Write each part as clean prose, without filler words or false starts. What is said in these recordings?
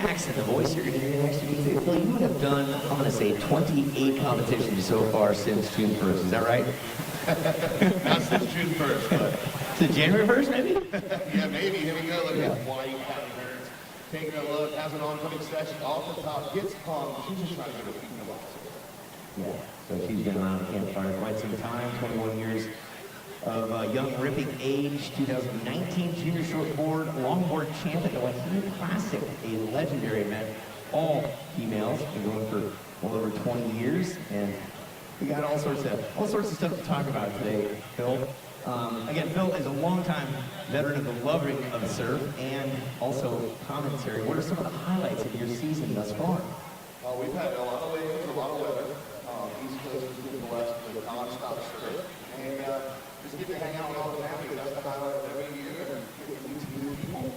Jackson, the voice you're going to hear next to me today. Phil, you have done, I'm going to say, 28 competitions so far since June 1st. Is that right? Not since June 1st, but... Since January 1st, maybe? Yeah, maybe. Here we go. Look at White. Taking a look, has an oncoming section off the top, gets hung. She's just trying to get her feet in the box. Yeah, so she's been around the campfire quite some time, 21 years of young ripping age, 2019 junior shortboard, longboard champ at the Wahine Classic, a legendary event, all females, been going for well over 20 years, and we got all sorts of stuff to talk about today, Phil. Again, Phil is a longtime veteran of the loving of the surf and also commentary. What are some of the highlights of your season thus far? We've had a lot of waves, a lot of weather. East Coast is getting blessed with non-stop surf. And just get to hang out with all the family. That's the highlight of every year. And get to meet new people.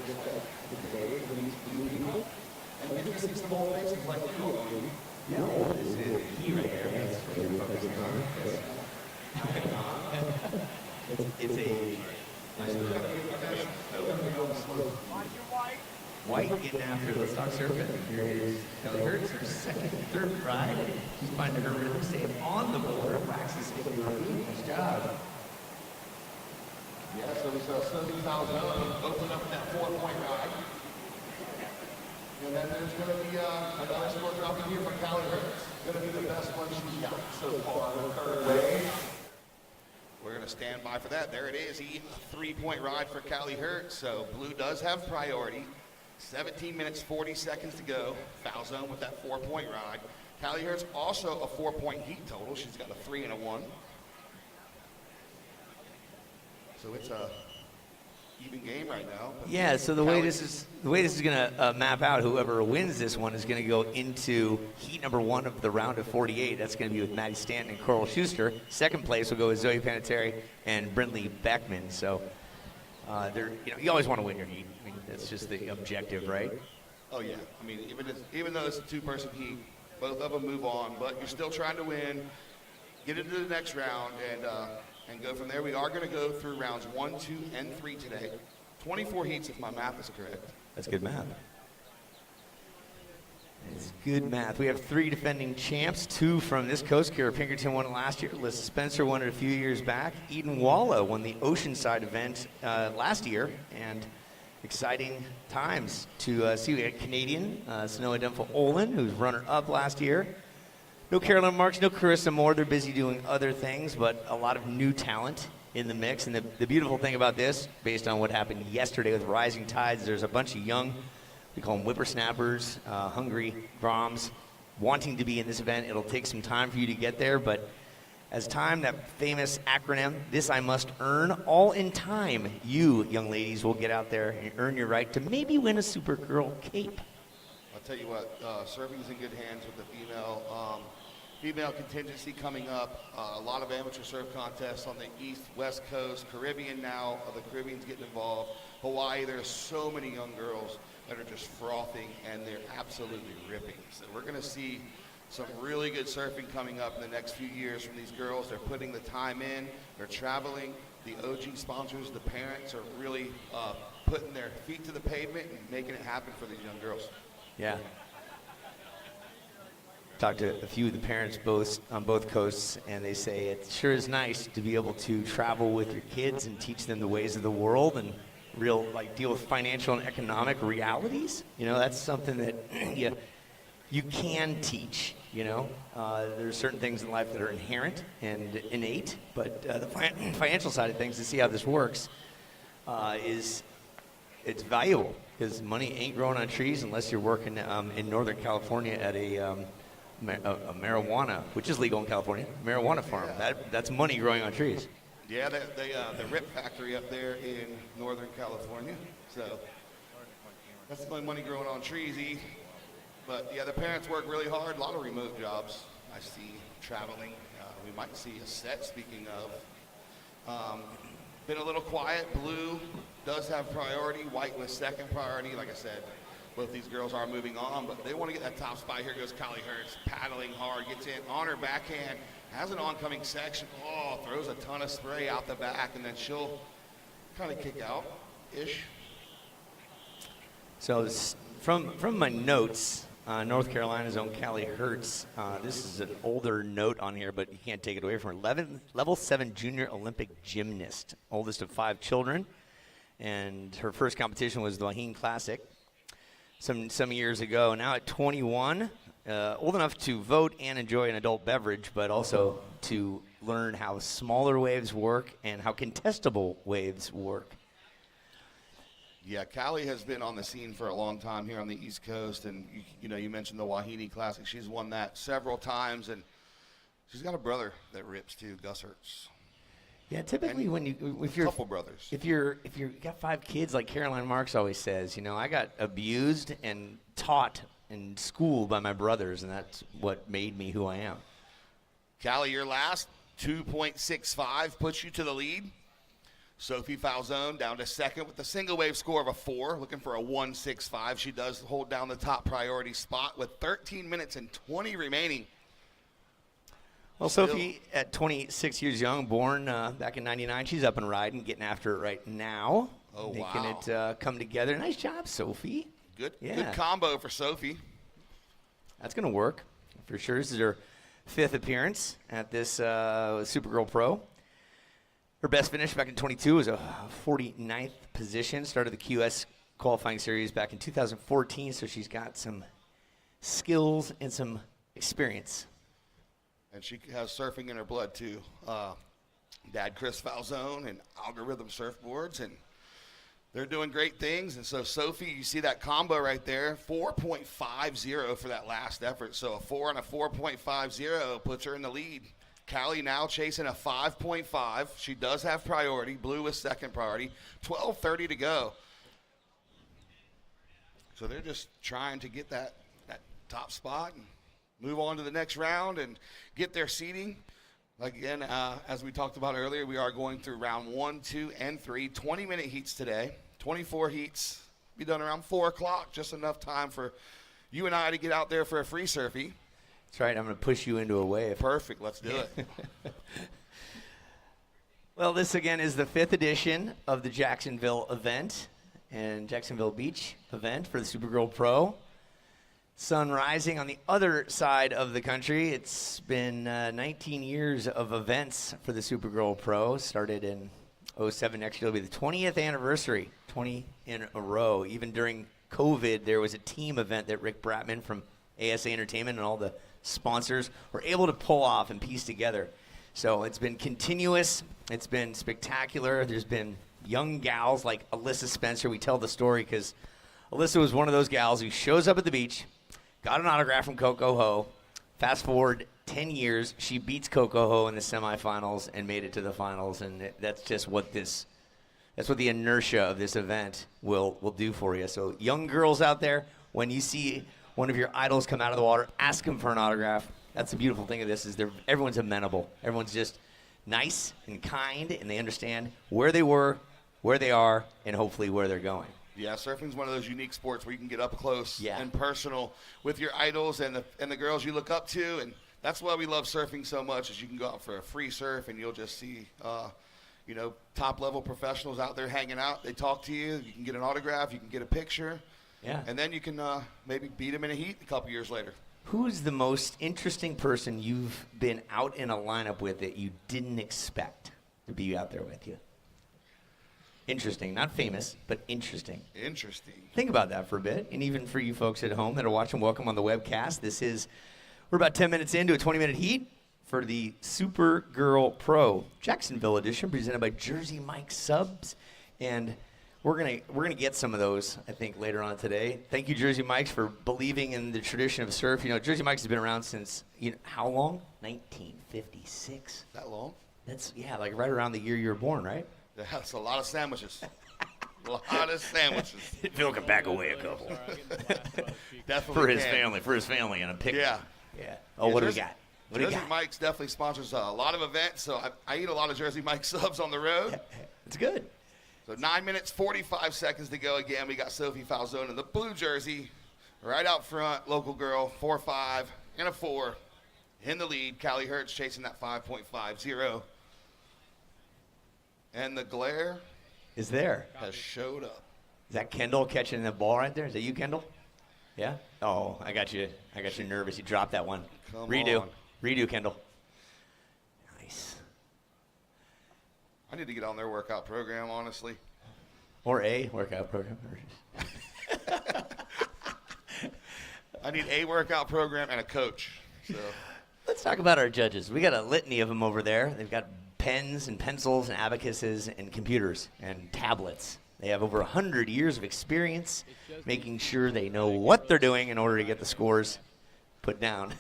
Just get to meet new people. And get to see some old faces like you. Yeah, old is the key right there. That's what you're focusing on. It's a nice White getting after the stock surfing. Here is Kelly Hertz, her second, third ride. She's finding her rhythm, staying on the board. Waxes sticking her feet. Nice job. Yeah, so we saw Sunday Falzone open up that 4-point ride. And then there's going to be another score dropping here for Kelly Hertz. Going to be the best one she's got so far. The third wave. We're going to stand by for that. There it is, a 3-point ride for Callie Hertz. So Blue does have priority. 17 minutes, 40 seconds to go. Falzone with that 4-point ride. Callie Hertz also a 4-point heat total. She's got a 3 and a 1. So it's a even game right now. Yeah, so the way this is going to map out, whoever wins this one is going to go into heat number 1 of the round of 48. That's going to be with Maddie Stanton and Coral Schuster. Second place will go with Zoe Panettiere and Brindley Beckman. So you always want to win your heat. I mean, that's just the objective, right? Oh yeah. I mean, even though it's a 2-person heat, both of them move on, but you're still trying to win, get into the next round, and go from there. We are going to go through rounds 1, 2, and 3 today. 24 heats, if my math is correct. That's good math. It's good math. We have 3 defending champs, 2 from this coast. Kira Pinkerton won it last year. Alyssa Spencer won it a few years back. Eden Walla won the Oceanside event last year, and exciting times to see. We had Canadian Sanoa Dunford-Olin, who's runner-up last year. No Carolyn Marks, no Carissa Moore. They're busy doing other things, but a lot of new talent in the mix. And the beautiful thing about this, based on what happened yesterday with Rising Tides, there's a bunch of young, we call them whippersnappers, hungry Groms, wanting to be in this event. It'll take some time for you to get there, but as time, that famous acronym, this I must earn, all in time, you, young ladies, will get out there and earn your right to maybe win a Supergirl cape. I'll tell you what, surfing's in good hands with the female contingency coming up. A lot of amateur surf contests on the east, west coast, Caribbean now. The Caribbean's getting involved. Hawaii, there's so many young girls that are just frothing, and they're absolutely ripping. So we're going to see some really good surfing coming up in the next few years from these girls. They're putting the time in. They're traveling. The OG sponsors, the parents, are really putting their feet to the pavement and making it happen for these young girls. Yeah. Talked to a few of the parents on both coasts, and they say it sure is nice to be able to travel with your kids and teach them the ways of the world and deal with financial and economic realities. You know, that's something that you can teach. You know, there's certain things in life that are inherent and innate, but the financial side of things, to see how this works, it's valuable, because money ain't growing on trees unless you're working in Northern California at a marijuana, which is legal in California, marijuana farm. That's money growing on trees. Yeah, the Rip Factory up there in Northern California. So that's the only money growing on trees. But yeah, the parents work really hard. A lot of remote jobs. I see traveling. We might see a set, speaking of. Been a little quiet. Blue does have priority. White was second priority. Like I said, both these girls are moving on, but they want to get that top spot. Here goes Callie Hertz, paddling hard, gets in on her backhand, has an oncoming section. Oh, throws a ton of spray out the back, and then she'll kind of kick out-ish. So From my notes, North Carolina's own Callie Hertz. This is an older note on here, but you can't take it away from her. Level 7 junior Olympic gymnast, oldest of 5 children. And her first competition was the Wahine Classic some years ago. Now at 21, old enough to vote and enjoy an adult beverage, but also to learn how smaller waves work and how contestable waves work. Yeah, Callie has been on the scene for a long time here on the East Coast, and you mentioned the Wahine Classic. She's won that several times, and she's got a brother that rips too, Gus Hertz. Yeah, typically and if you're couple brothers, if you got 5 kids, like Caroline Marks always says, I got abused and taught in school by my brothers, and that's what made me who I am. Callie, your last 2.65 puts you to the lead. Sophie Falzone down to second with a single wave score of a 4, looking for a 1.65. She does hold down the top priority spot with 13 minutes and 20 remaining. Well, Sophie, at 26 years young, born back in '99, she's up and riding, getting after it right now. Oh, making wow. it come together. Nice job, Sophie. Good combo for Sophie. That's going to work for sure. This is her 5th appearance at this Supergirl Pro. Her best finish back in 22 was a 49th position. Started the QS qualifying series back in 2014, so she's got some skills and some experience. And she has surfing in her blood, too. Dad Chris Falzone and Algorithm Surfboards, and they're doing great things. And so Sophie, you see that combo right there, 4.50 for that last effort. So a 4 and a 4.50 puts her in the lead. Callie now chasing a 5.5. She does have priority. Blue with second priority. 12:30 to go. So they're just trying to get that top spot and move on to the next round and get their seating. Again, as we talked about earlier, we are going through round 1, 2, and 3. 20-minute heats today. 24 heats. Be done around 4 o'clock. Just enough time for you and I to get out there for a free surfy. That's right. I'm going to push you into a wave. Perfect. Let's do it. Well, this again is the 5th edition of the Jacksonville event and Jacksonville Beach event for the Supergirl Pro. Sun rising on the other side of the country. It's been 19 years of events for the Supergirl Pro. Started in 07. Next year will be the 20th anniversary, 20 in a row. Even during COVID, there was a team event that Rick Bratman from ASA Entertainment and all the sponsors were able to pull off and piece together. So it's been continuous. It's been spectacular. There's been young gals like Alyssa Spencer. We tell the story because Alyssa was one of those gals who shows up at the beach, got an autograph from Coco Ho. Fast forward 10 years, she beats Coco Ho in the semifinals and made it to the finals. And that's just what that's what the inertia of this event will do for you. So young girls out there, when you see one of your idols come out of the water, ask them for an autograph. That's the beautiful thing of this is everyone's amenable. Everyone's just nice and kind, and they understand where they were, where they are, and hopefully where they're going. Yeah, surfing's one of those unique sports where you can get up close and personal with your idols and the girls you look up to, and that's why we love surfing so much. Is you can go out for a free surf and you'll just see, top level professionals out there hanging out. They talk to you. You can get an autograph. You can get a picture. Yeah. And then you can maybe beat them in a heat a couple years later. Who's the most interesting person you've been out in a lineup with that you didn't expect to be out there with you? Interesting. Not famous, but interesting. Interesting. Think about that for a bit. And even for you folks at home that are watching, welcome on the webcast. We're about 10 minutes into a 20-minute heat for the Supergirl Pro Jacksonville edition presented by Jersey Mike Subs. And we're gonna get some of those, I think, later on today. Thank you, Jersey Mike's, for believing in the tradition of surf. Jersey Mike's has been around since, how long? 1956. That long? That's, like right around the year you were born, right? That's a lot of sandwiches. A lot of sandwiches. Phil can back away a couple. Definitely For his family, and a picnic. Yeah. Oh, what do we got? Jersey Mike's definitely sponsors a lot of events, so I eat a lot of Jersey Mike subs on the road. It's good. So 9 minutes, 45 seconds to go again. We got Sophie Falzone in the blue jersey, right out front, local girl, 4.5 and a 4 in the lead. Callie Hertz chasing that 5.50. And the glare is there. Has showed up. Is that Kendall catching the ball right there? Is that you, Kendall? Yeah? Oh, I got you nervous. You dropped that one. Come Redo. on. Redo, Kendall. Nice. I need to get on their workout program, honestly. Or a workout program. I need a workout program and a coach. So Let's talk about our judges. We got a litany of them over there. They've got pens and pencils and abacuses and computers and tablets. They have over 100 years of experience making sure they know what they're doing in order to get the scores put down.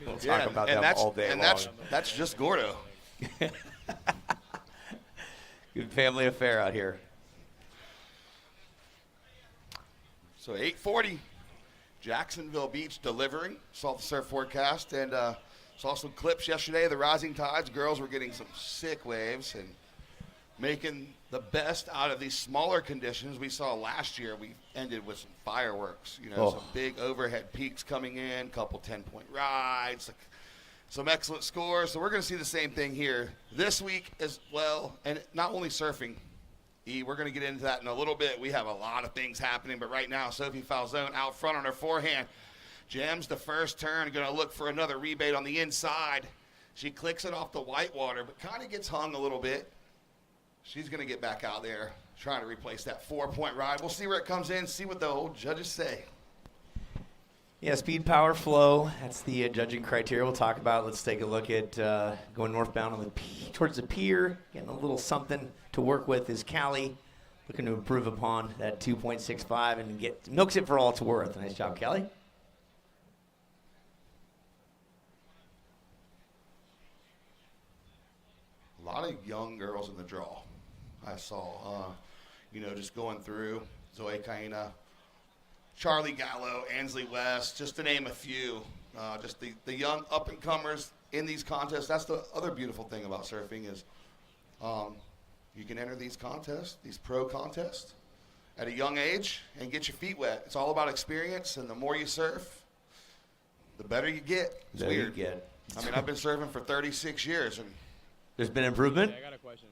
We'll talk about them all day long. That's just Gordo. Good family affair out here. So 8:40, Jacksonville Beach delivering. Saw the surf forecast and saw some clips yesterday of the rising tides. Girls were getting some sick waves and making the best out of these smaller conditions. We saw last year, we ended with some fireworks, some big overhead peaks coming in, couple 10-point rides, some excellent scores. So we're going to see the same thing here this week as well. And not only surfing, we're going to get into that in a little bit. We have a lot of things happening, but right now, Sophie Falzone out front on her forehand. Jams the first turn, going to look for another rebate on the inside. She clicks it off the white water, but kind of gets hung a little bit. She's going to get back out there, trying to replace that 4-point ride. We'll see where it comes in, see what the old judges say. Yeah, speed, power, flow. That's the judging criteria we'll talk about. Let's take a look at going northbound on towards the pier. Getting a little something to work with is Callie. Looking to improve upon that 2.65 and milks it for all it's worth. Nice job, Callie. A lot of young girls in the draw. I saw, just going through Zoe Caina, Charlie Gallo, Ansley West, just to name a few. Just the young up-and-comers in these contests. That's the other beautiful thing about surfing is you can enter these contests, these pro contests, at a young age and get your feet wet. It's all about experience, and the more you surf, the better you get. It's weird. I mean, I've been surfing for 36 years, and there's been improvement? I got a question.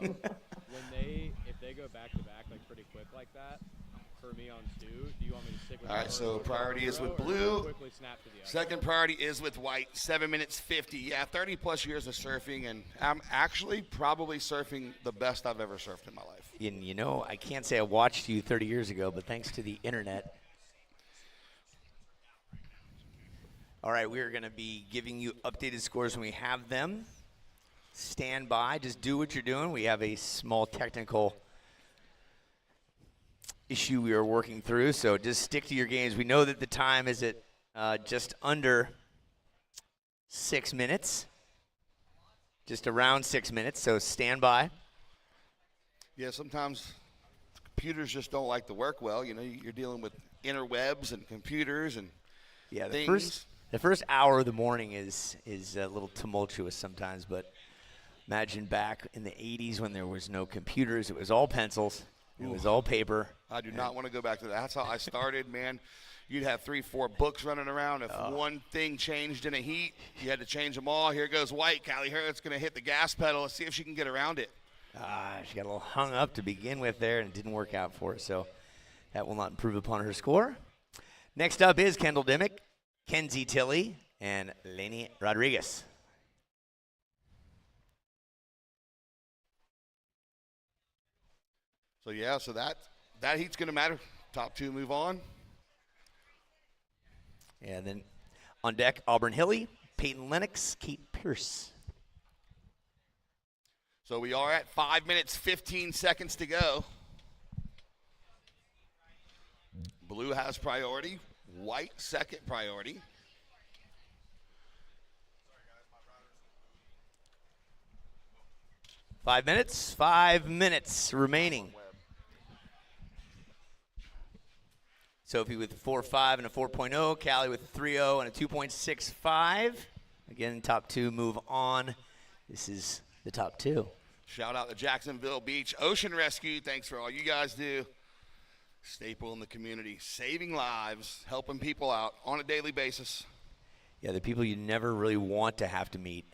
If they go back to back like pretty quick like that, for me on two, do you want me to stick with? All right, so priority is with blue. Second priority is with white. 7 minutes 50. Yeah, 30 plus years of surfing, and I'm actually probably surfing the best I've ever surfed in my life. And I can't say I watched you 30 years ago, but thanks to the internet. All right, we are going to be giving you updated scores when we have them. Stand by. Just do what you're doing. We have a small technical issue we are working through, so just stick to your games. We know that the time is at just under 6 minutes, just around 6 minutes, so stand by. Yeah, sometimes computers just don't like to work well. You're dealing with interwebs and computers and things. The first hour of the morning is a little tumultuous sometimes, but imagine back in the 80s when there was no computers. It was all pencils. It was all paper. I do not want to go back to that. That's how I started, man. You'd have 3-4 books running around. If one thing changed in a heat, you had to change them all. Here goes white. Callie Harrod's going to hit the gas pedal. Let's see if she can get around it. She got a little hung up to begin with there, and it didn't work out for her, so that will not improve upon her score. Next up is Kendall Dimmick, Kenzie Tilley, and Lenny Rodriguez. So that heat's going to matter. Top two move on. And then on deck, Auburn Hilly, Peyton Lennox, Kate Pierce. So we are at 5 minutes, 15 seconds to go. Blue has priority. White second priority. Five minutes remaining. Sophie with 4.5 and a 4.0. Callie with 3.0 and a 2.65. Again, top two move on. This is the top two. Shout out to Jacksonville Beach Ocean Rescue. Thanks for all you guys do. Staple in the community, saving lives, helping people out on a daily basis. Yeah, the people you never really want to have to meet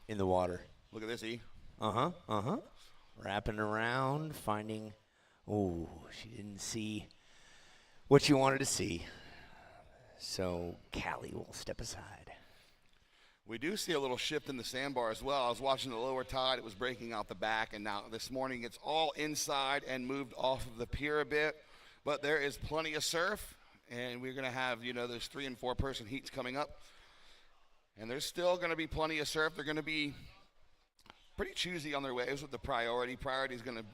in the water. Look at this, E. Wrapping around, finding, she didn't see what you wanted to see. So Callie will step aside. We do see a little shift in the sandbar as well. I was watching the lower tide. It was breaking out the back, and now this morning it's all inside and moved off of the pier a bit. But there is plenty of surf, and we're going to have, those 3- and 4-person heats coming up. And there's still going to be plenty of surf. They're going to be pretty choosy on their waves with the priority. Priority is going to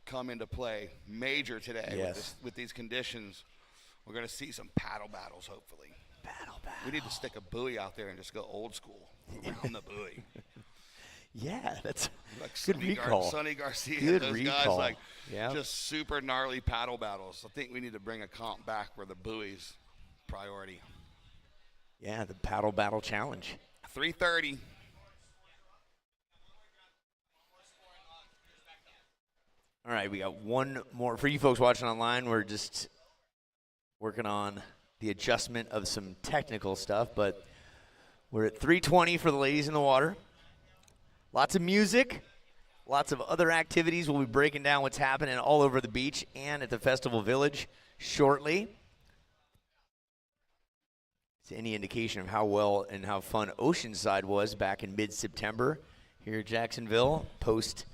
come into play major today. Yes. With these conditions. We're going to see some paddle battles, hopefully. Battle. We need to stick a buoy out there and just go old school around the buoy. Yeah, that's Like good recall. Sonny Garcia, Good those recall. guys, Yep. just super gnarly paddle battles. I think we need to bring a comp back where the buoy's priority. Yeah, the paddle battle challenge. 3:30. All right, we got one more. For you folks watching online, we're just working on the adjustment of some technical stuff, but we're at 3:20 for the ladies in the water. Lots of music, lots of other activities. We'll be breaking down what's happening all over the beach and at the Festival Village shortly. It's any indication of how well and how fun Oceanside was back in mid-September here at Jacksonville, post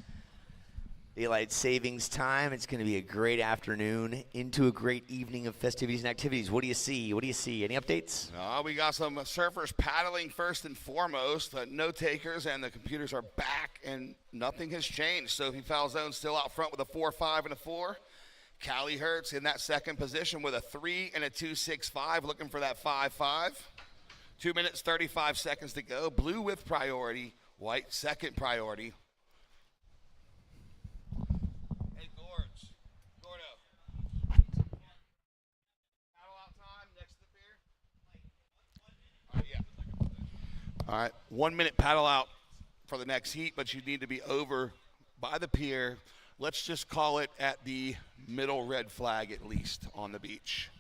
daylight savings time. It's going to be a great afternoon into a great evening of festivities and activities. What do you see? What do you see? Any updates? We got some surfers paddling first and foremost. No takers, and the computers are back, and nothing has changed. Sophie Falzone still out front with a 4.5 and a 4. Callie Hertz in that second position with a 3 and a 2.65, looking for that 5.5. 2 minutes, 35 seconds to go. Blue with priority, white second priority. Hey, Gordo. Paddle out time next to the pier. All right, yeah. All right, 1 minute paddle out for the next heat, but you need to be over by the pier. Let's just call it at the middle red flag at least on the beach.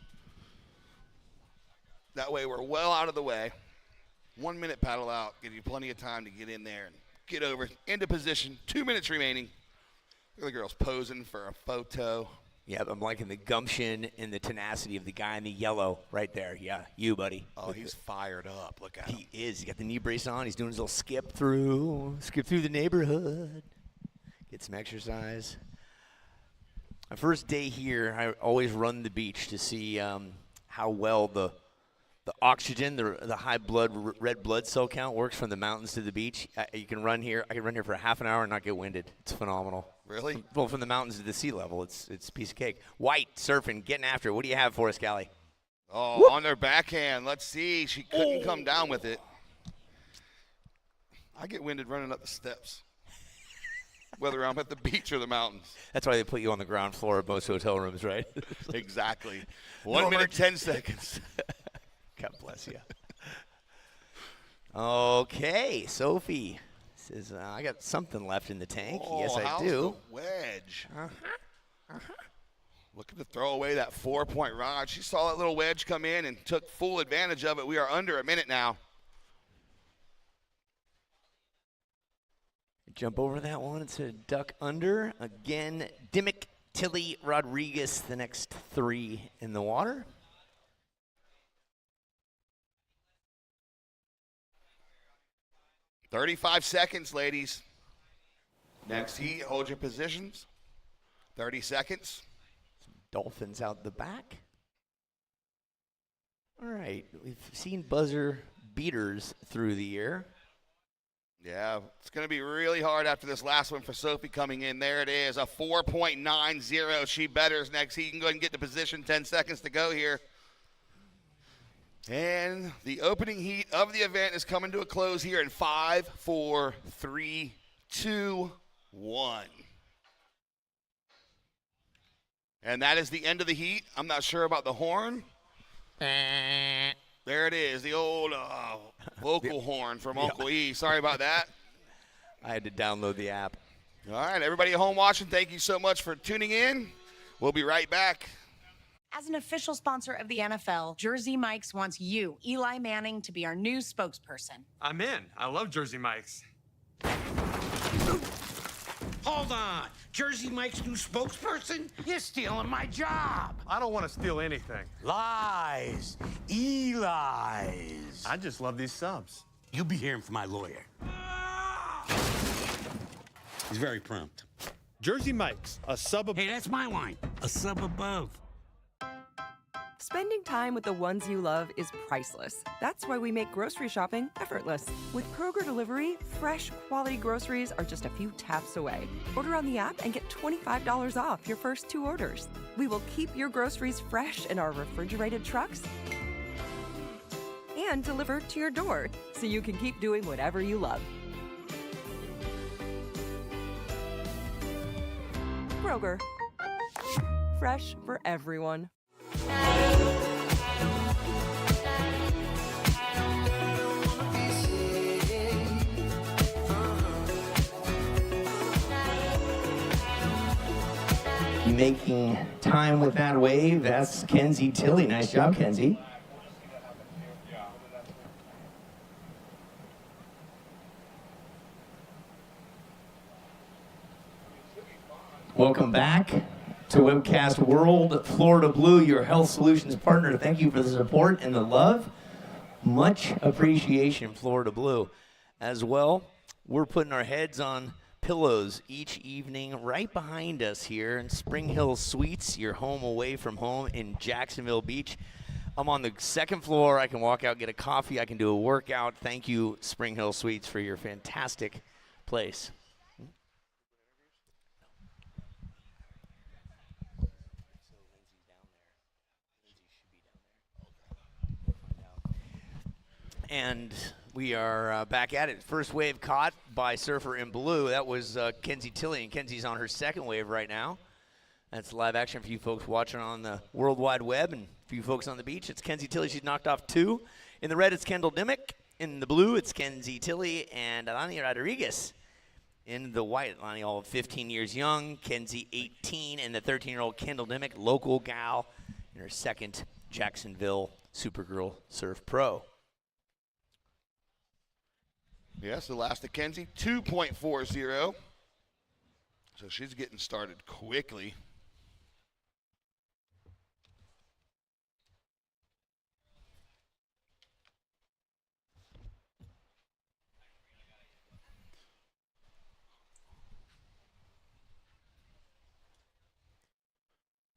That way we're well out of the way. 1 minute paddle out, give you plenty of time to get in there and get over into position. 2 minutes remaining. Look at the girls posing for a photo. Yeah, I'm liking the gumption and the tenacity of the guy in the yellow right there. Yeah, you, buddy. Oh, he's fired up. Look at him. He is. He's got the knee brace on. He's doing his little skip through the neighborhood. Get some exercise. My first day here, I always run the beach to see how well the oxygen, the high red blood cell count works from the mountains to the beach. You can run here. I can run here for half an hour and not get winded. It's phenomenal. Really? Well, from the mountains to the sea level, it's a piece of cake. White surfing, getting after it. What do you have for us, Callie? Oh, whoop. On their backhand. Let's see. She couldn't come down with it. I get winded running up the steps, whether I'm at the beach or the mountains. That's why they put you on the ground floor of most hotel rooms, right? Exactly. 1 minute, 10 seconds. God bless you. Okay, Sophie says, I got something left in the tank. Oh, yes, I how's do. The wedge. Looking to throw away that 4-point rod. She saw that little wedge come in and took full advantage of it. We are under a minute now. Jump over that one. It's a duck under. Again, Dimmick, Tilly, Rodriguez, the next 3 in the water. "35 seconds, ladies. Next heat, hold your positions. 30 seconds. Dolphins out the back. All right, we've seen buzzer beaters through the year. Yeah, it's going to be really hard after this last one for Sophie coming in. There it is, a 4.90. She betters next heat. You can go ahead and get to position. 10 seconds to go here. And the opening heat of the event is coming to a close here in 5, 4, 3, 2, 1. And that is the end of the heat. I'm not sure about the horn. There it is, the old vocal horn from Uncle E. Sorry about that. I had to download the app. All right, everybody at home watching, thank you so much for tuning in. We'll be right back. As an official sponsor of the NFL, Jersey Mike's wants you, Eli Manning, to be our new spokesperson. I'm in. I love Jersey Mike's. Hold on. Jersey Mike's new spokesperson? You're stealing my job. I don't want to steal anything. Lies. Eli's. I just love these subs. You'll be hearing from my lawyer. He's very prompt. Jersey Mike's, a sub of... Hey, that's my line. A sub above. Spending time with the ones you love is priceless. That's why we make grocery shopping effortless. With Kroger Delivery, fresh, quality groceries are just a few taps away. Order on the app and get $25 off your first 2 orders. We will keep your groceries fresh in our refrigerated trucks and deliver to your door so you can keep doing whatever you love. Kroger. Fresh for everyone. Making time with that wave, that's Kenzie Tilley. Nice job, Kenzie. Welcome back to Webcast World. Florida Blue, your health solutions partner. Thank you for the support and the love. Much appreciation, Florida Blue. As well, we're putting our heads on pillows each evening right behind us here in Spring Hill Suites, your home away from home in Jacksonville Beach. I'm on the second floor. I can walk out, get a coffee. I can do a workout. Thank you, Spring Hill Suites, for your fantastic place. And we are back at it. First wave caught by Surfer in Blue. That was Kenzie Tilley, and Kenzie's on her second wave right now. That's live action for you folks watching on the World Wide Web, and for you folks on the beach, it's Kenzie Tilley. She's knocked off 2. In the red, it's Kendall Dimmick. In the blue, it's Kenzie Tilley and Alani Rodriguez. In the white, Alani, all 15 years young. Kenzie, 18, and the 13-year-old Kendall Dimmick, local gal, in her second Jacksonville Supergirl Surf Pro. Yes, the last of Kenzie, 2.40. So she's getting started quickly.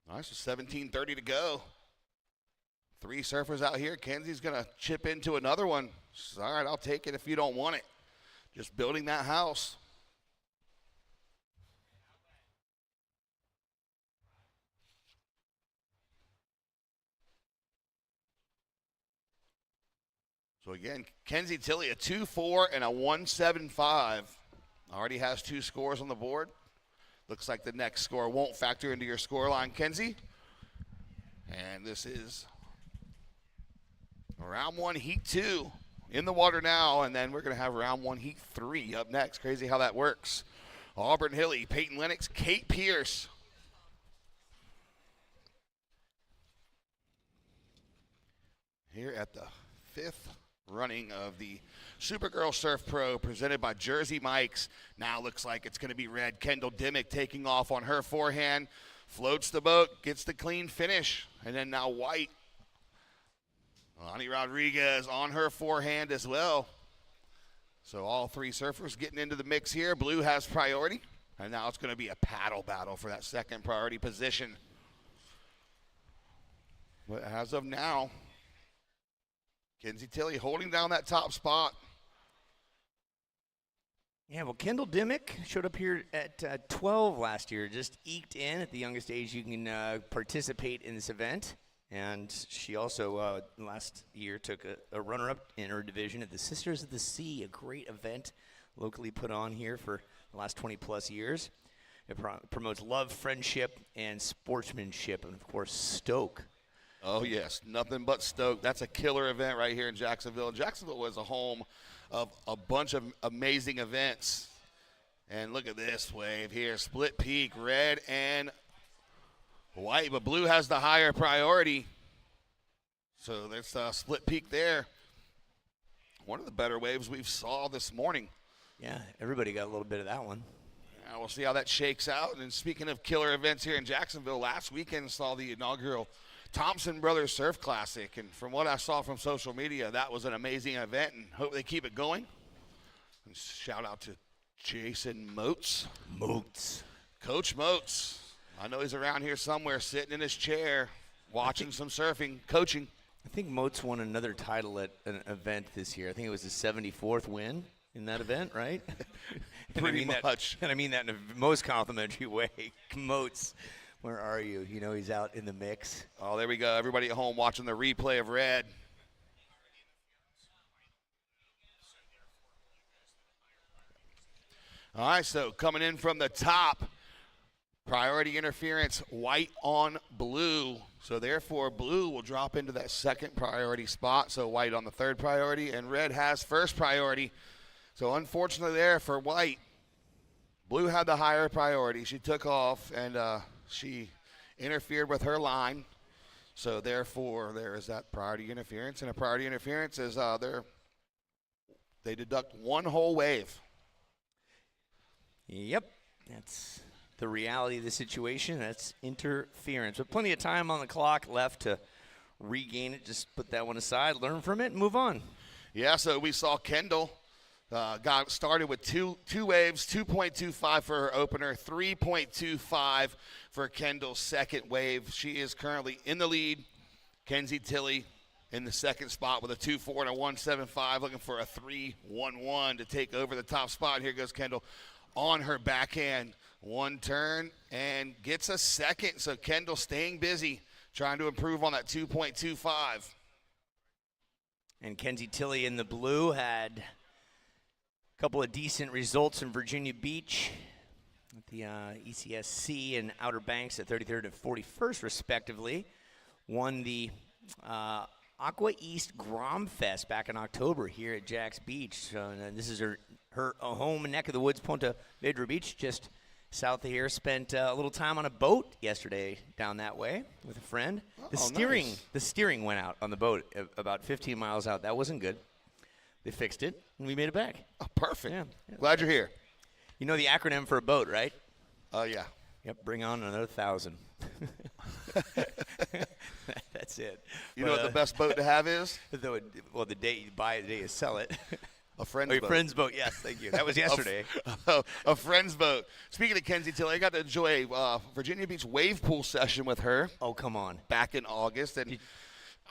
Nice, so 17:30 to go. 3 surfers out here. Kenzie's going to chip into another one. All right, I'll take it if you don't want it. Just building that house. So again, Kenzie Tilley, a 2.4 and a 1.75. Already has 2 scores on the board. Looks like the next score won't factor into your score line, Kenzie. And this is round 1, heat 2. In the water now, and then we're going to have round 1, heat 3 up next. Crazy how that works. Auburn Hilly, Peyton Lennox, Kate Pierce. Here at the 5th running of the Supergirl Surf Pro presented by Jersey Mike's. Now looks like it's going to be red. Kendall Dimmick taking off on her forehand. Floats the boat, gets the clean finish. And then now white. Alani Rodriguez on her forehand as well. So all 3 surfers getting into the mix here. Blue has priority. And now it's going to be a paddle battle for that second priority position. But as of now, Kenzie Tilley holding down that top spot. Yeah, well, Kendall Dimmick showed up here at 12 last year, just eked in at the youngest age you can participate in this event. And she also, last year, took a runner-up in her division at the Sisters of the Sea, a great event locally put on here for the last 20-plus years. It promotes love, friendship, and sportsmanship, and, of course, Stoke. Oh, yes, nothing but Stoke. That's a killer event right here in Jacksonville. Jacksonville was a home of a bunch of amazing events. And look at this wave here, split peak, red and white, but blue has the higher priority. So there's a split peak there. One of the better waves we've saw this morning. Yeah, everybody got a little bit of that one. We'll see how that shakes out. And speaking of killer events here in Jacksonville, last weekend saw the inaugural Thompson Brothers Surf Classic. And from what I saw from social media, that was an amazing event, and hope they keep it going. And shout out to Jason Moats. Coach Moats. I know he's around here somewhere sitting in his chair watching some surfing, coaching. I think Moats won another title at an event this year. I think it was his 74th win in that event, right? Pretty much. And I mean that in a most complimentary way. Moats, where are you? You know he's out in the mix. Oh, there we go. Everybody at home watching the replay of Red. All right, so coming in from the top, priority interference, white on blue. So therefore, blue will drop into that second priority spot. So white on the third priority, and red has first priority. So unfortunately there for white, blue had the higher priority. She took off, and she interfered with her line. So therefore, there is that priority interference. And a priority interference is they deduct one whole wave. Yep, that's the reality of the situation. That's interference. But plenty of time on the clock left to regain it. Just put that one aside, learn from it, and move on. Yeah, so we saw Kendall got started with two waves, 2.25 for her opener, 3.25 for Kendall's second wave. She is currently in the lead. Kenzie Tilley in the second spot with a 2.4 and a 1.75, looking for a 3.11 to take over the top spot. Here goes Kendall on her backhand. One turn and gets a second. So Kendall staying busy, trying to improve on that 2.25. And Kenzie Tilley in the blue had a couple of decent results in Virginia Beach at the ECSC and Outer Banks at 33rd and 41st, respectively. Won the Aqua East Grom Fest back in October here at Jax Beach. So this is her home neck of the woods, Ponte Vedra Beach, just south of here. Spent a little time on a boat yesterday down that way with a friend. The steering went out on the boat about 15 miles out. That wasn't good. They fixed it, and we made it back. Oh, perfect. Yeah. Glad you're here. You know the acronym for a boat, right? Oh, yeah. Yep, bring on another 1,000. That's it. You know what the best boat to have is? The day you buy it, the day you sell it. A friend's boat. Friend's boat, yes, thank you. That was yesterday. A friend's boat. Speaking of Kenzie Tilley, I got to enjoy a Virginia Beach wave pool session with her. Oh, come on. Back in August. And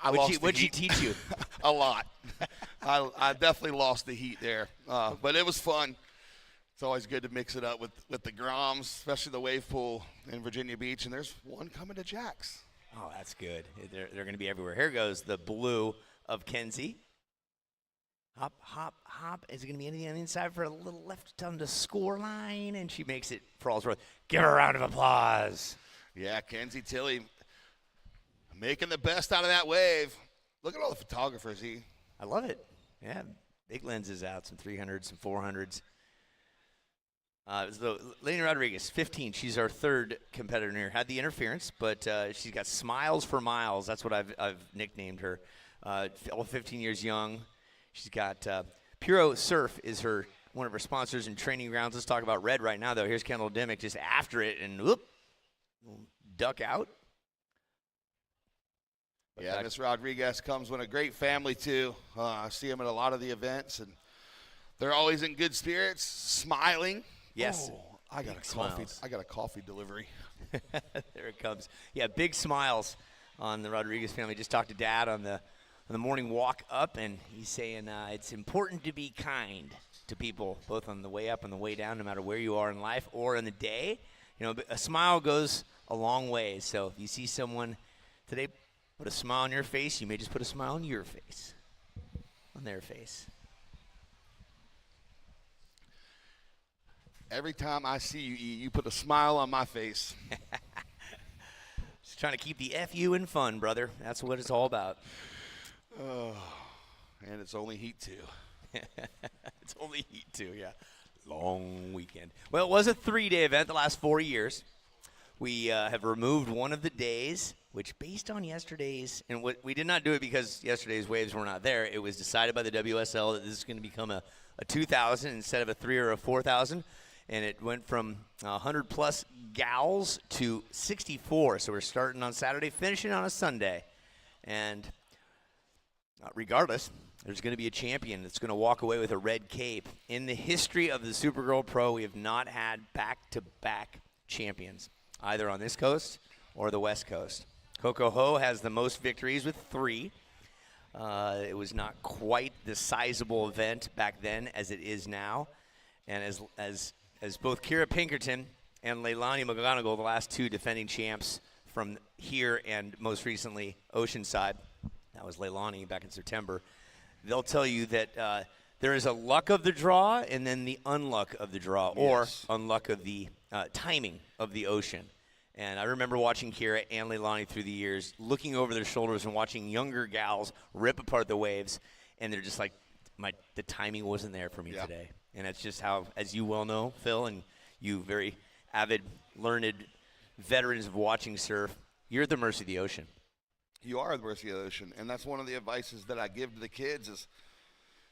what'd she teach you? A lot. I definitely lost the heat there. But it was fun. It's always good to mix it up with the Groms, especially the wave pool in Virginia Beach. And there's one coming to Jax. Oh, that's good. They're going to be everywhere. Here goes the blue of Kenzie. Hop, hop, hop. Is it going to be anything on the inside for a little left on the score line? And she makes it for all's worth. Give her a round of applause. Yeah, Kenzie Tilley making the best out of that wave. Look at all the photographers, I love it. Yeah, big lenses out, some 300s, some 400s. So Lainey Rodriguez, 15. She's our third competitor here. Had the interference, but she's got smiles for miles. That's what I've nicknamed her. All 15 years young. She's got Puro Surf is one of her sponsors and training grounds. Let's talk about red right now, though. Here's Kendall Dimmick just after it and whoop, duck out. But yeah, Miss Rodriguez comes with a great family, too. I see them at a lot of the events, and they're always in good spirits, smiling. Yes. Oh, I got a coffee delivery. There it comes. Yeah, big smiles on the Rodriguez family. Just talked to Dad on the morning walk up, and he's saying it's important to be kind to people, both on the way up and the way down, no matter where you are in life or in the day. You know, a smile goes a long way. So if you see someone today put a smile on your face, you may just put a smile on your face, on their face. Every time I see you, you put a smile on my face. Just trying to keep the FU in fun, brother. That's what it's all about. Oh, and it's only heat, too. It's only heat, too, yeah. Long weekend. Well, it was a 3-day event the last 4 years. We have removed one of the days, which based on yesterday's, and we did not do it because yesterday's waves were not there. It was decided by the WSL that this is going to become a 2,000 instead of a 3 or a 4,000. and it went from 100 plus gals to 64. So we're starting on Saturday, finishing on a Sunday, and regardless, there's going to be a champion that's going to walk away with a red cape. In the history of the Supergirl Pro, we have not had back-to-back champions, either on this coast or the West Coast. Coco Ho has the most victories with 3. It was not quite the sizable event back then as it is now. And as both Kira Pinkerton and Leilani McGonigal, the last 2 defending champs from here and most recently Oceanside, that was Leilani back in September, they'll tell you that there is a luck of the draw and then the unluck of the draw, or unluck of the timing of the ocean. And I remember watching Kira and Leilani through the years, looking over their shoulders and watching younger gals rip apart the waves, and they're just like, the timing wasn't there for me today. And that's just how, as you well know, Phil, and you very avid, learned veterans of watching surf, you're at the mercy of the ocean. You are at the mercy of the ocean, and that's one of the advices that I give to the kids is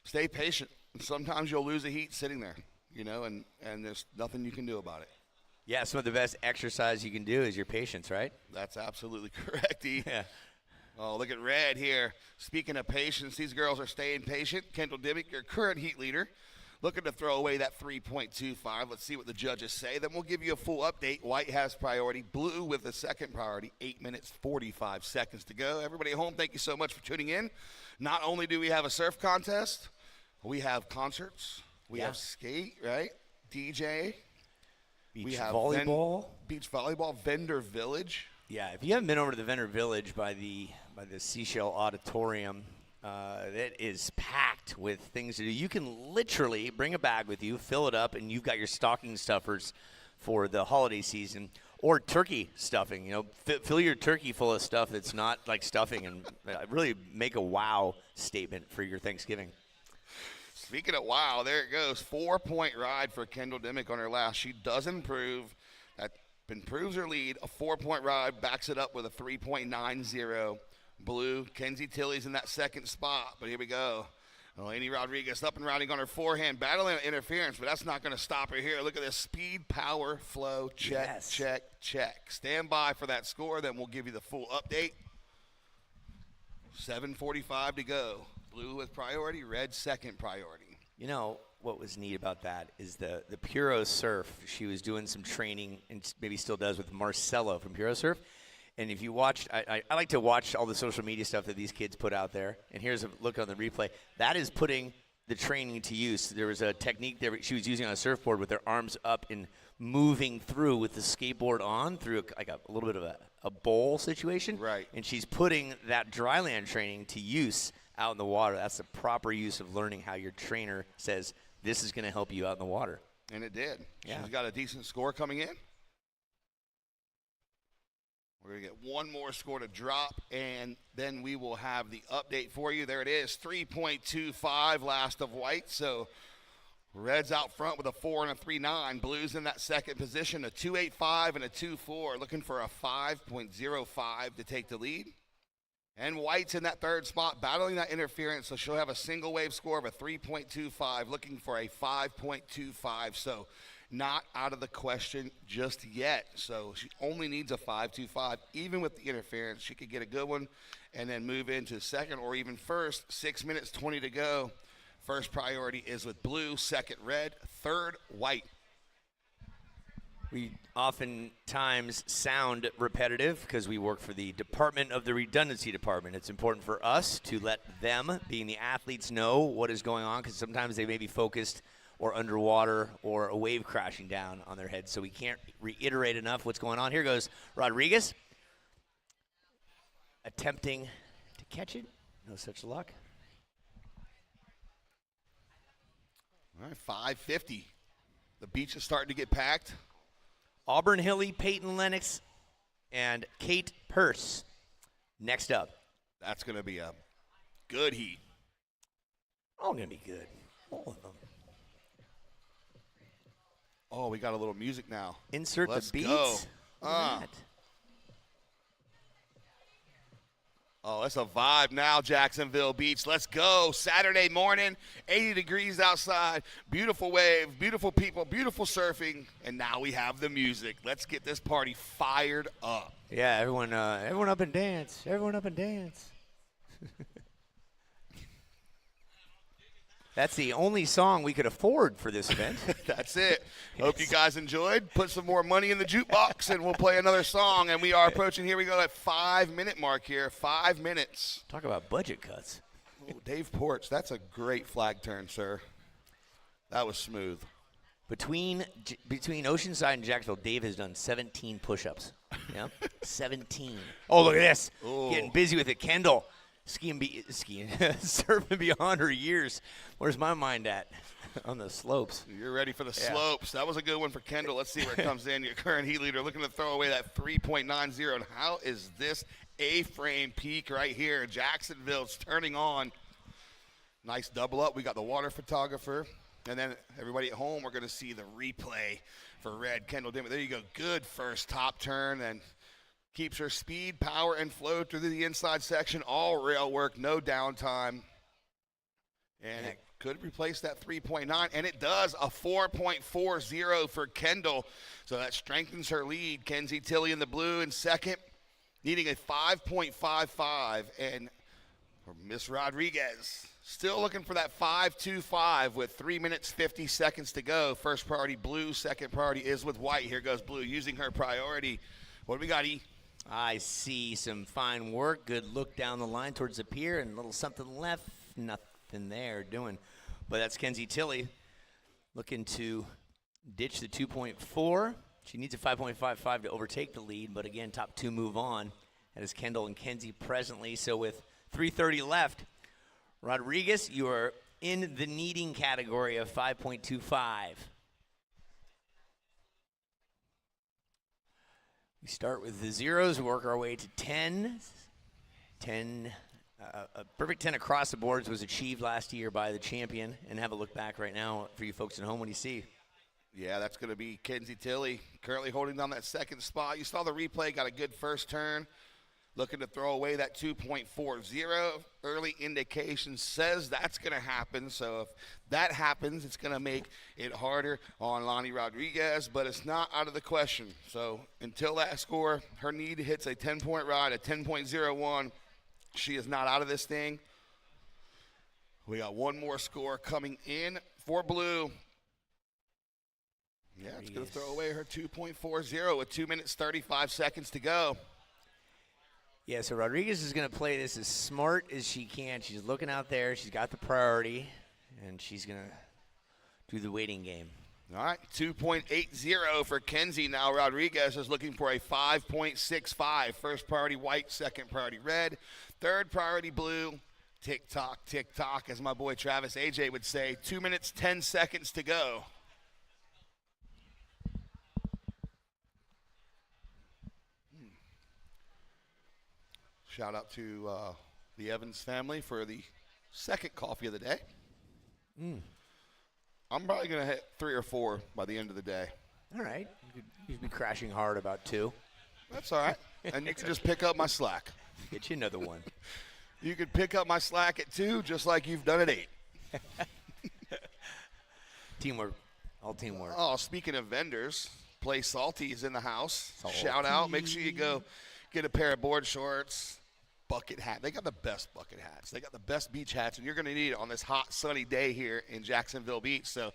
stay patient. Sometimes you'll lose a heat sitting there, and there's nothing you can do about it. Yeah, some of the best exercise you can do is your patience, right? That's absolutely correct, E. Yeah. Oh, look at Red here. Speaking of patience, these girls are staying patient. Kendall Dimmick, your current heat leader, looking to throw away that 3.25. Let's see what the judges say. Then we'll give you a full update. White has priority. Blue with the second priority. 8 minutes, 45 seconds to go. Everybody at home, thank you so much for tuning in. Not only do we have a surf contest, we have concerts. We have skate, right? DJ. Beach volleyball. Beach volleyball, Vendor Village. Yeah, if you haven't been over to the Vendor Village by the Seashell Auditorium, it is packed with things to do. You can literally bring a bag with you, fill it up, and you've got your stocking stuffers for the holiday season, or turkey stuffing. Fill your turkey full of stuff that's not like stuffing, and really make a wow statement for your Thanksgiving. Speaking of wow, there it goes. 4-point ride for Kendall Dimmick on her last. She does improve. That improves her lead. A 4-point ride backs it up with a 3.90. Blue, Kenzie Tilley's in that second spot, but here we go. Eleni Rodriguez up and riding on her forehand, battling interference, but that's not going to stop her here. Look at this speed, power, flow, check, check, check. Stand by for that score, then we'll give you the full update. 7:45 to go. Blue with priority, red second priority. What was neat about that is the Puro Surf. She was doing some training, and maybe still does, with Marcelo from Puro Surf. And if you watched, I like to watch all the social media stuff that these kids put out there. And here's a look on the replay. That is putting the training to use. There was a technique there she was using on a surfboard with her arms up and moving through with the skateboard on through a little bit of a bowl situation. Right. And she's putting that dryland training to use out in the water. That's the proper use of learning how your trainer says this is going to help you out in the water. And it did. Yeah. She's got a decent score coming in. We're going to get one more score to drop, and then we will have the update for you. There it is, 3.25 last of white. So Red's out front with a 4 and a 3.9. Blues in that second position, a 2.85 and a 2.4, looking for a 5.05 to take the lead. And White's in that third spot, battling that interference, so she'll have a single wave score of a 3.25, looking for a 5.25. So not out of the question just yet. So she only needs a 5.25. Even with the interference, she could get a good one and then move into second or even first. 6 minutes, 20 to go. First priority is with blue, second red, third white. We oftentimes sound repetitive because we work for the Department of the Redundancy Department. It's important for us to let them, being the athletes, know what is going on, because sometimes they may be focused or underwater or a wave crashing down on their heads. So we can't reiterate enough what's going on. Here goes Rodriguez, attempting to catch it. No such luck. All right, 5:50. The beach is starting to get packed. Auburn Hilly, Peyton Lennox, and Kate Purse next up. That's going to be a good heat. All going to be good. All of them. Oh, we got a little music now. Insert Let's the beats. go. Look at that. Oh, it's a vibe now, Jacksonville Beach. Let's go. Saturday morning, 80 degrees outside, beautiful waves, beautiful people, beautiful surfing, and now we have the music. Let's get this party fired up. Yeah, everyone up and dance. Everyone up and dance. That's the only song we could afford for this event. That's it. Hope you guys enjoyed. Put some more money in the jukebox, and we'll play another song. And we are approaching, here we go, at 5-minute mark here. 5 minutes. Talk about budget cuts. Oh, Dave Porch, that's a great flag turn, sir. That was smooth. Between Oceanside and Jacksonville, Dave has done 17 push-ups. Yeah, 17. Oh, look at this. Ooh. Getting busy with it. Kendall, surfing beyond her years. Where's my mind at? On the slopes. You're ready for the slopes. That was a good one for Kendall. Let's see where it comes in. Your current heat leader looking to throw away that 3.90. And how is this A-frame peak right here? Jacksonville's turning on. Nice double up. We got the water photographer. And then everybody at home, we're going to see the replay for Red Kendall Dimmitt. There you go. Good first top turn and keeps her speed, power, and flow through the inside section. All rail work, no downtime. And it could replace that 3.9, and it does. A 4.40 for Kendall. So that strengthens her lead. Kenzie Tilley in the blue in second, needing a 5.55. And Miss Rodriguez still looking for that 5.25 with 3 minutes, 50 seconds to go. First priority blue, second priority is with white. Here goes blue using her priority. What do we got, E? I see some fine work. Good look down the line towards the pier and a little something left. Nothing there doing. But that's Kenzie Tilley looking to ditch the 2.4. She needs a 5.55 to overtake the lead. But again, top two move on. That is Kendall and Kenzie presently. So with 3:30 left, Rodriguez, you are in the needing category of 5.25. We start with the zeros, work our way to 10. 10, a perfect 10 across the boards was achieved last year by the champion. And have a look back right now for you folks at home. What do you see? Yeah, that's going to be Kenzie Tilley currently holding down that second spot. You saw the replay, got a good first turn. Looking to throw away that 2.40. Early indication says that's going to happen. So if that happens, it's going to make it harder on Lonnie Rodriguez, but it's not out of the question. So until that score, her need hits a 10-point ride, a 10.01. She is not out of this thing. We got one more score coming in for blue. Yeah, it's going to throw away her 2.40 with 2 minutes, 35 seconds to go. Yeah, so Rodriguez is going to play this as smart as she can. She's looking out there. She's got the priority, and she's going to do the waiting game. All right, 2.80 for Kenzie. Now Rodriguez is looking for a 5.65. First priority white, second priority red, third priority blue. Tick-tock, tick-tock, as my boy Travis AJ would say. 2 minutes, 10 seconds to go. Shout out to the Evans family for the second coffee of the day. I'm probably going to hit 3 or 4 by the end of the day. All right. You'd be crashing hard about 2. That's all right. And you can just pick up my slack. Get you another one. You could pick up my slack at 2 just like you've done at 8. Teamwork. All teamwork. Oh, speaking of vendors, Play Salty is in the house. Salty. Shout out. Make sure you go get a pair of board shorts. Bucket hat. They got the best bucket hats. They got the best beach hats, and you're going to need it on this hot, sunny day here in Jacksonville Beach. So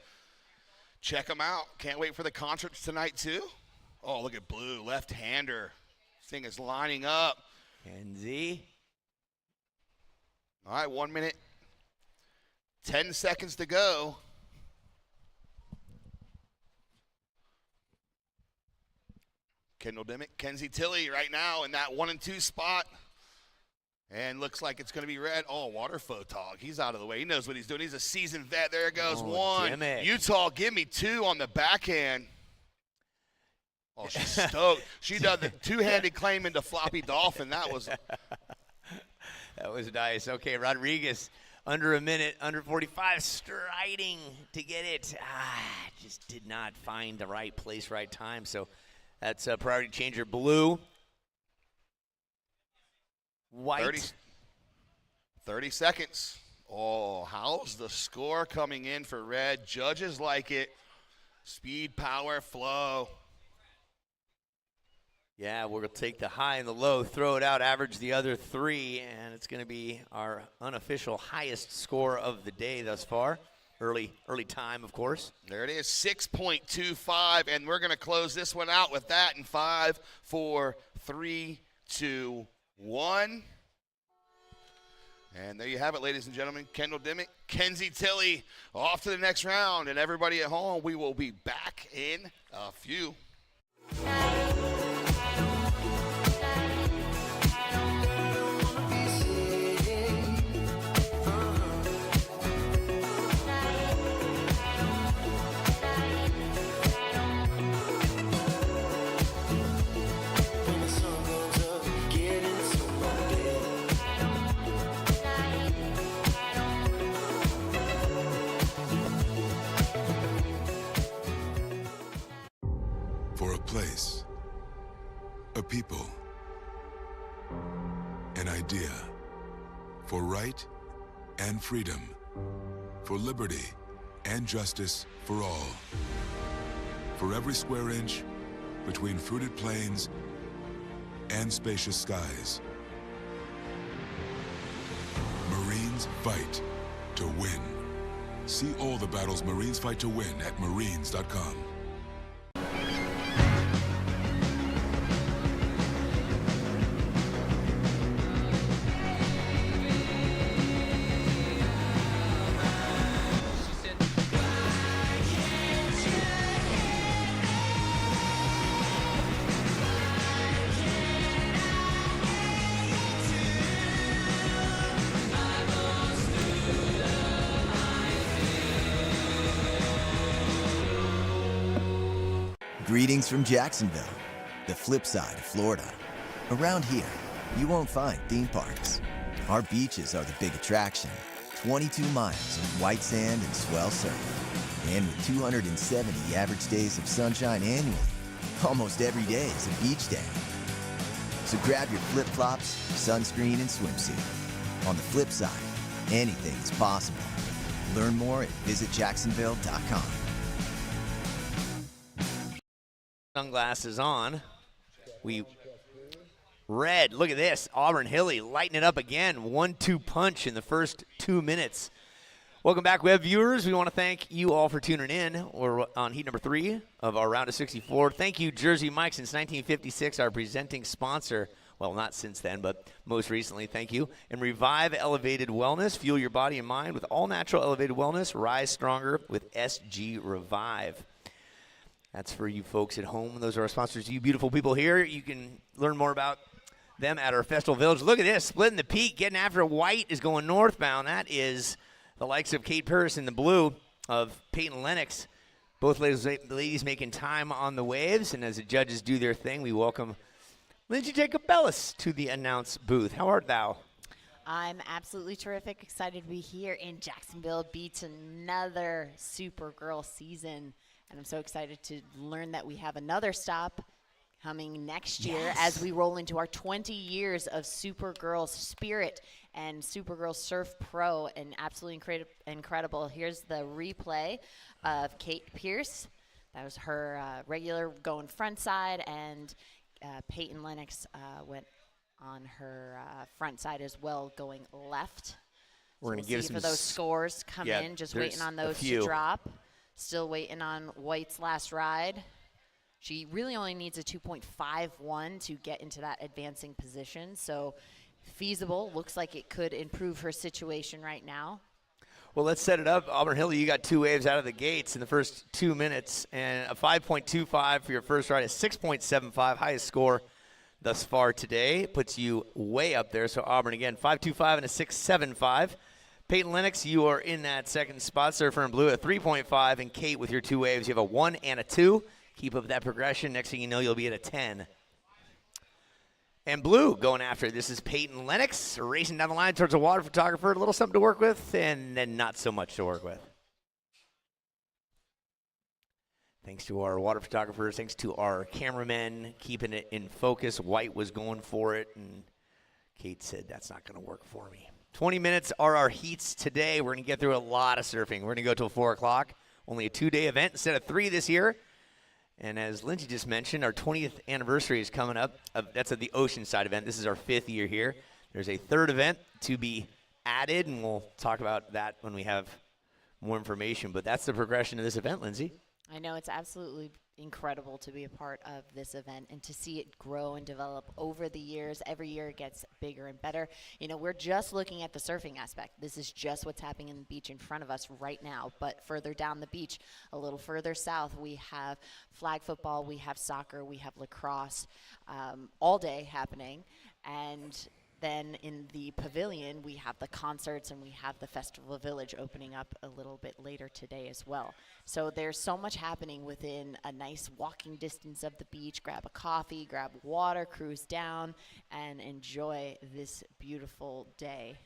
check them out. Can't wait for the concerts tonight, too. Oh, look at Blue, left-hander. This thing is lining up. Kenzie. All right, 1 minute, 10 seconds to go. Kendall Dimmitt, Kenzie Tilley right now in that 1 and 2 spot. And looks like it's going to be red. Oh, water photog. He's out of the way. He knows what he's doing. He's a seasoned vet. There goes 1. Dimmitt. Utah, give me 2 on the backhand. Oh, she's stoked. She done the two-handed claim into floppy dolphin. That was nice. Okay, Rodriguez, under a minute, under 45, striding to get it. Just did not find the right place, right time. So that's a priority changer. Blue. White. 30 seconds. Oh, how's the score coming in for red? Judges like it. Speed, power, flow. Yeah, we're going to take the high and the low, throw it out, average the other three, and it's going to be our unofficial highest score of the day thus far. Early time, of course. There it is, 6.25, and we're going to close this one out with that in 5, 4, 3, 2, 1. And there you have it, ladies and gentlemen. Kendall Dimmick, Kenzie Tilley off to the next round. And everybody at home, we will be back in a few. For a place, a people, an idea, for right and freedom, for liberty and justice for all. For every square inch between fruited plains and spacious skies. Marines fight to win. See all the battles Marines fight to win at marines.com. Greetings from Jacksonville, the flip side of Florida. Around here, you won't find theme parks. Our beaches are the big attraction. 22 miles of white sand and swell surf. And with 270 average days of sunshine annually, almost every day is a beach day. So grab your flip-flops, sunscreen, and swimsuit. On the flip side, anything is possible. Learn more at visitjacksonville.com. Sunglasses on. Red, look at this. Auburn Hilly lighting it up again. 1-2 punch in the first 2 minutes. Welcome back, web viewers. We want to thank you all for tuning in. We're on heat number 3 of our round of 64. Thank you, Jersey Mike, since 1956, our presenting sponsor. Well, not since then, but most recently, thank you. And Revive Elevated Wellness. Fuel your body and mind with all-natural elevated wellness. Rise stronger with SG Revive. That's for you folks at home. Those are our sponsors. You beautiful people here. You can learn more about them at our Festival Village. Look at this. Splitting the peak. Getting after white is going northbound. That is the likes of Kate Pierce in the blue of Peyton Lennox. Both ladies making time on the waves. And as the judges do their thing, we welcome Lindsay Jacobellis to the announce booth. How art thou? I'm absolutely terrific. Excited to be here in Jacksonville Beach. Another Supergirl season. And I'm so excited to learn that we have another stop coming next year as we roll into our 20 years of Supergirl Spirit and Supergirl Surf Pro. And absolutely incredible. Here's the replay of Kate Pierce. That was her regular going front side, and Peyton Lennox went on her front side as well, going left. We're going to give see some for those scores come in, just waiting on those to drop. Still waiting on White's last ride. She really only needs a 2.51 to get into that advancing position. So feasible. Looks like it could improve her situation right now. Well, let's set it up. Auburn Hilly, you got 2 waves out of the gates in the first 2 minutes. And a 5.25 for your first ride, a 6.75, highest score thus far today. Puts you way up there. So Auburn, again, 5.25 and a 6.75. Peyton Lennox, you are in that second spot. Surfer in blue at 3.5. And Kate, with your 2 waves, you have a 1 and a 2. Keep up that progression. Next thing you know, you'll be at a 10. And blue going after it. This is Peyton Lennox racing down the line towards a water photographer. A little something to work with, and then not so much to work with. Thanks to our water photographers. Thanks to our cameramen keeping it in focus. White was going for it and Kate said that's not going to work for me. 20 minutes are our heats today. We're going to get through a lot of surfing. We're going to go till 4 o'clock. Only a 2-day event instead of 3 this year. And as Lindsay just mentioned, our 20th anniversary is coming up. That's at the Oceanside event. This is our 5th year here. There's a 3rd event to be added, and we'll talk about that when we have more information. But that's the progression of this event, Lindsay. I know it's absolutely incredible to be a part of this event and to see it grow and develop over the years. Every year it gets bigger and better. You know, we're just looking at the surfing aspect. This is just what's happening in the beach in front of us right now. But further down the beach, a little further south, we have flag football, we have soccer, we have lacrosse, all day happening. And then in the pavilion, we have the concerts and we have the Festival Village opening up a little bit later today as well. So there's so much happening within a nice walking distance of the beach. Grab a coffee, grab water, cruise down, and enjoy this beautiful day.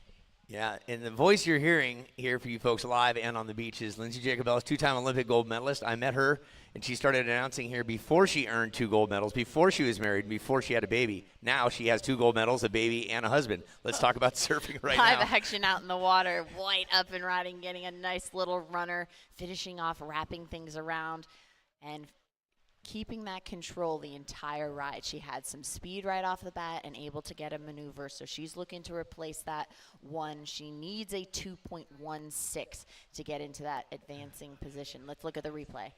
Yeah, and the voice you're hearing here for you folks live and on the beach is Lindsay Jacobellis, 2-time Olympic gold medalist. I met her, and she started announcing here before she earned 2 gold medals, before she was married, before she had a baby. Now she has 2 gold medals, a baby, and a husband. Let's talk about surfing right now. Live action out in the water, White up and riding, getting a nice little runner, finishing off, wrapping things around, and keeping that control the entire ride. She had some speed right off the bat and able to get a maneuver, so she's looking to replace that 1. She needs a 2.16 to get into that advancing position. Let's look at the replay.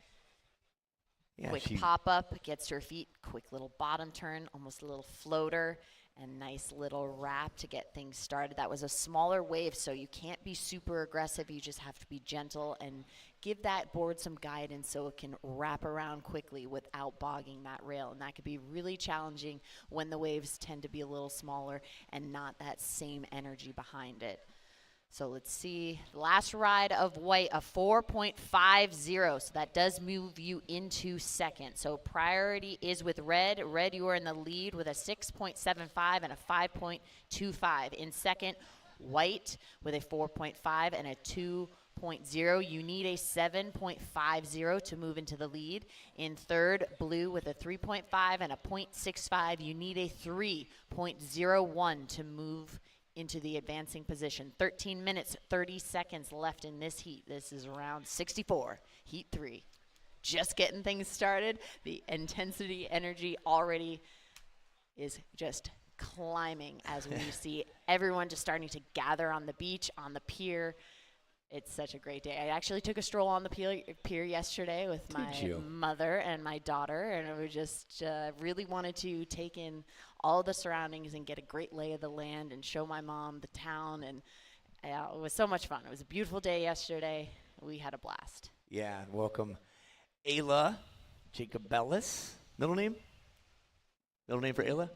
Yeah, Quick pop-up, gets to her feet, quick little bottom turn, almost a little floater, and nice little wrap to get things started. That was a smaller wave, so you can't be super aggressive. You just have to be gentle and give that board some guidance so it can wrap around quickly without bogging that rail. And that could be really challenging when the waves tend to be a little smaller and not that same energy behind it. So let's see, last ride of White, a 4.50, so that does move you into second. So priority is with Red. Red, you are in the lead with a 6.75 and a 5.25. In second, White with a 4.5 and a 2.0. You need a 7.50 to move into the lead. In third, Blue with a 3.5 and a 0.65. You need a 3.01 to move into the advancing position. 13 minutes, 30 seconds left in this heat. This is round 64, heat 3. Just getting things started. The intensity, energy already is just climbing as we see everyone just starting to gather on the beach, on the pier. It's such a great day. I actually took a stroll on the pier yesterday with my mother and my daughter, and we just really wanted to take in all the surroundings and get a great lay of the land and show my mom the town, and it was so much fun. It was a beautiful day yesterday. We had a blast. Yeah, and welcome Ayla Jacobellis. Middle name? Middle name for Ayla?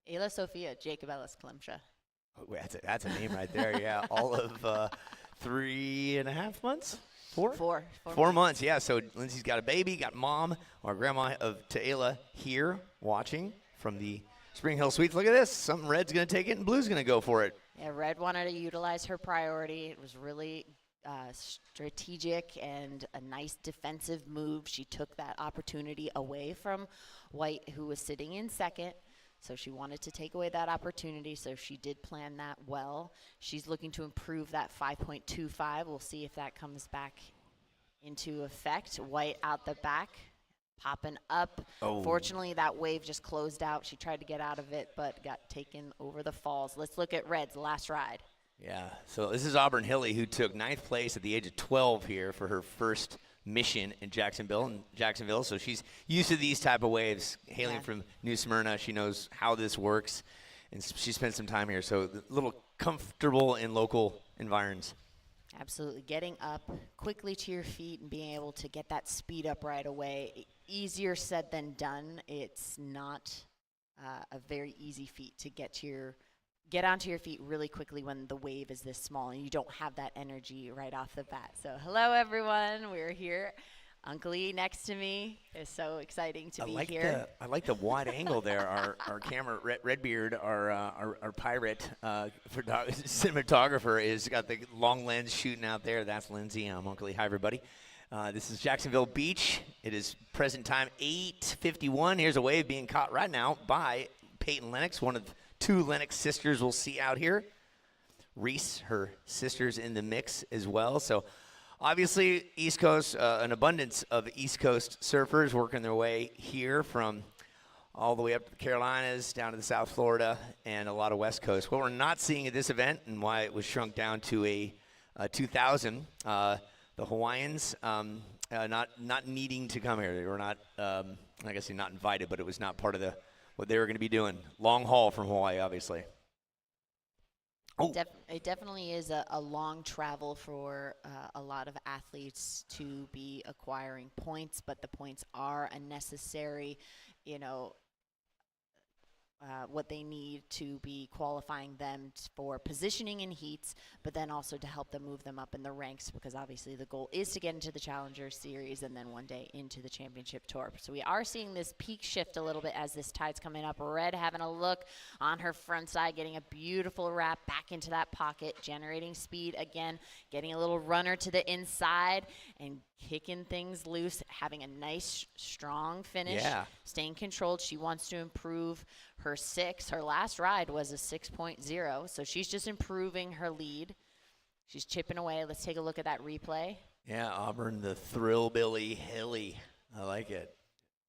Ayla Sophia Jacobellis Klemsha. Oh, wait, that's a name right there, yeah. All of 3.5 months? 4? 4 months, yeah. So Lindsay's got a baby, got mom, or grandma of Ayla here watching from the Spring Hill Suites. Look at this. Something Red's going to take it and Blue's going to go for it. Yeah, Red wanted to utilize her priority. It was really strategic and a nice defensive move. She took that opportunity away from White, who was sitting in second. So she wanted to take away that opportunity, so she did plan that well. She's looking to improve that 5.25. We'll see if that comes back into effect. White out the back, popping up. Oh. Fortunately, that wave just closed out. She tried to get out of it, but got taken over the falls. Let's look at Red's last ride. Yeah, so this is Auburn Hilly, who took 9th place at the age of 12 here for her first mission in Jacksonville. So she's used to these type of waves. Hailing from New Smyrna, she knows how this works, and she spent some time here. So a little comfortable in local environs. Absolutely. Getting up quickly to your feet and being able to get that speed up right away. Easier said than done. It's not a very easy feat to get onto your feet really quickly when the wave is this small and you don't have that energy right off the bat. So hello, everyone. We're here. Uncle E next to me. It's so exciting to be here. I like the wide angle there. Our camera, Redbeard, our pirate cinematographer, is got the long lens shooting out there. That's Lindsay. I'm Uncle E. Hi, everybody. This is Jacksonville Beach. It is present time 8:51. Here's a wave being caught right now by Peyton Lennox, one of 2 Lennox sisters we'll see out here. Reese, her sister's in the mix as well. So obviously East Coast, an abundance of East Coast surfers working their way here from all the way up to the Carolinas, down to the South Florida, and a lot of West Coast. What we're not seeing at this event, and why it was shrunk down to a 2,000, the Hawaiians not needing to come here. They were not, I guess they're not invited, but it was not part of what they were going to be doing. Long haul from Hawaii, obviously. Oh. It definitely is a long travel for a lot of athletes to be acquiring points, but the points are a necessary, what they need to be qualifying them for positioning in heats, but then also to help them move them up in the ranks, because obviously the goal is to get into the Challenger Series and then one day into the Championship Tour. So we are seeing this peak shift a little bit as this tide's coming up. Red having a look on her front side, getting a beautiful wrap back into that pocket, generating speed again, getting a little runner to the inside and kicking things loose, having a nice strong finish, staying controlled. She wants to improve her 6. Her last ride was a 6.0, so she's just improving her lead. She's chipping away. Let's take a look at that replay. Yeah, Auburn, the Thrillbilly Hilly. I like it.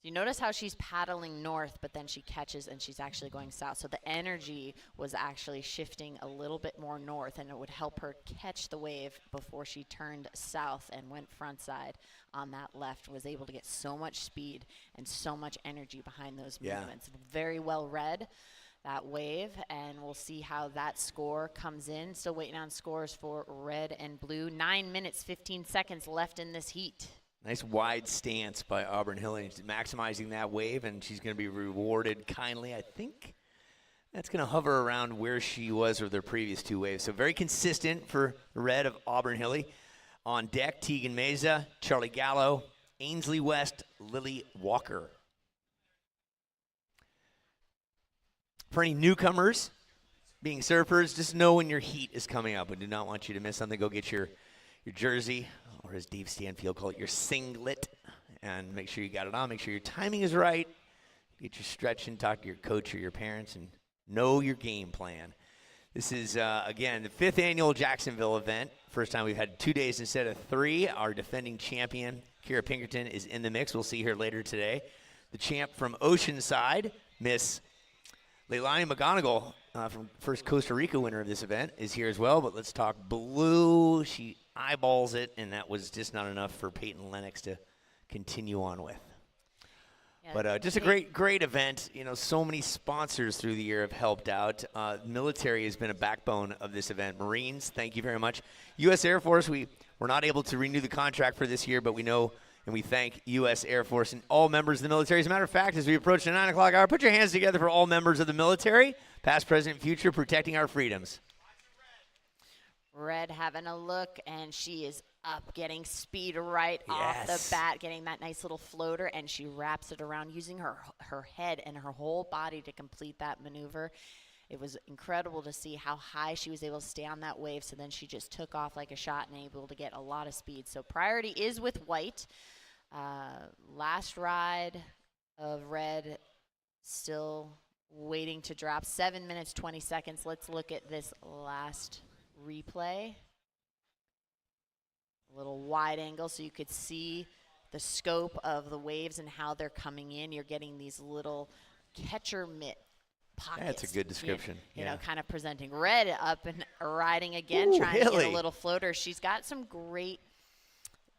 You notice how she's paddling north, but then she catches and she's actually going south. So the energy was actually shifting a little bit more north, and it would help her catch the wave before she turned south and went frontside on that left, was able to get so much speed and so much energy behind those movements. Very well read, that wave, and we'll see how that score comes in. Still waiting on scores for red and blue. 9 minutes, 15 seconds left in this heat. Nice wide stance by Auburn Hilly, maximizing that wave, and she's going to be rewarded kindly. I think that's going to hover around where she was with their previous 2 waves. So very consistent for red of Auburn Hilly. On deck, Tegan Meza, Charlie Gallo, Ainsley West, Lily Walker. For any newcomers being surfers, just know when your heat is coming up. We do not want you to miss something. Go get your jersey, or as Dave Stanfield called it, your singlet, and make sure you got it on. Make sure your timing is right. Get your stretch and talk to your coach or your parents and know your game plan. This is, again, the 5th annual Jacksonville event. First time we've had 2 days instead of 3. Our defending champion, Kira Pinkerton, is in the mix. We'll see her later today. The champ from Oceanside, Miss Leilani McGonigal, from first Costa Rica winner of this event, is here as well. But let's talk blue. She eyeballs it, and that was just not enough for Peyton Lennox to continue on with. But just a great event. So many sponsors through the year have helped out. Military has been a backbone of this event. Marines, thank you very much. U.S. Air Force, we were not able to renew the contract for this year, but we know and we thank U.S. Air Force and all members of the military. As a matter of fact, as we approach the 9 o'clock hour, put your hands together for all members of the military, past, present, future, protecting our freedoms. Red having a look, and she is up, getting speed right off the bat, getting that nice little floater, and she wraps it around using her head and her whole body to complete that maneuver. It was incredible to see how high she was able to stay on that wave, so then she just took off like a shot and able to get a lot of speed. So priority is with white. Last ride of red, still waiting to drop. 7 minutes, 20 seconds. Let's look at this last replay. A little wide angle so you could see the scope of the waves and how they're coming in. You're getting these little catcher mitt pockets. That's a good description. You know, kind of presenting. Red up and riding again, trying to get a little floater. She's got some great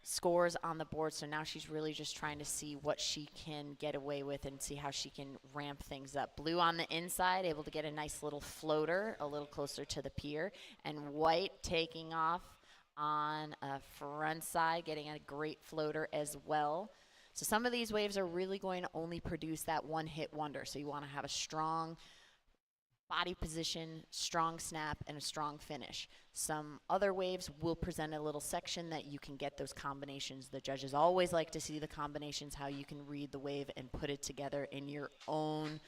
scores on the board, so now she's really just trying to see what she can get away with and see how she can ramp things up. Blue on the inside, able to get a nice little floater a little closer to the pier, and white taking off on a front side, getting a great floater as well. So some of these waves are really going to only produce that one-hit wonder, so you want to have a strong body position, strong snap, and a strong finish. Some other waves will present a little section that you can get those combinations. The judges always like to see the combinations, how you can read the wave and put it together in your own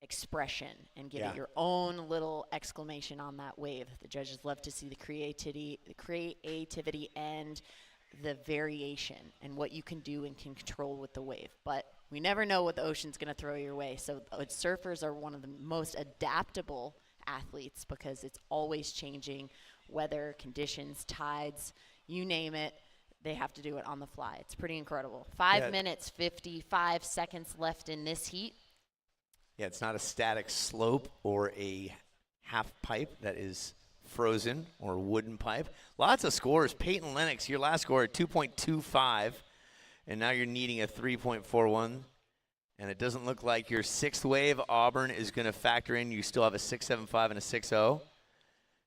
expression and give it your own little exclamation on that wave. The judges love to see the creativity and the variation and what you can do and can control with the wave. But we never know what the ocean's going to throw your way. So surfers are one of the most adaptable athletes because it's always changing, weather, conditions, tides, you name it. They have to do it on the fly. It's pretty incredible. 5 minutes, 55 seconds left in this heat. Yeah, it's not a static slope or a half pipe that is frozen or wooden pipe. Lots of scores. Peyton Lennox, your last score at 2.25, and now you're needing a 3.41. And it doesn't look like your sixth wave, Auburn, is going to factor in. You still have a 6.75 and a 6.0.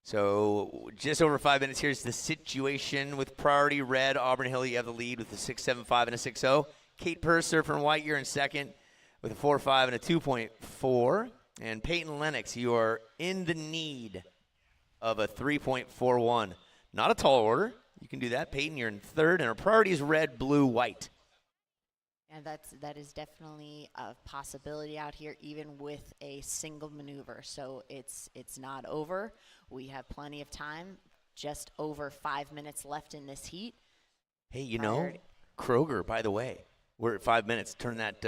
So just over 5 minutes. Here's the situation with priority red. Auburn Hill, you have the lead with a 6.75 and a 6.0. Kate Purse, surfer in white, you're in second with a 4.5 and a 2.4. And Peyton Lennox, you are in the need of a 3.41. Not a tall order. You can do that. Peyton, you're in third, and our priority is red, blue, white. And that is definitely a possibility out here, even with a single maneuver. So it's not over. We have plenty of time. Just over 5 minutes left in this heat. Hey, you know, Kroger, by the way, we're at 5 minutes. Turn that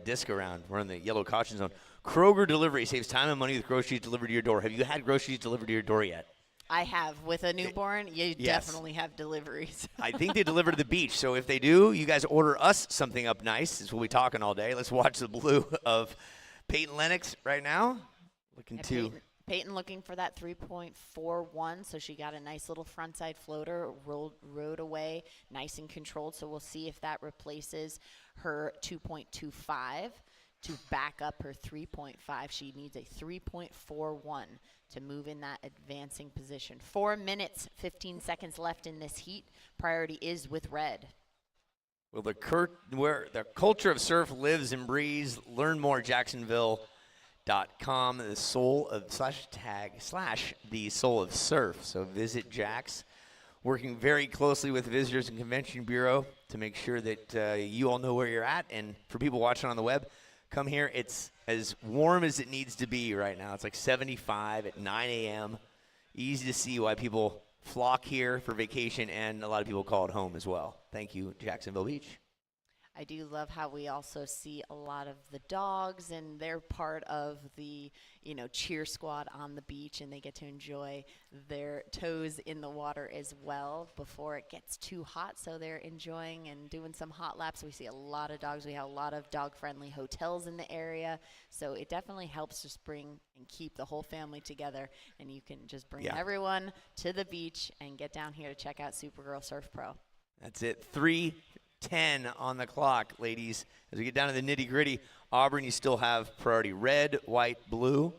disc around. We're in the yellow caution zone. Kroger delivery saves time and money with groceries delivered to your door. Have you had groceries delivered to your door yet? I have. With a newborn, you definitely have deliveries. I think they deliver to the beach. So if they do, you guys order us something up nice. This will be talking all day. Let's watch the blue of Peyton Lennox right now. Peyton looking for that 3.41, so she got a nice little frontside floater, rode away, nice and controlled. So we'll see if that replaces her 2.25 to back up her 3.5. She needs a 3.41 to move in that advancing position. 4 minutes, 15 seconds left in this heat. Priority is with red. Well, where the culture of surf lives and breathes. Learn more, Jacksonville.com, the soul of / the soul of surf. So visit Jax, working very closely with Visitors and Convention Bureau to make sure that you all know where you're at. And for people watching on the web, come here. It's as warm as it needs to be right now. It's like 75 at 9 a.m. Easy to see why people flock here for vacation, and a lot of people call it home as well. Thank you, Jacksonville Beach. I do love how we also see a lot of the dogs, and they're part of the, cheer squad on the beach, and they get to enjoy their toes in the water as well before it gets too hot. So they're enjoying and doing some hot laps. We see a lot of dogs. We have a lot of dog-friendly hotels in the area. So it definitely helps just bring and keep the whole family together, and you can just bring everyone to the beach and get down here to check out Supergirl Surf Pro. That's it. 3:10 on the clock, ladies. As we get down to the nitty-gritty, Auburn, you still have priority red, white, blue.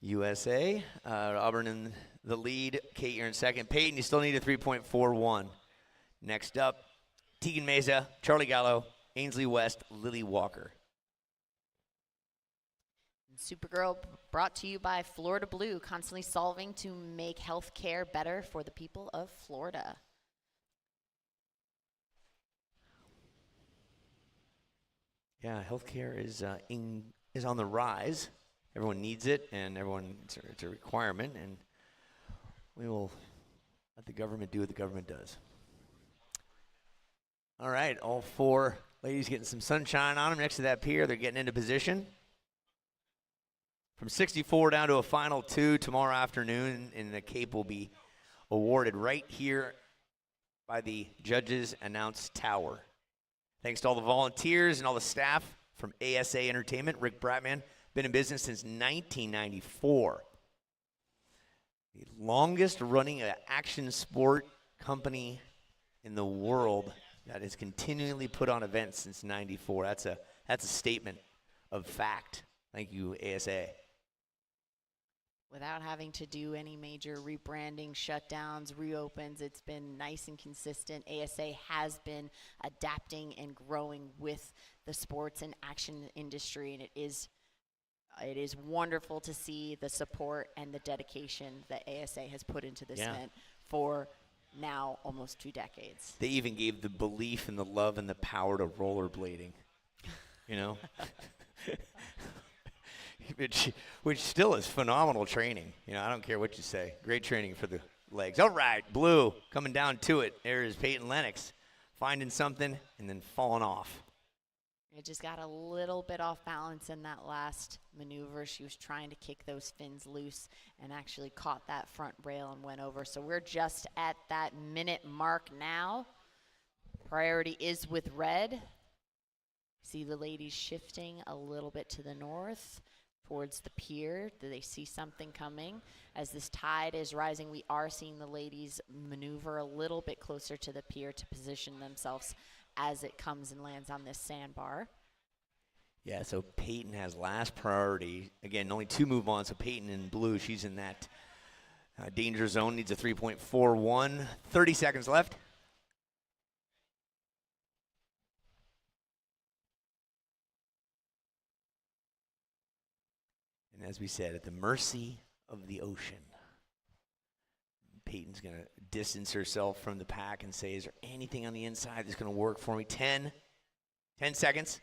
USA, Auburn in the lead. Kate, you're in second. Peyton, you still need a 3.41. Next up, Tegan Meza, Charlie Gallo, Ainsley West, Lily Walker. Supergirl brought to you by Florida Blue, constantly solving to make health care better for the people of Florida. Yeah, healthcare is on the rise. Everyone needs it, and it's a requirement, and we will let the government do what the government does. All right, all four ladies getting some sunshine on them next to that pier. They're getting into position. From 64 down to a final 2 tomorrow afternoon, and the Cape will be awarded right here by the judges' announced tower. Thanks to all the volunteers and all the staff from ASA Entertainment. Rick Bratman, been in business since 1994. The longest running action sport company in the world that has continually put on events since 94. That's a statement of fact. Thank you, ASA. Without having to do any major rebranding, shutdowns, reopens, it's been nice and consistent. ASA has been adapting and growing with the sports and action industry, and it is wonderful to see the support and the dedication that ASA has put into this event for now almost 2 decades. They even gave the belief and the love and the power to rollerblading, which still is phenomenal training. I don't care what you say. Great training for the legs. All right, blue coming down to it. There is Peyton Lennox finding something and then falling off. It just got a little bit off balance in that last maneuver. She was trying to kick those fins loose and actually caught that front rail and went over. So we're just at that minute mark now. Priority is with red. See the ladies shifting a little bit to the north towards the pier. Do they see something coming? As this tide is rising, we are seeing the ladies maneuver a little bit closer to the pier to position themselves as it comes and lands on this sandbar. Yeah, so Peyton has last priority. Again, only 2 move on, so Peyton in blue, she's in that danger zone, needs a 3.41. 30 seconds left. And as we said, at the mercy of the ocean. Peyton's going to distance herself from the pack and say, is there anything on the inside that's going to work for me? 10 seconds.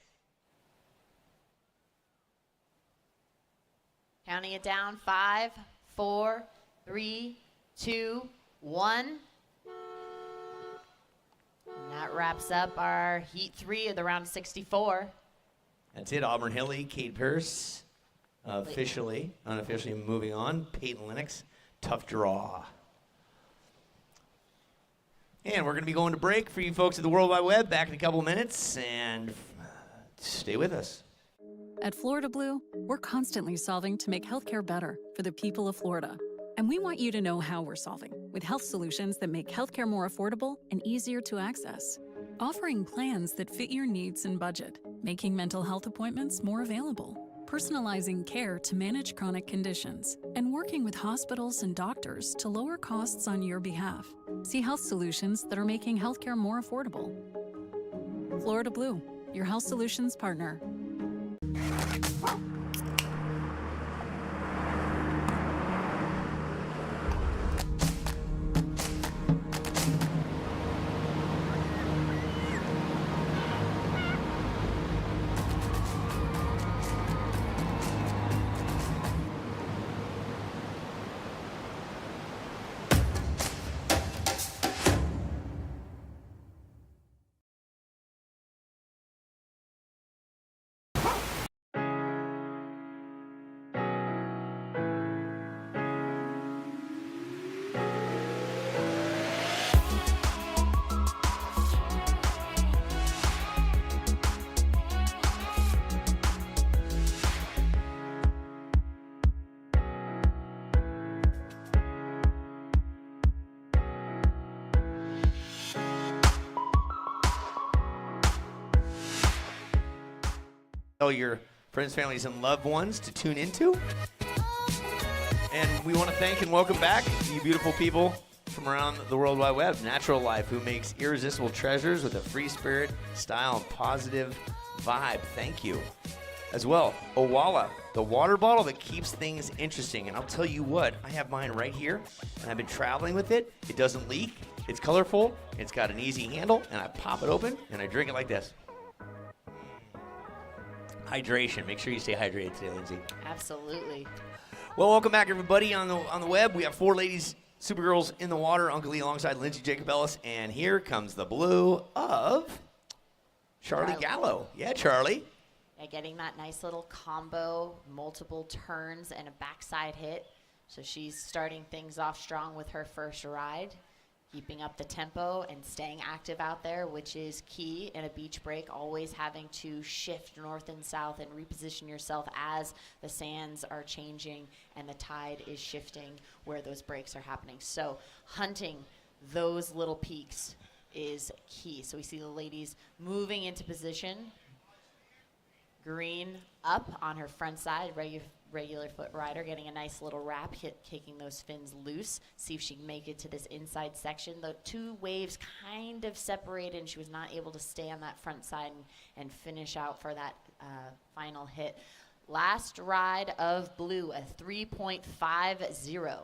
Counting it down, 5, 4, 3, 2, 1. And that wraps up our heat 3 of the round of 64. That's it. Auburn Hilly, Kate Pierce, unofficially moving on. Peyton Lennox, tough draw. And we're going to be going to break for you folks at the World Wide Web. Back in a couple minutes, and stay with us. At Florida Blue, we're constantly solving to make healthcare better for the people of Florida. And we want you to know how we're solving with health solutions that make healthcare more affordable and easier to access. Offering plans that fit your needs and budget, making mental health appointments more available, personalizing care to manage chronic conditions, and working with hospitals and doctors to lower costs on your behalf. See health solutions that are making healthcare more affordable. Florida Blue, your health solutions partner. Tell your friends, families, and loved ones to tune into. And we want to thank and welcome back you beautiful people from around the World Wide Web. Natural Life, who makes irresistible treasures with a free spirit, style, and positive vibe. Thank you. As well, Owala, the water bottle that keeps things interesting. And I'll tell you what, I have mine right here, and I've been traveling with it. It doesn't leak. It's colorful. It's got an easy handle, and I pop it open, and I drink it like this. Hydration. Make sure you stay hydrated today, Lindsay. Absolutely. Well, welcome back, everybody, on the web. We have 4 ladies, Supergirls in the water. Uncle Lee alongside Lindsay Jacob Ellis. And here comes the blue of Charlie Gallo. Yeah, Charlie. Yeah, getting that nice little combo, multiple turns, and a backside hit. So she's starting things off strong with her first ride, keeping up the tempo and staying active out there, which is key in a beach break, always having to shift north and south and reposition yourself as the sands are changing and the tide is shifting where those breaks are happening. So hunting those little peaks is key. So we see the ladies moving into position. Green up on her front side, regular foot rider, getting a nice little wrap, kicking those fins loose. See if she can make it to this inside section. The 2 waves kind of separated, and she was not able to stay on that front side and finish out for that final hit. Last ride of blue, a 3.50.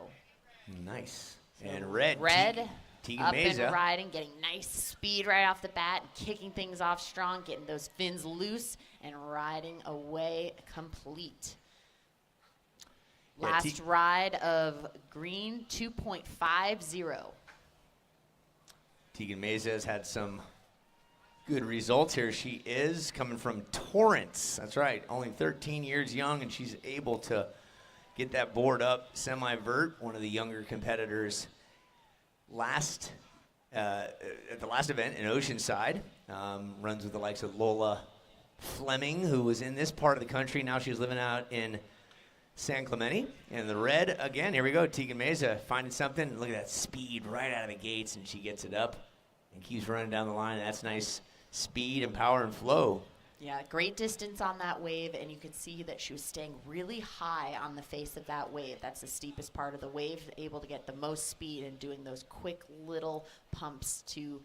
Nice. And red. Tegan up Meza. and riding, getting nice speed right off the bat, kicking things off strong, getting those fins loose, and riding away complete. Last ride of green, 2.50. Tegan Meza has had some good results here. She is coming from Torrance. That's right, only 13 years young, and she's able to get that board up semi-vert. One of the younger competitors at the last event in Oceanside. Runs with the likes of Lola Fleming, who was in this part of the country. Now she's living out in San Clemente. And the red, again, here we go. Tegan Meza finding something. Look at that speed right out of the gates, and she gets it up and keeps running down the line. That's nice speed and power and flow. Yeah, great distance on that wave, and you could see that she was staying really high on the face of that wave. That's the steepest part of the wave, able to get the most speed and doing those quick little pumps to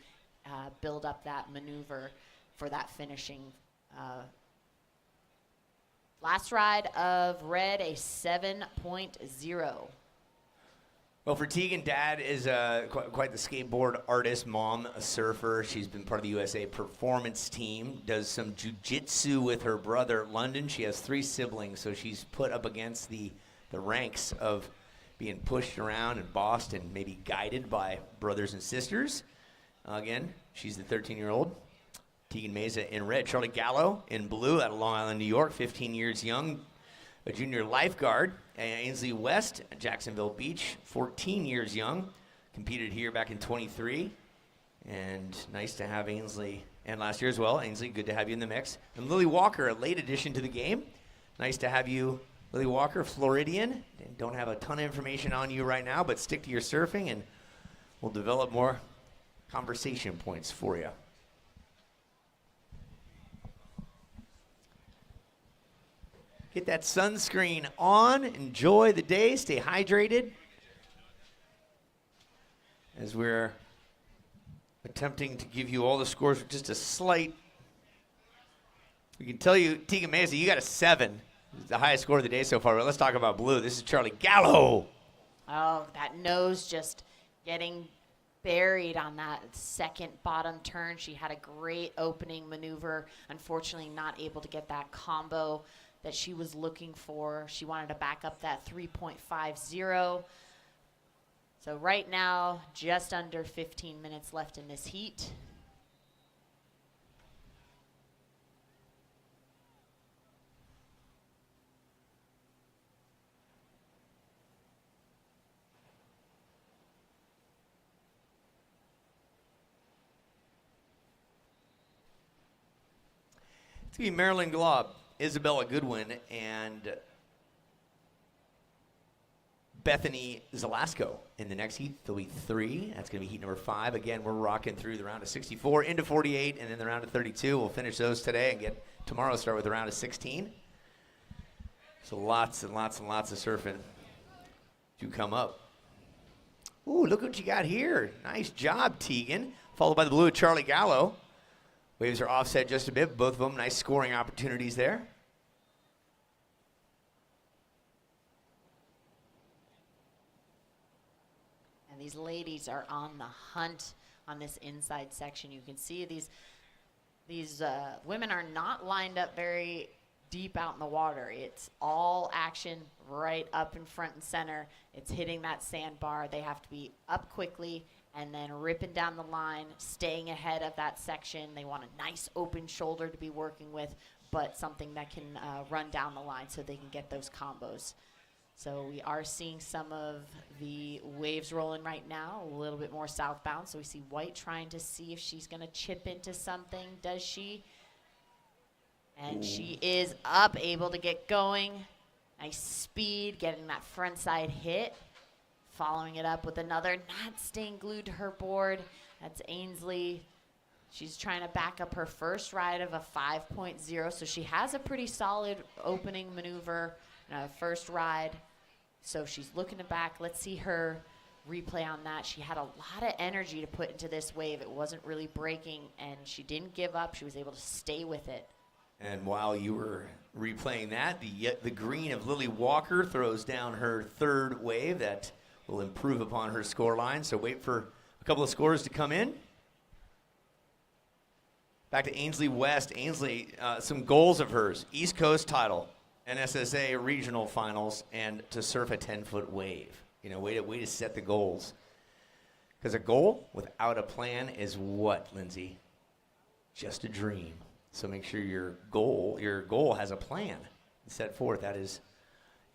build up that maneuver for that finishing. Last ride of red, a 7.0. Well, for Tegan, Dad is quite the skateboard artist, Mom a surfer. She's been part of the USA performance team, does some jiu-jitsu with her brother, London. She has 3 siblings, so she's put up against the ranks of being pushed around and bossed and maybe guided by brothers and sisters. Again, she's the 13-year-old. Tegan Meza in red. Charlie Gallo in blue out of Long Island, New York, 15 years young. A junior lifeguard, Ainsley West, Jacksonville Beach, 14 years young, competed here back in 23, and nice to have Ainsley, and last year as well. Ainsley, good to have you in the mix. And Lily Walker, a late addition to the game. Nice to have you, Lily Walker, Floridian. Don't have a ton of information on you right now, but stick to your surfing, and we'll develop more conversation points for you. Get that sunscreen on, enjoy the day, stay hydrated. As we're attempting to give you all the scores with just a slight, we can tell you, Tegan Meza, you got a 7. It's the highest score of the day so far. But let's talk about blue. This is Charlie Gallo. Oh, that nose just getting buried on that second bottom turn. She had a great opening maneuver. Unfortunately, not able to get that combo that she was looking for. She wanted to back up that 3.50. So right now, just under 15 minutes left in this heat. It's going to be Marilyn Glob, Isabella Goodwin, and Bethany Zelasco in the next heat. There'll be 3. That's going to be heat number 5. Again, we're rocking through the round of 64 into 48, and then the round of 32. We'll finish those today and get tomorrow start with the round of 16. So lots and lots and lots of surfing to come up. Ooh, look what you got here. Nice job, Tegan. Followed by the blue of Charlie Gallo. Waves are offset just a bit. Both of them nice scoring opportunities there. And these ladies are on the hunt on this inside section. You can see these women are not lined up very deep out in the water. It's all action right up in front and center. It's hitting that sandbar. They have to be up quickly and then ripping down the line, staying ahead of that section. They want a nice open shoulder to be working with, but something that can run down the line so they can get those combos. So we are seeing some of the waves rolling right now, a little bit more southbound. So we see White trying to see if she's going to chip into something. Does she? And she is up, able to get going. Nice speed, getting that front side hit. Following it up with another, not staying glued to her board. That's Ainsley. She's trying to back up her first ride of a 5.0. So she has a pretty solid opening maneuver, first ride. So she's looking to back. Let's see her replay on that. She had a lot of energy to put into this wave. It wasn't really breaking, and she didn't give up. She was able to stay with it. And while you were replaying that, the green of Lily Walker throws down her third wave that will improve upon her score line. So wait for a couple of scores to come in. Back to Ainsley West. Ainsley, some goals of hers: East Coast title, NSSA regional finals, and to surf a 10-foot wave. Way to set the goals. Because a goal without a plan is what, Lindsay? just a dream. So make sure your goal has a plan set forth. That is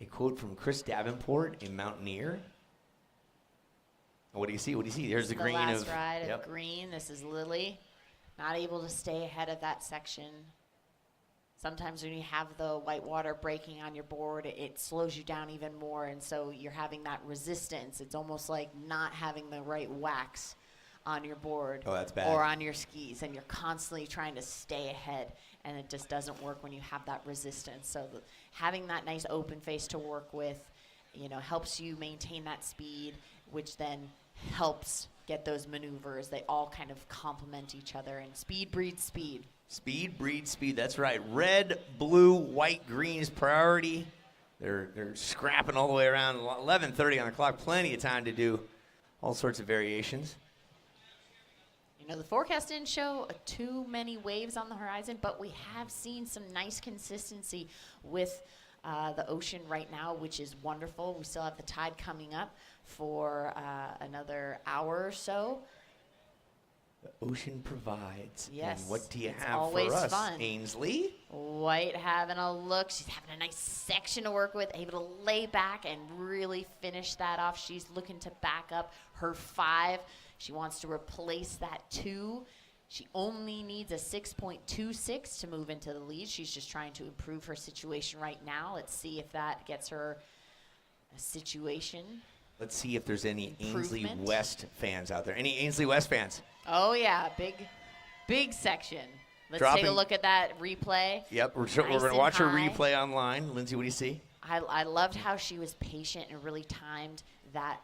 a quote from Chris Davenport, a mountaineer. What do you see? What do you see? There's the green last of ride yep. of green. This is Lily, not able to stay ahead of that section. Sometimes when you have the white water breaking on your board, it slows you down even more, and so you're having that resistance. It's almost like not having the right wax on your board that's bad. or on your skis, and you're constantly trying to stay ahead, and it just doesn't work when you have that resistance. So having that nice open face to work with, helps you maintain that speed, which then helps get those maneuvers. They all kind of complement each other, and speed breeds speed. Speed breeds speed. That's right. Red, blue, white, green is priority. They're scrapping all the way around. 11:30 on the clock. Plenty of time to do all sorts of variations. The forecast didn't show too many waves on the horizon, but we have seen some nice consistency with the ocean right now, which is wonderful. We still have the tide coming up for another hour or so. The ocean provides. Yes. And what do you it's have always for us, fun. Ainsley? White having a look. She's having a nice section to work with, able to lay back and really finish that off. She's looking to back up her 5. She wants to replace that 2. She only needs a 6.26 to move into the lead. She's just trying to improve her situation right now. Let's see if that gets her a situation. Let's see if there's any Ainsley Improvement. West fans out there. Any Ainsley West fans? Oh, yeah, big section. Let's take a look at that replay. Yep, we're Nice going to and watch her high. replay online. Lindsay, what do you see? I loved how she was patient and really timed that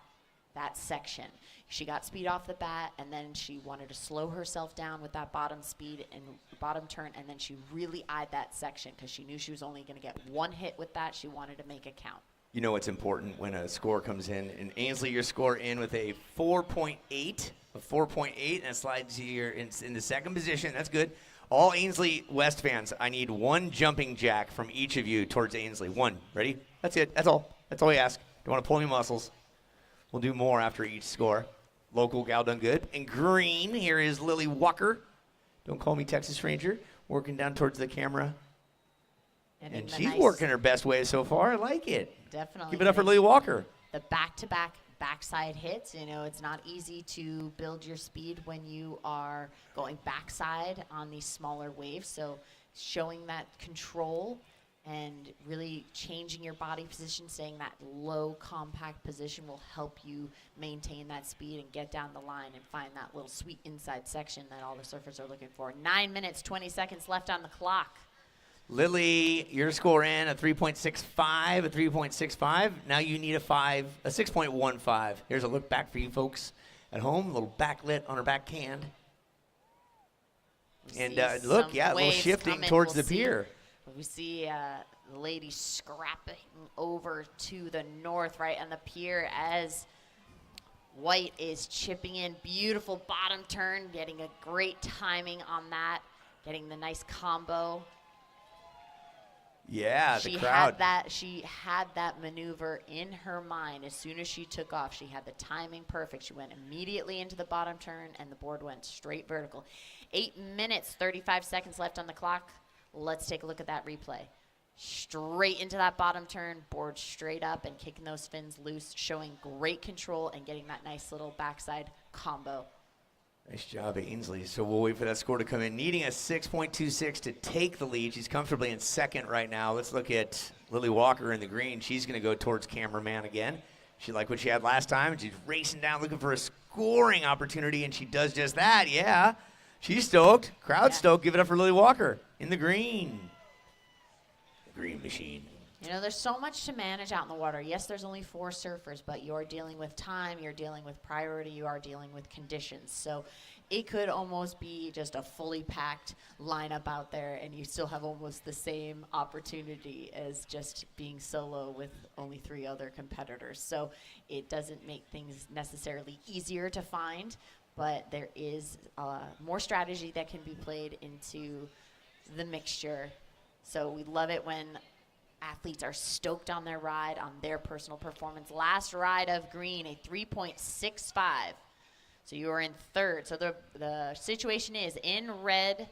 section. She got speed off the bat, and then she wanted to slow herself down with that bottom speed and bottom turn, and then she really eyed that section because she knew she was only going to get one hit with that. She wanted to make it count. You know what's important when a score comes in. And Ainsley, your score in with a 4.8, and it slides you in the second position. That's good. All Ainsley West fans, I need one jumping jack from each of you towards Ainsley. One. Ready? That's it. That's all. That's all we ask. Don't want to pull any muscles. We'll do more after each score. Local gal done good. In green, here is Lily Walker. Don't call me Texas Ranger. Working down towards the camera. And she's working her best way so far. I like it. Definitely. Give it up for Lily Walker. The back-to-back backside hits. It's not easy to build your speed when you are going backside on these smaller waves. So showing that control and really changing your body position, staying that low compact position will help you maintain that speed and get down the line and find that little sweet inside section that all the surfers are looking for. 9 minutes, 20 seconds left on the clock. Lily, your score in a 3.65, a 3.65. Now you need a 6.15. Here's a look back for you folks at home. A little backlit on her backhand. And look, a little shifting towards the pier. We see the lady scrapping over to the north, right on the pier as White is chipping in. Beautiful bottom turn, getting a great timing on that, getting the nice combo. Yeah, the crowd. She had that maneuver in her mind. As soon as she took off, she had the timing perfect. She went immediately into the bottom turn, and the board went straight vertical. 8 minutes, 35 seconds left on the clock. Let's take a look at that replay. Straight into that bottom turn, board straight up and kicking those fins loose, showing great control and getting that nice little backside combo. Nice job, Ainsley. So we'll wait for that score to come in. Needing a 6.26 to take the lead. She's comfortably in second right now. Let's look at Lily Walker in the green. She's going to go towards cameraman again. She liked what she had last time. She's racing down looking for a scoring opportunity, and she does just that. Yeah, she's stoked. Crowd stoked. Give it up for Lily Walker in the green. The green machine. There's so much to manage out in the water. Yes, there's only 4 surfers, but you're dealing with time, you're dealing with priority, you are dealing with conditions. So it could almost be just a fully packed lineup out there, and you still have almost the same opportunity as just being solo with only 3 other competitors. So it doesn't make things necessarily easier to find, but there is more strategy that can be played into the mixture. So we love it when athletes are stoked on their ride, on their personal performance. Last ride of green, a 3.65. So you are in third. So the situation is in red,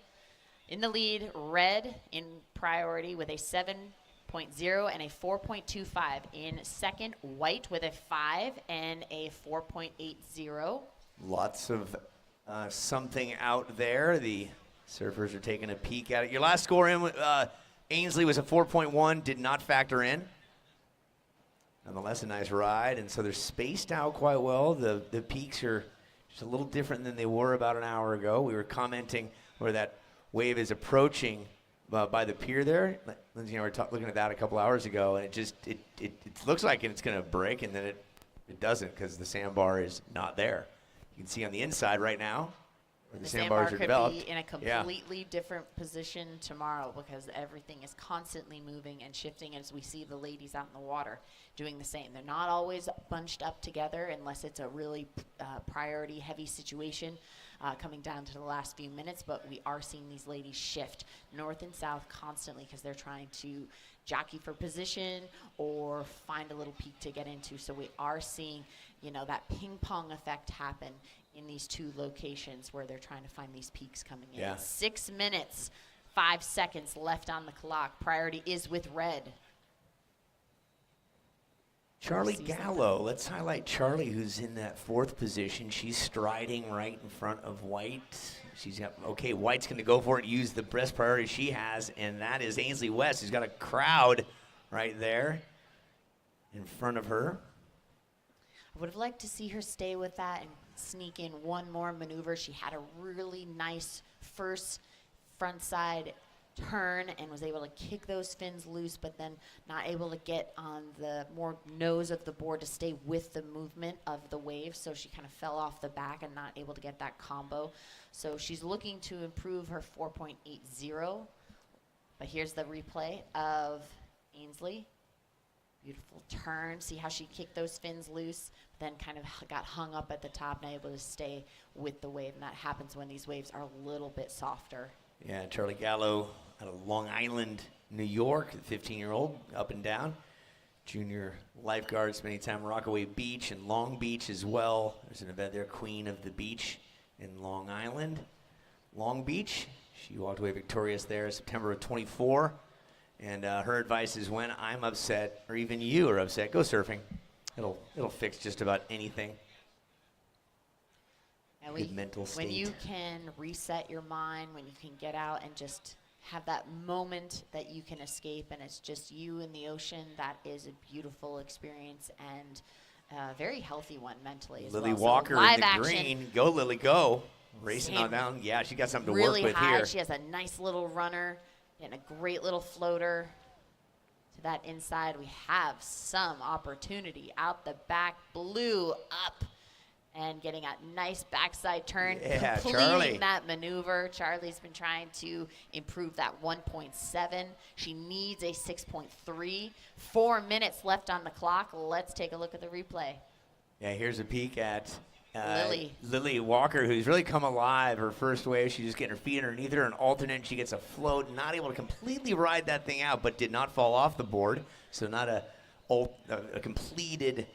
In the lead, red in priority with a 7.0 and a 4.25. In second, white with a 5 and a 4.80. Lots of something out there. The surfers are taking a peek at it. Your last score in, Ainsley was a 4.1, did not factor in. Nonetheless, a nice ride, and so they're spaced out quite well. The peaks are just a little different than they were about an hour ago. We were commenting where that wave is approaching by the pier there. Lindsay and I were looking at that a couple hours ago, and it looks like it's going to break, and then it doesn't because the sandbar is not there. You can see on the inside right now where the sandbars are developed. Could be in a completely different position tomorrow because everything is constantly moving and shifting as we see the ladies out in the water doing the same. They're not always bunched up together unless it's a really priority heavy situation coming down to the last few minutes, but we are seeing these ladies shift north and south constantly because they're trying to jockey for position or find a little peak to get into. So we are seeing, that ping pong effect happen in these two locations where they're trying to find these peaks coming in. Yeah. 6 minutes, 5 seconds left on the clock. Priority is with red. Charlie Gallo. Let's highlight Charlie, who's in that 4th position. She's striding right in front of White. She's got, okay, White's going to go for it, use the best priority she has, and that is Ainsley West, who's got a crowd right there in front of her. I would have liked to see her stay with that and sneak in one more maneuver. She had a really nice first front side turn and was able to kick those fins loose, but then not able to get on the more nose of the board to stay with the movement of the wave. So she kind of fell off the back and not able to get that combo. So she's looking to improve her 4.80. But here's the replay of Ainsley. Beautiful turn. See how she kicked those fins loose, then kind of got hung up at the top, not able to stay with the wave. And that happens when these waves are a little bit softer. Yeah, Charlie Gallo out of Long Island, New York, the 15-year-old, up and down. Junior lifeguard, spending time Rockaway Beach and Long Beach as well. There's an event there, Queen of the Beach in Long Island. Long Beach, she walked away victorious there September of 24. And her advice is when I'm upset, or even you are upset, go surfing. It'll fix just about anything. And Good mental state. When you can reset your mind, when you can get out and just have that moment that you can escape and it's just you in the ocean, that is a beautiful experience and a very healthy one mentally as Lily well. Walker so live in the action, green. Go, Lily, go. Racing Same. on down. Yeah, she got something to really work with high. here. She has a nice little runner and a great little floater. To that inside, we have some opportunity out the back, blue up, and getting a nice backside turn, Yeah, completing Charlie. that maneuver. Charlie's been trying to improve that 1.7. She needs a 6.3. 4 minutes left on the clock. Let's take a look at the replay. Yeah, here's a peek at Lily Walker, who's really come alive. Her first wave, she's just getting her feet underneath her, and alternate, she gets a float, not able to completely ride that thing out, but did not fall off the board. So not a completed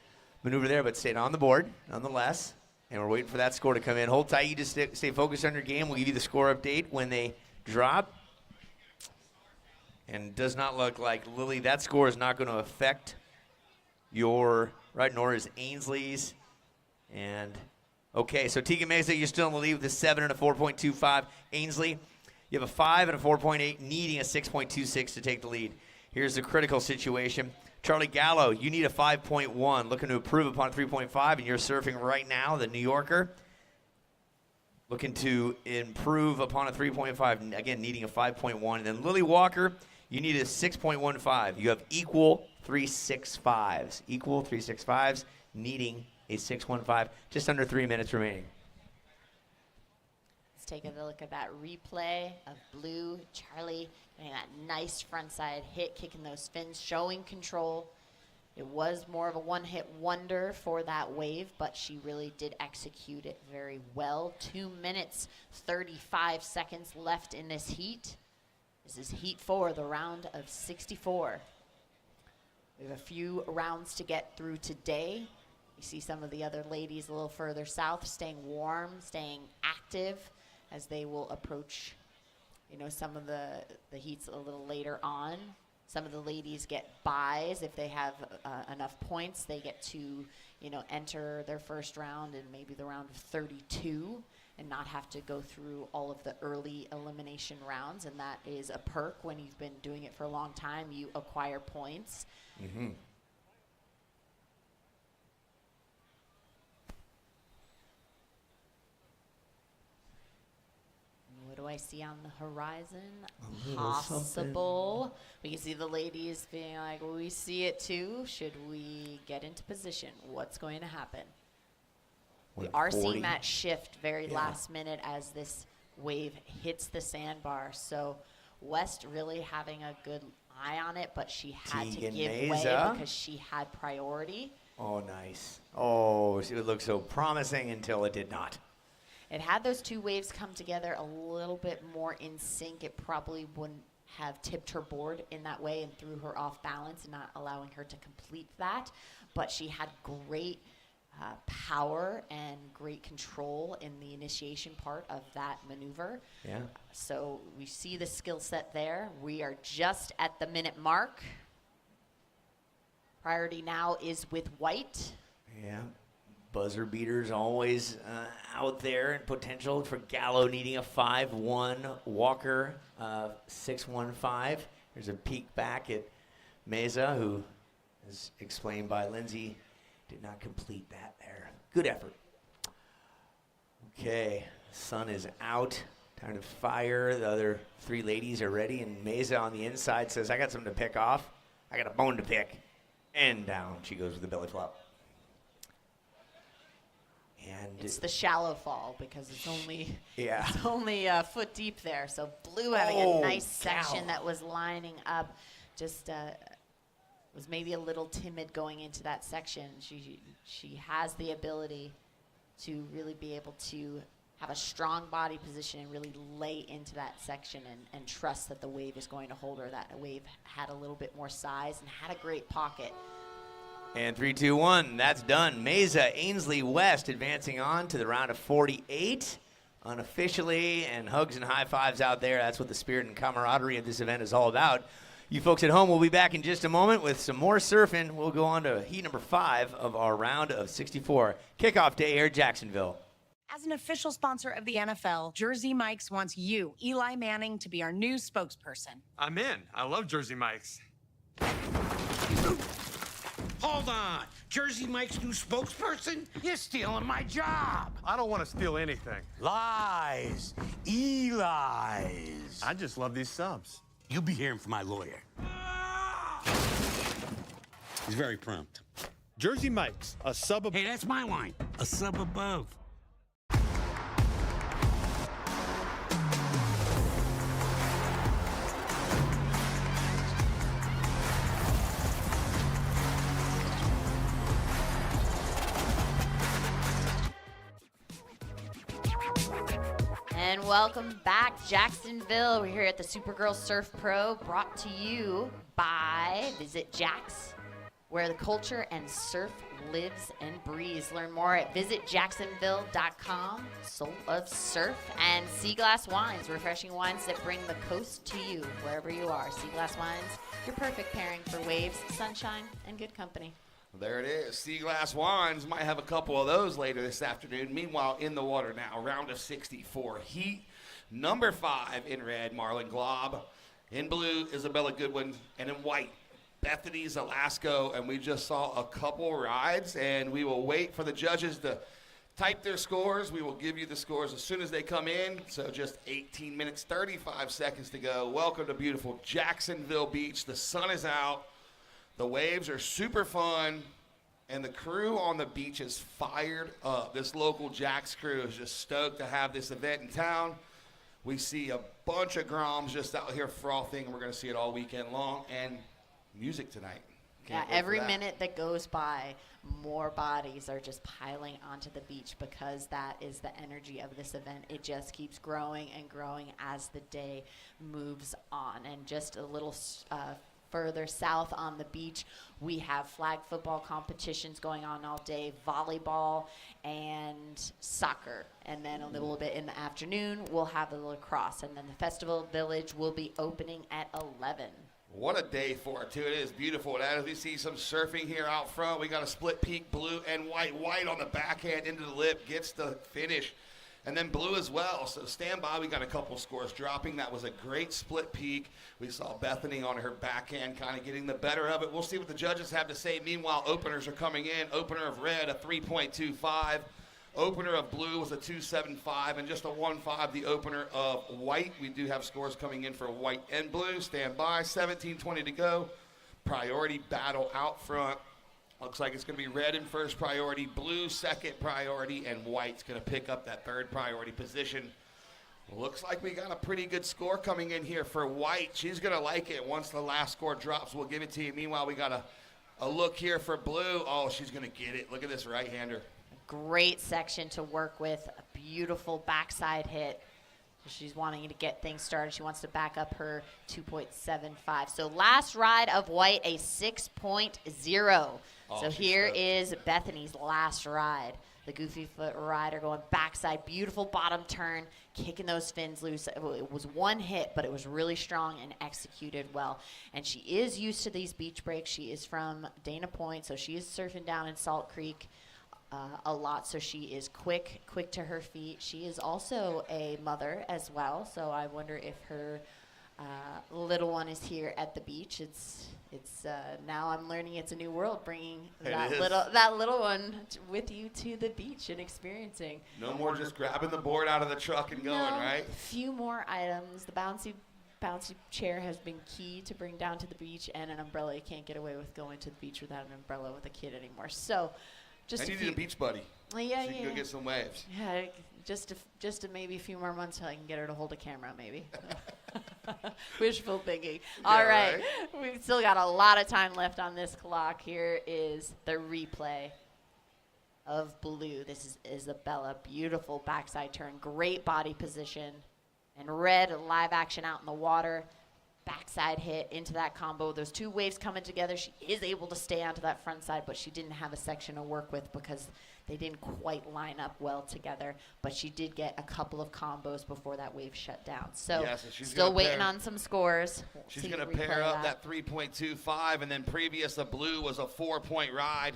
maneuver there, but stayed on the board nonetheless. And we're waiting for that score to come in. Hold tight, you just stay focused on your game. We'll give you the score update when they drop. And it does not look like, Lily, that score is not going to affect your, right, nor is Ainsley's. And, okay, so Tegan Mesa, you're still in the lead with a 7 and a 4.25. Ainsley, you have a 5 and a 4.8, needing a 6.26 to take the lead. Here's the critical situation. Charlie Gallo, you need a 5.1, looking to improve upon 3.5, and you're surfing right now, the New Yorker. Looking to improve upon a 3.5, again, needing a 5.1. And then Lily Walker, you need a 6.15. You have equal 3.65s. Equal 3.65s, needing a 6.15. Just under 3 minutes remaining. Let's take a look at that replay of blue. Charlie getting that nice frontside hit, kicking those fins, showing control. It was more of a one-hit wonder for that wave, but she really did execute it very well. 2 minutes, 35 seconds left in this heat. This is heat 4, the round of 64. We have a few rounds to get through today. You see some of the other ladies a little further south staying warm, staying active as they will approach some of the heats a little later on. Some of the ladies get buys if they have enough points. They get to, enter their first round in maybe the round of 32 and not have to go through all of the early elimination rounds. And that is a perk when you've been doing it for a long time. You acquire points. Mm-hmm. What do I see on the horizon? A little Possible. We can see the ladies being like, well, we see it too. Should we get into position? What's going to happen? We are 40. seeing that shift very Yeah. last minute as this wave hits the sandbar. So West really having a good eye on it, but she had to Tegan give way Meza. because she had priority. Oh, nice. Oh, it looked so promising until it did not. It had those two waves come together a little bit more in sync. It probably wouldn't have tipped her board in that way and threw her off balance, not allowing her to complete that. But she had great power and great control in the initiation part of that maneuver. Yeah. So we see the skill set there. We are just at the minute mark. Priority now is with white. Yeah. Buzzer beaters always out there and potential for Gallo needing a 5-1, Walker 6-1-5. There's a peek back at Meza, who, as explained by Lindsay, did not complete that there. Good effort. Okay, sun is out. Time to fire. The other three ladies are ready, and Meza on the inside says, I got something to pick off. I got a bone to pick. And down she goes with the belly flop. And It's the shallow fall because it's only Yeah. it's only a foot deep there. So Blue having a nice section that was lining up, just was maybe a little timid going into that section. She has the ability to really be able to have a strong body position and really lay into that section and trust that the wave is going to hold her. That wave had a little bit more size and had a great pocket. And 3, 2, 1, that's done. Meza Ainsley West advancing on to the round of 48 unofficially, and hugs and high fives out there. That's what the spirit and camaraderie of this event is all about. You folks at home will be back in just a moment with some more surfing. We'll go on to heat number 5 of our round of 64. Kickoff day here at Jacksonville. As an official sponsor of the NFL, Jersey Mike's wants you, Eli Manning, to be our new spokesperson. I'm in. I love Jersey Mike's. Hold on. Jersey Mike's new spokesperson? You're stealing my job. I don't want to steal anything. Lies. Eli's. I just love these subs. You'll be hearing from my lawyer. He's very prompt. Jersey Mike's, a sub of... Hey, that's my line. A sub above. And welcome back, Jacksonville. We're here at the Supergirl Surf Pro, brought to you by Visit Jax, where the culture and surf lives and breathes. Learn more at visitjacksonville.com. Soul of Surf and Seaglass Wines, refreshing wines that bring the coast to you wherever you are. Seaglass Wines, your perfect pairing for waves, sunshine, and good company. There it is. Sea Glass Wines might have a couple of those later this afternoon. Meanwhile, in the water now, round of 64. Heat number 5 in red, Marlon Glob. In blue, Isabella Goodwin. And in white, Bethany Zelasco. And we just saw a couple rides, and we will wait for the judges to type their scores. We will give you the scores as soon as they come in. So just 18 minutes, 35 seconds to go. Welcome to beautiful Jacksonville Beach. The sun is out. The waves are super fun, and the crew on the beach is fired up. This local Jax crew is just stoked to have this event in town. We see a bunch of Groms just out here frothing, and we're going to see it all weekend long, and music tonight. Can't wait for Every that. minute that goes by, more bodies are just piling onto the beach because that is the energy of this event. It just keeps growing and growing as the day moves on. And just a little further south on the beach, we have flag football competitions going on all day, volleyball and soccer. And then a little bit in the afternoon, we'll have the lacrosse. And then the Festival Village will be opening at 11. What a day for it, too. It is beautiful. And as we see some surfing here out front, we got a split peak, blue and white. White on the backhand into the lip, gets the finish. And then blue as well. So stand by. We got a couple scores dropping. That was a great split peak. We saw Bethany on her backhand kind of getting the better of it. We'll see what the judges have to say. Meanwhile, openers are coming in. Opener of red, a 3.25. Opener of blue was a 2.75, and just a 1.5 the opener of white. We do have scores coming in for white and blue. Stand by, 17:20 to go. Priority battle out front. Looks like it's going to be red in first priority, blue second priority, and white's going to pick up that third priority position. Looks like we got a pretty good score coming in here for white. She's going to like it. Once the last score drops, we'll give it to you. Meanwhile, we got a look here for blue. Oh, she's going to get it. Look at this right-hander. Great section to work with, a beautiful backside hit. She's wanting to get things started. She wants to back up her 2.75. So last ride of white, a 6.0. Oh, so here is Bethany's last ride. The goofy foot rider going backside, beautiful bottom turn, kicking those fins loose. It was one hit, but it was really strong and executed well. And she is used to these beach breaks. She is from Dana Point, so she is surfing down in Salt Creek a lot, so she is quick to her feet. She is also a mother as well, so I wonder if her little one is here at the beach. It's now I'm learning it's a new world, bringing that little one with you to the beach and experiencing. No more just grabbing the board out of the truck and going, right? A few more items. The bouncy chair has been key to bring down to the beach, and an umbrella. You can't get away with going to the beach without an umbrella with a kid anymore. So I need a beach buddy. Yeah, so you can go get some waves. Yeah, just maybe a few more months till I can get her to hold a camera, maybe. Wishful thinking. All right. We've still got a lot of time left on this clock. Here is the replay of blue. This is Isabella. Beautiful backside turn. Great body position. And red, live action out in the water. Backside hit into that combo. Those two waves coming together. She is able to stay onto that front side, but she didn't have a section to work with because they didn't quite line up well together. But she did get a couple of combos before that wave shut down. So, she's still waiting on some scores. She's going to pair up that 3.25, and then previous the blue was a 4-point ride.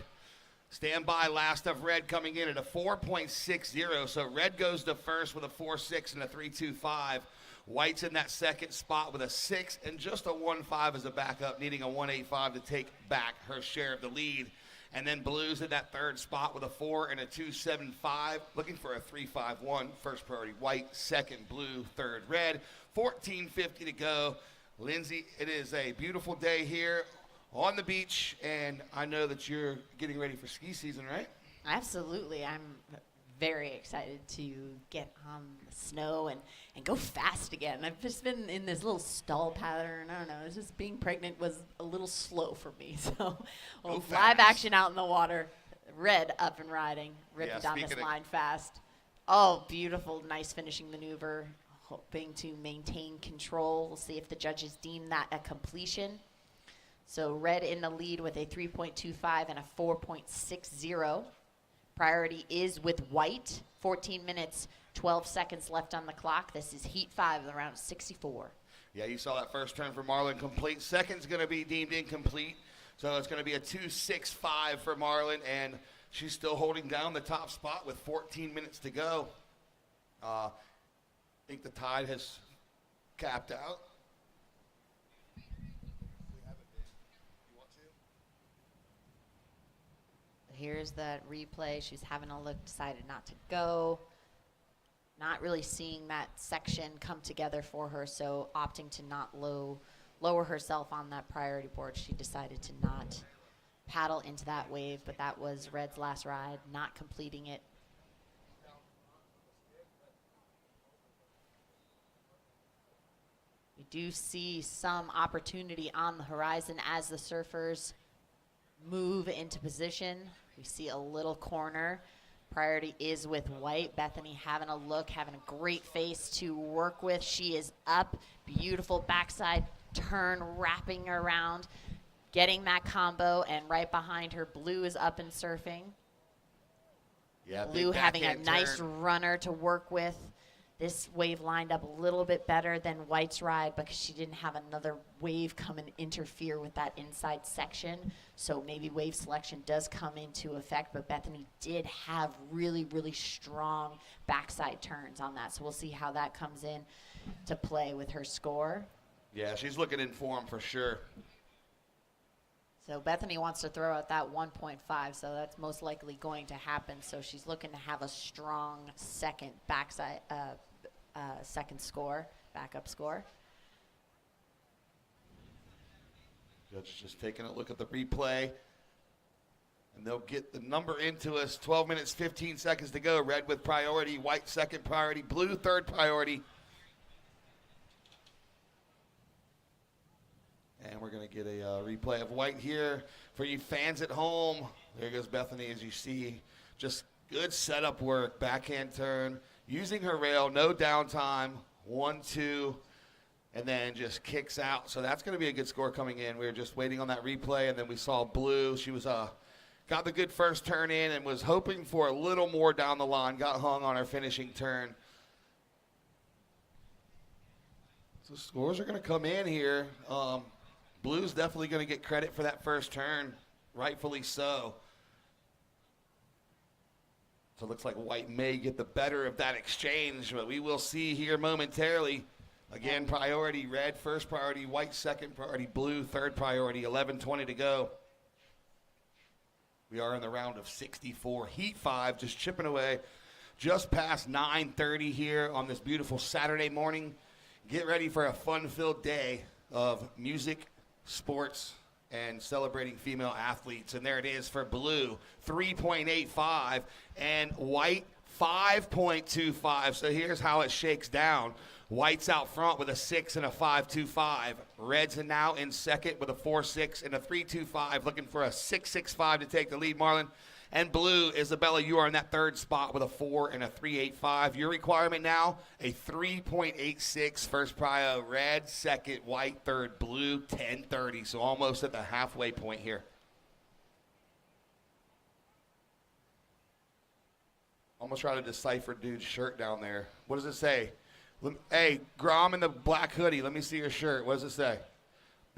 Stand by, last of red coming in at a 4.60. So red goes to first with a 4.6 and a 3.25. White's in that second spot with a 6 and just a 1.5 as a backup, needing a 1.85 to take back her share of the lead. And then blue's in that third spot with a 4 and a 2.75, looking for a 3.51. First priority white, second blue, third red. 14:50 to go. Lindsay, it is a beautiful day here on the beach, and I know that you're getting ready for ski season, right? Absolutely. I'm very excited to get on the snow and go fast again. I've just been in this little stall pattern. I don't know. It's just being pregnant was a little slow for me. So live action out in the water. Red up and riding. Ripping down this line fast. Oh, beautiful. Nice finishing maneuver. Hoping to maintain control. We'll see if the judges deem that a completion. So red in the lead with a 3.25 and a 4.60. Priority is with white. 14 minutes, 12 seconds left on the clock. This is heat 5 of the round 64. Yeah, you saw that first turn for Marlon complete. Second's going to be deemed incomplete. So it's going to be a 2.65 for Marlon, and she's still holding down the top spot with 14 minutes to go. I think the tide has capped out. Here's that replay. She's having a look, decided not to go. Not really seeing that section come together for her, so opting to not lower herself on that priority board. She decided to not paddle into that wave, but that was Red's last ride, not completing it. We do see some opportunity on the horizon as the surfers move into position. We see a little corner. Priority is with white. Bethany having a look, having a great face to work with. She is up. Beautiful backside turn, wrapping around, getting that combo, and right behind her, Blue is up and surfing. Yeah, Blue big having a backhand nice turn. runner to work with. This wave lined up a little bit better than White's ride because she didn't have another wave come and interfere with that inside section. So maybe wave selection does come into effect, but Bethany did have really, really strong backside turns on that. So we'll see how that comes in to play with her score. Yeah, she's looking in form for sure. So Bethany wants to throw out that 1.5, so that's most likely going to happen. So she's looking to have a strong second backside, second score, backup score. Judge just taking a look at the replay. And they'll get the number into us. 12 minutes, 15 seconds to go. Red with priority, White second priority, Blue third priority. And we're going to get a replay of White here for you fans at home. There goes Bethany, as you see. Just good setup work, backhand turn, using her rail, no downtime, 1-2, and then just kicks out. So that's going to be a good score coming in. We were just waiting on that replay, and then we saw Blue. She was got the good first turn in and was hoping for a little more down the line, got hung on her finishing turn. So scores are going to come in here. Blue's definitely going to get credit for that first turn, rightfully so. So it looks like White may get the better of that exchange, but we will see here momentarily. Again, priority, Red first priority, White second priority, Blue third priority, 11:20 to go. We are in the round of 64, Heat 5, just chipping away just past 9:30 here on this beautiful Saturday morning. Get ready for a fun-filled day of music, sports, and celebrating female athletes. And there it is for Blue, 3.85, and White, 5.25. So here's how it shakes down. White's out front with a 6 and a 5.25. Red's now in second with a 4.6 and a 3.25, looking for a 6.65 to take the lead, Marlon. And Blue, Isabella, you are in that third spot with a 4 and a 3.85. Your requirement now, a 3.86 first prio, Red second, White third, Blue 10.30. So almost at the halfway point here. Almost trying to decipher dude's shirt down there. What does it say? Hey, Grom in the black hoodie, let me see your shirt. What does it say?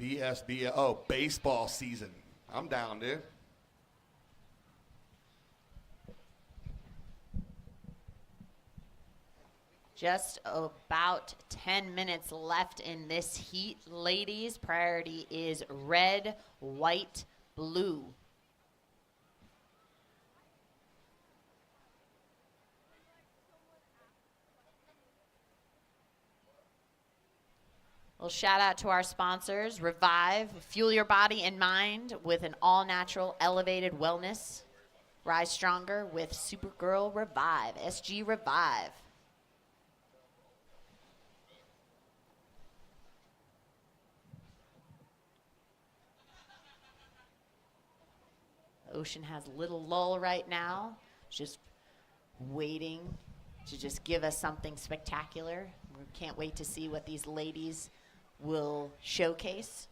BSB, oh, baseball season. I'm down, dude. Just about 10 minutes left in this heat, ladies. Priority is Red, White, Blue. Well, shout out to our sponsors, Revive. Fuel your body and mind with an all-natural elevated wellness. Rise stronger with Supergirl Revive, SG Revive. Ocean has a little lull right now, just waiting to just give us something spectacular. We can't wait to see what these ladies will showcase.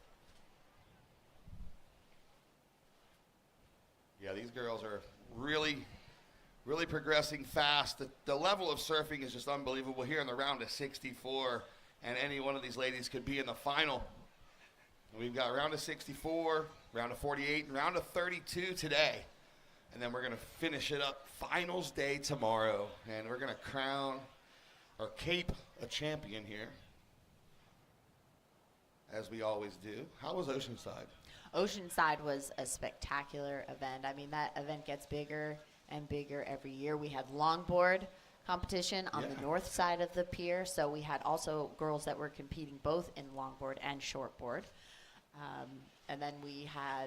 Yeah, these girls are really progressing fast. The level of surfing is just unbelievable here in the round of 64, and any one of these ladies could be in the final. We've got round of 64, round of 48, and round of 32 today. And then we're going to finish it up finals day tomorrow. And we're going to crown or cape a champion here, as we always do. How was Oceanside? Oceanside was a spectacular event. I mean, that event gets bigger and bigger every year. We had longboard competition on the north side of the pier. So we had also girls that were competing both in longboard and shortboard. And then we had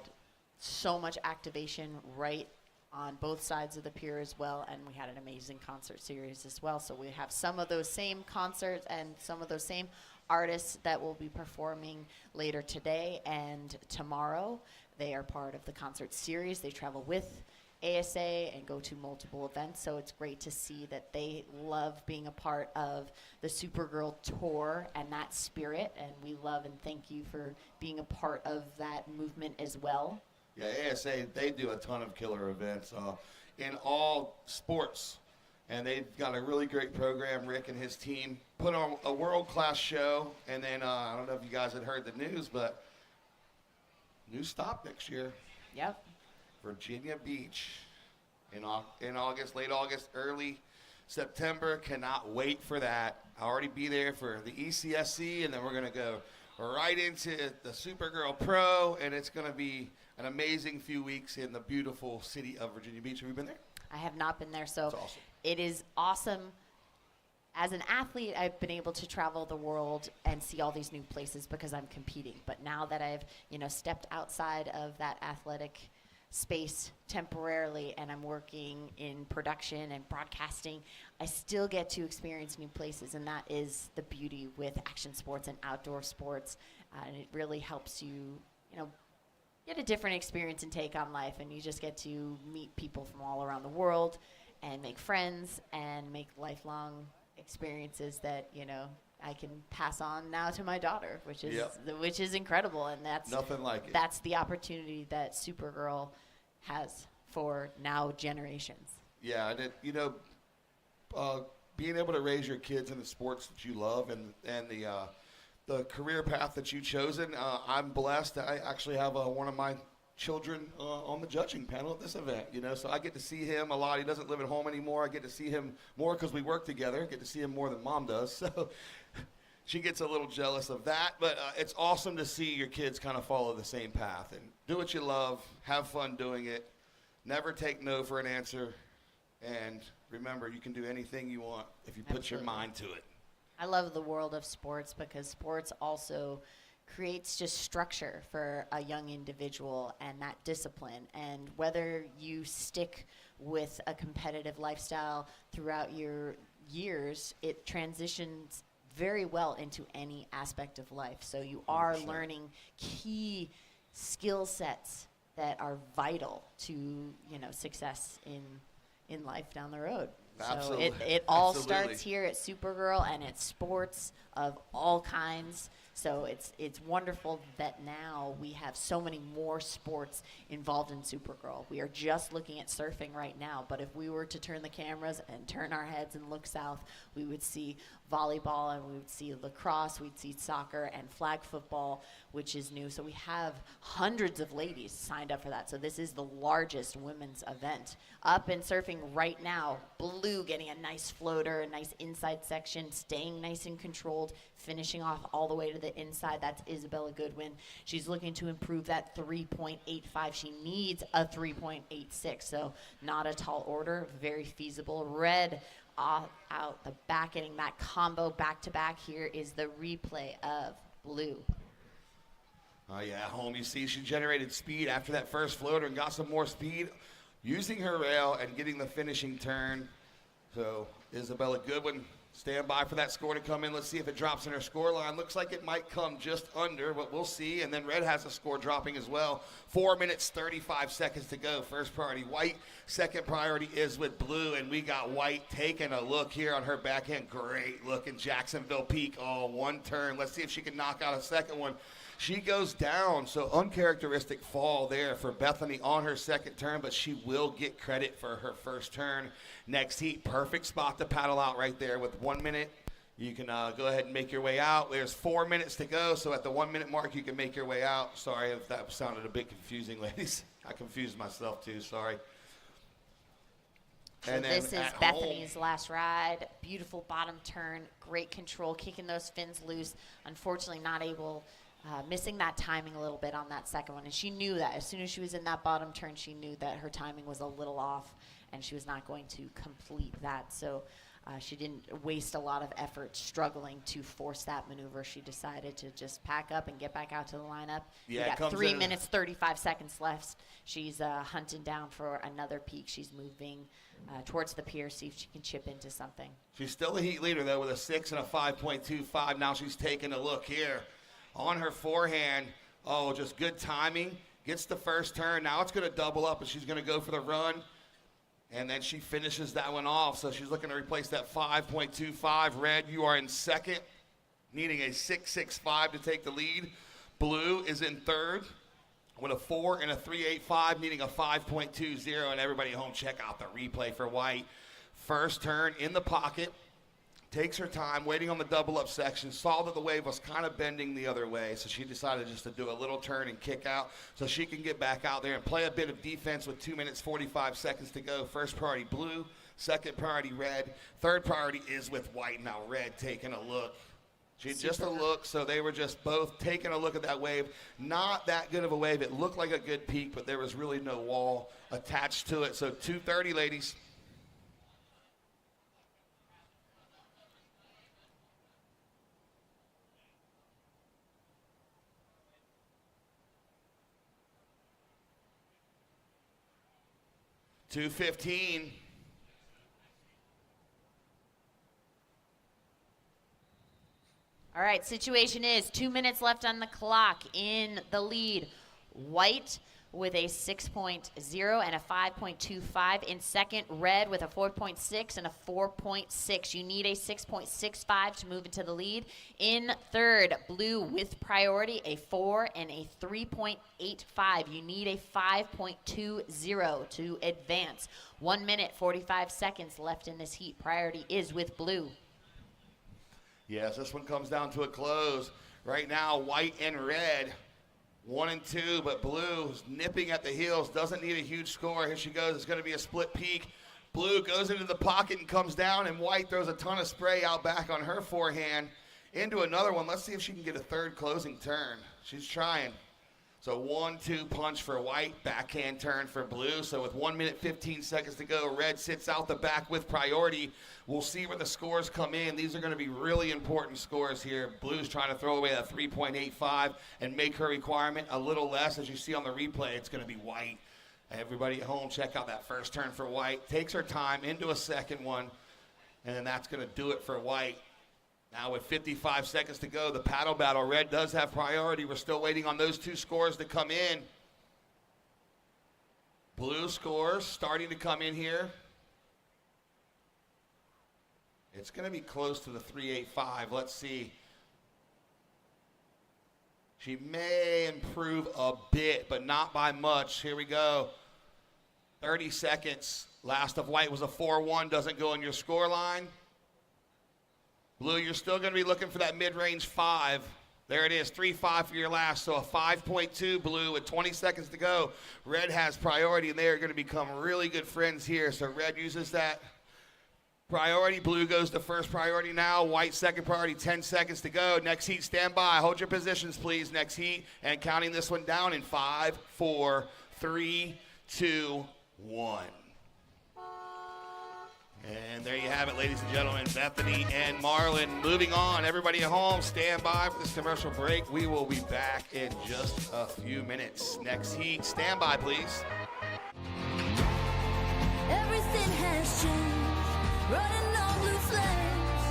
so much activation right on both sides of the pier as well, and we had an amazing concert series as well. So we have some of those same concerts and some of those same artists that will be performing later today and tomorrow. They are part of the concert series. They travel with ASA and go to multiple events. So it's great to see that they love being a part of the Supergirl tour and that spirit. And we love and thank you for being a part of that movement as well. Yeah, ASA, they do a ton of killer events in all sports. And they've got a really great program. Rick and his team put on a world-class show. And then I don't know if you guys had heard the news, but new stop next year. Yep. Virginia Beach in August, late August, early September. Cannot wait for that. I'll already be there for the ECSC, and then we're going to go right into the Supergirl Pro, and it's going to be an amazing few weeks in the beautiful city of Virginia Beach. Have you been there? I have not been there, so It's awesome. It is awesome. As an athlete, I've been able to travel the world and see all these new places because I'm competing. But now that I've, stepped outside of that athletic space temporarily and I'm working in production and broadcasting, I still get to experience new places, and that is the beauty with action sports and outdoor sports. And it really helps you, get a different experience and take on life, and you just get to meet people from all around the world and make friends and make lifelong experiences that I can pass on now to my daughter, which is incredible, and that's nothing like it. That's the opportunity that Supergirl has for now generations. Yeah, and being able to raise your kids in the sports that you love and the career path that you've chosen, I'm blessed. I actually have one of my children on the judging panel at this event, so I get to see him a lot. He doesn't live at home anymore. I get to see him more because we work together. I get to see him more than Mom does, so she gets a little jealous of that. But it's awesome to see your kids kind of follow the same path and do what you love, have fun doing it, never take no for an answer, and remember, you can do anything you want if you put your mind to it. I love the world of sports because sports also creates just structure for a young individual and that discipline. And whether you stick with a competitive lifestyle throughout your years, it transitions very well into any aspect of life. So you are 100%. learning key skill sets that are vital to, success in life down the road. Absolutely. So it all Absolutely. starts here at Supergirl, and it's sports of all kinds. So it's wonderful that now we have so many more sports involved in Supergirl. We are just looking at surfing right now, but if we were to turn the cameras and turn our heads and look south, we would see volleyball, and we would see lacrosse, we'd see soccer and flag football, which is new. So we have hundreds of ladies signed up for that. So this is the largest women's event. Up and surfing right now, Blue getting a nice floater, a nice inside section, staying nice and controlled, finishing off all the way to the inside. That's Isabella Goodwin. She's looking to improve that 3.85. She needs a 3.86, so not a tall order, very feasible. Red out the back, getting that combo back-to-back. Here is the replay of Blue. Oh, yeah, home. You see she generated speed after that first floater and got some more speed using her rail and getting the finishing turn. So Isabella Goodwin, stand by for that score to come in. Let's see if it drops in her score line. Looks like it might come just under, but we'll see. And then Red has a score dropping as well. 4 minutes, 35 seconds to go. First priority, White. Second priority is with Blue, and we got White taking a look here on her backhand. Great look in Jacksonville Peak. Oh, one turn. Let's see if she can knock out a second one. She goes down, so uncharacteristic fall there for Bethany on her second turn, but she will get credit for her first turn. Next heat, perfect spot to paddle out right there with 1 minute. You can go ahead and make your way out. There's 4 minutes to go, so at the 1 minute mark, you can make your way out. Sorry if that sounded a bit confusing, ladies. I confused myself too, sorry. So this is Bethany's last ride. Beautiful bottom turn, great control, kicking those fins loose. Unfortunately, not able, missing that timing a little bit on that second one. And she knew that. As soon as she was in that bottom turn, she knew that her timing was a little off and she was not going to complete that. So she didn't waste a lot of effort struggling to force that maneuver. She decided to just pack up and get back out to the lineup. Yeah, we got 3 minutes, 35 seconds left. She's hunting down for another peak. She's moving towards the pier, see if she can chip into something. She's still the heat leader, though, with a 6 and a 5.25. Now she's taking a look here on her forehand. Oh, just good timing. Gets the first turn. Now it's going to double up, and she's going to go for the run. And then she finishes that one off. So she's looking to replace that 5.25. Red, you are in second, needing a 6.65 to take the lead. Blue is in third with a 4 and a 3.85, needing a 5.20. And everybody at home, check out the replay for white. First turn in the pocket. Takes her time, waiting on the double-up section, saw that the wave was kind of bending the other way, so she decided just to do a little turn and kick out so she can get back out there and play a bit of defense with 2 minutes, 45 seconds to go. First priority, blue. Second priority, red. Third priority is with white. Now, red taking a look. Just a look, so they were just both taking a look at that wave. Not that good of a wave. It looked like a good peak, but there was really no wall attached to it. So 2:30, ladies. $2.15. All right, situation is 2 minutes left on the clock. In the lead, white with a 6.0 and a 5.25. In second, red with a 4.6 and a 4.6. You need a 6.65 to move into the lead. In third, blue with priority, a 4 and a 3.85. You need a 5.20 to advance. 1 minute, 45 seconds left in this heat. Priority is with blue. Yes, this one comes down to a close. Right now, white and red, 1 and 2, but blue is nipping at the heels, doesn't need a huge score. Here she goes. It's going to be a split peak. Blue goes into the pocket and comes down, and white throws a ton of spray out back on her forehand into another one. Let's see if she can get a third closing turn. She's trying. So 1-2 punch for white, backhand turn for blue. So with 1 minute, 15 seconds to go, red sits out the back with priority. We'll see where the scores come in. These are going to be really important scores here. Blue's trying to throw away that 3.85 and make her requirement a little less. As you see on the replay, it's going to be white. Everybody at home, check out that first turn for white. Takes her time into a second one, and then that's going to do it for white. Now with 55 seconds to go, the paddle battle. Red does have priority. We're still waiting on those two scores to come in. Blue scores starting to come in here. It's going to be close to the 3.85. Let's see. She may improve a bit, but not by much. Here we go. 30 seconds. Last of white was a 4-1. Doesn't go in your score line. Blue, you're still going to be looking for that mid-range 5. There it is, 3.5 for your last. So a 5.2 blue with 20 seconds to go. Red has priority, and they are going to become really good friends here. So red uses that priority. Blue goes to first priority now. White second priority, 10 seconds to go. Next heat, stand by. Hold your positions, please. Next heat, and counting this one down in 5, 4, 3, 2, 1. And there you have it, ladies and gentlemen, Bethany and Marlon. Moving on, everybody at home, stand by for this commercial break. We will be back in just a few minutes. Next heat, stand by, please. Everything has changed, running on blue flames,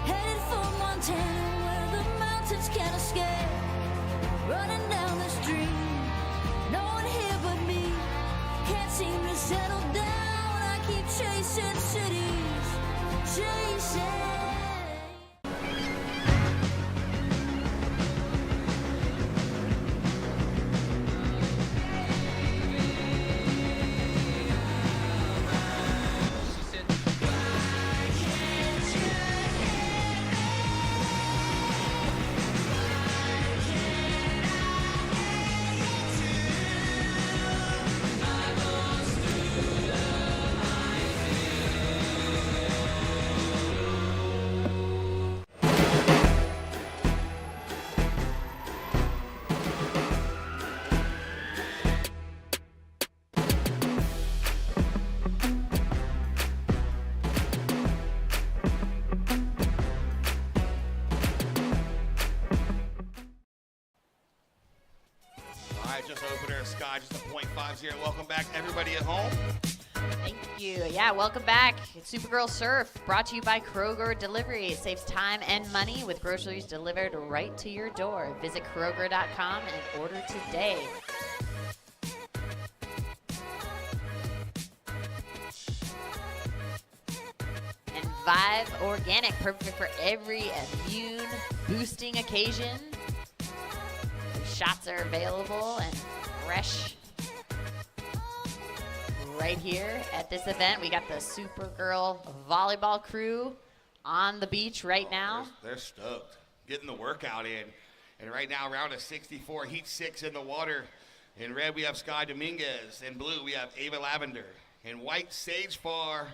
headed for Montana where the mountains can't escape. Running down the street, no one here but me, can't seem to settle down. I keep chasing cities, chasing. Just opener, Sky, just a .50. Welcome back, everybody at home. Thank you. Yeah, welcome back. It's Supergirl Surf, brought to you by Kroger Delivery. It saves time and money with groceries delivered right to your door. Visit Kroger.com and order today. Vive Organic, perfect for every immune boosting occasion. Shots are available and fresh right here at this event. We got the Supergirl volleyball crew on the beach right now. They're stoked, getting the workout in. And right now, round of 64, heat 6 in the water. In red, we have Sky Dominguez. In blue, we have Ava Lavender. In white, Sage Farr.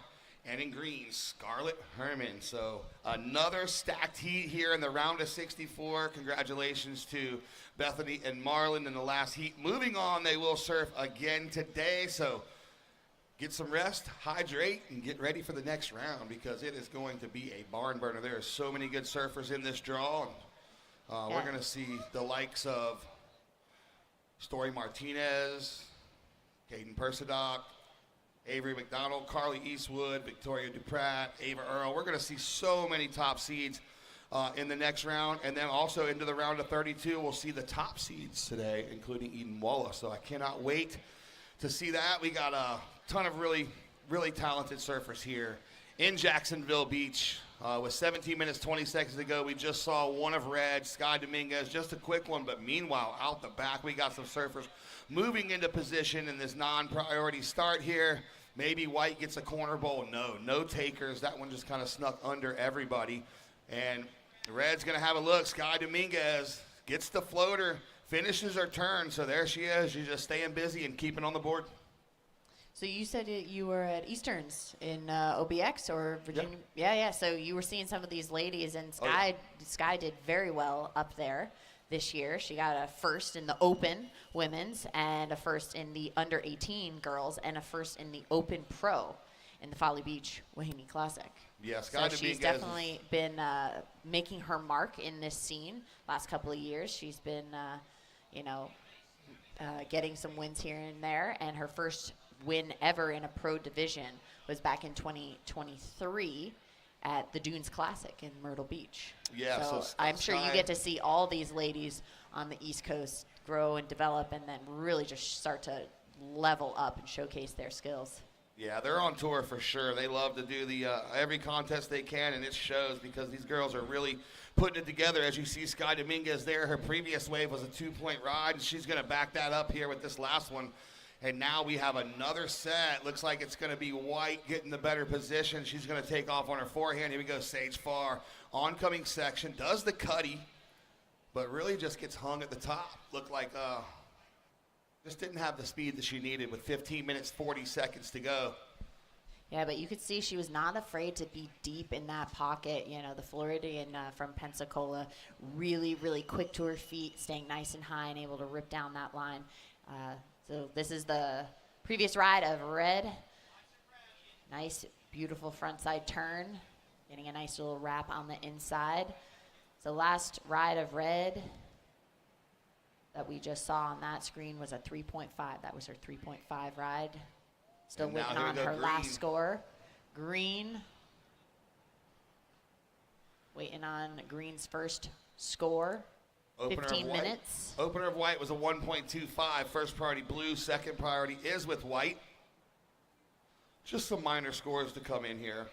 And in green, Scarlett Herman. So another stacked heat here in the round of 64. Congratulations to Bethany and Marlon in the last heat. Moving on, they will surf again today. So get some rest, hydrate, and get ready for the next round because it is going to be a barn burner. There are so many good surfers in this draw. We're going to see the likes of Story Martinez, Caden Persidoc, Avery McDonald, Carly Eastwood, Victoria Duprat, Ava Earl. We're going to see so many top seeds in the next round. And then also into the round of 32, we'll see the top seeds today, including Eden Walla. So I cannot wait to see that. We got a ton of really, really talented surfers here in Jacksonville Beach. With 17 minutes, 20 seconds to go, we just saw one of red, Sky Dominguez, just a quick one. But meanwhile, out the back, we got some surfers moving into position in this non-priority start here. Maybe White gets a corner bowl. No takers. That one just kind of snuck under everybody. And red's going to have a look. Sky Dominguez gets the floater, finishes her turn. So there she is. She's just staying busy and keeping on the board. So you said you were at Easterns in OBX or Virginia? Yep. Yeah. So you were seeing some of these ladies, and Sky did very well up there this year. She got a first in the Open women's and a first in the under 18 girls and a first in the Open Pro in the Folly Beach Wahine Classic. Yeah, Sky so she's definitely been making her mark in this scene last couple of years. She's been, getting some wins here and there, and her first win ever in a pro division was back in 2023 at the Dunes Classic in Myrtle Beach. Yeah, so I'm sure you get to see all these ladies on the East Coast grow and develop and then really just start to level up and showcase their skills. Yeah, they're on tour for sure. They love to do the every contest they can, and it shows because these girls are really putting it together. As you see Sky Dominguez there, her previous wave was a 2-point ride, and she's going to back that up here with this last one. And now we have another set. Looks like it's going to be White getting the better position. She's going to take off on her forehand. Here we go, Sage Farr. Oncoming section, does the cutty, but really just gets hung at the top. Looked like just didn't have the speed that she needed with 15 minutes, 40 seconds to go. Yeah, but you could see she was not afraid to be deep in that pocket. You know, the Floridian from Pensacola, really, really quick to her feet, staying nice and high and able to rip down that line. So this is the previous ride of red. Nice, beautiful front side turn. Getting a nice little wrap on the inside. So last ride of red that we just saw on that screen was a 3.5. That was her 3.5 ride. Still waiting on her last score. Green. Waiting on Green's first score. 15 minutes. Opener of White was a 1.25. First priority blue. Second priority is with White. Just some minor scores to come in here.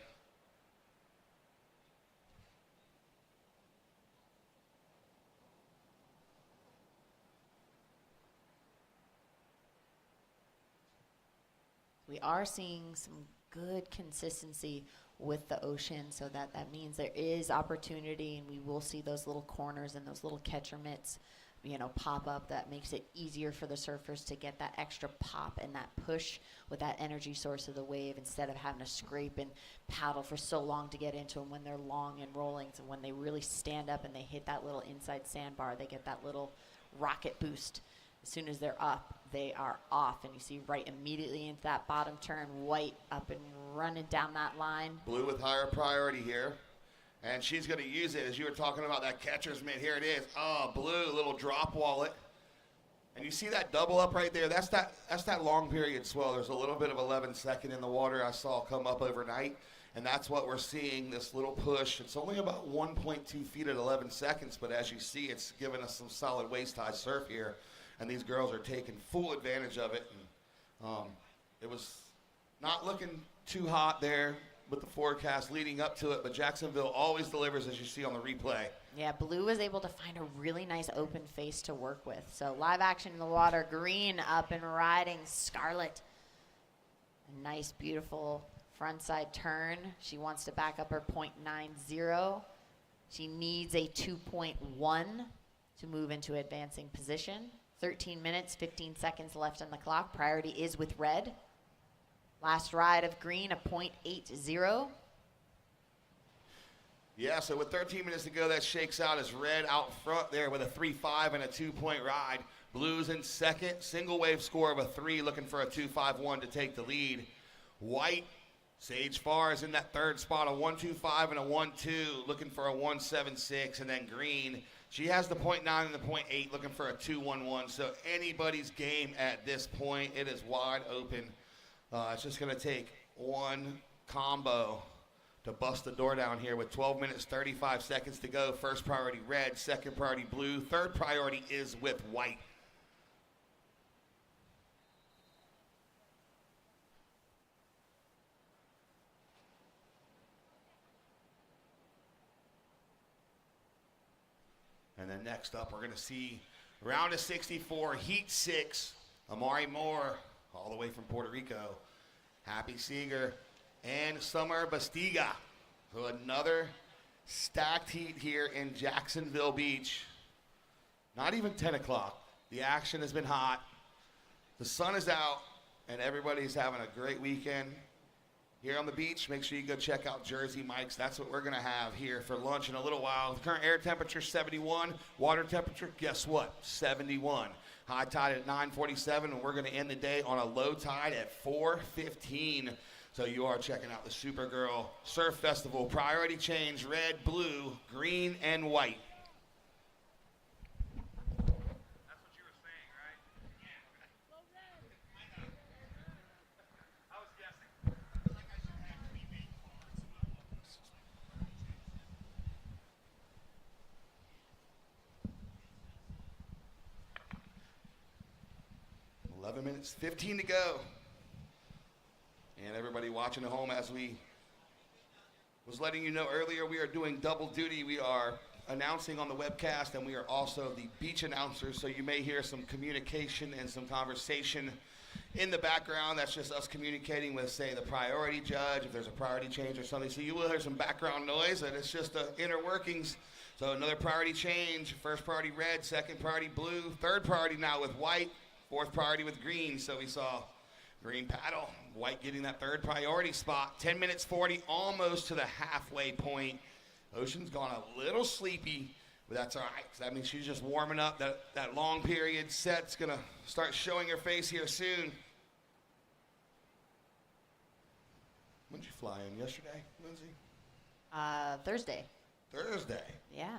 We are seeing some good consistency with the ocean, so that means there is opportunity, and we will see those little corners and those little catcher mitts, pop up. That makes it easier for the surfers to get that extra pop and that push with that energy source of the wave instead of having to scrape and paddle for so long to get into them when they're long and rolling. So when they really stand up and they hit that little inside sandbar, they get that little rocket boost. As soon as they're up, they are off, and you see right immediately into that bottom turn, White up and running down that line. Blue with higher priority here, and she's going to use it. As you were talking about that catcher's mitt, here it is. Oh, Blue, little drop wallet. And you see that double up right there? That's that long period swell. There's a little bit of 11 second in the water I saw come up overnight, and that's what we're seeing, this little push. It's only about 1.2 feet at 11 seconds, but as you see, it's giving us some solid waist-high surf here. And these girls are taking full advantage of it. And, it was not looking too hot there with the forecast leading up to it, but Jacksonville always delivers, as you see on the replay. Yeah, blue was able to find a really nice open face to work with. So live action in the water, green up and riding scarlet. A nice, beautiful frontside turn. She wants to back up her .90. She needs a 2.1 to move into advancing position. 13 minutes, 15 seconds left on the clock. Priority is with red. Last ride of green, a .80. Yeah, so with 13 minutes to go, that shakes out as red out front there with a 3.5 and a 2-point ride. Blues in second, single wave score of a 3, looking for a 2.51 to take the lead. White, Sage Farr is in that third spot, a 1.25 and a 1.2, looking for a 1.76. And then green, she has the .9 and the .8, looking for a 2.11. So anybody's game at this point. It is wide open. It's just going to take one combo to bust the door down here with 12 minutes, 35 seconds to go. First priority red, second priority blue, third priority is with white. And then next up, we're going to see round of 64, heat 6, Amari Moore, all the way from Puerto Rico, Happy Seeger, and Summer Bastiga. So another stacked heat here in Jacksonville Beach. Not even 10 o'clock. The action has been hot. The sun is out, and everybody's having a great weekend here on the beach. Make sure you go check out Jersey Mike's. That's what we're going to have here for lunch in a little while. The current air temperature 71. Water temperature, guess what? 71. High tide at 9:47, and we're going to end the day on a low tide at 4:15. So you are checking out the Supergirl Surf Festival. Priority change, red, blue, green, and white. That's what you were saying, right? Yeah. I was guessing. Like I should actually make cards. 11 minutes, 15 to go. And everybody watching at home, as we was letting you know earlier, we are doing double duty. We are announcing on the webcast, and we are also the beach announcers, so you may hear some communication and some conversation in the background. That's just us communicating with, say, the priority judge, if there's a priority change or something. So you will hear some background noise, and it's just the inner workings. So another priority change, first priority red, second priority blue, third priority now with white, fourth priority with green. So we saw green paddle, white getting that third priority spot. 10 minutes 40, almost to the halfway point. Ocean's gone a little sleepy, but that's all right. That means she's just warming up. That long period set's going to start showing her face here soon. When did you fly in? Yesterday, Lindsay? Thursday. Thursday? Yeah.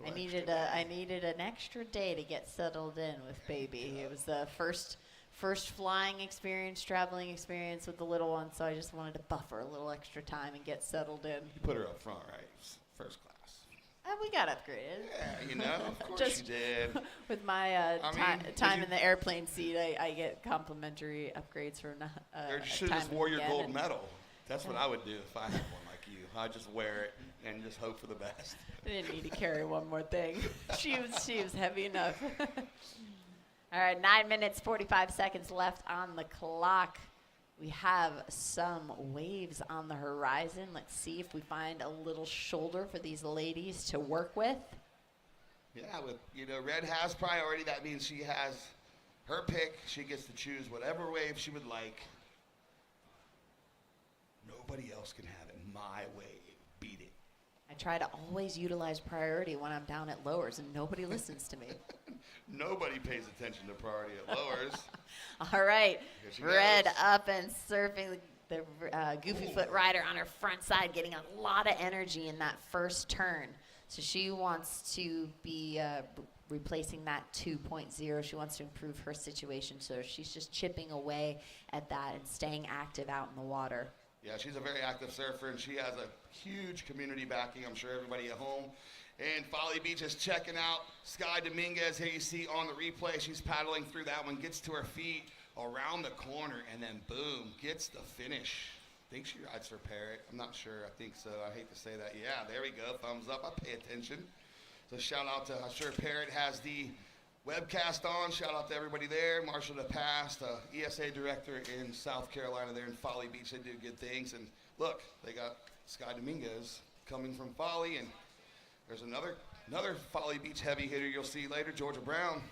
I needed an extra day to get settled in with baby. It was the first flying experience, traveling experience with the little one, so I just wanted to buffer a little extra time and get settled in. You put her up front, right? First class. We got upgraded. Yeah, you know, of course Just you did. With my time in the airplane seat, I get complimentary upgrades for You should have just wore your gold medal. That's what I would do if I had one like you. I'd just wear it and just hope for the best. I didn't need to carry one more thing. She was heavy enough. All right, 9 minutes, 45 seconds left on the clock. We have some waves on the horizon. Let's see if we find a little shoulder for these ladies to work with. Yeah, red has priority. That means she has her pick. She gets to choose whatever wave she would like. Nobody else can have it my way. Beat it. I try to always utilize priority when I'm down at lowers, and nobody listens to me. Nobody pays attention to priority at lowers. All right, red up and surfing the Goofy Foot rider on her front side, getting a lot of energy in that first turn. So she wants to be replacing that 2.0. She wants to improve her situation, so she's just chipping away at that and staying active out in the water. Yeah, she's a very active surfer, and she has a huge community backing. I'm sure everybody at home and Folly Beach is checking out Sky Dominguez. Here you see on the replay, she's paddling through that one, gets to her feet around the corner, and then boom, gets the finish. think she rides for Parrot. I'm not sure. I think so. I hate to say that. Yeah, there we go. Thumbs up. I pay attention. So shout out to, I'm sure Parrot has the webcast on. Shout out to everybody there. Marshall DePast, ESA director in South Carolina there in Folly Beach. They do good things. And look, they got Sky Dominguez coming from Folly. And there's another Folly Beach heavy hitter you'll see later, Georgia Brown.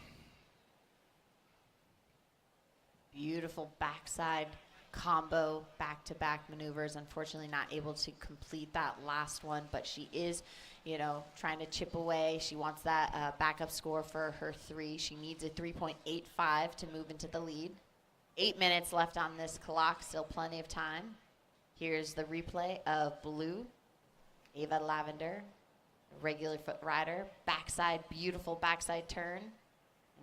Beautiful backside combo, back-to-back maneuvers. Unfortunately not able to complete that last one, but she is, you know, trying to chip away. She wants that backup score for her 3. She needs a 3.85 to move into the lead. 8 minutes left on this clock, still plenty of time. Here's the replay of blue, Ava Lavender, regular foot rider, backside, beautiful backside turn.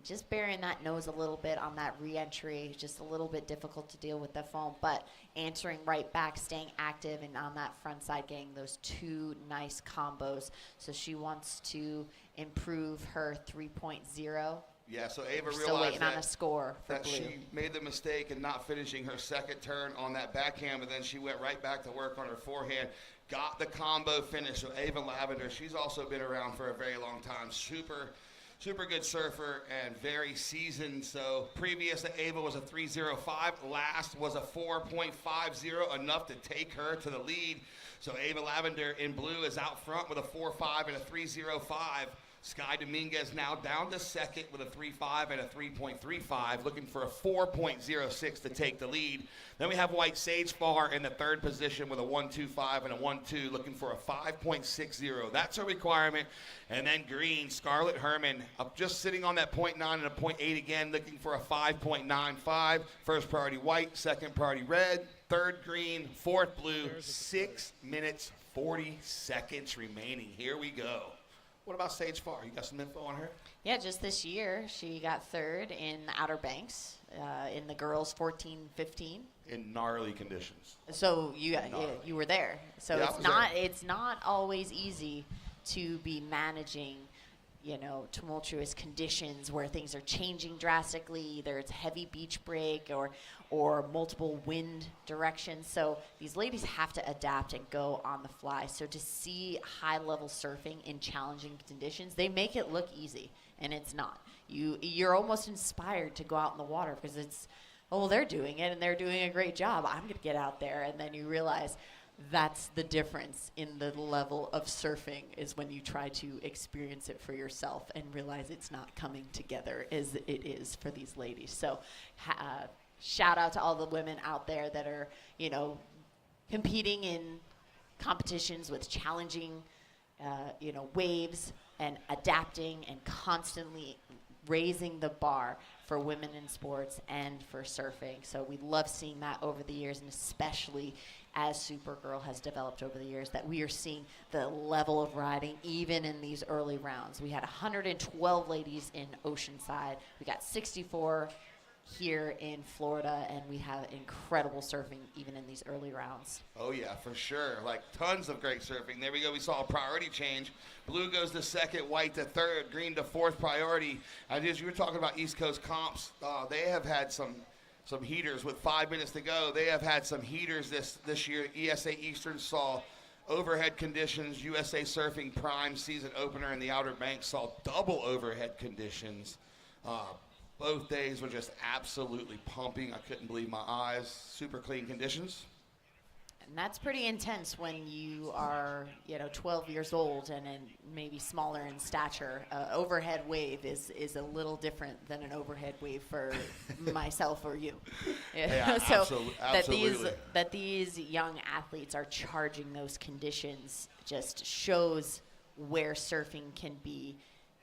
Just burying that nose a little bit on that re-entry, just a little bit difficult to deal with the foam, but answering right back, staying active, and on that front side getting those 2 nice combos. So she wants to improve her 3.0. Yeah, so Ava realized still waiting on a score for that blue. she made the mistake in not finishing her second turn on that backhand, but then she went right back to work on her forehand, got the combo finish. So Ava Lavender, she's also been around for a very long time. Super good surfer and very seasoned. So previous to Ava was a 3.05. Last was a 4.50, enough to take her to the lead. So Ava Lavender in blue is out front with a 4.5 and a 3.05. Sky Dominguez now down to second with a 3.5 and a 3.35, looking for a 4.06 to take the lead. Then we have White Sage Far in the third position with a 1.25 and a 1.2, looking for a 5.60. That's a requirement. And then green, Scarlett Herman, up just sitting on that 0.9 and a 0.8 again, looking for a 5.95. First priority white, second priority red, third green, fourth blue. 6 minutes, 40 seconds remaining. Here we go. What about Sage Far? You got some info on her? Yeah, just this year, she got third in the Outer Banks in the girls 14-15. In gnarly conditions. So you were there. So Yeah, it's not always easy to be managing, you know, tumultuous conditions where things are changing drastically. Either it's heavy beach break or multiple wind directions. So these ladies have to adapt and go on the fly. So to see high-level surfing in challenging conditions, they make it look easy, and it's not. You're almost inspired to go out in the water because it's, oh, well, they're doing it, and they're doing a great job. I'm going to get out there. And then you realize that's the difference in the level of surfing, is when you try to experience it for yourself and realize it's not coming together as it is for these ladies. So shout out to all the women out there that are, you know, competing in competitions with challenging, you know, waves and adapting and constantly raising the bar for women in sports and for surfing. So we love seeing that over the years, and especially as Supergirl has developed over the years, that we are seeing the level of riding even in these early rounds. We had 112 ladies in Oceanside. We got 64 here in Florida, and we have incredible surfing even in these early rounds. Oh yeah, for sure. Like tons of great surfing. There we go. We saw a priority change. Blue goes to second, white to third, green to fourth priority. As you were talking about East Coast comps, they have had some heaters with 5 minutes to go. They have had some heaters this year. ESA Eastern saw overhead conditions. USA Surfing Prime season opener in the Outer Banks saw double overhead conditions. Both days were just absolutely pumping. I couldn't believe my eyes. Super clean conditions. And that's pretty intense when you are, you know, 12 years old and maybe smaller in stature. Overhead wave is a little different than an overhead wave for myself or you. Yeah, so absolutely. that these young athletes are charging those conditions just shows where surfing can be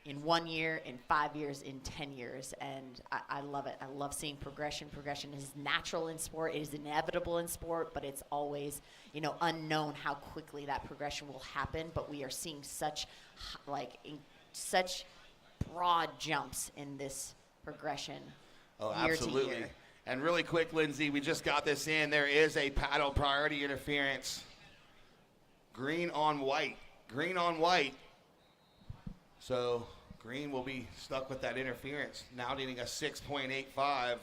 in 1 year, in 5 years, in 10 years. And I love it. I love seeing progression. Progression is natural in sport. It is inevitable in sport, but it's always, you know, unknown how quickly that progression will happen. But we are seeing such broad jumps in this progression year absolutely. to year. And really quick, Lindsay, we just got this in. There is a paddle priority interference. Green on white. Green on white. So green will be stuck with that interference, now needing a 6.85.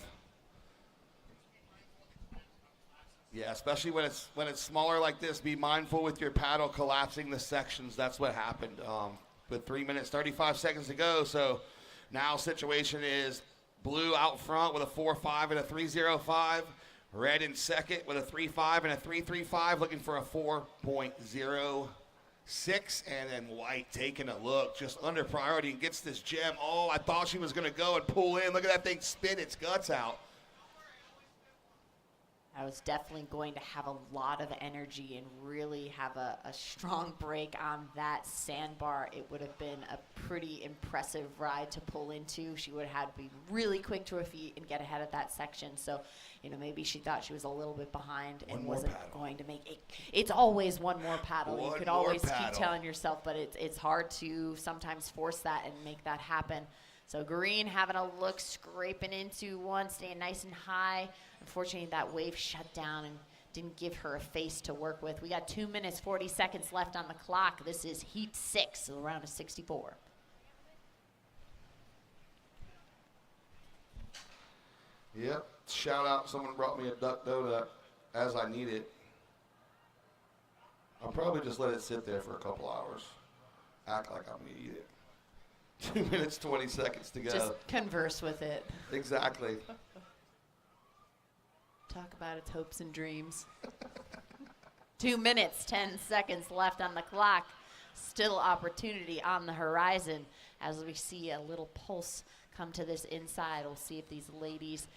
Yeah, especially when it's smaller like this. Be mindful with your paddle collapsing the sections. That's what happened with 3 minutes 35 seconds to go. So now situation is blue out front with a 4.5 and a 3.05. Red in second with a 3.5 and a 3.35, looking for a 4.06. And then white taking a look, just under priority, and gets this gem. Oh, I thought she was going to go and pull in. Look at that thing spin its guts out. I was definitely going to have a lot of energy and really have a strong break on that sandbar. It would have been a pretty impressive ride to pull into. She would have had to be really quick to her feet and get ahead of that section. So, maybe she thought she was a little bit behind and wasn't going to make it. It's always one more paddle. You could always keep telling yourself, but it's hard to sometimes force that and make that happen. So green having a look, scraping into one, staying nice and high. Unfortunately, that wave shut down and didn't give her a face to work with. We got 2 minutes, 40 seconds left on the clock. This is heat 6, so round of 64. Yep. Shout out, someone brought me a duck donut as I need it. I'll probably just let it sit there for a couple hours. Act like I'm going to eat it. 2 minutes, 20 seconds to go. Just converse with it. Exactly. Talk about its hopes and dreams. 2 minutes, 10 seconds left on the clock. Still opportunity on the horizon as we see a little pulse come to this inside. We'll see if these ladies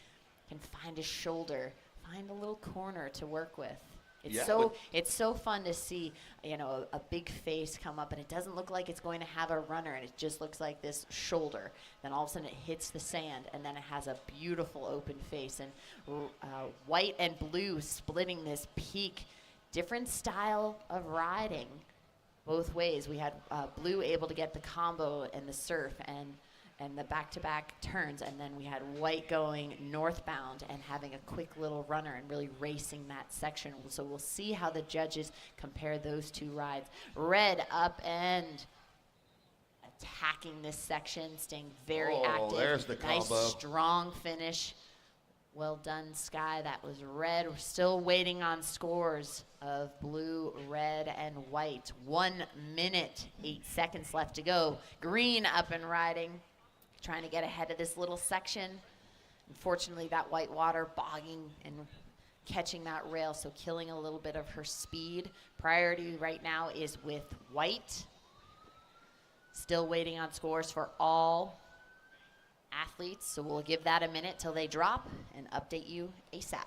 can find a shoulder, find a little corner to work with. It's so fun to see, a big face come up, and it doesn't look like it's going to have a runner, and it just looks like this shoulder. Then all of a sudden it hits the sand, and then it has a beautiful open face. And white and blue splitting this peak, different style of riding both ways. We had blue able to get the combo and the surf and the back-to-back turns, and then we had white going northbound and having a quick little runner and really racing that section. So we'll see how the judges compare those two rides. Red up end, attacking this section, staying very active. There's the combo. Nice, strong finish. Well done, Sky. That was red. We're still waiting on scores of blue, red, and white. 1 minute, 8 seconds left to go. Green up and riding, trying to get ahead of this little section. Unfortunately, that white water bogging and catching that rail, so killing a little bit of her speed. Priority right now is with white. Still waiting on scores for all athletes, so we'll give that a minute till they drop and update you ASAP.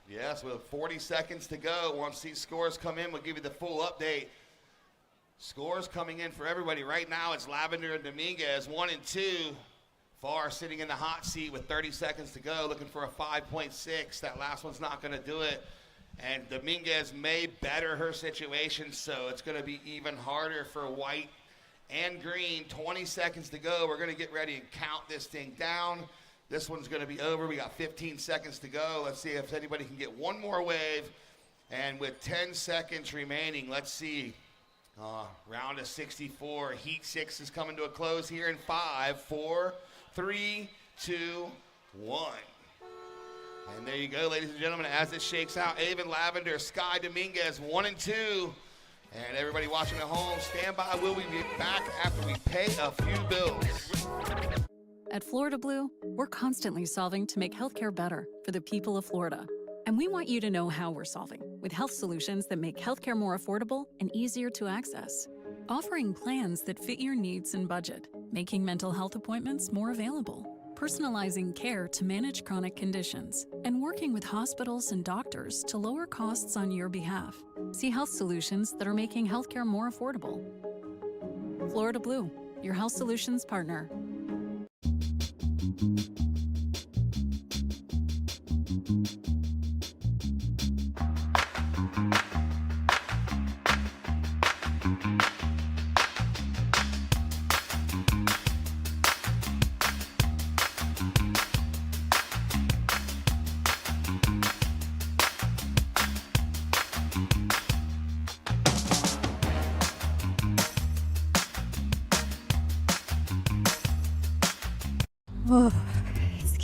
Yes, with 40 seconds to go. Once these scores come in, we'll give you the full update. Scores coming in for everybody. Right now, it's Lavender and Dominguez, 1 and 2. Farr sitting in the hot seat with 30 seconds to go, looking for a 5.6. That last one's not going to do it. And Dominguez may better her situation, so it's going to be even harder for white and green. 20 seconds to go. We're going to get ready and count this thing down. This one's going to be over. We got 15 seconds to go. Let's see if anybody can get one more wave. And with 10 seconds remaining, let's see. Round of 64. Heat 6 is coming to a close here in 5, 4, 3, 2, 1. And there you go, ladies and gentlemen, as it shakes out. Avon Lavender, Sky Dominguez, 1 and 2. And everybody watching at home, stand by. We'll be back after we pay a few bills. At Florida Blue, we're constantly solving to make healthcare better for the people of Florida. And we want you to know how we're solving with health solutions that make healthcare more affordable and easier to access. Offering plans that fit your needs and budget, making mental health appointments more available, personalizing care to manage chronic conditions, and working with hospitals and doctors to lower costs on your behalf. See health solutions that are making healthcare more affordable. Florida Blue, your health solutions partner.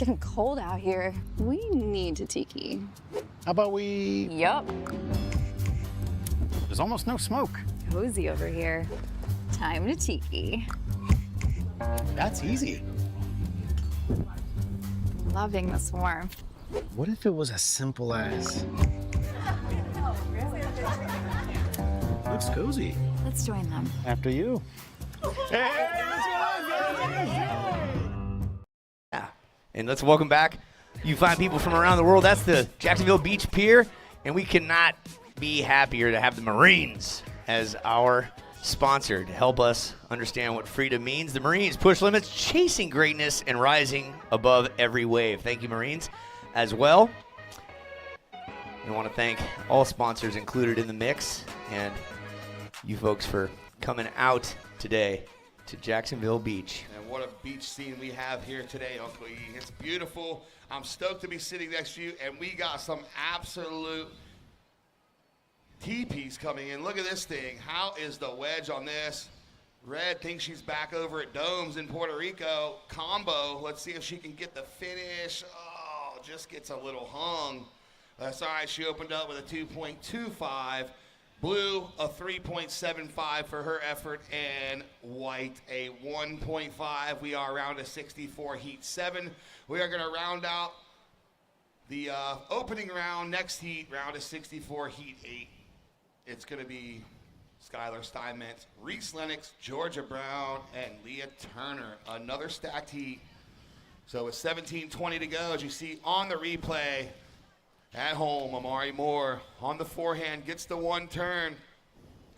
getting cold out here. We need to tiki. How about we... Yup. There's almost no smoke. Cozy over here. Time to tiki. That's easy. Loving this warmth. What if it was as simple as... Looks cozy. Let's join them. After you. Yeah. And let's welcome back you fine people from around the world. That's the Jacksonville Beach Pier, and we cannot be happier to have the Marines as our sponsor to help us understand what freedom means. The Marines push limits, chasing greatness, and rising above every wave. Thank you, Marines, as well. I want to thank all sponsors included in the mix, and you folks for coming out today to Jacksonville Beach. And what a beach scene we have here today, Uncle E. It's beautiful. I'm stoked to be sitting next to you, and we got some absolute teepees coming in. Look at this thing. How is the wedge on this? Red thinks she's back over at Domes in Puerto Rico. Combo, let's see if she can get the finish. Oh, just gets a little hung. That's all right, she opened up with a 2.25. Blue, a 3.75 for her effort, and white, a 1.5. We are around a 64 heat 7. We are going to round out the opening round, next heat, round of 64 heat 8. It's going to be Skylar Steinmetz, Reese Lennox, Georgia Brown, and Leah Turner. Another stacked heat. So with 17:20 to go, as you see on the replay, at home, Amari Moore on the forehand, gets the one turn,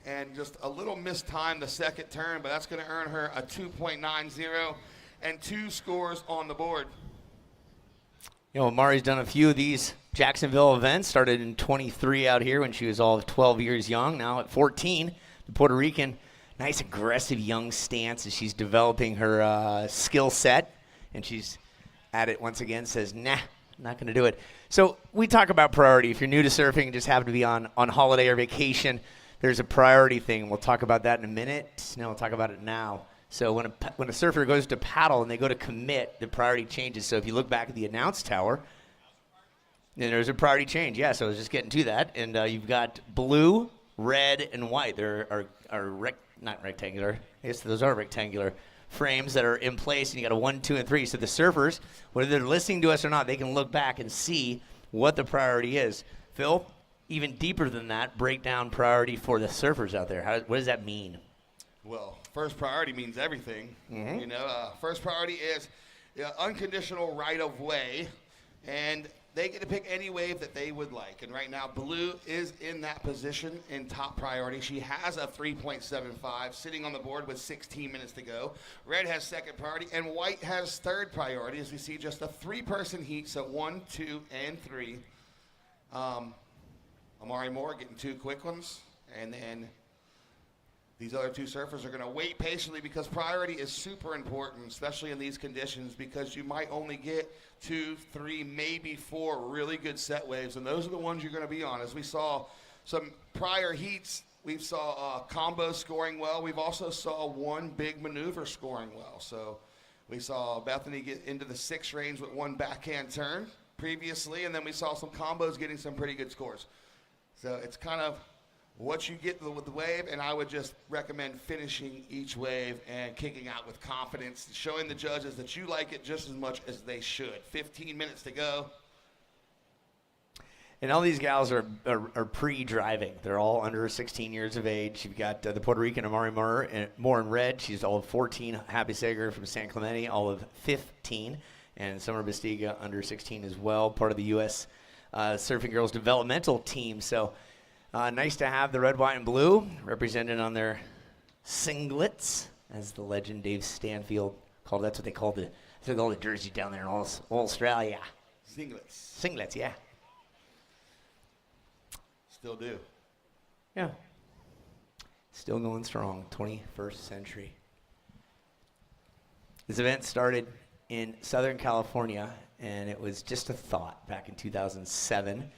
and just a little mistimed the second turn, but that's going to earn her a 2.90 and 2 scores on the board. You know, Amari's done a few of these Jacksonville events, started in 23 out here when she was all of 12 years young. Now at 14, the Puerto Rican, nice aggressive young stance as she's developing her skill set, and she's at it once again, says, nah, not going to do it. So we talk about priority. If you're new to surfing and just happen to be on holiday or vacation, there's a priority thing. We'll talk about that in a minute. No, we'll talk about it now. So when a surfer goes to paddle and they go to commit, the priority changes. So if you look back at the announce tower, then there's a priority change. Yeah, so I was just getting to that. And you've got blue, red, and white. There are not rectangular. I guess those are rectangular frames that are in place, and you got a 1, 2, and 3. So the surfers, whether they're listening to us or not, they can look back and see what the priority is. Phil, even deeper than that, break down priority for the surfers out there. What does that mean? Well, first priority means everything. Mm-hmm. You know, first priority is unconditional right of way, and they get to pick any wave that they would like. And right now, blue is in that position in top priority. She has a 3.75 sitting on the board with 16 minutes to go. Red has second priority, and white has third priority, as we see just a 3-person heat, so 1, 2, and 3. Amari Moore getting 2 quick ones, and then these other 2 surfers are going to wait patiently because priority is super important, especially in these conditions, because you might only get 2, 3, maybe 4 really good set waves, and those are the ones you're going to be on. As we saw some prior heats, we saw combos scoring well. We've also saw one big maneuver scoring well. So we saw Bethany get into the 6 range with 1 backhand turn previously, and then we saw some combos getting some pretty good scores. So it's kind of what you get with the wave, and I would just recommend finishing each wave and kicking out with confidence, showing the judges that you like it just as much as they should. 15 minutes to go. And all these gals are pre-driving. They're all under 16 years of age. You've got the Puerto Rican Amari Moore in red. She's all of 14. Happy Sager from San Clemente, all of 15. And Summer Bastiga, under 16 as well, part of the U.S. Surfing Girls developmental team. So nice to have the red, white, and blue represented on their singlets, as the legend Dave Stanfield called. That's what they call the jersey down there in Australia. Singlets. Singlets, yeah. Still do. Yeah. Still going strong, 21st century. This event started in Southern California, and it was just a thought back in 2007.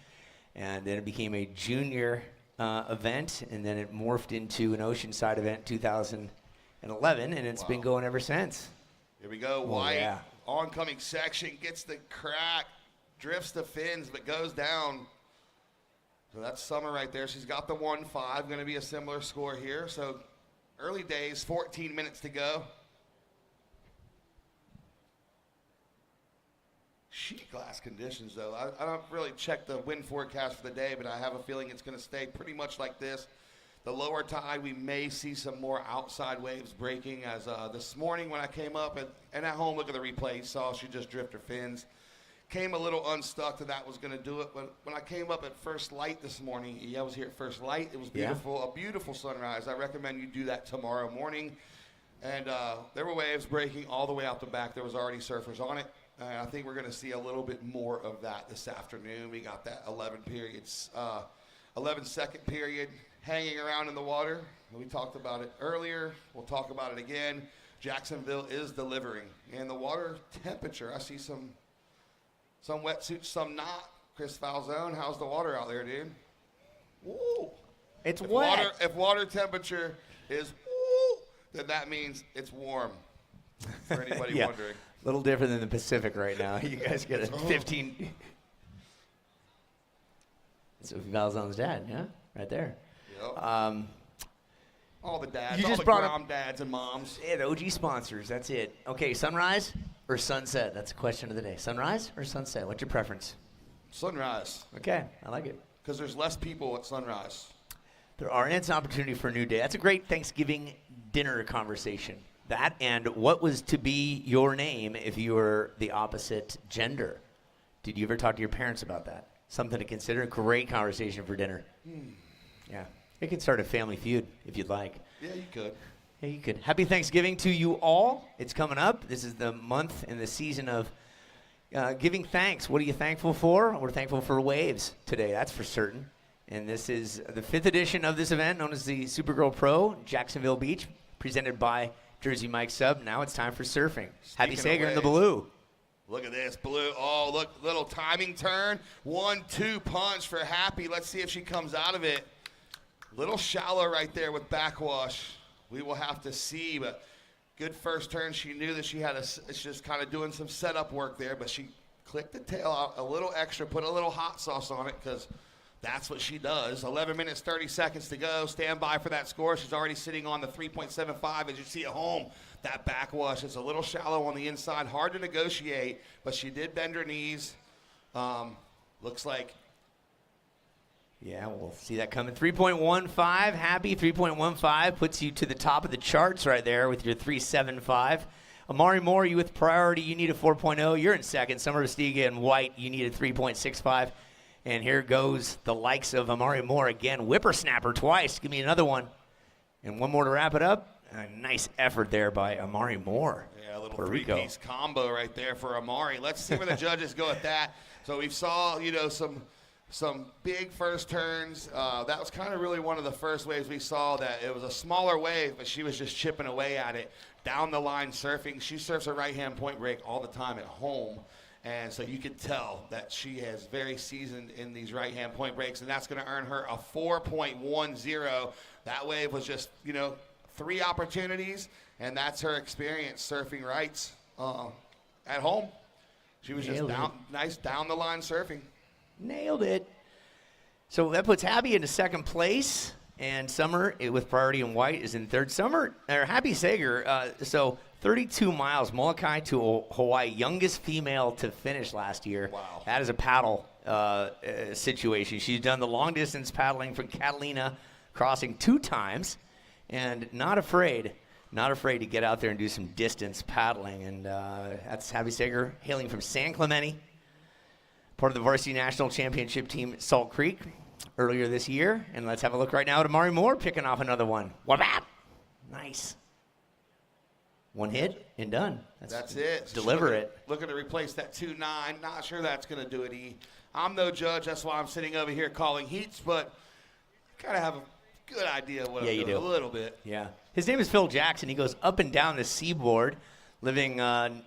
And then it became a junior event, and then it morphed into an Oceanside event 2011, and it's been going ever since. Here we go. Oh, White yeah. oncoming section, gets the crack, drifts the fins, but goes down. So that's Summer right there. She's got the 1.5, going to be a similar score here. So early days, 14 minutes to go. Sheet glass conditions, though. I don't really check the wind forecast for the day, but I have a feeling it's going to stay pretty much like this. The lower tide, we may see some more outside waves breaking, as this morning when I came up and at home, look at the replay, saw she just drift her fins. Came a little unstuck that was going to do it, but when I came up at first light this morning, I was here at first light. It was beautiful, a beautiful sunrise. I recommend you do that tomorrow morning. And there were waves breaking all the way out the back. There was already surfers on it. I think we're going to see a little bit more of that this afternoon. We got that 11-second period hanging around in the water. We talked about it earlier. We'll talk about it again. Jacksonville is delivering. And the water temperature, I see some wetsuits, some not. Chris Falzone, how's the water out there, dude? Woo! It's wet. If water temperature is woo, then that means it's warm. For anybody wondering. A little different than the Pacific right now. You guys get a 15. It's Valzone's dad, yeah? Right there. Yep. All the dads, You all just the brought up- dads and moms. Yeah, the OG sponsors, that's it. Okay, sunrise or sunset? That's the question of the day. Sunrise or sunset? What's your preference? Sunrise. Okay, I like it. Because there's less people at sunrise. There are, and it's an opportunity for a new day. That's a great Thanksgiving dinner conversation. That and what was to be your name if you were the opposite gender? Did you ever talk to your parents about that? Something to consider. Great conversation for dinner. Yeah. It could start a family feud if you'd like. Yeah, you could. Yeah, you could. Happy Thanksgiving to you all. It's coming up. This is the month and the season of giving thanks. What are you thankful for? We're thankful for waves today, that's for certain. And this is the 5th edition of this event known as the Supergirl Pro, Jacksonville Beach, presented by Jersey Mike Sub. Now it's time for surfing. Happy Speaking Sager of in the waves, blue. Look at this, blue. Oh, look, little timing turn. 1-2 punch for Happy. Let's see if she comes out of it. Little shallow right there with backwash. We will have to see, but good first turn. She knew that she had it's just kind of doing some setup work there, but she clicked the tail out a little extra, put a little hot sauce on it because that's what she does. 11 minutes, 30 seconds to go. Stand by for that score. She's already sitting on the 3.75 as you see at home. That backwash is a little shallow on the inside. Hard to negotiate, but she did bend her knees. Looks like. Yeah, we'll see that coming. 3.15, Happy 3.15 puts you to the top of the charts right there with your 3.75. Amari Moore, you with priority, you need a 4.0. You're in second. Summer Vestiga and White, you need a 3.65. And here goes the likes of Amari Moore again. Whippersnapper twice. Give me another one. And one more to wrap it up. A nice effort there by Amari Moore. Yeah, a little Puerto Rico. three-piece combo right there for Amari. Let's see where the judges go at that. So we saw, some big first turns. That was kind of really one of the first waves we saw that it was a smaller wave, but she was just chipping away at it. Down the line surfing. She surfs a right-hand point break all the time at home. And so you could tell that she is very seasoned in these right-hand point breaks, and that's going to earn her a 4.10. That wave was just, 3 opportunities, and that's her experience surfing rights at home. She was just nice down-the-line surfing. Nailed it. So that puts Happy into second place, and Summer with priority in White is in third. Happy Sager, so 32 miles, Molokai to Hawaii, youngest female to finish last year. Wow. That is a paddle situation. She's done the long distance paddling from Catalina crossing 2 times, and not afraid to get out there and do some distance paddling. And that's Happy Sager, hailing from San Clemente, part of the varsity national championship team at Salt Creek earlier this year. And let's have a look right now at Amari Moore picking off another one. Wabap! Nice. One hit and done. That's it. Deliver it. Looking to replace that 2.9. Not sure that's going to do it, E. I'm no judge. That's why I'm sitting over here calling heats, but kind of have a good idea of what I'm doing. A little bit. Yeah. His name is Phil Jackson. He goes up and down the seaboard, living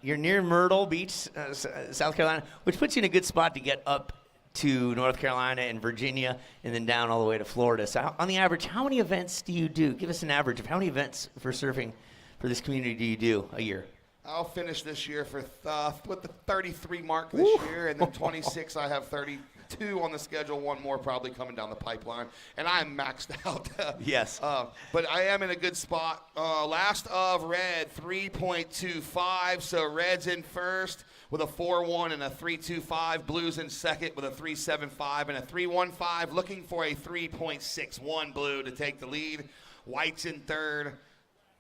you're near Myrtle Beach, South Carolina, which puts you in a good spot to get up to North Carolina and Virginia and then down all the way to Florida. So on the average, how many events do you do? Give us an average of how many events for surfing for this community do you do a year? I'll finish this year with the 33 mark this year, and then 26. I have 32 on the schedule. One more probably coming down the pipeline, and I'm maxed out. Yes. But I am in a good spot. Last of red, 3.25. So red's in first with a 4.1 and a 3.25. Blue's in second with a 3.75 and a 3.15. Looking for a 3.61 blue to take the lead. White's in third.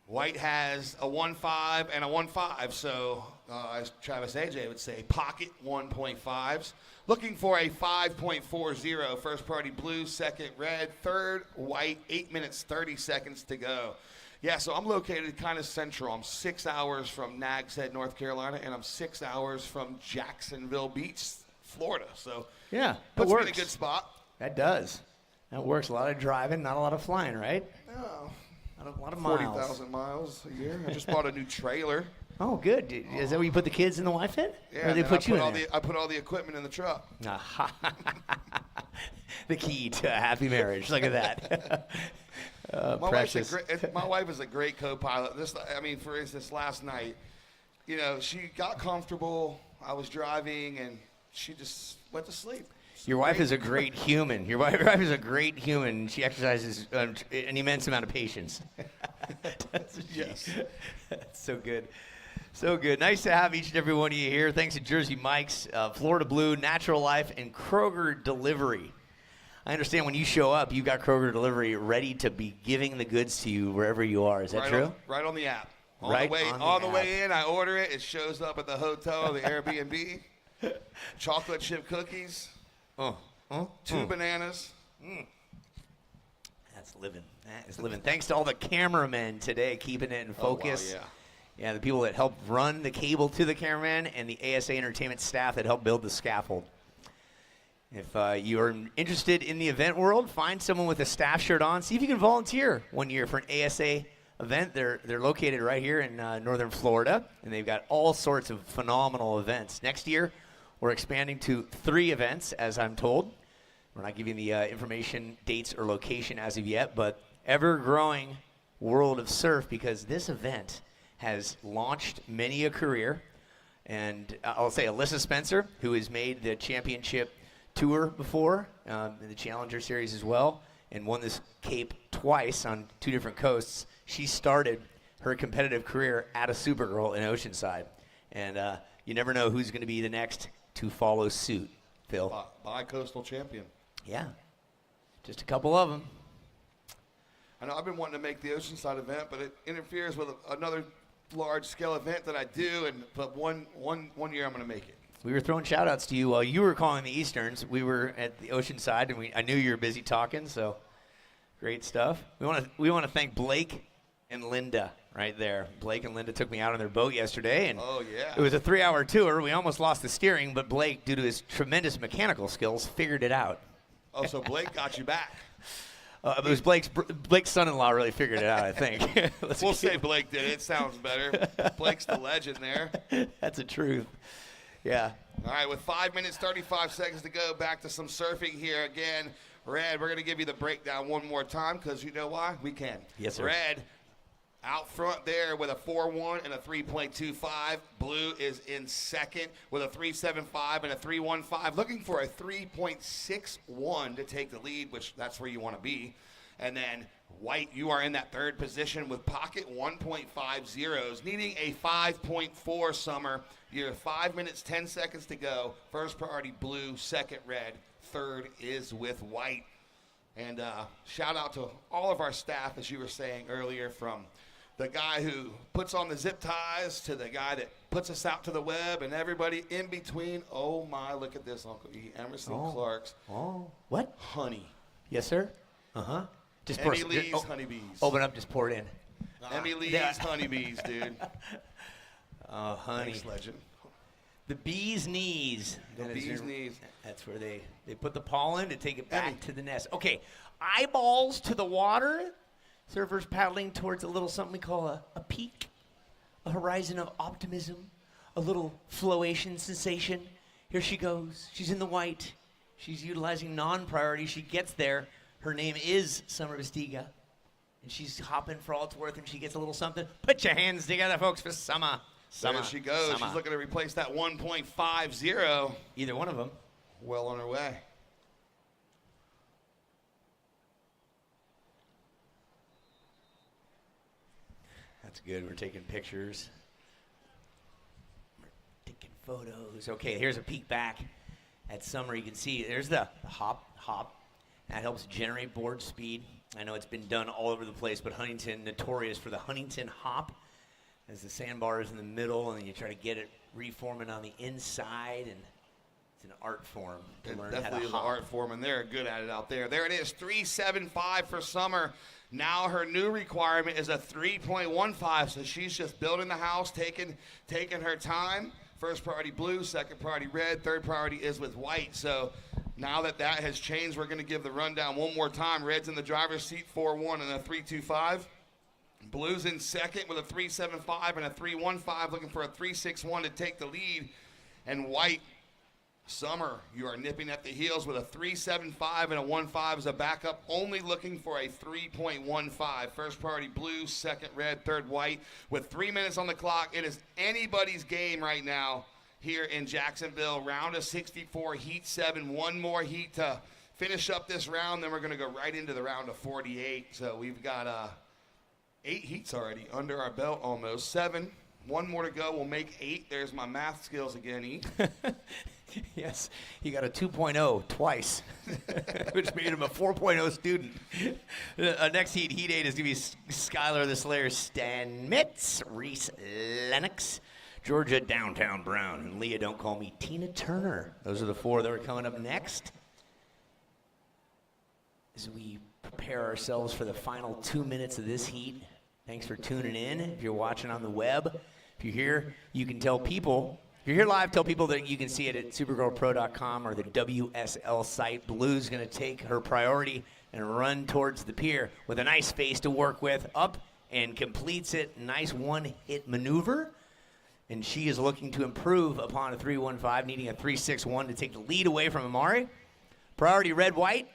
White has a 1.5 and a 1.5, so as Travis AJ would say, pocket 1.5s. Looking for a 5.40. First party blue, second red, third white, 8 minutes, 30 seconds to go. Yeah, so I'm located kind of central. I'm 6 hours from Nags Head, North Carolina, and I'm 6 hours from Jacksonville Beach, Florida. So yeah, puts me in a good spot. That does. That works. A lot of driving, not a lot of flying, right? Oh. A lot of miles. 40,000 miles a year. I just bought a new trailer. Oh, good. Is that where you put the kids and the wife in? Yeah, or they put you in there? I put all the equipment in the truck. The key to a happy marriage. Look at that. Precious. My wife is a great co-pilot. For instance, last night, she got comfortable. I was driving, and she just went to sleep. Your wife is a great human. Your wife is a great human. She exercises an immense amount of patience. Yes. That's so good. So good. Nice to have each and every one of you here. Thanks to Jersey Mike's, Florida Blue, Natural Life, and Kroger Delivery. I understand when you show up, you've got Kroger Delivery ready to be giving the goods to you wherever you are. Is that true? Right on the app. On the way in, I order it. It shows up at the hotel or the Airbnb. Chocolate chip cookies. 2 bananas. That's living. That is living. Thanks to all the cameramen today keeping it in focus. Oh, wow, yeah, the people that helped run the cable to the cameraman and the ASA Entertainment staff that helped build the scaffold. If you're interested in the event world, find someone with a staff shirt on. See if you can volunteer one year for an ASA event. They're located right here in northern Florida, and they've got all sorts of phenomenal events. Next year, we're expanding to 3 events, as I'm told. We're not giving the information, dates, or location as of yet, but ever-growing world of surf, because this event has launched many a career. And I'll say Alyssa Spencer, who has made the championship tour before, in the Challenger Series as well, and won this Cape twice on 2 different coasts. She started her competitive career at a Supergirl in Oceanside. And you never know who's going to be the next to follow suit, Phil. Bi-coastal champion. Yeah. Just a couple of them. I know I've been wanting to make the Oceanside event, but it interferes with another large-scale event that I do, but one year I'm going to make it. We were throwing shout-outs to you while you were calling the Easterns. We were at the Oceanside, and I knew you were busy talking, so great stuff. We want to thank Blake and Linda right there. Blake and Linda took me out on their boat yesterday, and it was a 3-hour tour. We almost lost the steering, but Blake, due to his tremendous mechanical skills, figured it out. Oh, so Blake got you back. It was Blake's son-in-law really figured it out, I think. We'll say Blake did. It sounds better. Blake's the legend there. That's the truth. Yeah. All right, with 5 minutes, 35 seconds to go, back to some surfing here again. Red, we're going to give you the breakdown one more time because you know why? We can. Yes, sir. Red, out front there with a 4.1 and a 3.25. Blue is in second with a 3.75 and a 3.15. Looking for a 3.61 to take the lead, which that's where you want to be. And then White, you are in that third position with pocket 1.50s, needing a 5.4 Summer. You're 5 minutes, 10 seconds to go. First priority Blue, second Red, third is with White. And shout out to all of our staff, as you were saying earlier, from the guy who puts on the zip ties to the guy that puts us out to the web and everybody in between. Oh, my, look at this, Uncle E. Emerson Clark's. Oh, what? Honey. Yes, sir. Uh-huh. Just Emmy Lee's honeybees. Open up, just pour it in. Emmy Lee's honeybees, dude. Oh, honey. Thanks, legend. The bee's knees. The bee's knees. That's where they put the pollen to take it back to the nest. Okay, eyeballs to the water. Surfers paddling towards a little something we call a peak, a horizon of optimism, a little flowation sensation. Here she goes. She's in the white. She's utilizing non-priority. She gets there. Her name is Summer Bastiga. And she's hopping for all it's worth, and she gets a little something. Put your hands together, folks, for Summer. There she goes. She's looking to replace that 1.50. Either one of them. Well on her way. That's good. We're taking pictures. We're taking photos. Okay, here's a peek back at Summer. You can see there's the hop. That helps generate board speed. I know it's been done all over the place, but Huntington, notorious for the Huntington hop. As the sandbar is in the middle, and then you try to get it reforming on the inside, and it's an art form to learn how to Definitely is an hop. art form, and they're good at it out there. There it is, 3.75 for Summer. Now her new requirement is a 3.15, so she's just building the house, taking her time. First priority blue, second priority red, third priority is with white. So now that has changed, we're going to give the rundown one more time. Red's in the driver's seat, 4-1 and a 3.25. Blue's in second with a 3.75 and a 3.15, looking for a 3.61 to take the lead. And white, Summer, you are nipping at the heels with a 3.75 and a 1.5 as a backup, only looking for a 3.15. First priority blue, second red, third white. With 3 minutes on the clock, it is anybody's game right now here in Jacksonville. Round of 64, heat 7. One more heat to finish up this round, then we're going to go right into the round of 48. So we've got 8 heats already under our belt, almost 7. One more to go. We'll make 8. There's my math skills again, E. Yes, he got a 2.0 twice, which made him a 4.0 student. Next heat 8, is going to be Skylar the Slayer Stanmitz, Reese Lennox, Georgia Downtown Brown, and Leah Don't Call Me Tina Turner. Those are the 4 that are coming up next. As we prepare ourselves for the final 2 minutes of this heat. Thanks for tuning in. If you're watching on the web, if you're here, you can tell people. If you're here live, tell people that you can see it at supergirlpro.com or the WSL site. Blue's going to take her priority and run towards the pier with a nice face to work with. Up and completes it. Nice one-hit maneuver. And she is looking to improve upon a 3.15, needing a 3.61 to take the lead away from Amari. Priority red-white.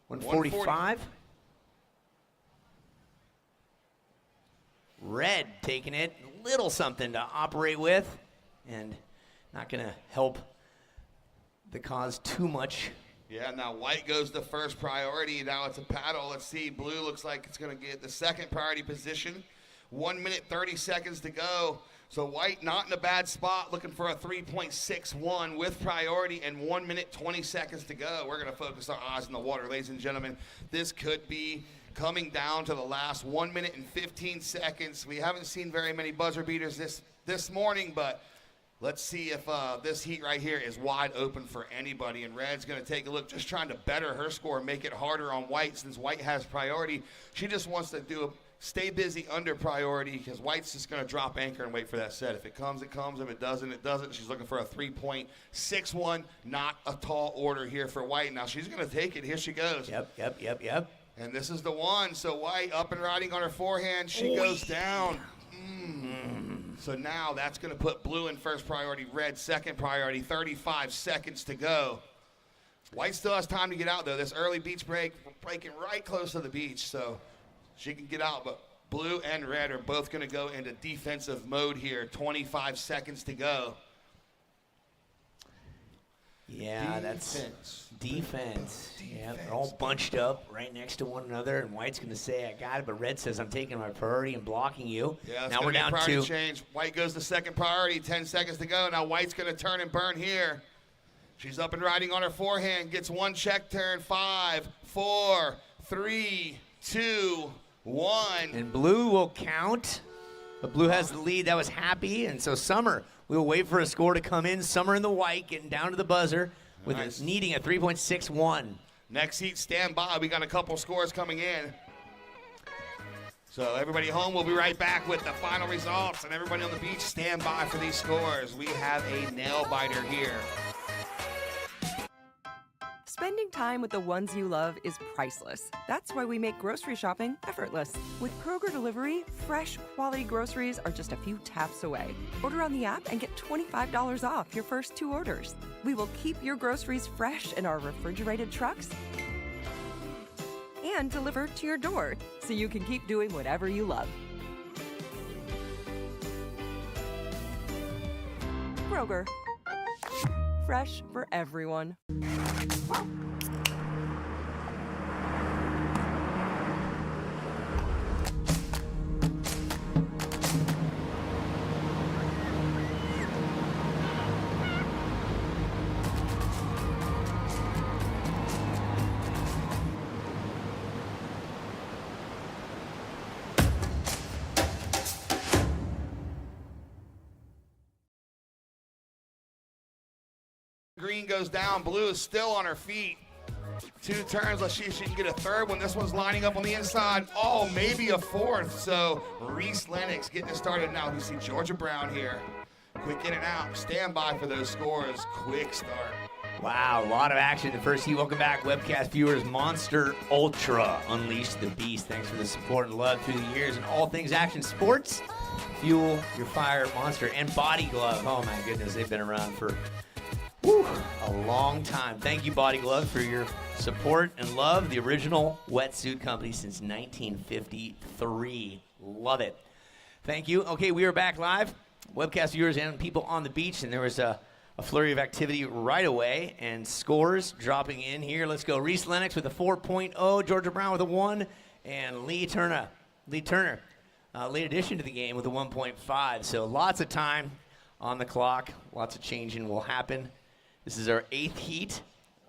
145. Red taking it, little something to operate with, and not going to help the cause too much. Yeah, now white goes to first priority. Now it's a paddle. Let's see. Blue looks like it's going to get the second priority position. 1 minute, 30 seconds to go. So white not in a bad spot, looking for a 3.61 with priority and 1 minute, 20 seconds to go. We're going to focus our eyes in the water, ladies and gentlemen. This could be coming down to the last 1 minute and 15 seconds. We haven't seen very many buzzer beaters this morning, but let's see if this heat right here is wide open for anybody. And red's going to take a look, just trying to better her score, make it harder on white since white has priority. She just wants to stay busy under priority because white's just going to drop anchor and wait for that set. If it comes, it comes. If it doesn't, it doesn't. She's looking for a 3.61. Not a tall order here for white. Now she's going to take it. Here she goes. Yep. And this is the one. So white up and riding on her forehand. She goes down. So now that's going to put blue in first priority, red second priority. 35 seconds to go. White still has time to get out, though. This early beach break, we're breaking right close to the beach, so she can get out. But blue and red are both going to go into defensive mode here. 25 seconds to go. Yeah, that's defense. Yeah, they're all bunched up right next to one another, and white's going to say, I got it, but red says, I'm taking my priority and blocking you. Yeah, now we're down to to change. White goes to second priority, 10 seconds to go. Now white's going to turn and burn here. She's up and riding on her forehand, gets one check turn. 5, 4, 3, 2, 1. And blue will count. But blue has the lead. That was happy. And so Summer, we will wait for a score to come in. Summer in the white, getting down to the buzzer, with needing a 3.61. Next heat, stand by. We got a couple scores coming in. So everybody home, we'll be right back with the final results. And everybody on the beach, stand by for these scores. We have a nail biter here. Spending time with the ones you love is priceless. That's why we make grocery shopping effortless. With Kroger Delivery, fresh, quality groceries are just a few taps away. Order on the app and get $25 off your first 2 orders. We will keep your groceries fresh in our refrigerated trucks and deliver to your door, so you can keep doing whatever you love. Kroger. Fresh for everyone. Green goes down. Blue is still on her feet. 2 turns. Let's see if she can get a third one. This one's lining up on the inside. Oh, maybe a fourth. So Reese Lennox getting it started now. You see Georgia Brown here. Quick in and out. Stand by for those scores. Quick start. Wow, a lot of action in the first heat. Welcome back, webcast viewers. Monster Ultra Unleash the Beast. Thanks for the support and love through the years and all things action sports. Fuel your fire, Monster, and Body Glove. Oh my goodness, they've been around for a long time. Thank you, Body Glove, for your support and love. The original wetsuit company since 1953. Love it. Thank you. Okay, we are back live. Webcast viewers and people on the beach, and there was a flurry of activity right away, and scores dropping in here. Let's go. Reese Lennox with a 4.0, Georgia Brown with a 1, and Lee Turner, late addition to the game with a 1.5. So lots of time on the clock. Lots of changing will happen. This is our 8th heat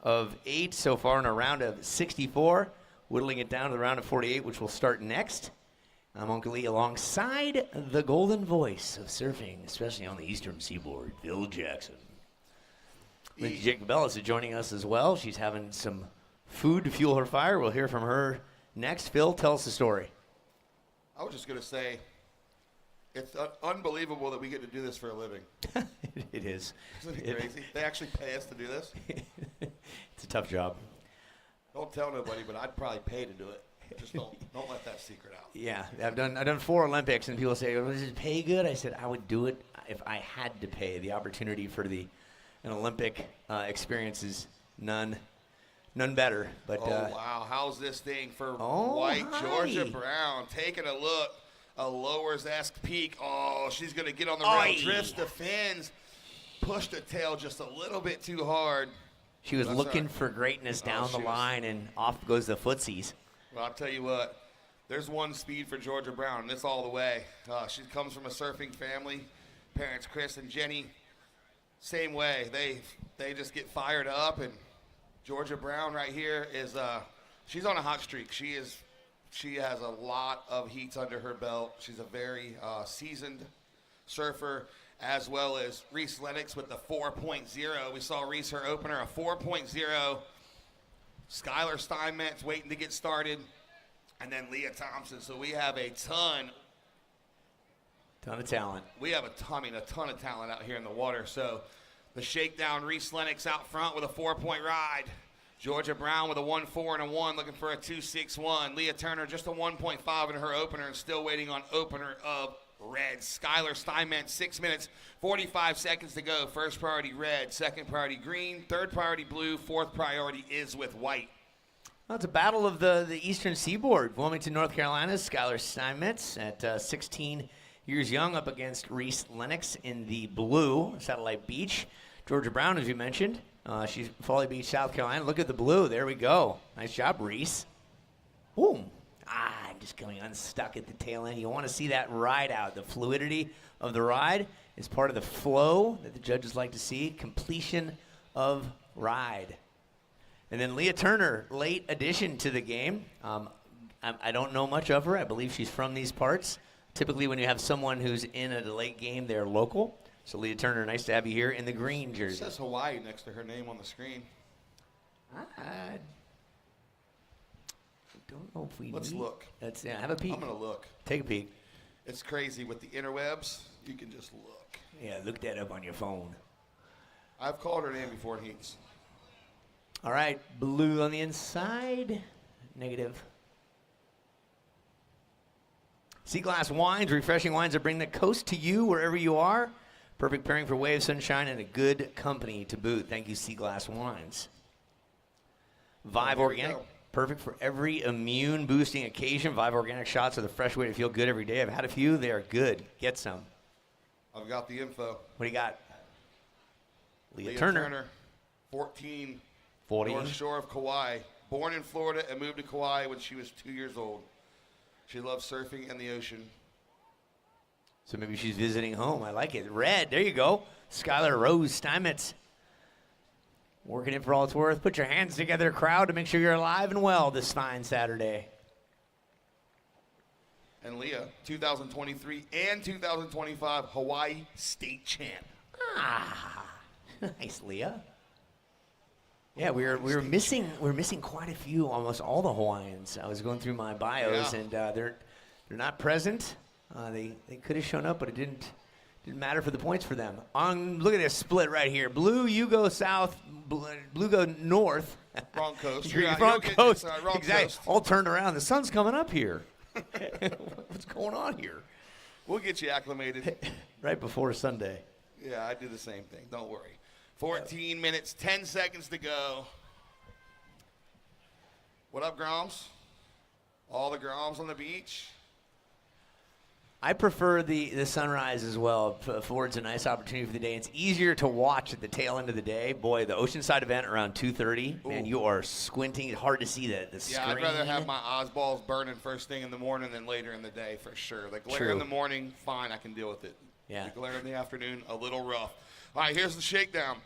of 8 so far in a round of 64, whittling it down to the round of 48, which will start next. I'm Uncle Lee alongside the golden voice of surfing, especially on the eastern seaboard, Phil Jackson. Lindsay Jacobellis is joining us as well. She's having some food to fuel her fire. We'll hear from her next. Phil, tell us the story. I was just going to say, it's unbelievable that we get to do this for a living. It is. Isn't it crazy? They actually pay us to do this? It's a tough job. Don't tell nobody, but I'd probably pay to do it. Just don't let that secret out. Yeah, I've done 4 Olympics, and people say, well, does it pay good? I said, I would do it if I had to pay. The opportunity for an Olympic experience is none better. But wow, how's this thing for white Georgia Brown? Taking a look, a lowers-esque peak. Oh, she's going to get on the rail, drifts the fins, pushed the tail just a little bit too hard. She was looking for greatness down the line, and off goes the footsies. Well, I'll tell you what, there's one speed for Georgia Brown, and it's all the way. She comes from a surfing family. Parents Chris and Jenny, same way. They just get fired up, and Georgia Brown right here is she's on a hot streak. She has a lot of heats under her belt. She's a very seasoned surfer, as well as Reese Lennox with the 4.0. We saw Reese, her opener, a 4.0. Skylar Steinmetz waiting to get started, and then Leah Thompson. So we have a ton of talent. We have a ton of talent out here in the water. So the shakedown, Reese Lennox out front with a 4-point ride. Georgia Brown with a 1.4 and a 1, looking for a 2.61. Leah Turner just a 1.5 in her opener and still waiting on opener of red. Skylar Steinmetz, 6 minutes, 45 seconds to go. First priority red, second priority green, third priority blue, fourth priority is with white. Well, it's a battle of the eastern seaboard. Wilmington, North Carolina's Skylar Steinmetz at 16 years young up against Reese Lennox in the blue, Satellite Beach. Georgia Brown, as you mentioned, she's Folly Beach, South Carolina. Look at the blue. There we go. Nice job, Reese. Boom. I'm just coming unstuck at the tail end. You want to see that ride out. The fluidity of the ride is part of the flow that the judges like to see. Completion of ride. And then Leah Turner, late addition to the game. I don't know much of her. I believe she's from these parts. Typically when you have someone who's in a late game, they're local. So Leah Turner, nice to have you here in the green jersey. It says Hawaii next to her name on the screen. I don't know if we Let's look. Have a peek. I'm going to look. Take a peek. It's crazy with the interwebs. You can just look. Yeah, look that up on your phone. I've called her name before in heats. All right, blue on the inside. Negative. Sea Glass Wines, refreshing wines that bring the coast to you wherever you are. Perfect pairing for waves, sunshine, and a good company to boot. Thank you, Sea Glass Wines. Vive Organic, perfect for every immune-boosting occasion. Vive Organic shots are the fresh way to feel good every day. I've had a few. They are good. Get some. I've got the info. What do you got? Leah Turner. 14, 40. North Shore of Kauai. Born in Florida and moved to Kauai when she was 2 years old. She loves surfing and the ocean. So maybe she's visiting home. I like it. Red, there you go. Skylar Rose Steinmetz. Working it for all it's worth. Put your hands together, crowd, to make sure you're alive and well this fine Saturday. And Leah, 2023 and 2025 Hawaii State Champ. Ah, nice, Leah. Yeah, we're missing quite a few, almost all the Hawaiians. I was going through my bios, and they're not present. They could have shown up, but it didn't matter for the points for them. Look at this split right here. Blue, you go south. Blue go north. Wrong coast. You're wrong coast. Exactly. Coast. All turned around. The sun's coming up here. What's going on here? We'll get you acclimated. Right before Sunday. Yeah, I do the same thing. Don't worry. 14 minutes, 10 seconds to go. What up, Groms? All the Groms on the beach? I prefer the sunrise as well. It affords a nice opportunity for the day. It's easier to watch at the tail end of the day. Boy, the Oceanside event around 2:30, man, you are squinting. It's hard to see the screen. Yeah, I'd rather have my eyeballs burning first thing in the morning than later in the day, for sure. The glare in the morning, fine, I can deal with it. Yeah. The glare in the afternoon, a little rough. All right, here's the shakedown.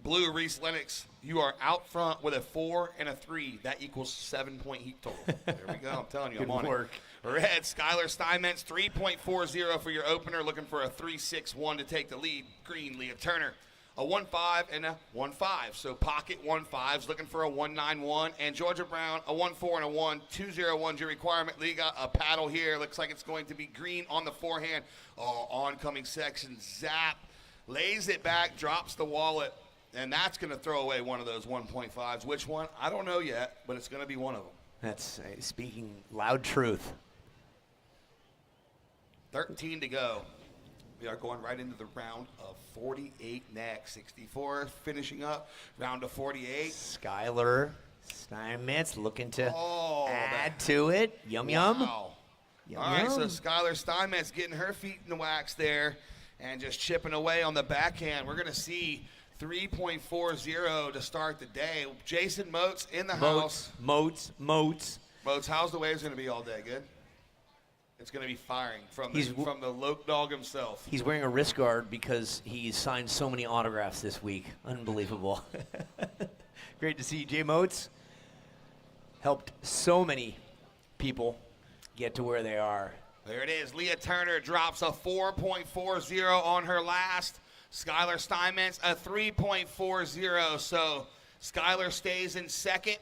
Blue, Reese Lennox, you are out front with a 4 and a 3. That equals 7-point heat total. There we go. I'm telling you, I'm on work. it. Red, Skylar Steinmetz, 3.40 for your opener, looking for a 3.61 to take the lead. Green, Leah Turner, a 1.5 and a 1.5. So pocket 1.5s, looking for a 1.91. And Georgia Brown, a 1.4 and a 1. 2.01's your requirement. Lee got a paddle here. Looks like it's going to be green on the forehand. Oh, oncoming section, zap. Lays it back, drops the wallet. And that's going to throw away one of those 1.5s. Which one? I don't know yet, but it's going to be one of them. That's speaking loud truth. 13 to go. We are going right into the round of 48 next. 64 finishing up. Round of 48. Skylar Steinmetz looking to add to it. Yum, yum. Wow. Yum, All right, yum. so Skylar Steinmetz getting her feet in the wax there and just chipping away on the backhand. We're going to see 3.40 to start the day. Jason Moats in the house. Moats. Moats, how's the waves going to be all day? Good? It's going to be firing from the Loke Dog himself. He's wearing a wrist guard because he's signed so many autographs this week. Unbelievable. Great to see Jay Moats. Helped so many people get to where they are. There it is. Leah Turner drops a 4.40 on her last. Skylar Steinmetz, a 3.40. So Skylar stays in second.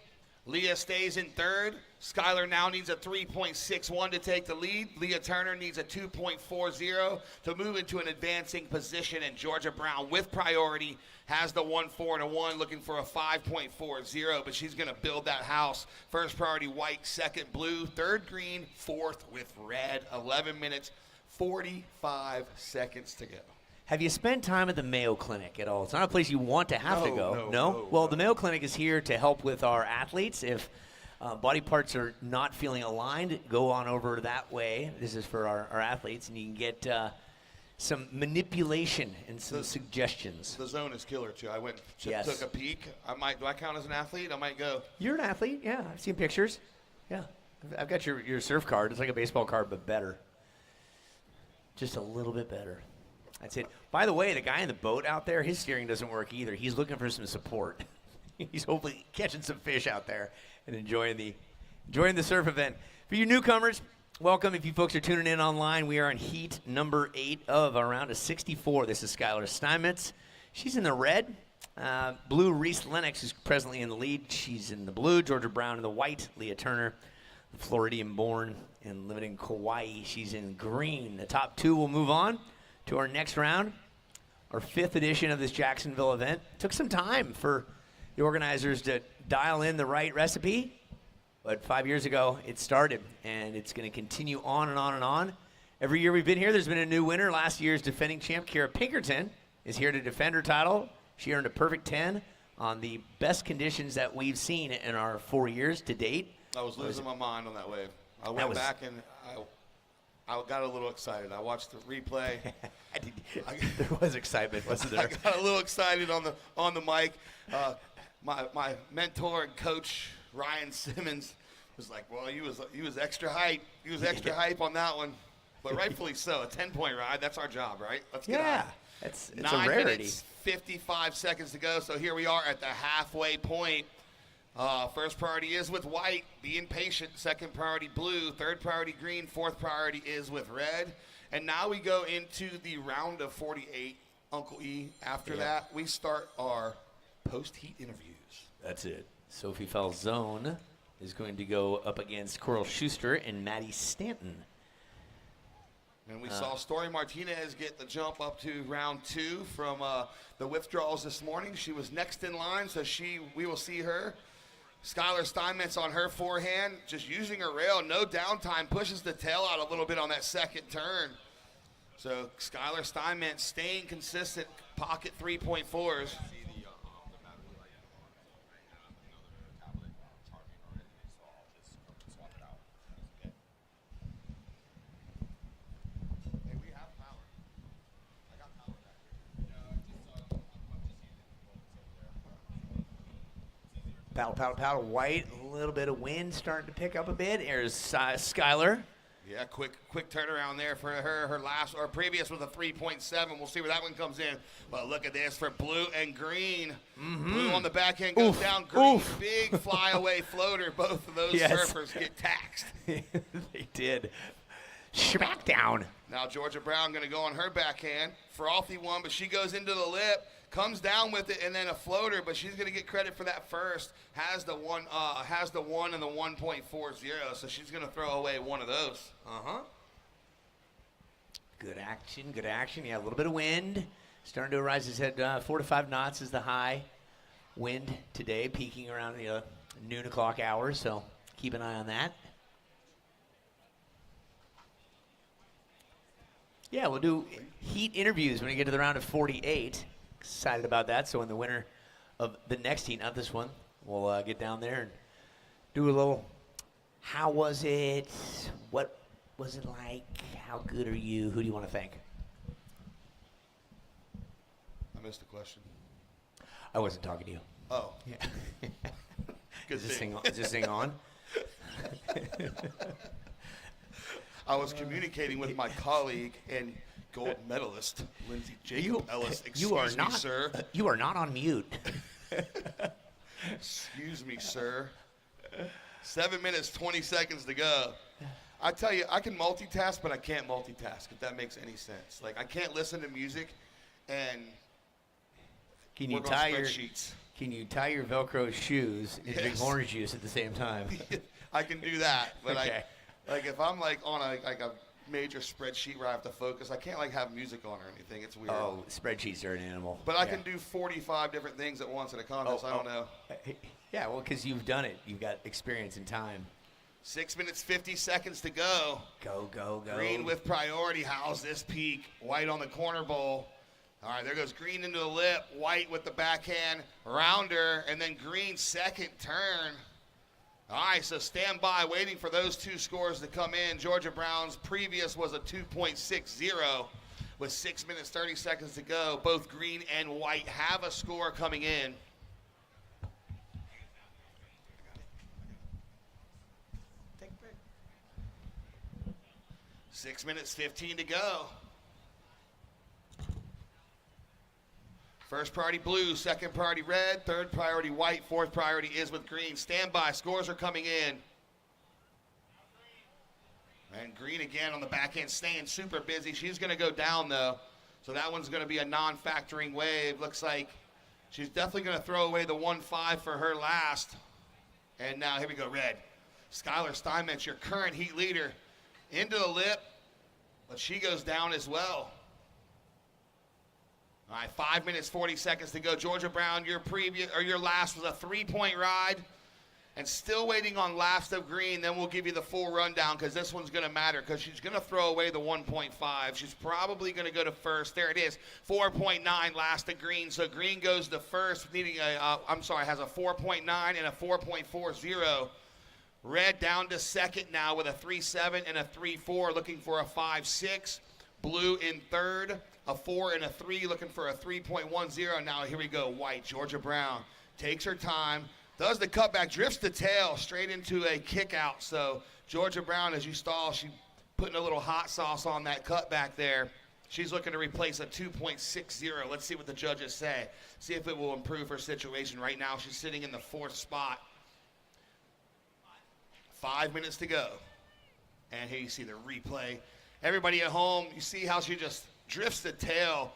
Leah stays in third. Skylar now needs a 3.61 to take the lead. Leah Turner needs a 2.40 to move into an advancing position. And Georgia Brown, with priority, has the 1.4 and a 1, looking for a 5.40. But she's going to build that house. First priority white, second blue, third green, fourth with red. 11 minutes, 45 seconds to go. Have you spent time at the Mayo Clinic at all? It's not a place you want to have to go. No? Well, the Mayo Clinic is here to help with our athletes. If body parts are not feeling aligned, go on over that way. This is for our athletes, and you can get some manipulation and some suggestions. The zone is killer, too. I went and took a peek. Do I count as an athlete? I might go. You're an athlete, yeah. I've seen pictures. Yeah. I've got your surf card. It's like a baseball card, but better. Just a little bit better. That's it. By the way, the guy in the boat out there, his steering doesn't work either. He's looking for some support. He's hopefully catching some fish out there and enjoying the surf event. For you newcomers, welcome. If you folks are tuning in online, we are on heat number 8 of a round of 64. This is Skylar Steinmetz. She's in the red. Blue, Reese Lennox, who's presently in the lead. She's in the blue. Georgia Brown in the white. Leah Turner, the Floridian-born and living in Kauai. She's in green. The top 2 will move on to our next round, our 5th edition of this Jacksonville event. Took some time for the organizers to dial in the right recipe, but 5 years ago it started, and it's going to continue on and on and on. Every year we've been here, there's been a new winner. Last year's defending champ, Kara Pinkerton, is here to defend her title. She earned a perfect 10 on the best conditions that we've seen in our 4 years to date. I was losing my mind on that wave. I went back and I got a little excited. I watched the replay. There was excitement, wasn't there? I got a little excited on the mic. My mentor and coach Ryan Simmons was like, "Well, he was extra hype. He was extra hype on that one, but rightfully so. A 10-point ride. That's our job, right? Let's get on. It's a 9 rarity. minutes, 55 seconds to go. So here we are at the halfway point. First priority is with white, being patient. Second priority blue. Third priority green. Fourth priority is with red. And now we go into the round of 48, Uncle E. After that, we start our post-heat interviews. That's it. Sophie Falzone is going to go up against Coral Schuster and Maddie Stanton. And we saw Story Martinez get the jump up to round 2 from the withdrawals this morning. She was next in line, so we will see her. Skylar Steinmetz on her forehand, just using her rail, no downtime, pushes the tail out a little bit on that second turn. So Skylar Steinmetz staying consistent, pocket 3.4s. Paddle, paddle, paddle. White, a little bit of wind starting to pick up a bit. Here's Skylar. Yeah, quick turnaround there for her. Her last or previous was a 3.7. We'll see where that one comes in. But look at this for blue and green. Blue on the back end goes down. Green, big flyaway floater. Both of those surfers get taxed. They did. Smackdown. Now Georgia Brown going to go on her backhand. Frothy one, but she goes into the lip. Comes down with it and then a floater, but she's going to get credit for that first. Has the one and the 1.40, so she's going to throw away one of those. Good action, good action. Yeah, a little bit of wind. Starting to rise his head. 4 to 5 knots is the high wind today, peaking around the noon o'clock hour, so keep an eye on that. Yeah, we'll do heat interviews when we get to the round of 48. Excited about that. So in the winner of the next heat, not this one, we'll get down there and do a little, how was it? What was it like? How good are you? Who do you want to thank? I missed the question. I wasn't talking to you. Oh. Yeah. Good Is this thing. thing on? I was communicating with my colleague and gold medalist, Lindsay Jacob Ellis. Excuse me, sir. You are not on mute. Excuse me, sir. 7 minutes, 20 seconds to go. I tell you, I can multitask, but I can't multitask, if that makes any sense. Like, I can't listen to music and work on spreadsheets. Can you tie your Velcro shoes and drink orange juice at the same time? I can do that, but Okay. like if I'm like on a major spreadsheet where I have to focus, I can't like have music on or anything. It's weird. Oh, spreadsheets are an animal. But I can do 45 different things at once at a contest. I don't know. Yeah, well, because you've done it. You've got experience and time. 6 minutes, 50 seconds to go. Go, go, go. Green with priority. How's this peak? White on the corner bowl. All right, there goes green into the lip. White with the backhand rounder, and then green second turn. All right, so stand by, waiting for those two scores to come in. Georgia Brown's previous was a 2.60 with 6 minutes, 30 seconds to go. Both green and white have a score coming in. Take a break. 6 minutes, 15 to go. First priority blue, second priority red, third priority white, fourth priority is with green. Stand by, scores are coming in. And green again on the backhand, staying super busy. She's going to go down though, so that one's going to be a non-factoring wave. Looks like she's definitely going to throw away the 1-5 for her last. And now here we go, red. Skylar Steinmetz, your current heat leader, into the lip, but she goes down as well. All right, 5 minutes, 40 seconds to go. Georgia Brown, your last was a 3-point ride, and still waiting on last of green. Then we'll give you the full rundown because this one's going to matter because she's going to throw away the 1.5. She's probably going to go to first. There it is, 4.9 last of green. So green goes to first, needing has a 4.9 and a 4.40. Red down to second now with a 3-7 and a 3-4, looking for a 5-6. Blue in third, a 4 and a 3, looking for a 3.10. Now here we go, white. Georgia Brown takes her time, does the cutback, drifts the tail straight into a kick out. So Georgia Brown, as you stall, she putting a little hot sauce on that cutback there. She's looking to replace a 2.60. Let's see what the judges say. See if it will improve her situation. Right now, she's sitting in the 4th spot. 5 minutes to go. And here you see the replay. Everybody at home, you see how she just drifts the tail.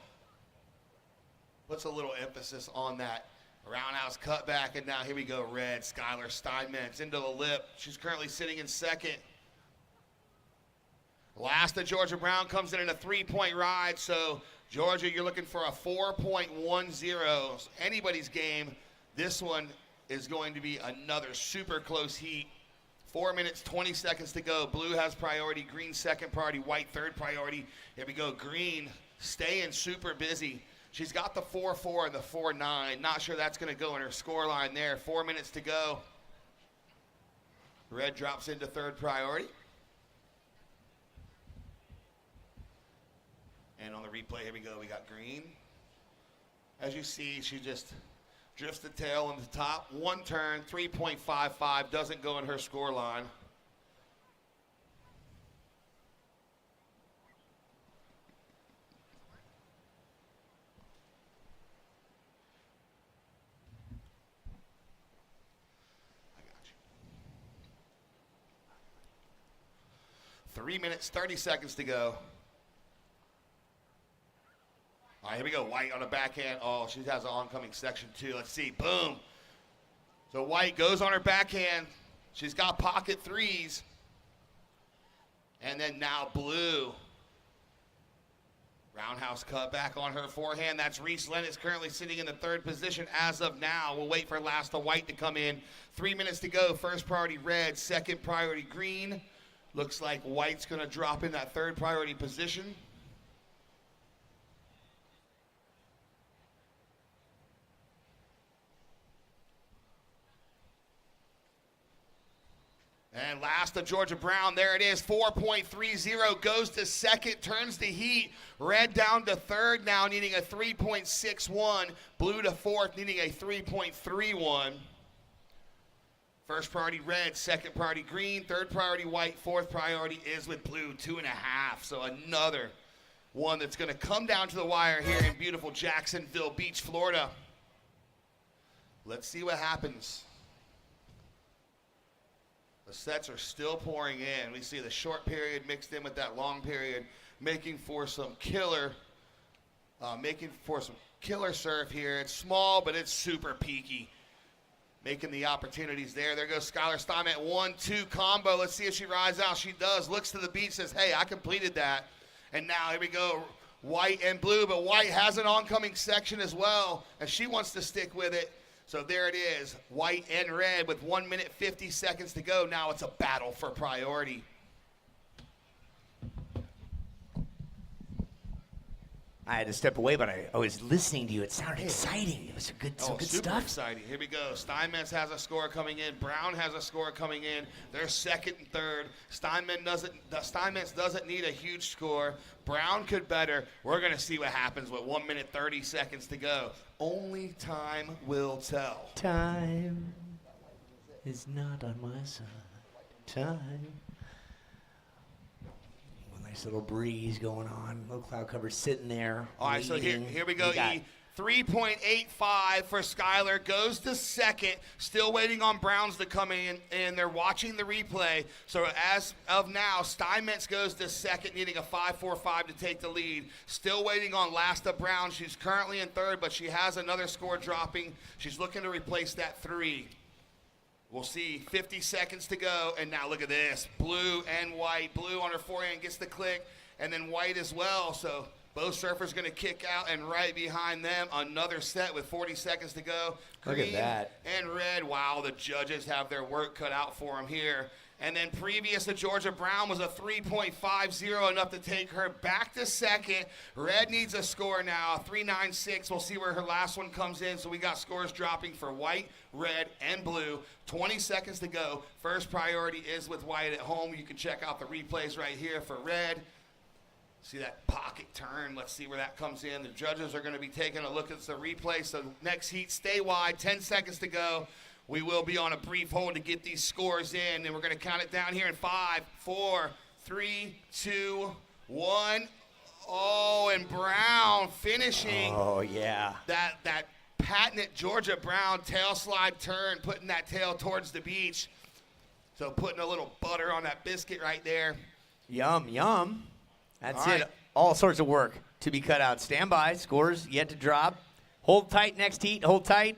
Puts a little emphasis on that roundhouse cutback. And now here we go, red. Skylar Steinmetz into the lip. She's currently sitting in second. Last of Georgia Brown comes in a 3-point ride. So Georgia, you're looking for a 4.10. Anybody's game. This one is going to be another super close heat. 4 minutes, 20 seconds to go. Blue has priority, green second priority, white third priority. Here we go, green staying super busy. She's got the 4-4 and the 4-9. Not sure that's going to go in her score line there. 4 minutes to go. Red drops into third priority. And on the replay, here we go, we got green. As you see, she just drifts the tail on the top. One turn, 3.55, doesn't go in her score line. I got you. 3 minutes, 30 seconds to go. All right, here we go. White on the backhand. Oh, she has an oncoming section too. Let's see. Boom. So White goes on her backhand. She's got pocket threes. And then now Blue. Roundhouse cut back on her forehand. That's Reese Lennox currently sitting in the third position as of now. We'll wait for last of White to come in. 3 minutes to go. First priority red, second priority green. Looks like White's going to drop in that third priority position. And last of Georgia Brown, there it is, 4.30, goes to second, turns the heat. Red down to third now, needing a 3.61. Blue to fourth, needing a 3.31. First priority red, second priority green, third priority white, fourth priority is with blue, 2.5. So another one that's going to come down to the wire here in beautiful Jacksonville Beach, Florida. Let's see what happens. The sets are still pouring in. We see the short period mixed in with that long period, making for some killer surf here. It's small, but it's super peaky. Making the opportunities there. There goes Skylar Steinmetz, 1-2 combo. Let's see if she rides out. She does. Looks to the beach, says, hey, I completed that. And now here we go, white and blue, but white has an oncoming section as well, and she wants to stick with it. So there it is, white and red with 1 minute, 50 seconds to go. Now it's a battle for priority. I had to step away, but I was listening to you. It sounded exciting. It was some good super stuff. Exciting. Here we go. Steinmetz has a score coming in. Brown has a score coming in. They're second and third. Steinmetz doesn't need a huge score. Brown could better. We're going to see what happens with 1 minute, 30 seconds to go. Only time will tell. Time is not on my side. Time. Nice little breeze going on. Little cloud cover sitting there. All right, so here we go, E. 3.85 for Skylar. Goes to second. Still waiting on Browns to come in, and they're watching the replay. So as of now, Steinmetz goes to second, needing a 5.45 to take the lead. Still waiting on Lasta Brown. She's currently in third, but she has another score dropping. She's looking to replace that 3. We'll see 50 seconds to go, and now look at this. Blue and white. Blue on her forehand gets the click, and then white as well. So Both surfers going to kick out, and right behind them, another set with 40 seconds to go. Look at Green that. and red. Wow, the judges have their work cut out for them here. And then previous to Georgia Brown was a 3.50, enough to take her back to second. Red needs a score now, 3.96. We'll see where her last one comes in. So we got scores dropping for white, red, and blue. 20 seconds to go. First priority is with white at home. You can check out the replays right here for red. See that pocket turn. Let's see where that comes in. The judges are going to be taking a look at the replay. So next heat, stay wide. 10 seconds to go. We will be on a brief hold to get these scores in, and we're going to count it down here in 5, 4, 3, 2, 1. Oh, and Brown finishing. Oh, yeah. That patented Georgia Brown tail slide turn, putting that tail towards the beach. So putting a little butter on that biscuit right there. Yum, yum. That's All it. right. All sorts of work to be cut out. Stand by. Scores yet to drop. Hold tight next heat. Hold tight.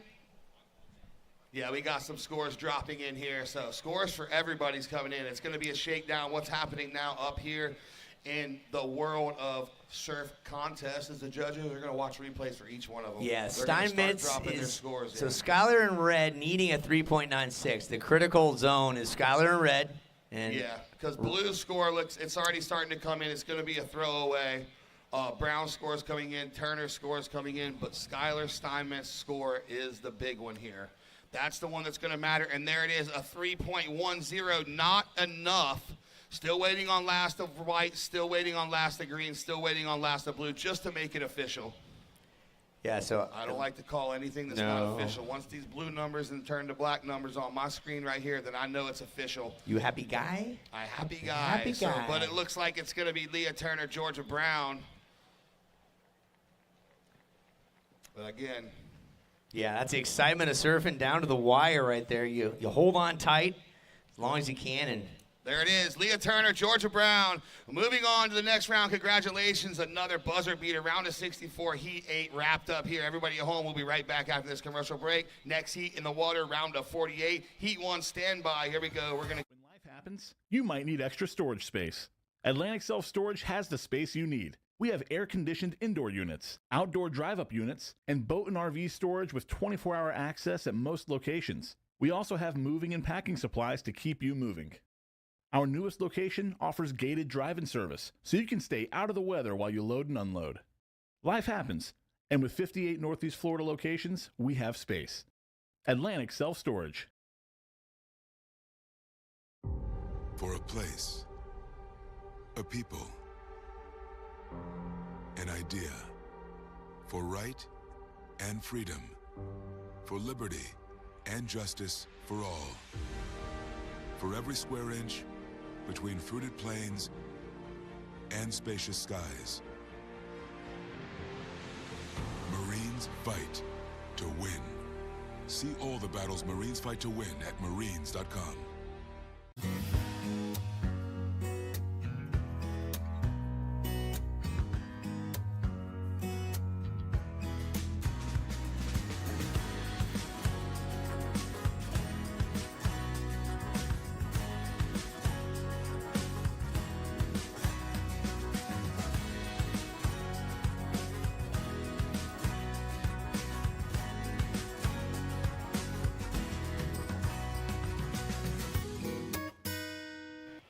Yeah, we got some scores dropping in here. So scores for everybody's coming in. It's going to be a shakedown. What's happening now up here in the world of surf contests is the judges are going to watch replays for each one of them. Yeah, They're gonna start Steinmetz dropping their is scores so in. Skylar in red needing a 3.96. The critical zone is Skylar in red. And Yeah, because blue score looks, it's already starting to come in. It's going to be a throwaway. Brown scores coming in, Turner scores coming in, but Skylar Steinmetz's score is the big one here. That's the one that's going to matter, and there it is, a 3.10, not enough. Still waiting on last of white, still waiting on last of green, still waiting on last of blue, just to make it official. Yeah, so I don't like to call anything that's not official. Once these blue numbers and turn to black numbers on my screen right here, then I know it's official. You a happy guy? I happy guy. Happy guy. But it looks like it's going to be Leah Turner, Georgia Brown. But again, Yeah, that's the excitement of surfing down to the wire right there. You hold on tight as long as you can. And there it is, Leah Turner, Georgia Brown. Moving on to the next round, congratulations, another buzzer beater. Round of 64, Heat 8 wrapped up here. Everybody at home, we'll be right back after this commercial break. Next heat in the water, round of 48. Heat 1, standby. Here we go. We're going to... When life happens, you might need extra storage space. Atlantic Self Storage has the space you need. We have air-conditioned indoor units, outdoor drive-up units, and boat and RV storage with 24-hour access at most locations. We also have moving and packing supplies to keep you moving. Our newest location offers gated drive-in service, so you can stay out of the weather while you load and unload. Life happens, and with 58 Northeast Florida locations, we have space. Atlantic Self Storage. For a place, a people, an idea, for right and freedom, for liberty and justice for all. For every square inch between fruited plains and spacious skies. Marines fight to win. See all the battles Marines fight to win at marines.com.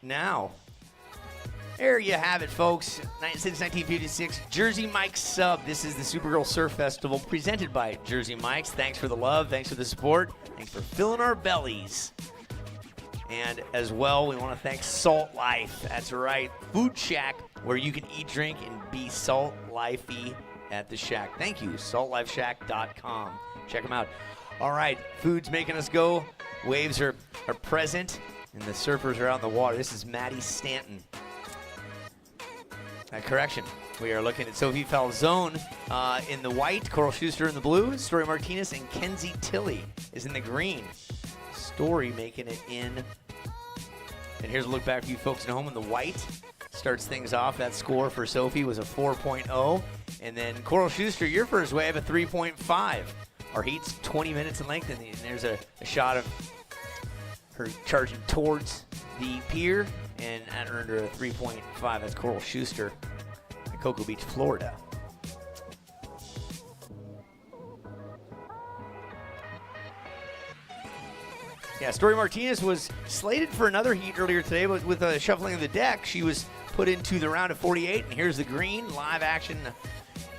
now, there you have it, folks. Since 1956, Jersey Mike's Sub. This is the Supergirl Surf Festival presented by Jersey Mike's. Thanks for the love. Thanks for the support. Thanks for filling our bellies. And as well, we want to thank Salt Life. That's right, Food Shack, where you can eat, drink, and be Salt Lifey at the Shack. Thank you, saltlifeshack.com. Check them out. All right, food's making us go. Waves are present, and the surfers are out in the water. This is Maddie Stanton. Correction. We are looking at Sophie Falzone in the white, Coral Schuster in the blue, Story Martinez, and Kenzie Tilley is in the green. Story making it in. And here's a look back for you folks at home in the white. Starts things off. That score for Sophie was a 4.0. And then Coral Schuster, your first wave, a 3.5. Our heat's 20 minutes in length, and there's a shot of her charging towards the pier, and that earned her a 3.5. That's Coral Schuster. Cocoa Beach, Florida. Yeah, Story Martinez was slated for another heat earlier today, but with a shuffling of the deck, she was put into the round of 48. And here's the green, live action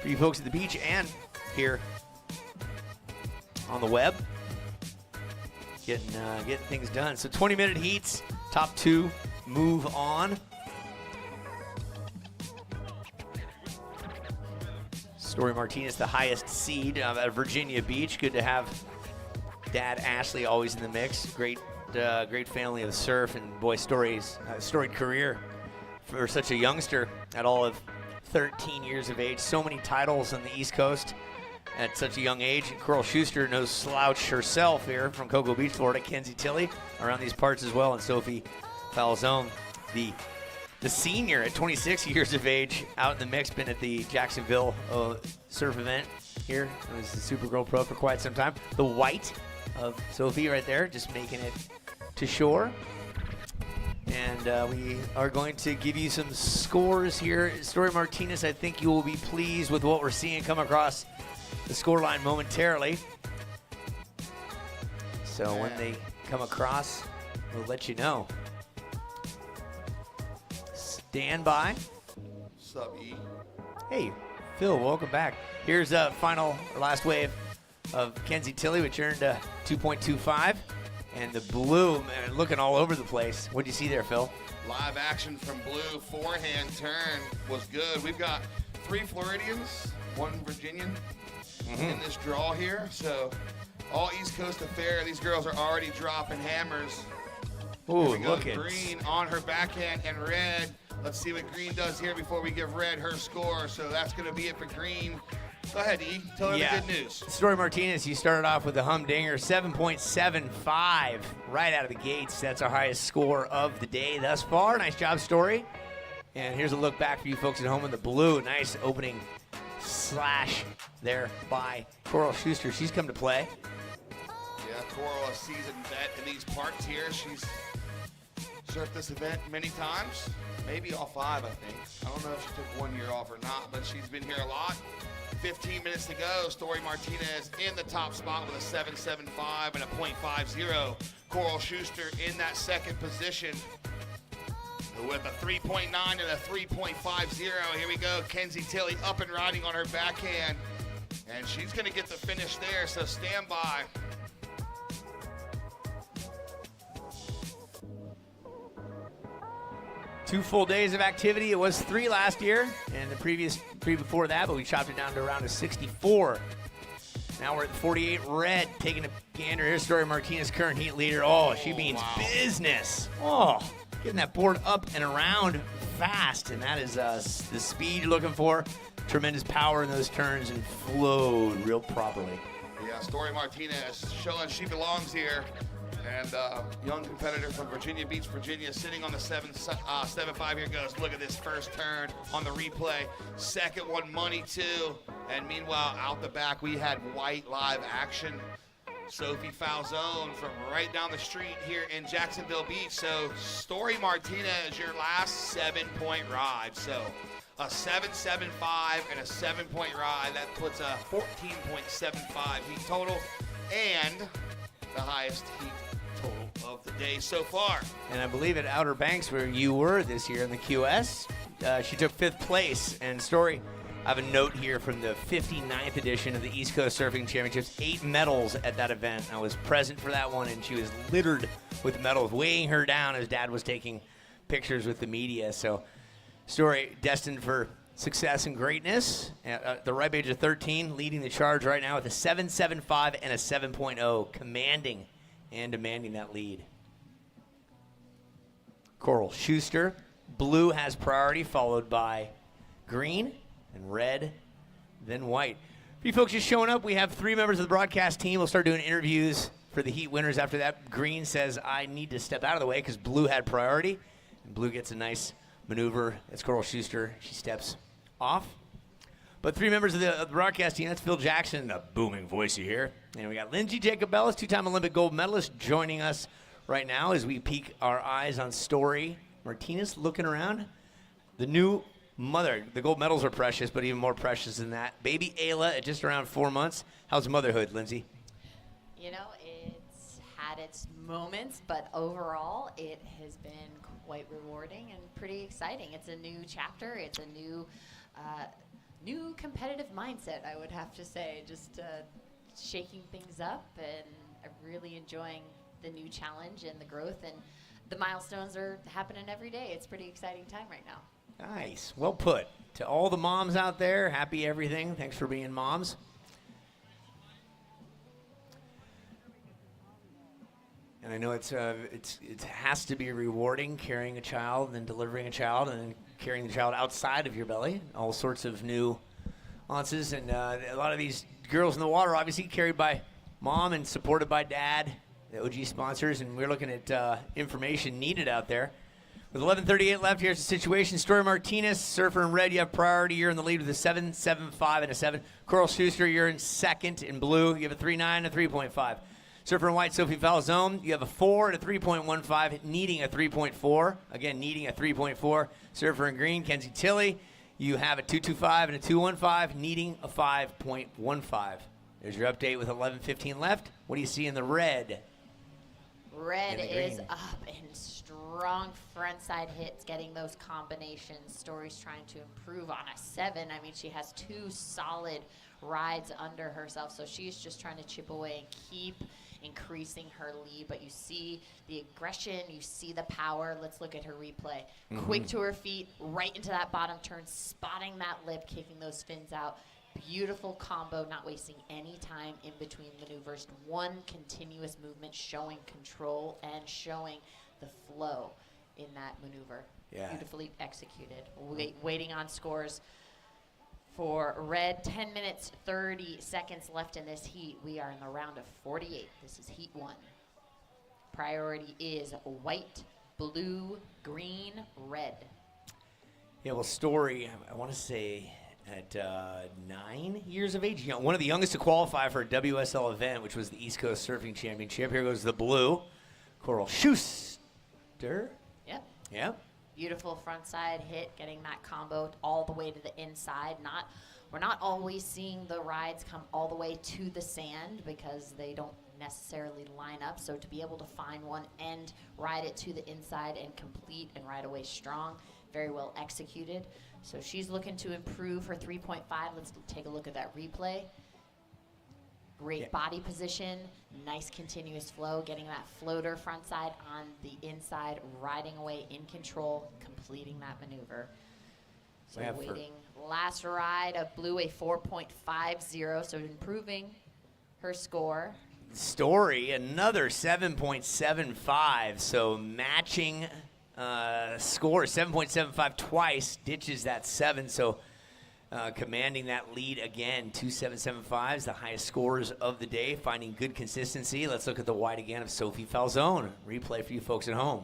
for you folks at the beach and here on the web. Getting things done. So 20-minute heats, top 2 move on. Story Martinez, the highest seed out of Virginia Beach. Good to have Dad Ashley always in the mix. Great family of surf, and boy, storied career for such a youngster at all of 13 years of age. So many titles on the East Coast at such a young age. Coral Schuster, no slouch herself here from Cocoa Beach, Florida. Kenzie Tilley around these parts as well, and Sophie Falzone, the senior at 26 years of age, out in the mix. Been at the Jacksonville surf event here. Was the Supergirl Pro for quite some time. The white of Sophie right there, just making it to shore. And we are going to give you some scores here. Story Martinez, I think you will be pleased with what we're seeing come across the scoreline momentarily. So when they come across, we'll let you know. Stand by. Sub E. Hey, Phil, welcome back. Here's a last wave of Kenzie Tilley, which earned a 2.25. And the blue, man, looking all over the place. What'd you see there, Phil? Live action from blue. Forehand turn was good. We've got 3 Floridians, 1 Virginian in this draw here. So all East Coast affair. These girls are already dropping hammers. Ooh, look at Green on her backhand and Red. Let's see what Green does here before we give Red her score. So that's going to be it for Green. Go ahead, E. Tell her the good news. Story Martinez, you started off with a humdinger, 7.75 right out of the gates. That's our highest score of the day thus far. Nice job, Story. And here's a look back for you folks at home in the blue. Nice opening slash there by Coral Schuster. She's come to play. Yeah, Coral, a seasoned vet in these parts here. She's surfed this event many times, maybe all 5, I think. I don't know if she took 1 year off or not, but she's been here a lot. 15 minutes to go. Story Martinez in the top spot with a 7.75 and a .50. Coral Schuster in that second position with a 3.9 and a 3.50. Here we go. Kenzie Tilley up and riding on her backhand, and she's going to get the finish there, so stand by. Two full days of activity. It was 3 last year and the previous 3 before that, but we chopped it down to around a 64. Now we're at the 48. Red taking a gander. Here's Story Martinez, current heat leader. Oh, she means business. Oh, getting that board up and around fast, and that is the speed you're looking for. Tremendous power in those turns and flowed real properly. Yeah, Story Martinez showing she belongs here. And young competitor from Virginia Beach, Virginia, sitting on the 7.5. Here goes. Look at this first turn on the replay. Second one, money too. And meanwhile, out the back, we had white live action. Sophie Falzone from right down the street here in Jacksonville Beach. So Story Martinez, your last 7-point ride. So a 7.75 and a 7-point ride. That puts a 14.75 heat total and the highest heat total of the day so far. And I believe at Outer Banks, where you were this year in the QS, she took 5th place. And Story, I have a note here from the 59th edition of the East Coast Surfing Championships. 8 medals at that event. I was present for that one, and she was littered with medals, weighing her down as Dad was taking pictures with the media. So Story destined for success and greatness at the ripe age of 13, leading the charge right now with a 7.75 and a 7.0, commanding and demanding that lead. Coral Schuster, blue has priority, followed by green and red, then white. For you folks just showing up, we have 3 members of the broadcast team. We'll start doing interviews for the heat winners after that. Green says, I need to step out of the way because blue had priority. And blue gets a nice maneuver. It's Coral Schuster. She steps off. But 3 members of the broadcast team, that's Phil Jackson, a booming voice you hear. And we got Lindsay Jacobellis, 2-time Olympic gold medalist, joining us right now as we peek our eyes on Story Martinez, looking around. The new mother. The gold medals are precious, but even more precious than that. Baby Ayla at just around 4 months. How's motherhood, Lindsay? You know, it's had its moments, but overall it has been quite rewarding and pretty exciting. It's a new chapter. It's a new competitive mindset, I would have to say. Just shaking things up, and I'm really enjoying the new challenge and the growth, and the milestones are happening every day. It's a pretty exciting time right now. Nice. Well put. To all the moms out there, happy everything. Thanks for being moms. And I know it has to be rewarding carrying a child and then delivering a child and then carrying the child outside of your belly. All sorts of nuances. And a lot of these girls in the water obviously carried by mom and supported by dad, the OG sponsors. And we're looking at information needed out there. With 11:38 left, here's the situation. Story Martinez, surfer in red, you have priority. You're in the lead with a 7, 7.5, and a 7. Coral Schuster, you're in second in blue. You have a 3.9 and a 3.5. Surfer in white, Sophie Falzone, you have a 4 and a 3.15, needing a 3.4. Again, needing a 3.4. Surfer in green, Kenzie Tilley, you have a 2.25 and a 2.15, needing a 5.15. There's your update with 11:15 left. What do you see in the red? Red is up and strong frontside hits, getting those combinations. Story's trying to improve on a 7. I mean, she has 2 solid rides under herself, so she's just trying to chip away and keep increasing her lead. But you see the aggression, you see the power. Let's look at her replay. Quick to her feet, right into that bottom turn, spotting that lip, kicking those fins out. Beautiful combo, not wasting any time in between maneuvers. One continuous movement, showing control and showing the flow in that maneuver. Yeah. Beautifully executed. Waiting on scores for red. 10 minutes, 30 seconds left in this heat. We are in the round of 48. This is heat 1. Priority is white, blue, green, red. Yeah, well, Story, I want to say at 9 years of age, one of the youngest to qualify for a WSL event, which was the East Coast Surfing Championship. Here goes the blue, Coral Schuster. Yep. Yep. Beautiful frontside hit, getting that combo all the way to the inside. We're not always seeing the rides come all the way to the sand because they don't necessarily line up. So to be able to find one and ride it to the inside and complete and ride away strong, very well executed. So she's looking to improve her 3.5. Let's take a look at that replay. Great body position, nice continuous flow, getting that floater front side on the inside, riding away in control, completing that maneuver. So waiting, last ride of blue, a 4.50, so improving her score. Story, another 7.75, so matching score, 7.75 twice, ditches that 7, so commanding that lead again. 2.775s, the highest scores of the day, finding good consistency. Let's look at the wide again of Sophie Falzone. Replay for you folks at home.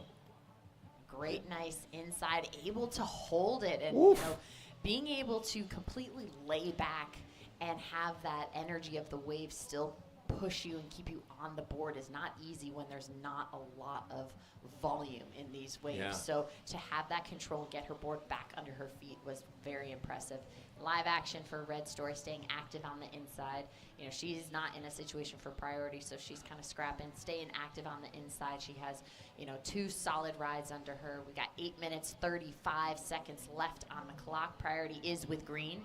Great, nice inside, able to hold it, and you know, being able to completely lay back and have that energy of the wave still push you and keep you on the board is not easy when there's not a lot of volume in these waves. Yeah. So to have that control and get her board back under her feet was very impressive. Live action for Red Story, staying active on the inside. You know, she's not in a situation for priority, so she's kind of scrapping, staying active on the inside. She has, you know, 2 solid rides under her. We got 8 minutes, 35 seconds left on the clock. Priority is with green.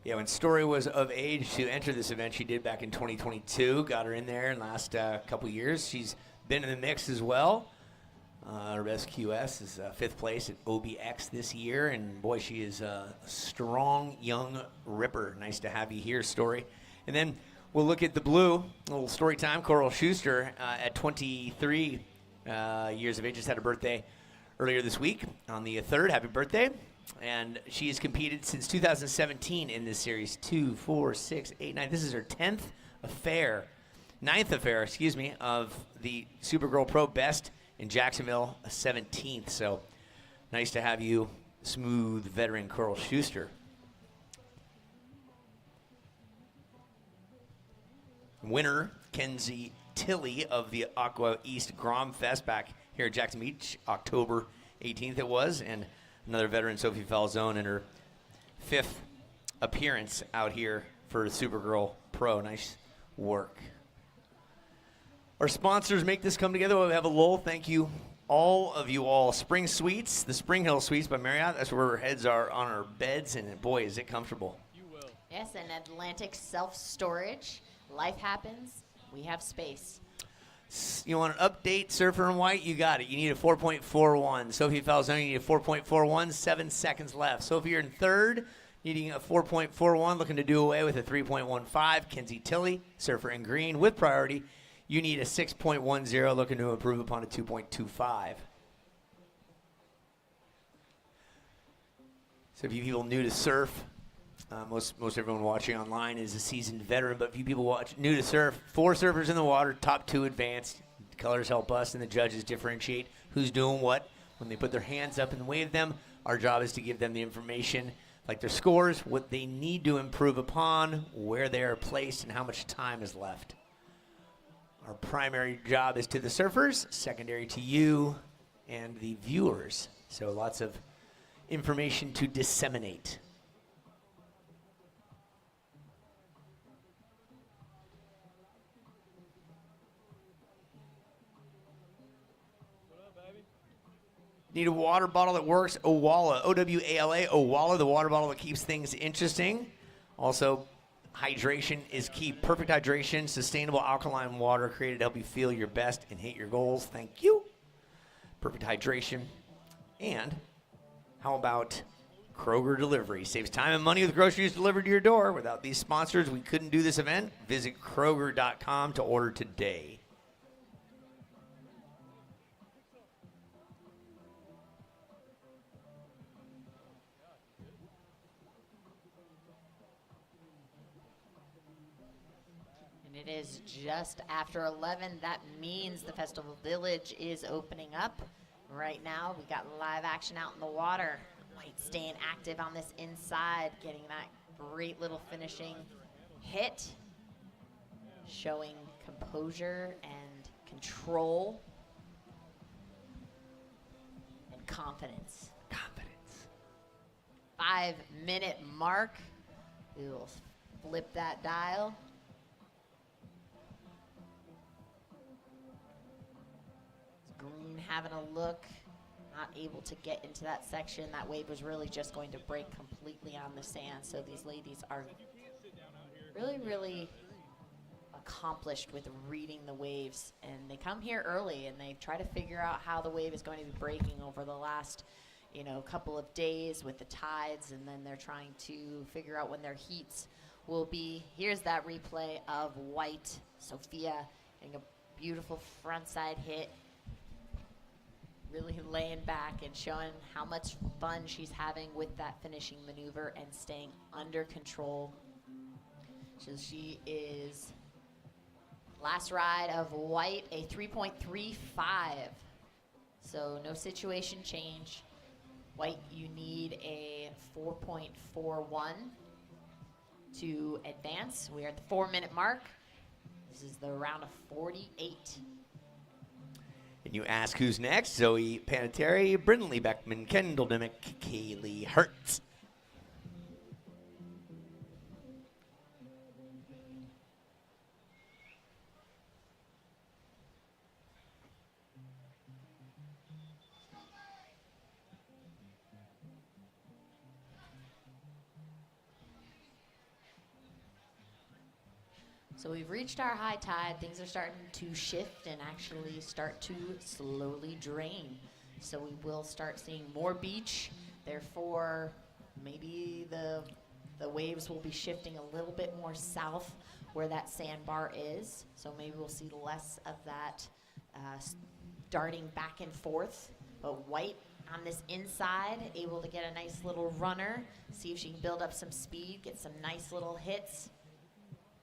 Yeah, when Story was of age to enter this event, she did back in 2022. Got her in there in the last couple years. She's been in the mix as well. Res QS is 5th place at OBX this year, and boy, she is a strong young ripper. Nice to have you here, Story. And then we'll look at the blue, a little story time. Coral Schuster at 23 years of age, just had her birthday earlier this week on the 3rd. Happy birthday. And she has competed since 2017 in this series. 2, 4, 6, 8, 9. This is her 9th affair, of the Supergirl Pro Best in Jacksonville, a 17th. So nice to have you, smooth veteran Coral Schuster. Winner, Kenzie Tilley of the Aqua East Grom Fest back here at Jackson Beach, October 18th it was. And Another veteran, Sophie Falzone, in her 5th appearance out here for Supergirl Pro. Nice work. Our sponsors make this come together. We have a lull. Thank you, all of you all. Spring Suites, the Spring Hill Suites by Marriott. That's where our heads are on our beds, and boy, is it comfortable. Yes, and Atlantic self-storage. Life happens. We have space. You want an update, Surfer and White? You got it. You need a 4.41. Sophie Falzone, you need a 4.41. 7 seconds left. Sophie, you're in third, needing a 4.41, looking to do away with a 3.15. Kenzie Tilley, Surfer in green, with priority. You need a 6.10, looking to improve upon a 2.25. So if you people new to surf, most everyone watching online is a seasoned veteran, but few people new to surf. 4 surfers in the water, top 2 advanced. The colors help us and the judges differentiate who's doing what. When they put their hands up and wave them, our job is to give them the information, like their scores, what they need to improve upon, where they are placed, and how much time is left. Our primary job is to the surfers, secondary to you and the viewers. So lots of information to disseminate. Need a water bottle that works? Owala, O-W-A-L-A, Owala, the water bottle that keeps things interesting. Also, hydration is key. Perfect hydration, sustainable alkaline water created to help you feel your best and hit your goals. Thank you. Perfect hydration. And how about Kroger Delivery? Saves time and money with groceries delivered to your door. Without these sponsors, we couldn't do this event. Visit Kroger.com to order today. It is just after 11. That means the Festival Village is opening up. Right now, we got live action out in the water. White staying active on this inside, getting that great little finishing hit, showing composure and control and confidence. 5-minute mark. We will flip that dial. Green having a look, not able to get into that section. That wave was really just going to break completely on the sand. So these ladies are really, really accomplished with reading the waves. And they come here early and they try to figure out how the wave is going to be breaking over the last, couple of days with the tides. And then they're trying to figure out when their heats will be. Here's that replay of White, Sophia, getting a beautiful frontside hit. Really laying back and showing how much fun she's having with that finishing maneuver and staying under control. So she is, last ride of White, a 3.35. So no situation change. White, you need a 4.41 to advance. We are at the 4-minute mark. This is the round of 48. And you ask who's next? Zoe Panettiere, Brindley Beckman, Kendall Dimick, Kaylee Hertz. So we've reached our high tide. Things are starting to shift and actually start to slowly drain. So we will start seeing more beach. Therefore, maybe the waves will be shifting a little bit more south where that sandbar is. So maybe we'll see less of that darting back and forth. But White on this inside, able to get a nice little runner. See if she can build up some speed, get some nice little hits.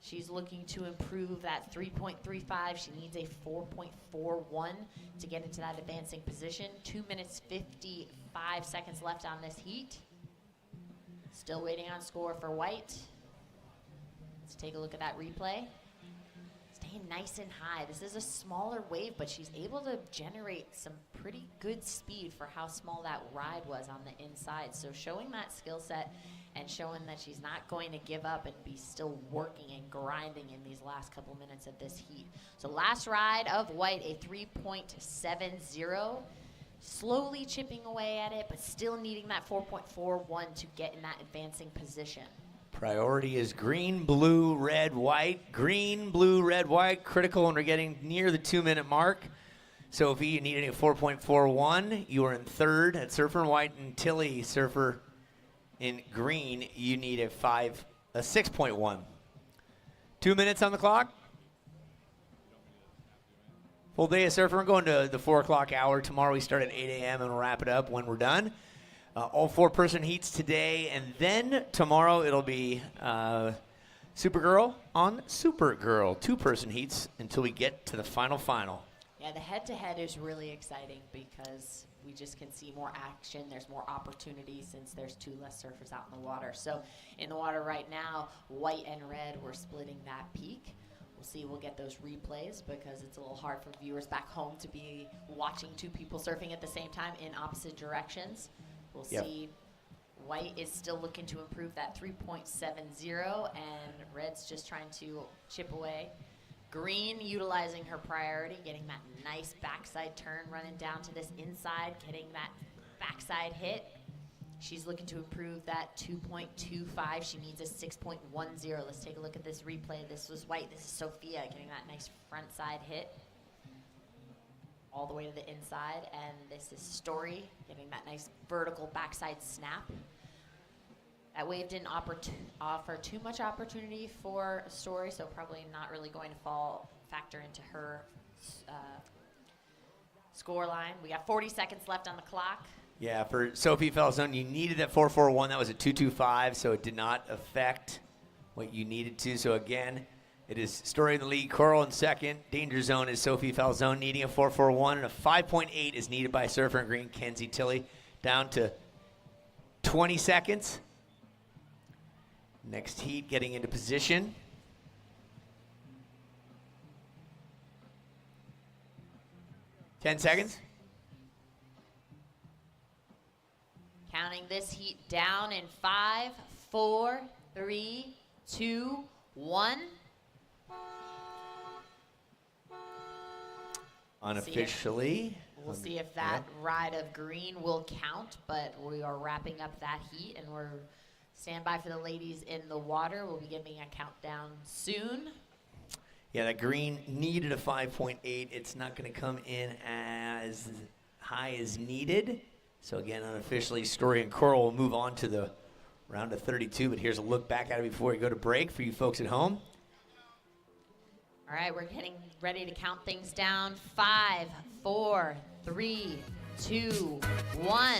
She's looking to improve that 3.35. She needs a 4.41 to get into that advancing position. 2 minutes, 55 seconds left on this heat. Still waiting on score for White. Let's take a look at that replay. Staying staying nice and high. This is a smaller wave, but she's able to generate some pretty good speed for how small that ride was on the inside. So showing that skill set and showing that she's not going to give up and be still working and grinding in these last couple minutes of this heat. So last ride of White, a 3.70. Slowly chipping away at it, but still needing that 4.41 to get in that advancing position. Priority is green, blue, red, white. Green, blue, red, white. Critical when we're getting near the 2-minute mark. Sophie, you need a 4.41. You are in third at Surfer in white, and Tilly, Surfer in green, you need a 6.1. 2 minutes on the clock. Full day of surfing. We're going to the 4 o'clock hour. Tomorrow we start at 8 a.m. and we'll wrap it up when we're done. All 4-person heats today, and then tomorrow it'll be Supergirl on Supergirl. 2-person heats until we get to the final. Yeah, the head-to-head is really exciting because we just can see more action. There's more opportunity since there's 2 less surfers out in the water. So in the water right now, white and red, we're splitting that peak. We'll see, we'll get those replays because it's a little hard for viewers back home to be watching 2 people surfing at the same time in opposite directions. We'll see. White is still looking to improve that 3.70, and red's just trying to chip away. Green utilizing her priority, getting that nice backside turn, running down to this inside, getting that backside hit. She's looking to improve that 2.25. She needs a 6.10. Let's take a look at this replay. This was White. This is Sophia getting that nice front side hit all the way to the inside. And this is Story getting that nice vertical backside snap. That wave didn't offer too much opportunity for Story, so probably not really going to factor into her score line. We got 40 seconds left on the clock. Yeah, for Sophie Falzone, you needed that 4.41. That was a 2.25, so it did not affect what you needed to. So again, it is Story in the lead, Coral in second. Danger zone is Sophie Falzone needing a 4.41, and a 5.8 is needed by Surfer in green, Kenzie Tilly. Down to 20 seconds. Next heat getting into position. Ten seconds. Counting this heat down in 5, 4, 3, 2, 1. Unofficially. We'll see if that ride of green will count, but we are wrapping up that heat, and we're stand by for the ladies in the water. We'll be giving a countdown soon. Yeah, that green needed a 5.8. It's not going to come in as high as needed. So again, unofficially, Story and Coral will move on to the round of 32. But here's a look back at it before we go to break for you folks at home. All right, we're getting ready to count things down. 5, 4, 3, 2, 1.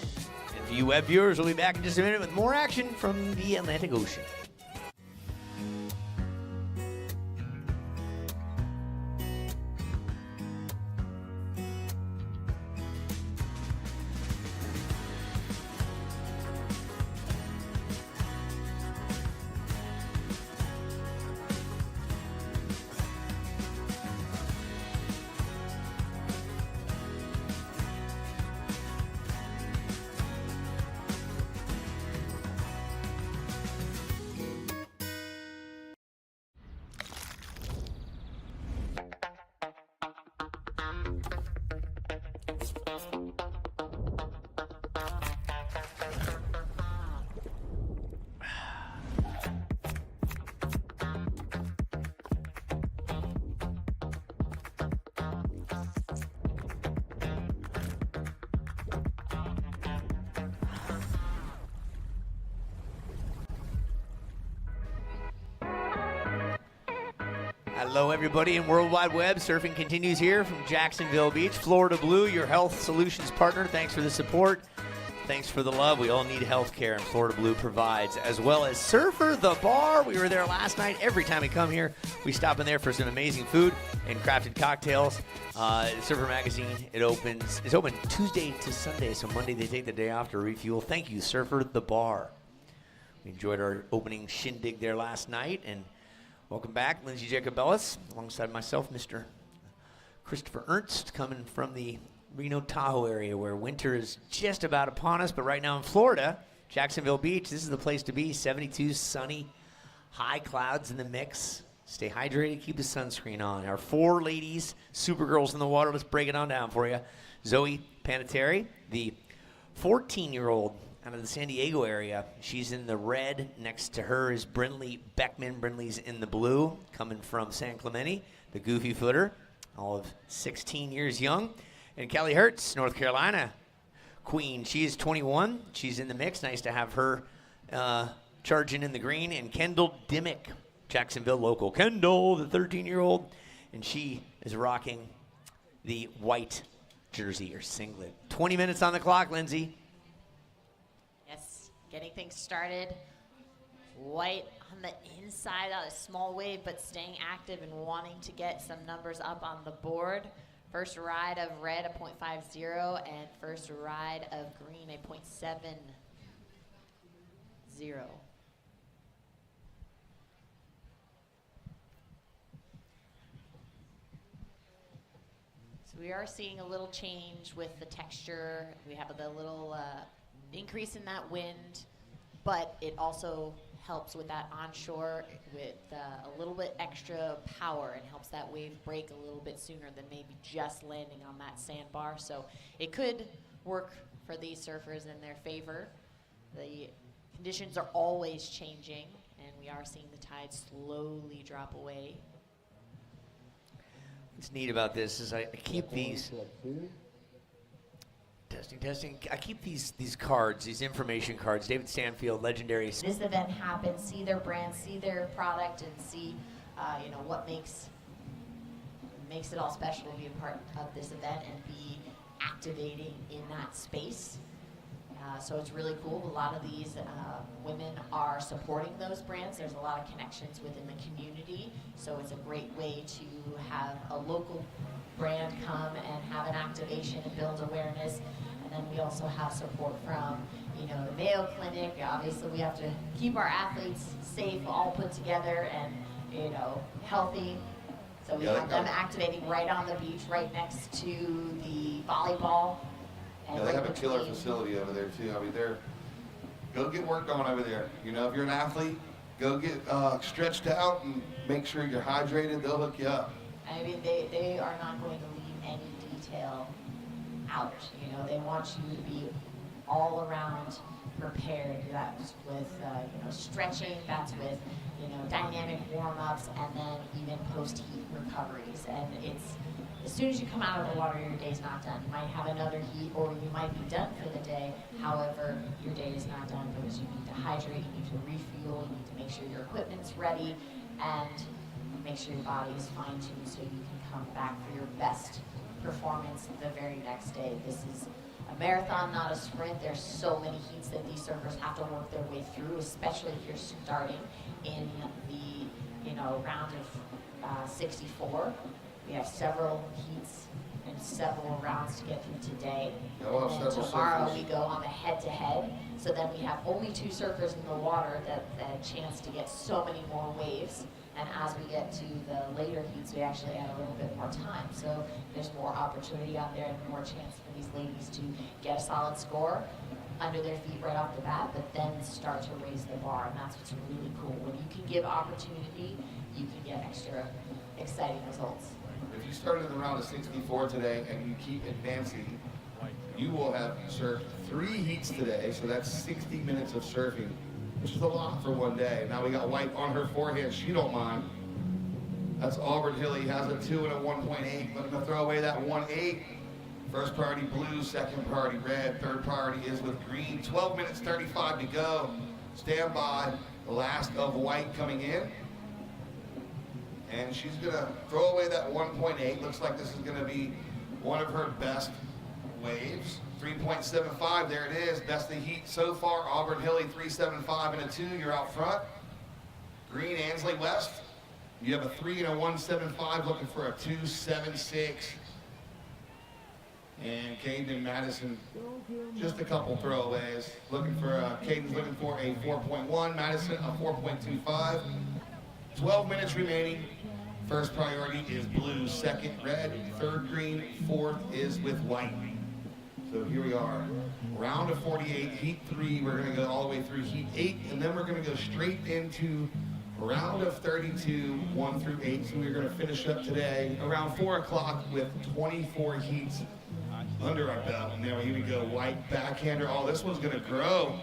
And for you web viewers, we'll be back in just a minute with more action from the Atlantic Ocean. Hello, everybody in World Wide Web. Surfing continues here from Jacksonville Beach. Florida Blue, your health solutions partner. Thanks for the support. Thanks for the love. We all need health care, and Florida Blue provides, as well as Surfer the Bar. We were there last night. Every time we come here, we stop in there for some amazing food and crafted cocktails. Surfer Magazine, it's open Tuesday to Sunday, so Monday they take the day off to refuel. Thank you, Surfer the Bar. We enjoyed our opening shindig there last night, and Welcome back, Lindsay Jacobellis, alongside myself, Mr. Christopher Ernst, coming from the Reno Tahoe area where winter is just about upon us. But right now in Florida, Jacksonville Beach, this is the place to be. 72, sunny, high clouds in the mix. Stay hydrated, keep the sunscreen on. Our 4 ladies, super girls in the water. Let's break it on down for you. Zoe Panettiere, the 14-year-old out of the San Diego area. She's in the red. Next to her is Brindley Beckman. Brindley's in the blue, coming from San Clemente, the goofy footer, all of 16 years young. And Kelly Hertz, North Carolina queen. She is 21. She's in the mix. Nice to have her charging in the green. And Kendall Dimmick, Jacksonville local. Kendall, the 13-year-old, and she is rocking the white jersey or singlet. 20 minutes on the clock, Lindsay. Yes, getting things started. White on the inside, a small wave, but staying active and wanting to get some numbers up on the board. First ride of red, a .50, and first ride of green, a .70. So we are seeing a little change with the texture. We have the little increase in that wind, but it also helps with that onshore with a little bit extra power and helps that wave break a little bit sooner than maybe just landing on that sandbar. So it could work for these surfers in their favor. The conditions are always changing, and we are seeing the tide slowly drop away. What's neat about this is I keep these testing. I keep these cards, these information cards. David Stanfield, legendary. This event happens, see their brand, see their product, and see what makes it all special to be a part of this event and be activating in that space. So it's really cool. A lot of these women are supporting those brands. There's a lot of connections within the community. So it's a great way to have a local brand come and have an activation and build awareness. And then we also have support from, the Mayo Clinic. Obviously, we have to keep our athletes safe, all put together and, healthy. So we have them activating right on the beach, right next to the volleyball. Yeah, they have a killer facility over there too. I mean, go get work on over there. If you're an athlete, go get stretched out and make sure you're hydrated. They'll hook you up. I mean, they are not going to leave any detail out. They want you to be all around prepared. That's with stretching. That's with dynamic warm-ups, and then even post-heat recoveries. And it's as soon as you come out of the water, your day's not done. You might have another heat, or you might be done for the day. However, your day is not done because you need to hydrate, you need to refuel, you need to make sure your equipment's ready, and make sure your body is fine-tuned so you can come back for your best performance the very next day. This is a marathon, not a sprint. There's so many heats that these surfers have to work their way through, especially if you're starting in the round of 64. We have several heats and several rounds to get through today. And then tomorrow we go on the head-to-head. So then we have only 2 surfers in the water that a chance to get so many more waves. And as we get to the later heats, we actually add a little bit more time. So there's more opportunity out there and more chance for these ladies to get a solid score under their feet right off the bat, but then start to raise the bar. And that's what's really cool. When you can give opportunity, you can get extra exciting results. If you started in the round of 64 today and you keep advancing, you will have surfed 3 heats today, so that's 60 minutes of surfing, which is a lot for one day. Now we got White on her forehand, she don't mind. That's Auburn Hilly, has a 2 and a 1.8, looking to throw away that 1.8. First priority blue, second priority red, third priority is with green. 12 minutes 35 to go. Stand by, the last of White coming in. And she's gonna throw away that 1.8. Looks like this is gonna be one of her best waves. 3.75, there it is. Best of the heat so far. Auburn Hilly, 3.75 and a 2, you're out front. Green, Ansley West, you have a 3 and a 1.75, looking for a 2.76. And Caden and Madison, just a couple throwaways. Looking for, Caden's looking for a 4.1, Madison a 4.25. 12 minutes remaining. First priority is blue, second red, third green, fourth is with white. So here we are, round of 48, heat 3. We're gonna go all the way through heat 8, and then we're gonna go straight into round of 32, 1 through 8. So we're gonna finish up today around 4 o'clock with 24 heats under our belt. And now here we go, white backhander. Oh, this one's gonna grow.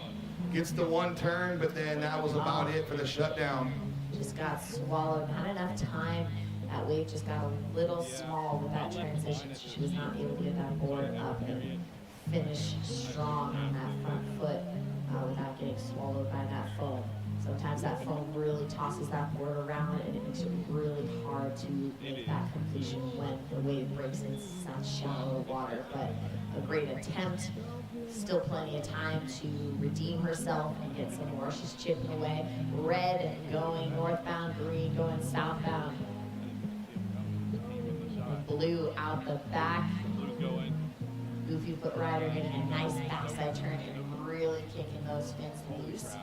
Gets the one turn, but then that was about it for the shutdown. Just got swallowed, not enough time. That wave just got a little small with that transition. She was not able to get that board up and finish strong on that front foot without getting swallowed by that foam. Sometimes that foam really tosses that board around and it makes it really hard to make that completion when the wave breaks in such shallow water. But a great attempt. Still plenty of time to redeem herself and get some more. She's chipping away. Red going northbound, green going southbound. Blue out the back. Goofy foot rider getting a nice backside turn and really kicking those fins loose.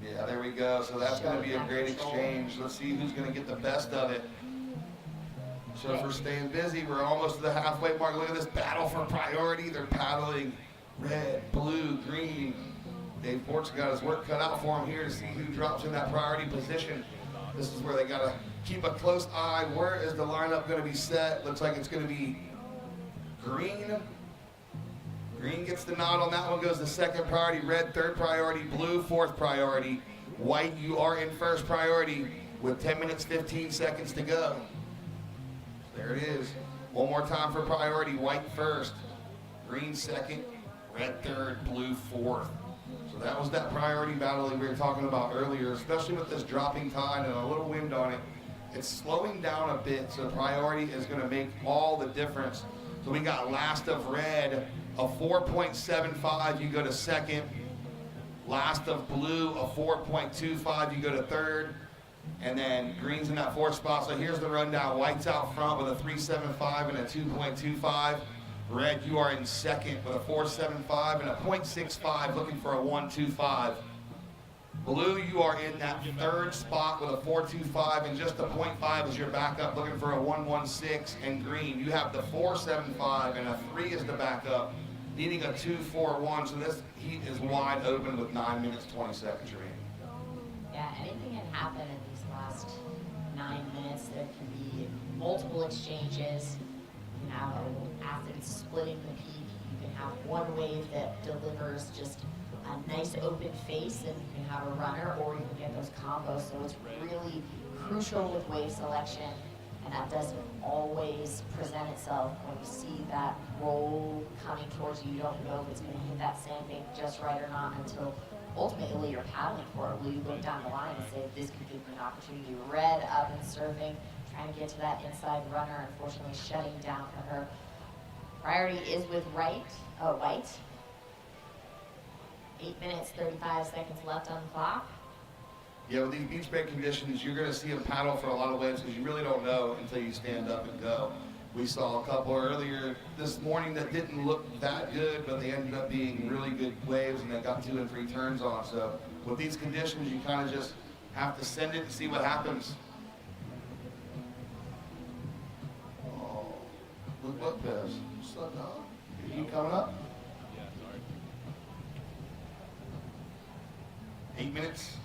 Yeah, there we go. So that's going to be a great exchange. Let's see who's going to get the best of it. So if we're staying busy, we're almost to the halfway mark. Look at this battle for priority. They're paddling red, blue, green. Dave Port's got his work cut out for him here to see who drops in that priority position. This is where they got to keep a close eye. Where is the lineup going to be set? Looks like it's going to be green. Green gets the nod on that one, goes to second priority. Red, third priority. Blue, fourth priority. White, you are in first priority with 10 minutes, 15 seconds to go. There it is. One more time for priority. White first, green second, red third, blue fourth. So that was that priority battle that we were talking about earlier, especially with this dropping tide and a little wind on it. It's slowing down a bit, so priority is going to make all the difference. So we got last of red, a 4.75, you go to second. Last of blue, a 4.25, you go to third. And then green's in that fourth spot. So here's the rundown. White's out front with a 3.75 and a 2.25. Red, you are in second with a 4.75 and a 0.65, looking for a 1.25. Blue, you are in that third spot with a 4.25 and just a 0.5 is your backup, looking for a 1.16. And green, you have the 4.75 and a 3 is the backup, needing a 2.41. So this heat is wide open with 9 minutes, 20 seconds remaining. Yeah, anything can happen in these last 9 minutes. There can be multiple exchanges. You can have athletes splitting the peak. You can have one wave that delivers just a nice open face, and you can have a runner, or you can get those combos. So it's really crucial with wave selection, and that doesn't always present itself when you see that roll coming towards you. You don't know if it's going to hit that sandbank just right or not until ultimately you're paddling for it. Will you look down the line and say, this could give me an opportunity? Red up and surfing, trying to get to that inside runner, unfortunately shutting down for her. Priority is with white. 8 minutes, 35 seconds left on the clock. Yeah, with these beach break conditions, you're going to see them paddle for a lot of waves because you really don't know until you stand up and go. We saw a couple earlier this morning that didn't look that good, but they ended up being really good waves and they got 2 and 3 turns on. So with these conditions, you kind of just have to send it and see what happens. Oh, Luke Lopez, what's up, dog? You coming up? Yeah, sorry. 8 minutes.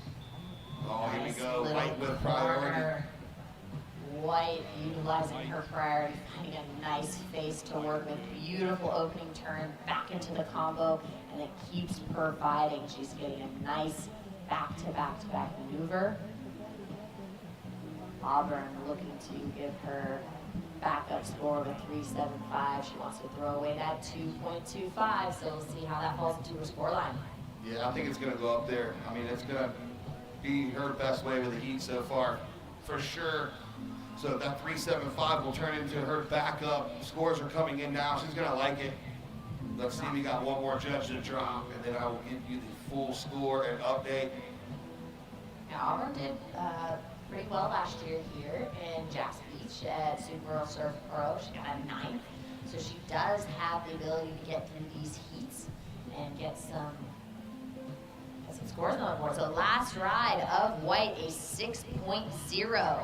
Oh, here we Nice go. little White with priority. corner. White utilizing her priority, finding a nice face to work with. Beautiful opening turn back into the combo, and it keeps her fighting. She's getting a nice back-to-back-to-back maneuver. Auburn looking to give her backup score of a 3.75. She wants to throw away that 2.25, so we'll see how that falls into her scoreline. Yeah, I think it's going to go up there. I mean, it's going to be her best wave of the heat so far, for sure. So that 3.75 will turn into her backup. Scores are coming in now. She's going to like it. Let's see, we got one more judge to drop, and then I will give you the full score and update. Now, Auburn did pretty well last year here in Jacksonville Beach at Super World Surf Pro. She got a 9th. So she does have the ability to get through these heats and get some Got some scores on the board. So last ride of white, a 6.0.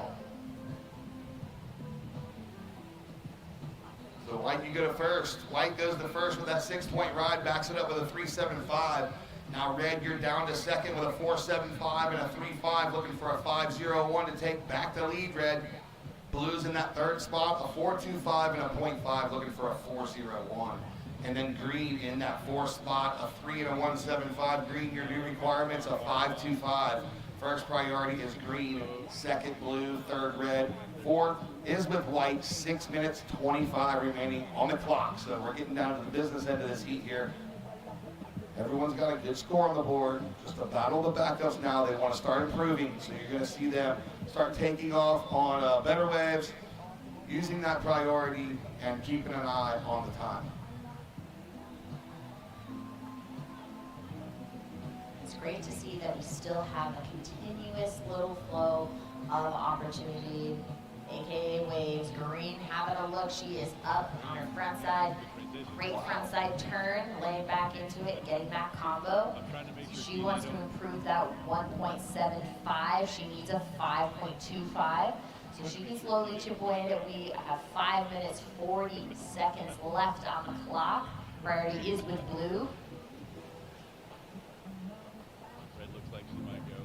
So White, you go to first. White goes to first with that 6-point ride, backs it up with a 3.75. Now Red, you're down to second with a 4.75 and a 3.5, looking for a 5.01 to take back the lead, Red. Blue's in that third spot, a 4.25 and a 0.5, looking for a 4.01. And then Green in that fourth spot, a 3 and a 1.75. Green, your new requirements, a 5.25. First priority is Green, second Blue, third Red. Fourth is with White, 6 minutes 25 remaining on the clock. So we're getting down to the business end of this heat here. Everyone's got a good score on the board. Just a battle of the backups now. They want to start improving. So you're going to see them start taking off on better waves, using that priority, and keeping an eye on the time. It's great to see that we still have a continuous little flow of opportunity, aka waves. Green having a look. She is up on her front side. Great front side turn, laying back into it, getting that combo. She wants to improve that 1.75. She needs a 5.25. So she can slowly chip away at it. We have 5 minutes, 40 seconds left on the clock. Priority is with Blue. Red looks like she might go.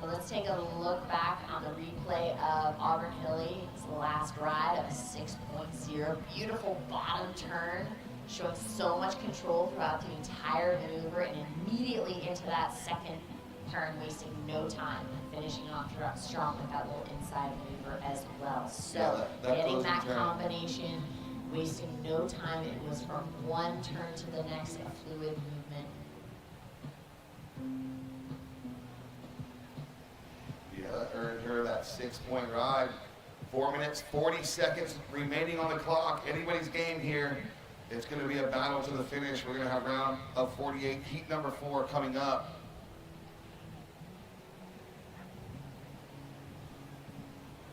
So let's take a look back on the replay of Auburn Hilly's last ride of a 6.0. Beautiful bottom turn, showing so much control throughout the entire maneuver, and immediately into that second turn, wasting no time, and finishing off strong with that little inside maneuver as well. So Yeah, that getting closing that turn. combination, wasting no time. It was from one turn to the next, a fluid movement. Yeah, that earned her that 6-point ride. 4 minutes, 40 seconds remaining on the clock. Anybody's game here. It's going to be a battle to the finish. We're going to have round of 48, heat number 4 coming up.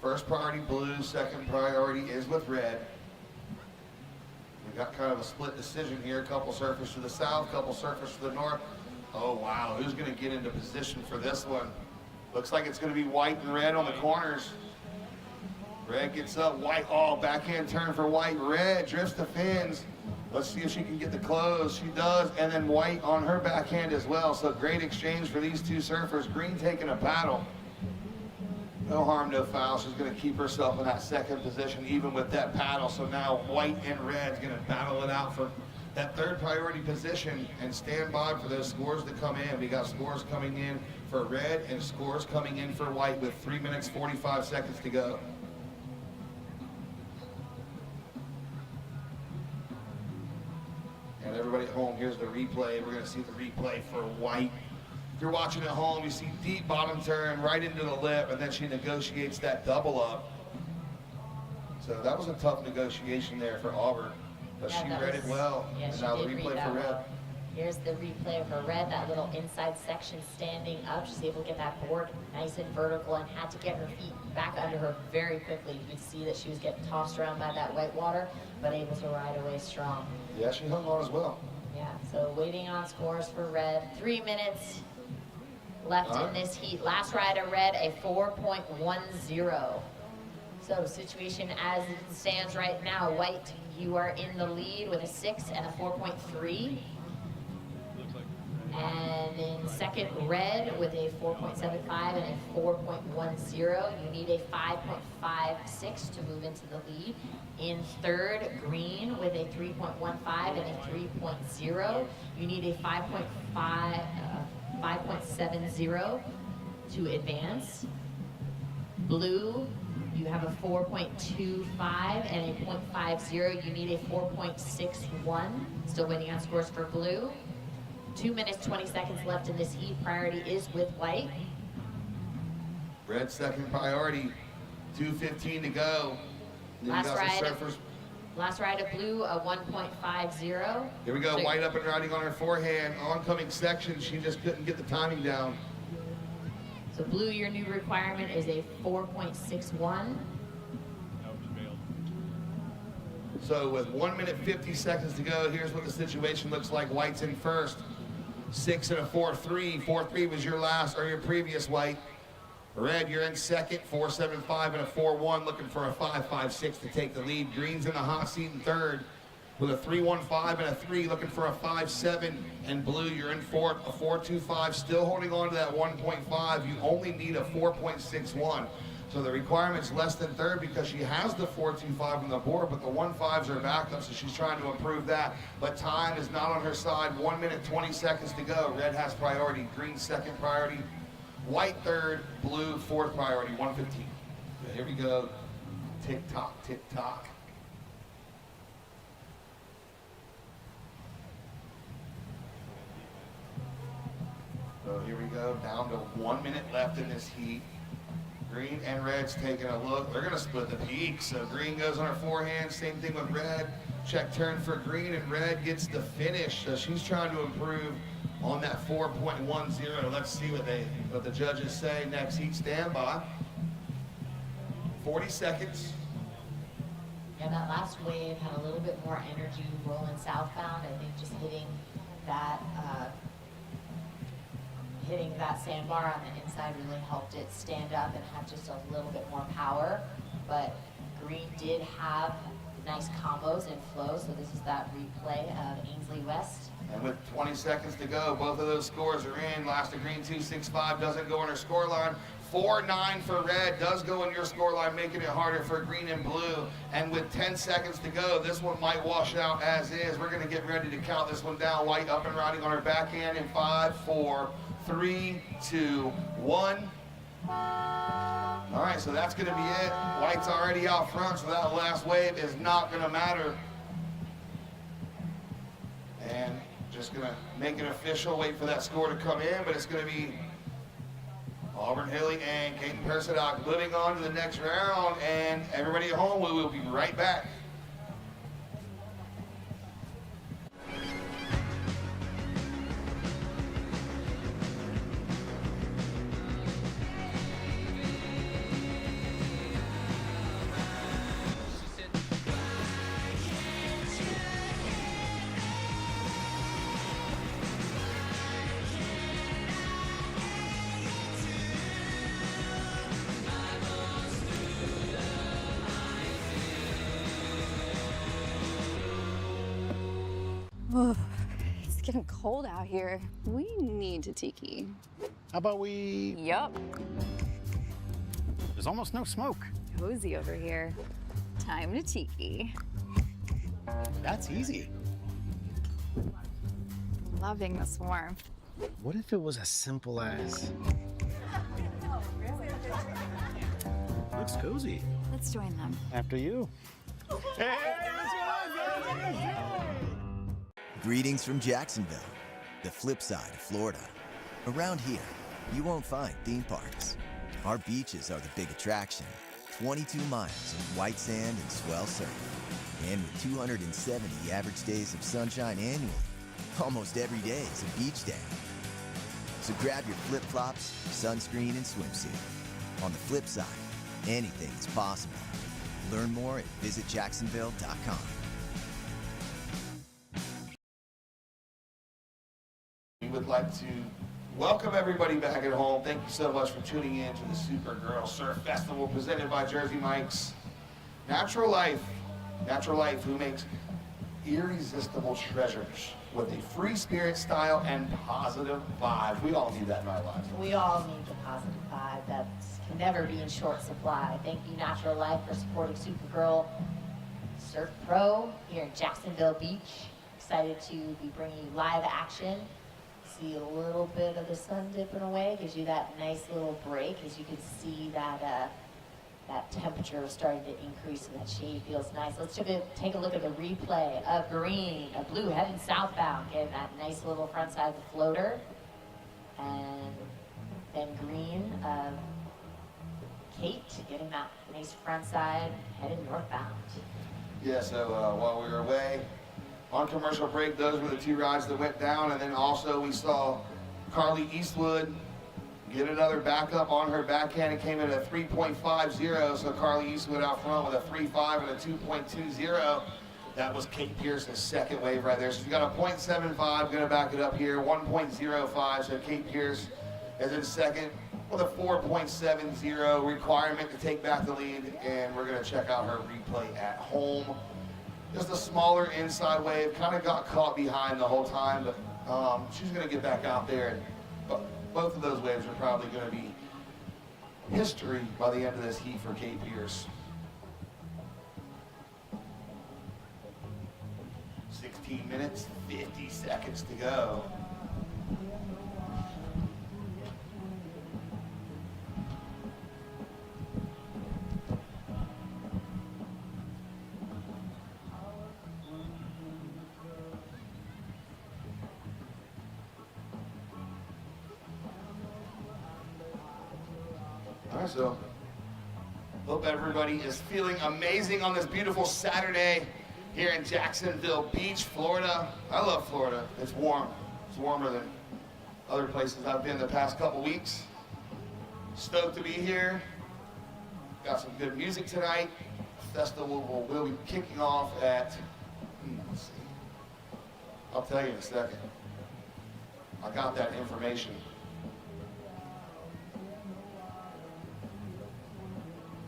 First priority Blue, second priority is with Red. We've got kind of a split decision here. A couple surfers to the south, couple surfers to the north. Oh wow, who's going to get into position for this one? Looks like it's going to be White and Red on the corners. Red gets up, White, backhand turn for White. Red drifts the fins. Let's see if she can get the close. She does, and then White on her backhand as well. So great exchange for these two surfers. Green taking a paddle. No harm, no foul. She's going to keep herself in that second position, even with that paddle. So now White and Red's going to battle it out for that third priority position, and stand by for those scores to come in. We got scores coming in for Red and scores coming in for White with 3 minutes, 45 seconds to go. And everybody at home, here's the replay. We're going to see the replay for White. If you're watching at home, you see deep bottom turn right into the lip, and then she negotiates that double up. So that was a tough negotiation there for Auburn, but Yeah, she that read it was- well. yeah, And she now the did read replay that for Red. well. Here's the replay of her Red, that little inside section standing up. She's able to get that board nice and vertical and had to get her feet back under her very quickly. You could see that she was getting tossed around by that white water, but able to ride away strong. Yeah, she hung on as well. Yeah, so waiting on scores for Red. 3 minutes left in this heat. Last ride of Red, a 4.10. So situation as it stands right now, White, you are in the lead with a 6 and a 4.3. And in second, Red with a 4.75 and a 4.10. You need a 5.56 to move into the lead. In third, Green with a 3.15 and a 3.0. You need a 5.70 to advance. Blue, you have a 4.25 and a 0.50. You need a 4.61. Still waiting on scores for Blue. 2 minutes, 20 seconds left in this heat. Priority is with White. Red second priority, 2:15 to go. Then Last you got ride. some surfers. Last ride of blue, a 1.50. Here we go, So- white up and riding on her forehand. Oncoming section, she just couldn't get the timing down. So blue, your new requirement is a 4.61. So with 1 minute 50 seconds to go, here's what the situation looks like. White's in first, 6 and a 4.3. 4.3 was your last or your previous white. Red, you're in second, 4.75 and a 4.1, looking for a 5.56 to take the lead. Green's in the hot seat in third with a 3.15 and a 3, looking for a 5.7. And blue, you're in fourth, a 4.25, still holding on to that 1.5. You only need a 4.61. So the requirement's less than third because she has the 4.25 on the board, but the 1.5s are backup, so she's trying to improve that. But time is not on her side. 1 minute 20 seconds to go. Red has priority, green second priority. White third, blue fourth priority, 1:15. Here we go. Tick tock, tick tock. So here we go, down to 1 minute left in this heat. Green and red's taking a look. They're gonna split the peak. So green goes on her forehand, same thing with red. Check turn for green and red gets the finish. So she's trying to improve on that 4.10. Let's see what the judges say. Next heat standby. 40 seconds. Yeah, that last wave had a little bit more energy rolling southbound. I think just hitting that sandbar on the inside really helped it stand up and have just a little bit more power. But green did have nice combos and flow, so this is that replay of Ainsley West. And with 20 seconds to go, both of those scores are in. Last of green 2.65 doesn't go on her scoreline. 4.9 for red does go in your scoreline, making it harder for green and blue. And with 10 seconds to go, this one might wash out as is. We're gonna get ready to count this one down. White up and riding on her backhand in 5, 4, 3, 2, 1. All right, so that's gonna be it. White's already out front, so that last wave is not gonna matter. And just gonna make it official, wait for that score to come in, but it's gonna be Auburn Hilly and Kaden Persidock moving on to the next round, and everybody at home, we will be right back. Oh, it's getting cold out here. We need to tiki. How about we... Yup. There's almost no smoke. Cozy over here. Time to tiki. That's easy. Loving this warmth. What if it was as simple as... Looks cozy. Let's join them. After you. Greetings from Jacksonville, the flip side of Florida. Around here, you won't find theme parks. Our beaches are the big attraction. 22 miles of white sand and swell surf. And with 270 average days of sunshine annually, almost every day is a beach day. So grab your flip-flops, sunscreen, and swimsuit. On the flip side, anything is possible. Learn more at visitjacksonville.com. We would like to welcome everybody back at home. Thank you so much for tuning in to the Supergirl Surf Festival presented by Jersey Mike's. Natural Life, who makes irresistible treasures with a free spirit style and positive vibe. We all need that in our lives. We all need the positive vibe that can never be in short supply. Thank you, Natural Life, for supporting Supergirl Surf Pro here in Jacksonville Beach. Excited to be bringing you live action. See a little bit of the sun dipping away, gives you that nice little break. As you can see, that that temperature is starting to increase and that shade feels nice. Let's take a look at the replay of green, a blue heading southbound, getting that nice little front side of the floater. And then green of Kate, getting that nice front side heading northbound. Yeah, so while we were away on commercial break, those were the two rides that went down. And then also we saw Carly Eastwood get another backup on her backhand. It came in at a 3.50. So Carly Eastwood out front with a 3.5 and a 2.20. That was Kate Pierce's second wave right there. So she's got a 0.75, gonna back it up here, 1.05. So Kate Pierce is in second with a 4.70 requirement to take back the lead. And we're gonna check out her replay at home. Just a smaller inside wave, kind of got caught behind the whole time, but she's gonna get back out there. And both of those waves are probably gonna be history by the end of this heat for Kate Pierce. 16 minutes, 50 seconds to go. All right, so hope everybody is feeling amazing on this beautiful Saturday here in Jacksonville Beach, Florida. I love Florida. It's warm. It's warmer than other places I've been the past couple weeks. Stoked to be here. Got some good music tonight. Festival will be kicking off at, let's see. I'll tell you in a second. I got that information.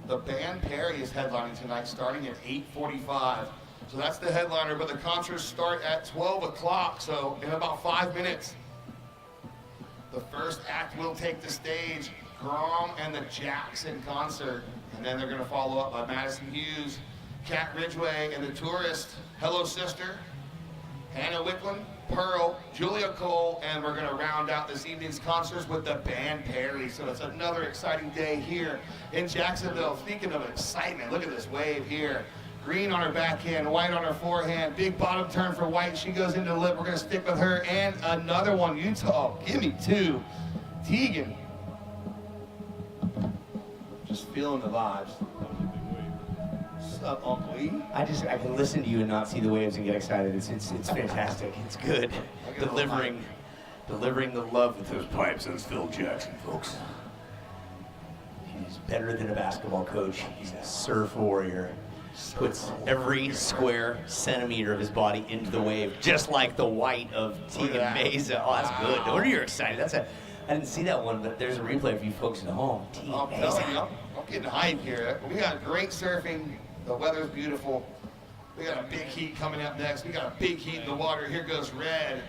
The band Perry is headlining tonight, starting at 8:45. So that's the headliner, but the concerts start at 12 o'clock, so in about 5 minutes. The first act will take the stage, Grom and the Jackson concert. And then they're gonna follow up by Madison Hughes, Kat Ridgway, and the Tourist, Hello Sister, Hannah Wicklund, Pearl, Julia Cole, and we're gonna round out this evening's concerts with the band Perry. So it's another exciting day here in Jacksonville. Speaking of excitement, look at this wave here. Green on her backhand, white on her forehand, big bottom turn for white. She goes into the lip. We're gonna stick with her. And another one, Utah, give me two. Tegan. Just feeling the vibes. What's up, Uncle E? I can listen to you and not see the waves and get excited. It's fantastic. It's good. Delivering the love with those pipes. That's Phil Jackson, folks. He's better than a basketball coach. He's a surf warrior. Puts every square centimeter of his body into the wave, just like the white of Tegan Meza. Oh, that's good. No wonder you're excited. I didn't see that one, but there's a replay for you folks at home. I'm telling you, I'm getting hyped here. We got great surfing. The weather's beautiful. We got a big heat coming up next. We got a big heat in the water. Here goes Red.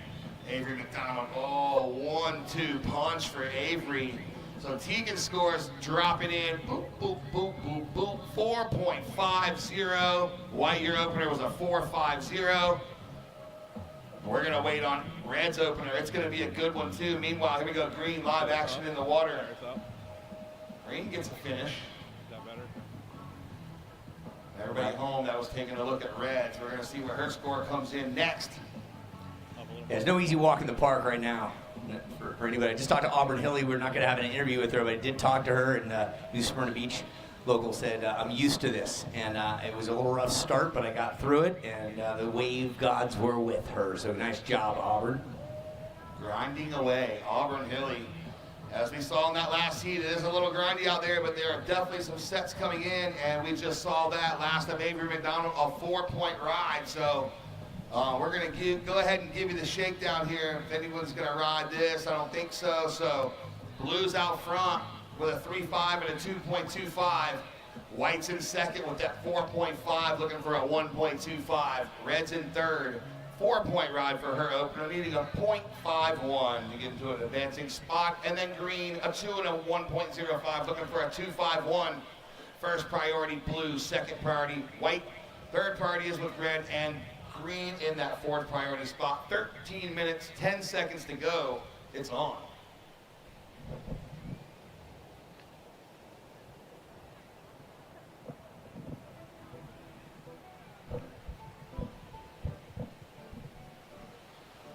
Avery McDonald. Oh, 1-2 punch for Avery. So Tegan scores dropping in. Boop, boop, boop, boop, boop. 4.50. White, your opener was a 4.50. We're going to wait on Red's opener. It's going to be a good one, too. Meanwhile, here we go. Green, live action in the water. Green gets a finish. Everybody at home that was taking a look at Red. So we're going to see where her score comes in next. Yeah, it's no easy walk in the park right now for anybody. I just talked to Auburn Hilly. We're not going to have an interview with her, but I did talk to her, and New Smyrna Beach local said, I'm used to this. And it was a little rough start, but I got through it, and the wave gods were with her. So nice job, Auburn. Grinding away, Auburn Hilly. As we saw in that last heat, it is a little grindy out there, but there are definitely some sets coming in, and we just saw that last of Avery McDonald, a 4-point ride. So we're going to go ahead and give you the shakedown here. If anyone's going to ride this, I don't think so. So Blues out front with a 3.5 and a 2.25. White's in second with that 4.5, looking for a 1.25. Red's in third. 4-point ride for her opener, needing a 0.51 to get into an advancing spot. And then Green, a 2 and a 1.05, looking for a 2.51. First priority, Blue. Second priority, White. Third priority is with Red, and Green in that fourth priority spot. 13 minutes, 10 seconds to go. It's on.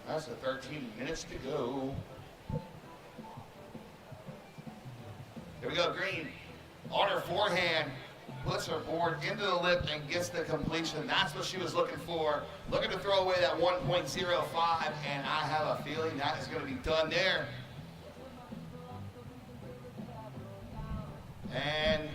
That's 13 minutes to go. Here we go, Green. On her forehand, puts her board into the lip and gets the completion. That's what she was looking for. Looking to throw away that 1.05, and I have a feeling that is going to be done there. And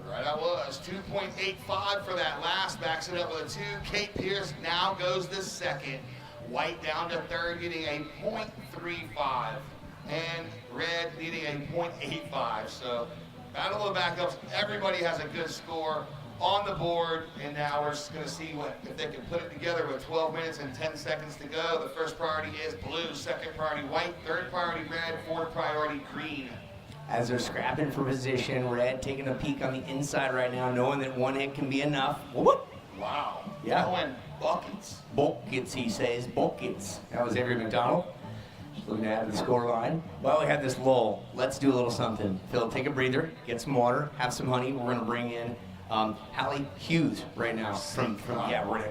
right I was, 2.85 for that last, backs it up with a 2. Kate Pierce now goes to second. White down to third, getting a 0.35. And red needing a 0.85. So battle of backups, everybody has a good score on the board, and now we're just going to see if they can put it together with 12 minutes and 10 seconds to go. The first priority is blue, second priority white, third priority red, fourth priority green. As they're scrapping for position, Red taking a peek on the inside right now, knowing that one hit can be enough. Whoop. Wow. Yeah. Going buckets. Buckets, he says, buckets. That was Avery McDonald. Just looking at the score line. Well, we had this lull. Let's do a little something. Phil, take a breather, get some water, have some honey. We're going to bring in Hallie Hughes right now.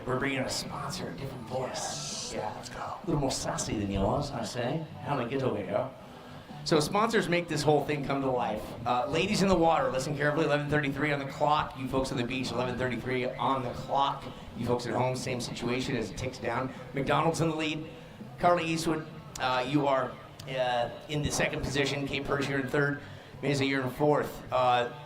We're bringing in a sponsor, a different voice. Yeah, let's go. A little more sassy than yours, I say. Hallie, get over here. So sponsors make this whole thing come to life. Ladies in the water, listen carefully, 11:33 on the clock. You folks on the beach, 11:33 on the clock. You folks at home, same situation as it ticks down. McDonald's in the lead. Carly Eastwood, you are in the second position. Kate Purse, you're in third. Mesa, you're in fourth.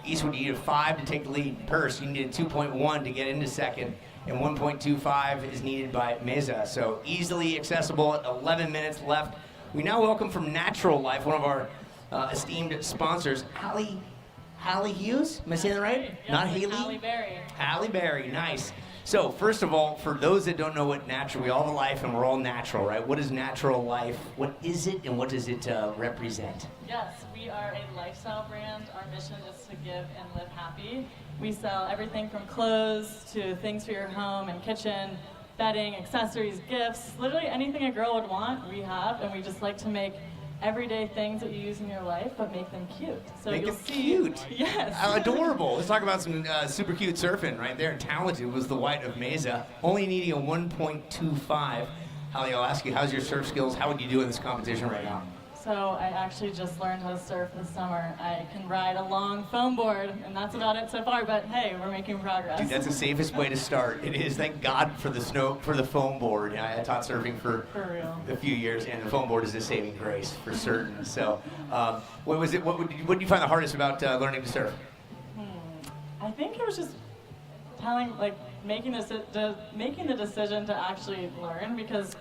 Eastwood, you needed 5 to take the lead. Purse, you needed 2.1 to get into second. And 1.25 is needed by Mesa. So easily accessible at 11 minutes left. We now welcome from Natural Life, one of our esteemed sponsors, Hallie Hughes. Am I saying that right? Yeah, Not Haley? Halle Berry. Halle Berry, nice. So first of all, for those that don't know what natural, we all have a life and we're all natural, right? What is Natural Life? What is it and what does it represent? Yes, we are a lifestyle brand. Our mission is to give and live happy. We sell everything from clothes to things for your home and kitchen, bedding, accessories, gifts, literally anything a girl would want, we have, and we just like to make everyday things that you use in your life, but make them cute. So Make you'll them see, cute. Yes. Adorable. Let's talk about some super cute surfing right there. Talented was the white of Mesa, only needing a 1.25. Hallie, I'll ask you, how's your surf skills? How would you do in this competition right now? So I actually just learned how to surf this summer. I can ride a long foam board, and that's about it so far, but hey, we're making progress. Dude, that's the safest way to start. It is. Thank God for the foam board. I taught surfing for real. a few years, and the foam board is a saving grace for certain. So, what was it? What did you find the hardest about learning to surf? I think it was just making the decision to actually learn, because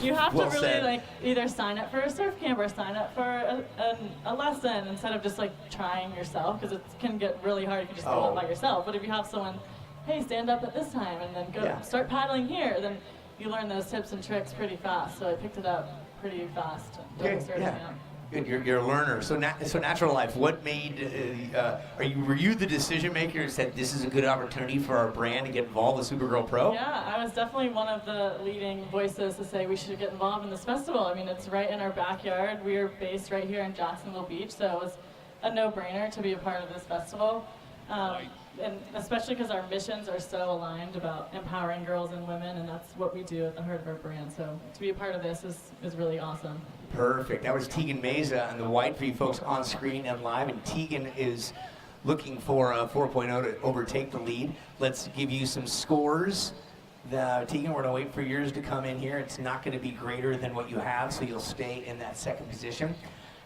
you have Well to really said. either sign up for a surf camp or sign up for a lesson instead of just trying yourself, because it can get really hard if you just go up by yourself. But if you have someone, hey, stand up at this time and then go start paddling here, then you learn those tips and tricks pretty fast. So I picked it up pretty fast. Good, you're a learner. So Natural Life, what made, were you the decision maker who said this is a good opportunity for our brand to get involved with Supergirl Pro? Yeah, I was definitely one of the leading voices to say we should get involved in this festival. I mean, it's right in our backyard. We are based right here in Jacksonville Beach, so it was a no-brainer to be a part of this festival. And especially because our missions are so aligned about empowering girls and women, and that's what we do at the heart of our brand. So to be a part of this is really awesome. Perfect. That was Tegan Meza and the white for you folks on screen and live. And Tegan is looking for a 4.0 to overtake the lead. Let's give you some scores. Tegan, we're going to wait for yours to come in here. It's not going to be greater than what you have, so you'll stay in that second position.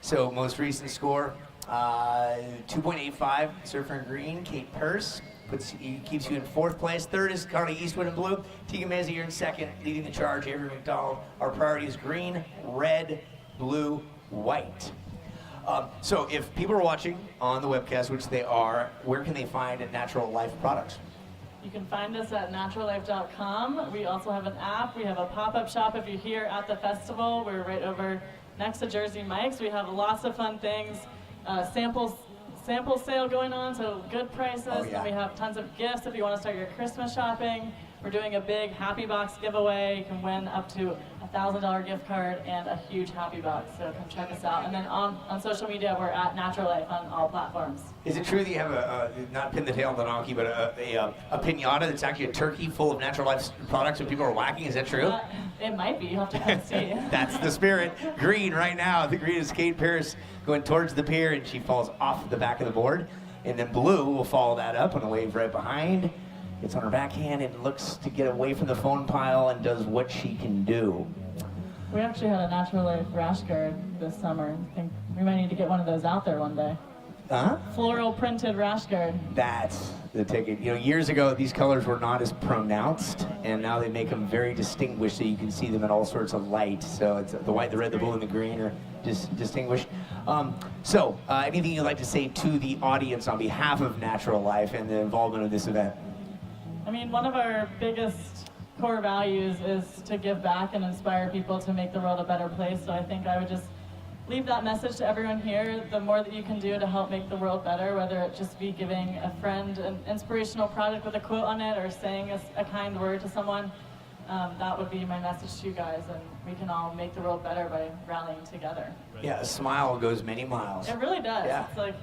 So most recent score, 2.85, Surfer in green. Kate Purse keeps you in fourth place. Third is Carly Eastwood in blue. Tegan Meza, you're in second, leading the charge. Avery McDonald. Our priority is green, red, blue, white. So if people are watching on the webcast, which they are, where can they find Natural Life products? You can find us at naturallife.com. We also have an app. We have a pop-up shop if you're here at the festival. We're right over next to Jersey Mike's. We have lots of fun things. Sample sale going on, so good prices. And we have tons of gifts if you want to start your Christmas shopping. We're doing a big Happy Box giveaway. You can win up to a $1,000 gift card and a huge Happy Box, so come check us out. And then on social media, we're at Natural Life on all platforms. Is it true that you have not pin the tail on the donkey, but a pinata that's actually a turkey full of Natural Life products and people are whacking? Is that true? It might be. You have to come see. That's the spirit. Green right now. The green is Kate Pierce going towards the pier, and she falls off the back of the board. And then Blue will follow that up on a wave right behind. Gets on her backhand and looks to get away from the phone pile and does what she can do. We actually had a natural life rash guard this summer. I think we might need to get one of those out there one day. Huh? Floral printed rash guard. That's the ticket. You know, years ago, these colors were not as pronounced, and now they make them very distinguished so you can see them in all sorts of light. So it's the white, the red, the blue, and the green are just distinguished. Anything you'd like to say to the audience on behalf of Natural Life and the involvement of this event? I mean, one of our biggest core values is to give back and inspire people to make the world a better place. So I think I would just leave that message to everyone here. The more that you can do to help make the world better, whether it just be giving a friend an inspirational product with a quote on it or saying a kind word to someone, that would be my message to you guys. And we can all make the world better by rallying together. Yeah, a smile goes many miles. It really does. Yeah. It's like,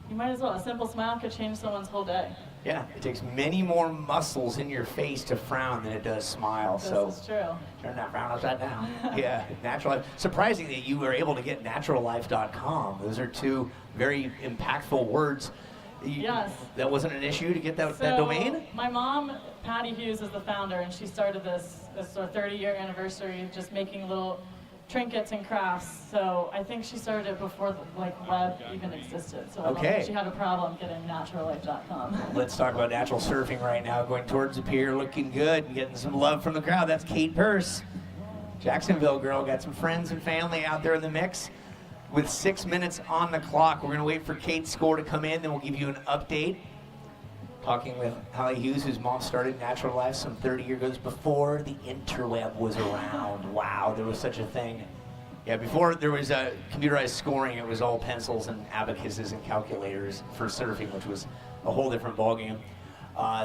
you might as well. A simple smile could change someone's whole day. Yeah, it takes many more muscles in your face to frown than it does smile. This so is true. turn that frown upside down. Yeah, Natural Life. Surprising that you were able to get naturallife.com. Those are two very impactful words. Yes. That wasn't an issue to get that So, domain? my mom, Patty Hughes, is the founder, and she started this sort of 30-year anniversary just making little trinkets and crafts. So I think she started it before web even existed. So I don't Okay. think she had a problem getting naturallife.com. Let's talk about natural surfing right now. Going towards the pier, looking good, and getting some love from the crowd. That's Kate Purse, Jacksonville girl. Got some friends and family out there in the mix. With 6 minutes on the clock, we're going to wait for Kate's score to come in, then we'll give you an update. Talking with Holly Hughes, whose mom started Natural Life some 30 years ago, before the interweb was around. Wow, there was such a thing. Yeah, before there was computerized scoring, it was all pencils and abacuses and calculators for surfing, which was a whole different ballgame.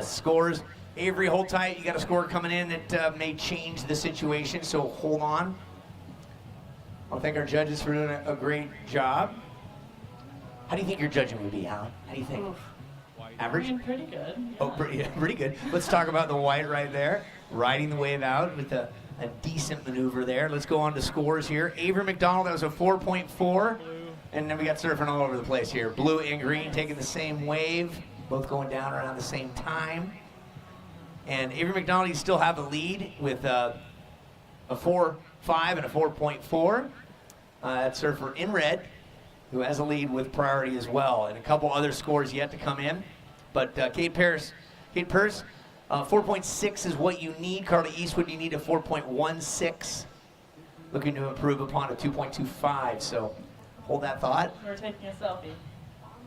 Scores, Avery, hold tight. You got a score coming in that may change the situation, so hold on. I want to thank our judges for doing a great job. How do you think your judging would be, Holly? How do you think? Average? I mean, pretty good. Oh, pretty good. Let's talk about the white right there. Riding the wave out with a decent maneuver there. Let's go on to scores here. Avery McDonald, that was a 4.4. And then we got surfing all over the place here. Blue and green taking the same wave, both going down around the same time. And Avery McDonald, you still have the lead with a 4.5 and a 4.4. That surfer in red, who has a lead with priority as well. And a couple other scores yet to come in. But Kate Purse, 4.6 is what you need. Carly Eastwood, you need a 4.16. Looking to improve upon a 2.25. So hold that thought. We're taking a selfie.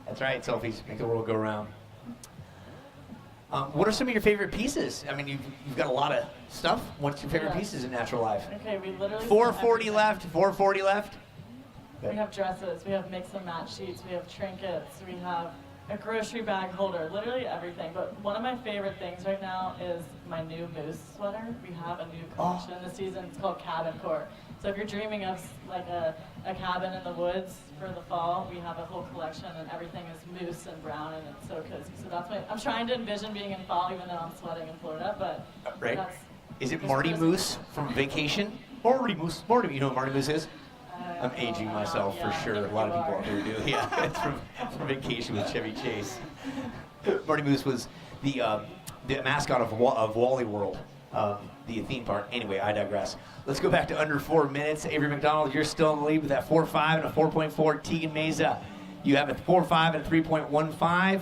That's right, selfies make the world go round. What are some of your favorite pieces? I mean, you've got a lot of stuff. What's your favorite pieces in Natural Life? Okay, we literally 440 left. 440 left. We have dresses, we have mix and match sheets, we have trinkets, we have a grocery bag holder, literally everything. But one of my favorite things right now is my new moose sweater. We have a new collection this season. It's called Cabin Core. So if you're dreaming of like a cabin in the woods for the fall, we have a whole collection and everything is moose and brown and it's so cozy. So that's I'm trying to envision being in fall even though I'm sweating in Florida, but right. That's, Is it Marty Moose from Vacation? Marty Moose. Marty, you know what Marty Moose is? I'm aging myself for sure. A lot of people out there do. Yeah, it's from Vacation with Chevy Chase. Marty Moose was the mascot of Wally World, the theme park. Anyway, I digress. Let's go back to under 4 minutes. Avery McDonald, you're still in the lead with that 4.5 and a 4.4. Tegan Meza, you have a 4.5 and a 3.15.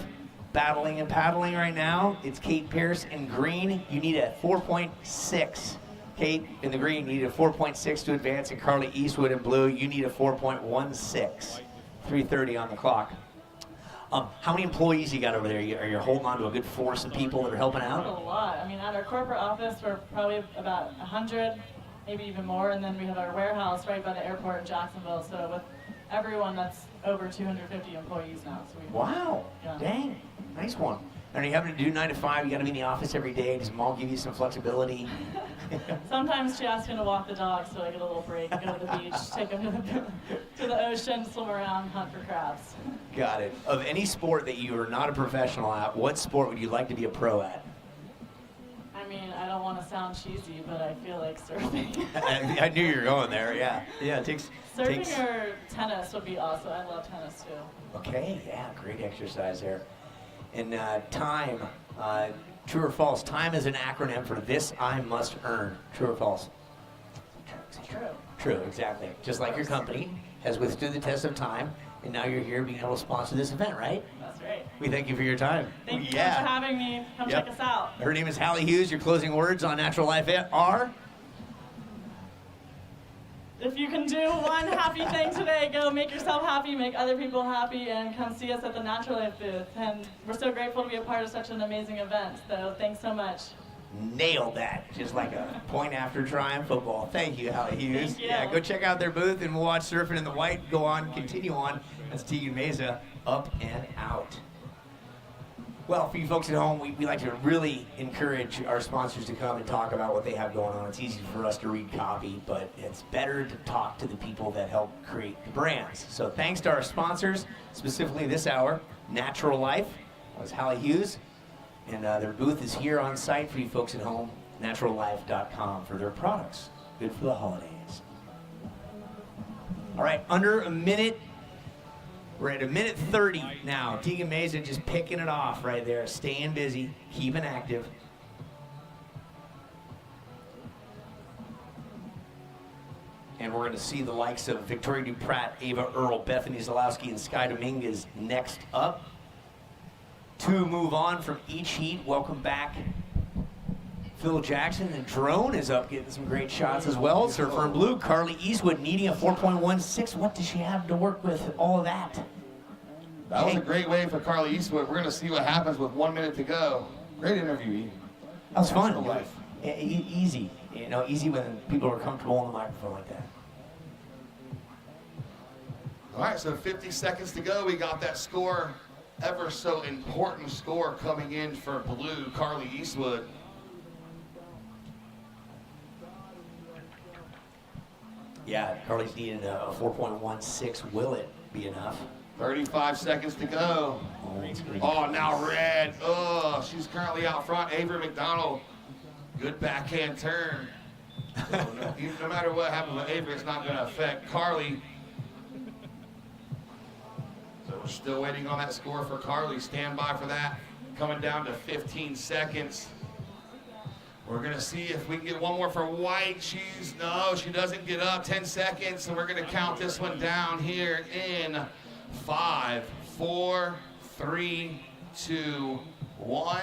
Battling and paddling right now. It's Kate Pierce in green. You need a 4.6. Kate in the green, you need a 4.6 to advance, and Carly Eastwood in blue, you need a 4.16. 3:30 on the clock. How many employees you got over there? Are you holding on to a good force of people that are helping out? A lot. I mean, at our corporate office, we're probably about 100, maybe even more, and then we have our warehouse right by the airport in Jacksonville. So with everyone, that's over 250 employees now. So Wow. Yeah. Dang. Nice one. And are you having to do 9 to 5? You got to be in the office every day. Does mom give you some flexibility? Sometimes she asks me to walk the dog, so I get a little break, go to the beach, take them to the ocean, swim around, hunt for crabs. Got it. Of any sport that you are not a professional at, what sport would you like to be a pro at? I mean, I don't want to sound cheesy, but I feel like surfing. I knew you were going there. Yeah. Yeah. It takes. Surfing or tennis would be awesome. I love tennis too. Okay. Yeah. Great exercise there. And time, true or false, time is an acronym for this I must earn. True or false? True. True, exactly. Just like your company has withstood the test of time, and now you're here being able to sponsor this event, right? That's right. We thank you for your time. Thank you so much for having me. Come check us out. Her name is Hallie Hughes. Your closing words on Natural Life are? If you can do one happy thing today, go make yourself happy, make other people happy, and come see us at the Natural Life booth. And we're so grateful to be a part of such an amazing event. So thanks so much. Nailed that. Just like a point after trying football. Thank you, Hallie Hughes. Thank you. Yeah, go check out their booth and we'll watch Surfing in the White. Go on, continue on. That's Tegan Meza, up and out. Well, for you folks at home, we like to really encourage our sponsors to come and talk about what they have going on. It's easy for us to read copy, but it's better to talk to the people that help create the brands. So thanks to our sponsors, specifically this hour, Natural Life. That was Hallie Hughes. And their booth is here on site for you folks at home, naturallife.com for their products. Good for the holidays. All right, under a minute. We're at a minute 30 now. Tegan Meza just picking it off right there, staying busy, keeping active. And we're going to see the likes of Victoria Duprat, Ava Earl, Bethany Zalowski, and Sky Dominguez next up. 2 move on from each heat. Welcome back, Phil Jackson. The drone is up, getting some great shots as well. Surfer in blue, Carly Eastwood needing a 4.16. What does she have to work with all of that? That was a great wave for Carly Eastwood. We're going to see what happens with 1 minute to go. Great interview, E. That was fun. Easy. You know, easy when people are comfortable on the microphone like that. All right, so 50 seconds to go. We got that score, ever so important score coming in for blue, Carly Eastwood. Yeah, Carly's needing a 4.16. Will it be enough? 35 seconds to go. Oh, now red. Oh, she's currently out front. Avery McDonald, good backhand turn. No matter what happens with Avery, it's not going to affect Carly. So we're still waiting on that score for Carly. Stand by for that. Coming down to 15 seconds. We're going to see if we can get one more for White. No, she doesn't get up. 10 seconds, and we're going to count this one down here in 5, 4, 3, 2, 1.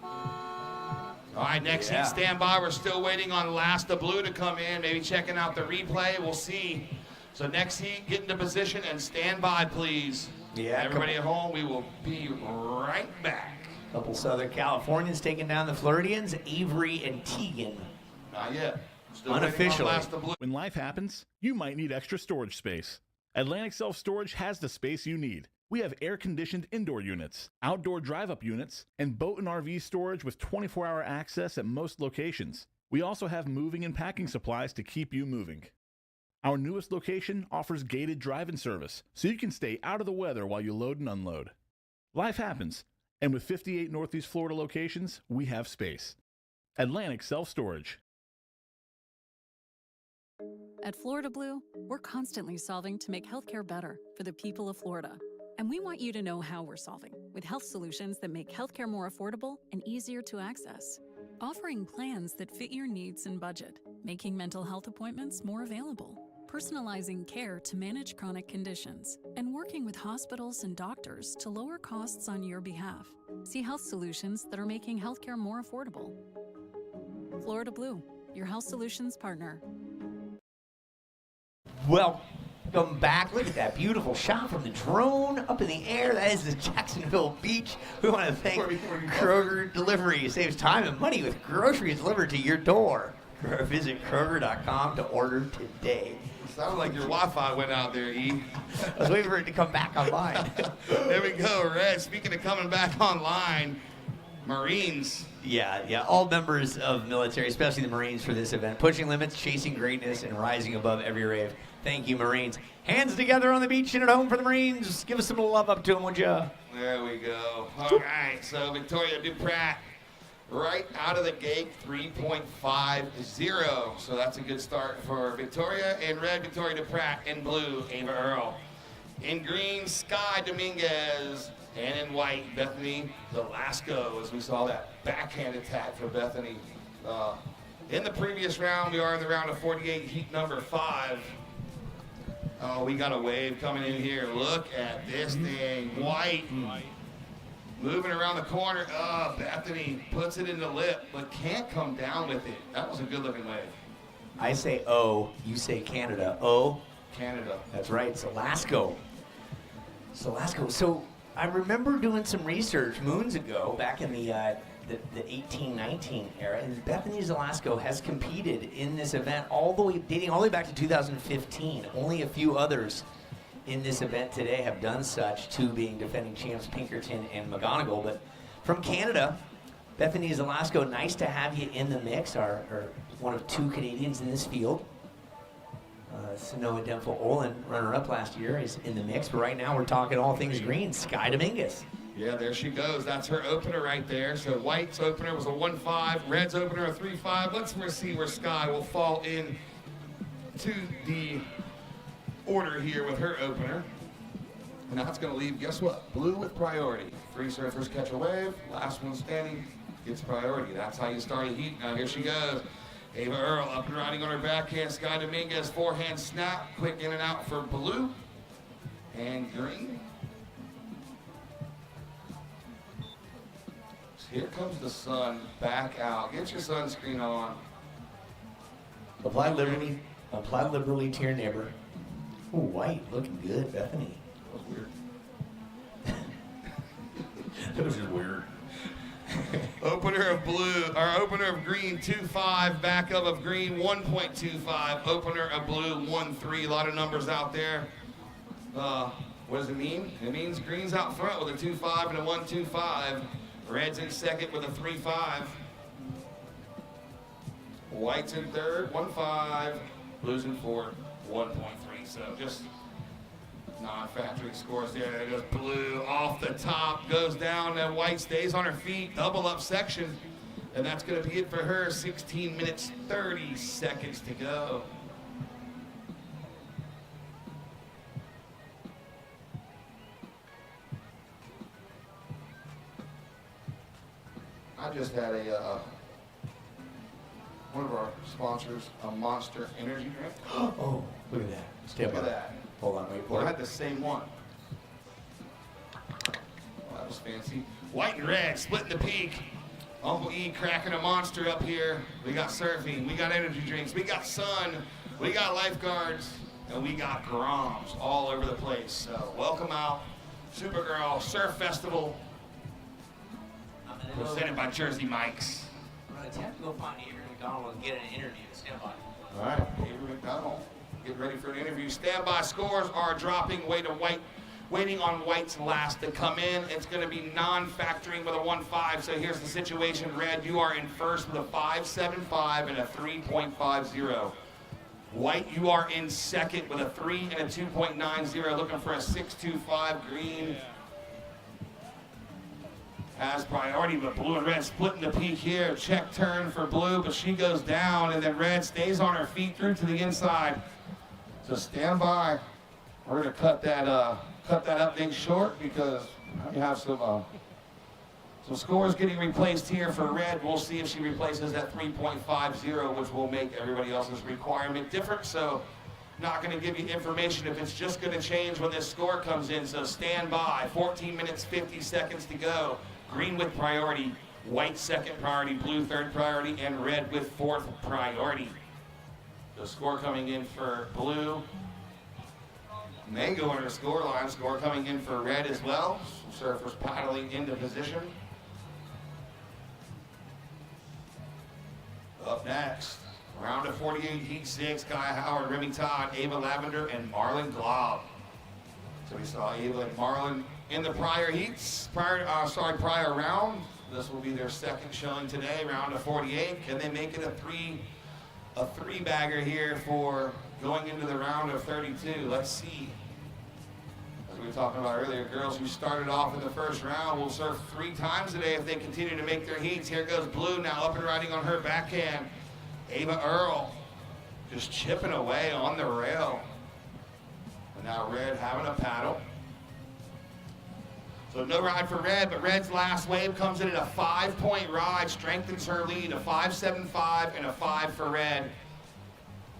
All right, next heat, stand by. We're still waiting on Last of Blue to come in, maybe checking out the replay. We'll see. So next heat, get into position and stand by, please. Yeah. Everybody at home, we will be right back. Couple Southern Californians taking down the Floridians, Avery and Tegan. Not yet. Still Unofficially. Last of Blue. When life happens, you might need extra storage space. Atlantic Self Storage has the space you need. We have air-conditioned indoor units, outdoor drive-up units, and boat and RV storage with 24-hour access at most locations. We also have moving and packing supplies to keep you moving. Our newest location offers gated drive-in service, so you can stay out of the weather while you load and unload. Life happens, and with 58 Northeast Florida locations, we have space. Atlantic Self Storage. At Florida Blue, we're constantly solving to make healthcare better for the people of Florida. And we want you to know how we're solving with health solutions that make healthcare more affordable and easier to access. Offering plans that fit your needs and budget, making mental health appointments more available, personalizing care to manage chronic conditions, and working with hospitals and doctors to lower costs on your behalf. See health solutions that are making healthcare more affordable. Florida Blue, your health solutions partner. Welcome back. Look at that beautiful shot from the drone up in the air. That is the Jacksonville Beach. We want to thank Kroger Delivery. It saves time and money with groceries delivered to your door. Visit Kroger.com to order today. Sounded like your Wi-Fi went out there, E. I was waiting for it to come back online. There we go, Red. Speaking of coming back online, Marines. Yeah. All members of military, especially the Marines for this event, pushing limits, chasing greatness, and rising above every rave. Thank you, Marines. Hands together on the beach and at home for the Marines. Give us some love up to them, would you? There we go. All right, so Victoria Duprat, right out of the gate, 3.50. So that's a good start for Victoria. In red, Victoria Duprat. In blue, Ava Earl. In green, Sky Dominguez. And in white, Bethany Velasco, as we saw that backhand attack for Bethany. In the previous round, we are in the round of 48, heat number 5. Oh, we got a wave coming in here. Look at this thing. White. Moving around the corner. Oh, Bethany puts it in the lip, but can't come down with it. That was a good-looking wave. I say O, you say Canada. O. Canada. That's right, Salasco. Salasco. So I remember doing some research moons ago, back in the 18-19 era, and Bethany Velasco has competed in this event dating all the way back to 2015. Only a few others in this event today have done such, 2 being defending champs Pinkerton and McGonigal. But from Canada, Bethany Velasco, nice to have you in the mix, are one of 2 Canadians in this field. Sanoa Denfo-Olin, runner-up last year, is in the mix. But right now we're talking all things green. Sky Dominguez. Yeah, there she goes. That's her opener right there. So white's opener was a 1-5, red's opener a 3-5. Let's see where Sky will fall in to the order here with her opener. And that's going to leave, guess what? Blue with priority. 3 surfers catch a wave. Last one standing gets priority. That's how you start a heat. Now here she goes. Ava Earl up and riding on her backhand. Sky Dominguez, forehand snap. Quick in and out for blue and green. Here comes the sun back out. Get your sunscreen on. Apply liberally to your neighbor. Ooh, white, looking good, Bethany. That was weird. That was just weird. Opener of blue, or opener of green, 2-5. Backup of green, 1.25. Opener of blue, 1-3. A lot of numbers out there. What does it mean? It means green's out front with a 2-5 and a 1-2-5. Red's in second with a 3-5. White's in third, 1-5. Blue's in fourth, 1.3. So just non-factory scores there. There goes blue off the top, goes down, and white stays on her feet. Double up section. And that's going to be it for her. 16 minutes, 30 seconds to go. I just had one of our sponsors, a Monster Energy drink. Oh, look at that. Look at that. Hold on, wait for I it. had the same one. Well, that was fancy. White and red, splitting the peak. Uncle E cracking a monster up here. We got surfing, we got energy drinks, we got sun, we got lifeguards, and we got Groms all over the place. So welcome out, Supergirl Surf Festival, presented by Jersey Mike's. I'm going to attempt to go find Avery McDonald and get an interview. Stand by. All right, Avery McDonald, get ready for an interview. Standby scores are dropping. Waiting on White's last to come in. It's going to be non-factoring with a 1-5. So here's the situation. Red, you are in first with a 5.75 and a 3.50. White, you are in second with a 3 and a 2.90. Looking for a 6.25. Green has priority, but blue and red splitting the peak here. Check turn for blue, but she goes down, and then red stays on her feet through to the inside. So stand by. We're going to cut that update short because we have some scores getting replaced here for red. We'll see if she replaces that 3.50, which will make everybody else's requirement different. So not going to give you information if it's just going to change when this score comes in. So stand by. 14 minutes, 50 seconds to go. Green with priority, white second priority, blue third priority, and red with fourth priority. The score coming in for blue. Mango on her score line. Score coming in for red as well. Surfers paddling into position. Up next, round of 48, heat 6, Guy Howard, Remy Todd, Ava Lavender, and Marlon Glob. So we saw Ava and Marlon in the prior heats, prior round. This will be their second showing today, round of 48. Can they make it a three-bagger here for going into the round of 32? Let's see. As we were talking about earlier, girls who started off in the first round will surf 3 times today if they continue to make their heats. Here goes blue now up and riding on her backhand. Ava Earl just chipping away on the rail. And now red having a paddle. So no ride for Red, but Red's last wave comes in at a 5-point ride, strengthens her lead, a 5.75 and a 5 for Red.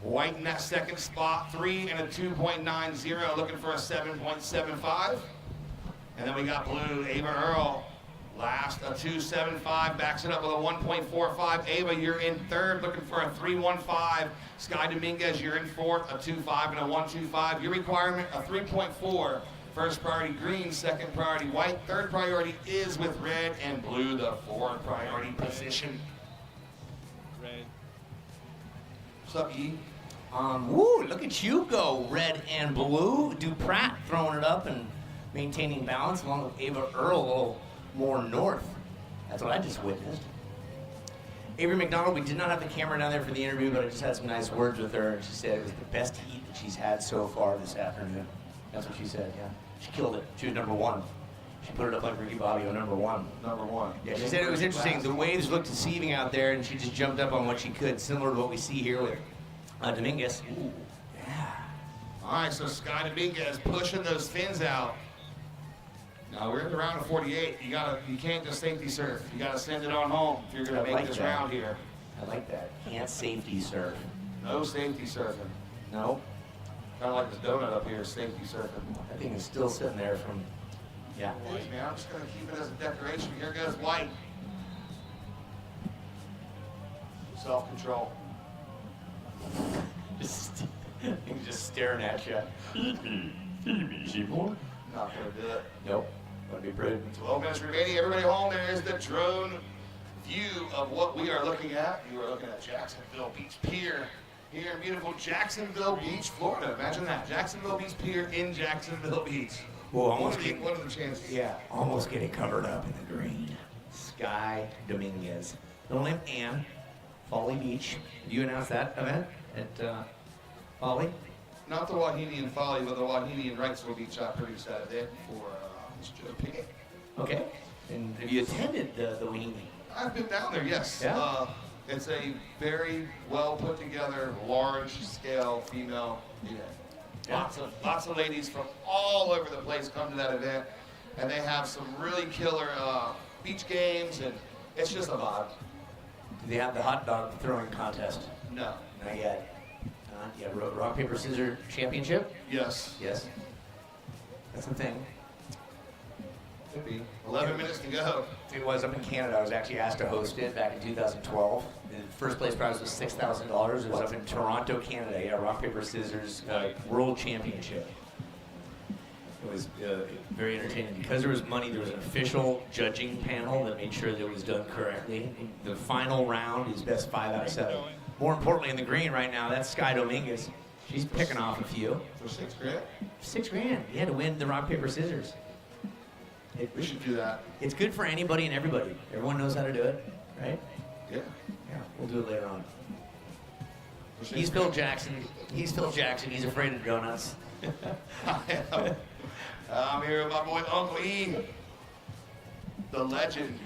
White in that second spot, 3 and a 2.90, looking for a 7.75. And then we got Blue, Ava Earl, last a 2.75, backs it up with a 1.45. Ava, you're in third, looking for a 3.15. Sky Dominguez, you're in fourth, a 2.5 and a 1.25. Your requirement, a 3.4. First priority green, second priority white. Third priority is with Red and Blue, the fourth priority position. Red. What's up, E? Woo, look at you go, Red and Blue. Duprat throwing it up and maintaining balance along with Ava Earl a little more north. That's what I just witnessed. Avery McDonald, we did not have the camera down there for the interview, but I just had some nice words with her, and she said it was the best heat that she's had so far this afternoon. That's what she said, yeah. She killed it. She was number one. She put it up like Ricky Bobbio, number one. Number one. Yeah, she said it was interesting. The waves looked deceiving out there, and she just jumped up on what she could, similar to what we see here with Dominguez. Ooh, yeah. All right, so Sky Dominguez pushing those fins out. Now we're in the round of 48. You can't just safety surf. You gotta send it on home if you're gonna make this round here. I like that. Can't safety surf. No safety surfing. No. Kind of like this donut up here, safety surfing. That thing is still sitting there from, yeah. Boys, man, I'm just gonna keep it as a decoration. Here goes White. Self-control. He's just staring at you. Feed me, Seymour. Not gonna do it. Nope. Gonna be prudent. 12 minutes remaining. Everybody home. There is the drone view of what we are looking at. You are looking at Jacksonville Beach Pier here in beautiful Jacksonville Beach, Florida. Imagine that. Jacksonville Beach Pier in Jacksonville Beach. Whoa, What are the chances? Yeah, almost getting covered up in the green. Sky Dominguez. Little name Ann. Folly Beach. Did you announce that event at Folly? Not the Wahini and Folly, but the Wahini and Wrightsville Beach. I produced that event for Joe Pickett. Okay. And have you attended the Wahini? I've been down there, yes. Yeah? It's a very well put together, large scale female event. Yeah. Lots of ladies from all over the place come to that event, and they have some really killer beach games, and it's just a vibe. Do they have the hot dog throwing contest? No. Not yet. Yeah, rock, paper, scissors championship? Yes. Yes. That's the thing. Could be. 11 minutes to go. It was up in Canada. I was actually asked to host it back in 2012. The first place prize was $6,000. It was up in Toronto, Canada. Yeah, rock, paper, scissors world championship. It was very entertaining. Because there was money, there was an official judging panel that made sure that it was done correctly. The final round is best 5 out of 7. More importantly, in the green right now, that's Sky Dominguez. She's picking off a few. For $6 grand? $6 grand. Yeah, to win the rock, paper, scissors. We should do that. It's good for anybody and everybody. Everyone knows how to do it, right? Yeah. Yeah, we'll do it later on. He's Phil Jackson. He's Phil Jackson. He's afraid of donuts. I'm here with my boy Uncle E, the legend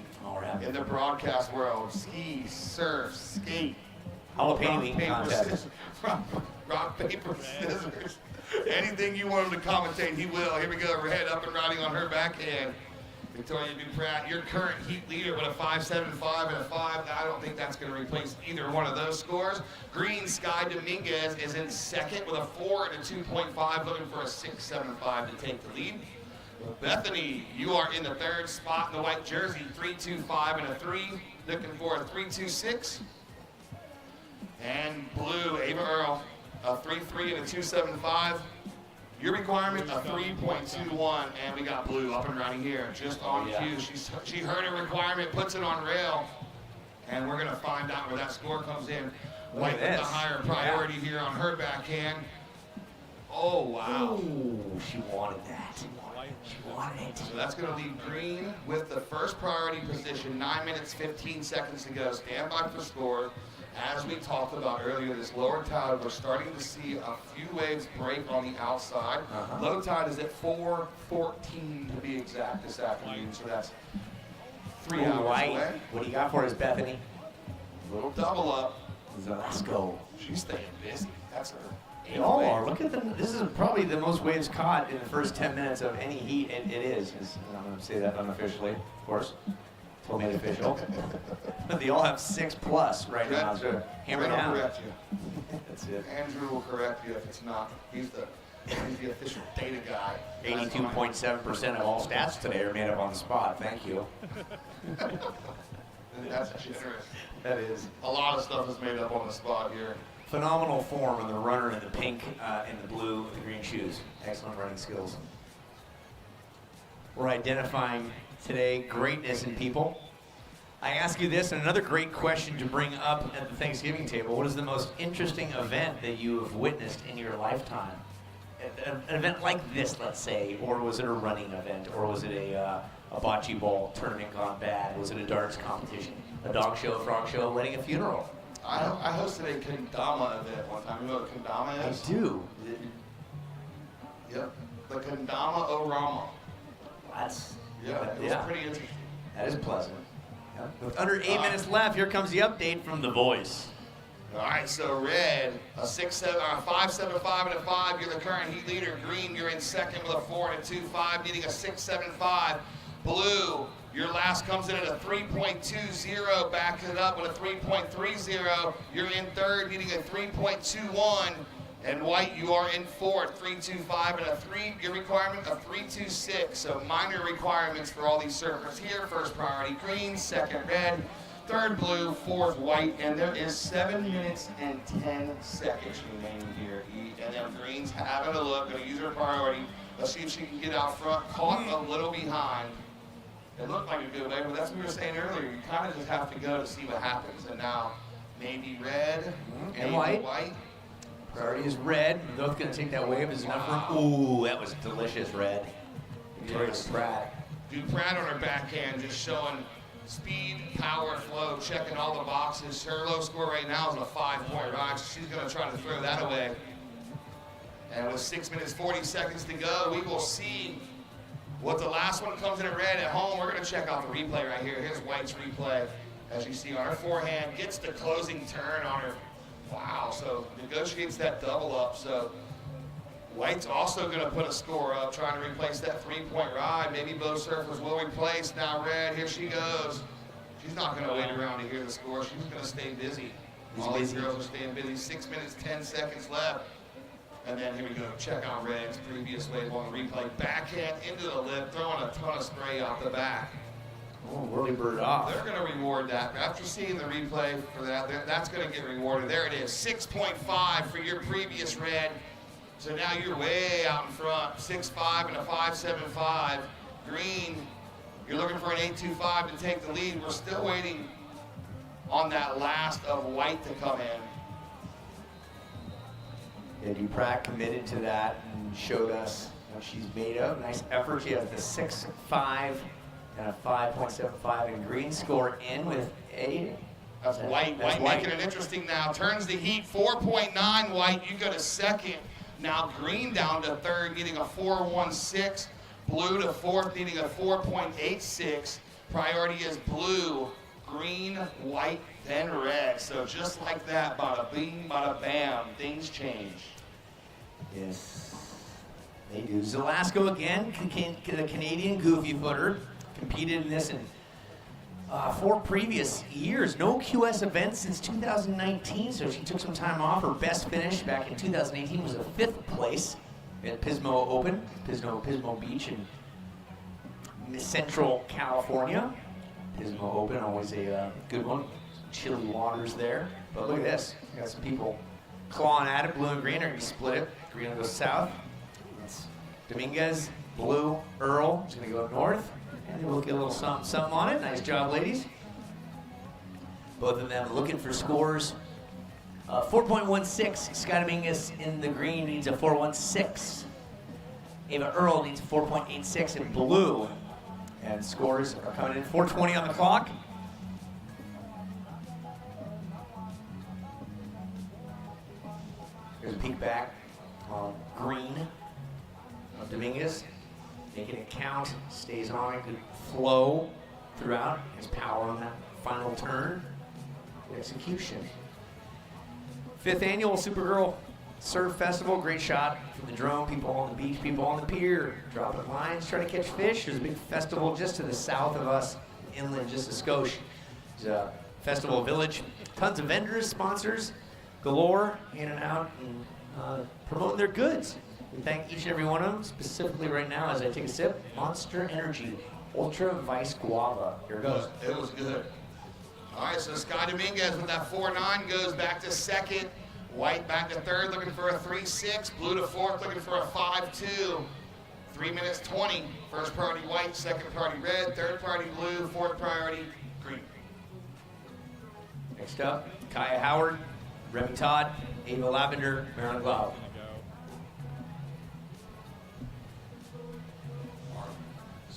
in the broadcast world. Ski, surf, skate. Jalapeno contest. Rock, paper, scissors. Anything you want him to commentate, he will. Here we go. Red up and riding on her backhand. Victoria Duprat, your current heat leader with a 5.75 and a 5. I don't think that's going to replace either one of those scores. Green Sky Dominguez is in second with a 4 and a 2.5, looking for a 6.75 to take the lead. Bethany, you are in the third spot in the white jersey, 3.25 and a 3, looking for a 3.26. And blue, Ava Earl, a 3.3 and a 2.75. Your requirement, a 3.21, and we got blue up and running here, just on cue. She heard her requirement, puts it on rail, and we're gonna find out where that score comes in. White with the higher priority here on her backhand. Oh, wow. Ooh, she wanted that. She wanted it. So that's gonna leave green with the first priority position, 9 minutes, 15 seconds to go. Stand by for score. As we talked about earlier, this lower tide, we're starting to see a few waves break on the outside. Low tide is at 4:14 to be exact this afternoon, so that's 3 hours away. What do you got for us, Bethany? Little double up. Let's go. She's staying busy. That's her They all are. Look at them. This is probably the most waves caught in the first 10 minutes of any heat. It is. I'm going to say that unofficially, of course. Told me official. But they all have 6+ right now. So hammer I'll down. correct you. That's it. Andrew will correct you if it's not. He's the official data guy. 82.7% of all stats today are made up on the spot. Thank you. That's generous. That is. A lot of stuff is made up on the spot here. Phenomenal form on the runner in the pink and the blue with the green shoes. Excellent running skills. We're identifying today greatness in people. I ask you this, and another great question to bring up at the Thanksgiving table. What is the most interesting event that you have witnessed in your lifetime? An event like this, let's say, or was it a running event, or was it a bocce ball tournament gone bad? Was it a darts competition, a dog show, a frog show, a wedding, a funeral? I hosted a kendama event one time. You know what a kendama is? I do. Yep. The kendama orama. That's Yeah, it was pretty interesting. That is pleasant. Yep. With under 8 minutes left, here comes the update from The Voice. All right, so red, a 6-7, 5-7-5 and a 5. You're the current heat leader. Green, you're in second with a 4 and a 2-5, needing a 6-7-5. Blue, your last comes in at a 3.20, backing it up with a 3.30. You're in third, needing a 3.21. And white, you are in fourth, 3.25 and a 3. Your requirement of 3.26. So minor requirements for all these surfers here. First priority green, second red, third blue, fourth white, and there is 7 minutes and 10 seconds remaining here. And then green's having a look, gonna use her priority. Let's see if she can get out front. Caught a little behind. It looked like a good way, but that's what we were saying earlier. You kind of just have to go to see what happens. And now, maybe red And maybe white. Priority is red. We're both going to take that wave. Is enough room. Ooh, that was delicious red. Victoria Spratt. Duprat on her backhand, just showing speed, power, flow, checking all the boxes. Her low score right now is a 5-point ride. She's going to try to throw that away. And with 6 minutes, 40 seconds to go, we will see what the last one comes in at red at home. We're going to check out the replay right here. Here's White's replay. As you see on her forehand, gets the closing turn on her. Wow, so negotiates that double up. So White's also going to put a score up, trying to replace that 3-point ride. Maybe both surfers will replace. Now red, here she goes. She's not going to wait around to hear the score. She's going to stay busy. All these girls are staying busy. 6 minutes, 10 seconds left. And then here we go, check out red's previous wave on the replay. Backhand into the lip, throwing a ton of spray off the back. Oh, whirly bird off. They're going to reward that. After seeing the replay for that, that's going to get rewarded. There it is, 6.5 for your previous red. So now you're way out in front, 6.5 and a 5.75. Green, you're looking for an 8.25 to take the lead. We're still waiting on that last of white to come in. Yeah, Duprat committed to that and showed us what she's made of. Nice effort. She has the 6.5 and a 5.75 and green score in with a. That's white. White making it interesting now. Turns the heat, 4.9 white. You go to second. Now green down to third, getting a 4.16. Blue to fourth, needing a 4.86. Priority is blue, green, white, then red. So just like that, bada bing, bada bam, things change. Yes, they do. Zelasco again, the Canadian goofy footer, competed in this in 4 previous years. No QS events since 2019, so she took some time off. Her best finish back in 2018 was a 5th place at Pismo Open, Pismo Beach in Central California. Pismo Open, always a good one. Chilly waters there. But look at this. We got some people clawing at it. Blue and green are going to split it. Green will go south. It's Dominguez, Blue, Earl is going to go north. And we'll get a little something on it. Nice job, ladies. Both of them looking for scores. 4.16. Sky Dominguez in the green needs a 4.16. Ava Earl needs 4.86 in blue. And scores are coming in. 4:20 on the clock. There's a peek back on green of Dominguez. Making it count, stays on it, good flow throughout. His power on that final turn. Good execution. 5th annual Supergirl Surf Festival, great shot from the drone. People on the beach, people on the pier, dropping lines, trying to catch fish. There's a big festival just to the south of us, inland, just a skosh. It's a festival village. Tons of vendors, sponsors, galore, in and out, and promoting their goods. We thank each and every one of them, specifically right now as I take a sip. Monster Energy Ultra Vice Guava. Here it goes. It was good. All right, so Sky Dominguez with that 4.9 goes back to second. White back to third, looking for a 3.6. Blue to fourth, looking for a 5.2. 3 minutes 20. First priority white, second priority red, third priority blue, fourth priority green. Next up, Kaya Howard, Remy Todd, Ava Lavender, Marilyn Glau.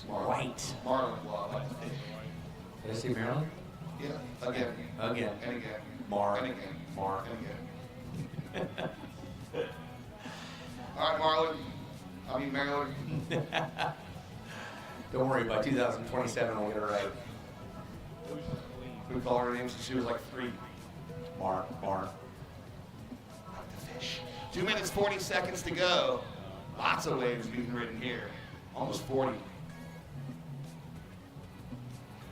White. Marlin Glau. Did I say Marilyn? Yeah, again. Again. And again. Mar. And again. Mar. And again. All right, Marlon. I mean, Marilyn. Don't worry, by 2027 we'll get it right. We call her name since she was like 3. Mar. The fish. 2 minutes, 40 seconds to go. Lots of waves being ridden here. Almost 40.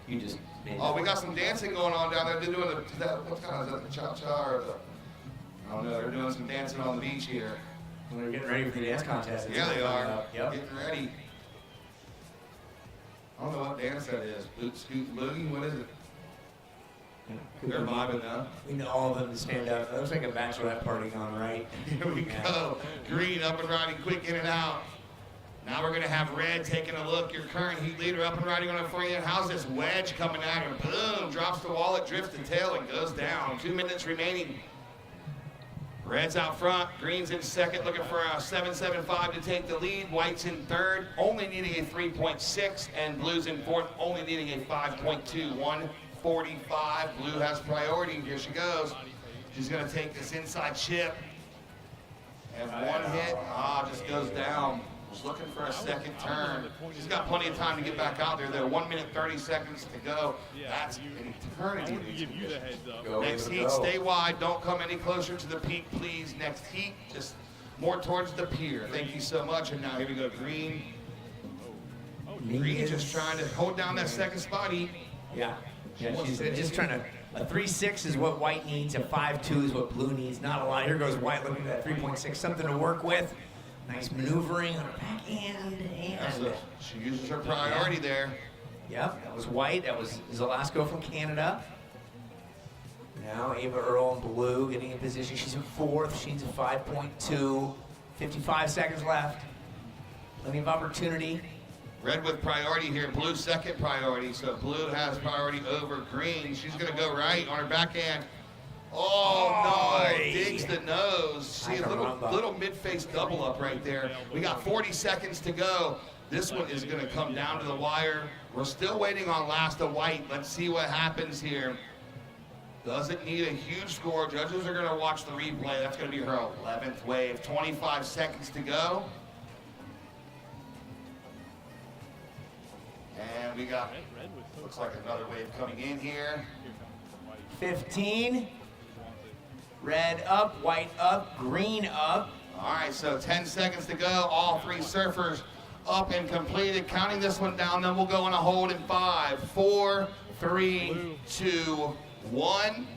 You just made Oh, we got some dancing going on down there. They're doing what kind of, is that the cha-cha or the, I don't know, they're doing some dancing on the beach here. They're getting ready for the dance contest. Yeah, they are. Yep. Getting ready. I don't know what dance that is. Boot, scoot, boogie, what is it? They're vibing now. We know all of them to stand up. That looks like a bachelorette party going right. Here we go. Green up and riding, quick in and out. Now we're gonna have red taking a look. Your current heat leader up and riding on it for you. How's this wedge coming at her? Boom, drops the wallet, drifts the tail, and goes down. 2 minutes remaining. Red's out front, green's in second, looking for a 7.75 to take the lead. White's in third, only needing a 3.6, and blue's in fourth, only needing a 5.2. 1:45. Blue has priority. Here she goes. She's gonna take this inside chip. And one hit, just goes down. Was looking for a second turn. She's got plenty of time to get back out there. 1 minute 30 seconds to go. That's an eternity. Next heat, stay wide. Don't come any closer to the peak, please. Next heat, just more towards the pier. Thank you so much. And now here we go, green. Green just trying to hold down that second spot. Yeah, she's just trying to. A 3.6 is what white needs. A 5.2 is what blue needs. Not a lot. Here goes white looking at that 3.6. Something to work with. Nice maneuvering on her backhand. And she uses her priority there. Yep, that was white. That was Zelasco from Canada. Now Ava Earl in blue getting in position. She's in fourth. She's a 5.2. 55 seconds left. Plenty of opportunity. Red with priority here, blue second priority. So blue has priority over green. She's gonna go right on her backhand. Oh no, digs the nose. See a little mid-face double up right there. We got 40 seconds to go. This one is gonna come down to the wire. We're still waiting on last of white. Let's see what happens here. Doesn't need a huge score. Judges are gonna watch the replay. That's gonna be her 11th wave. 25 seconds to go. And we got, looks like another wave coming in here. 15. Red up, white up, green up. All right, so 10 seconds to go. All three surfers up and completed. Counting this one down, then we'll go on a hold in 5, 4, 3, 2, 1.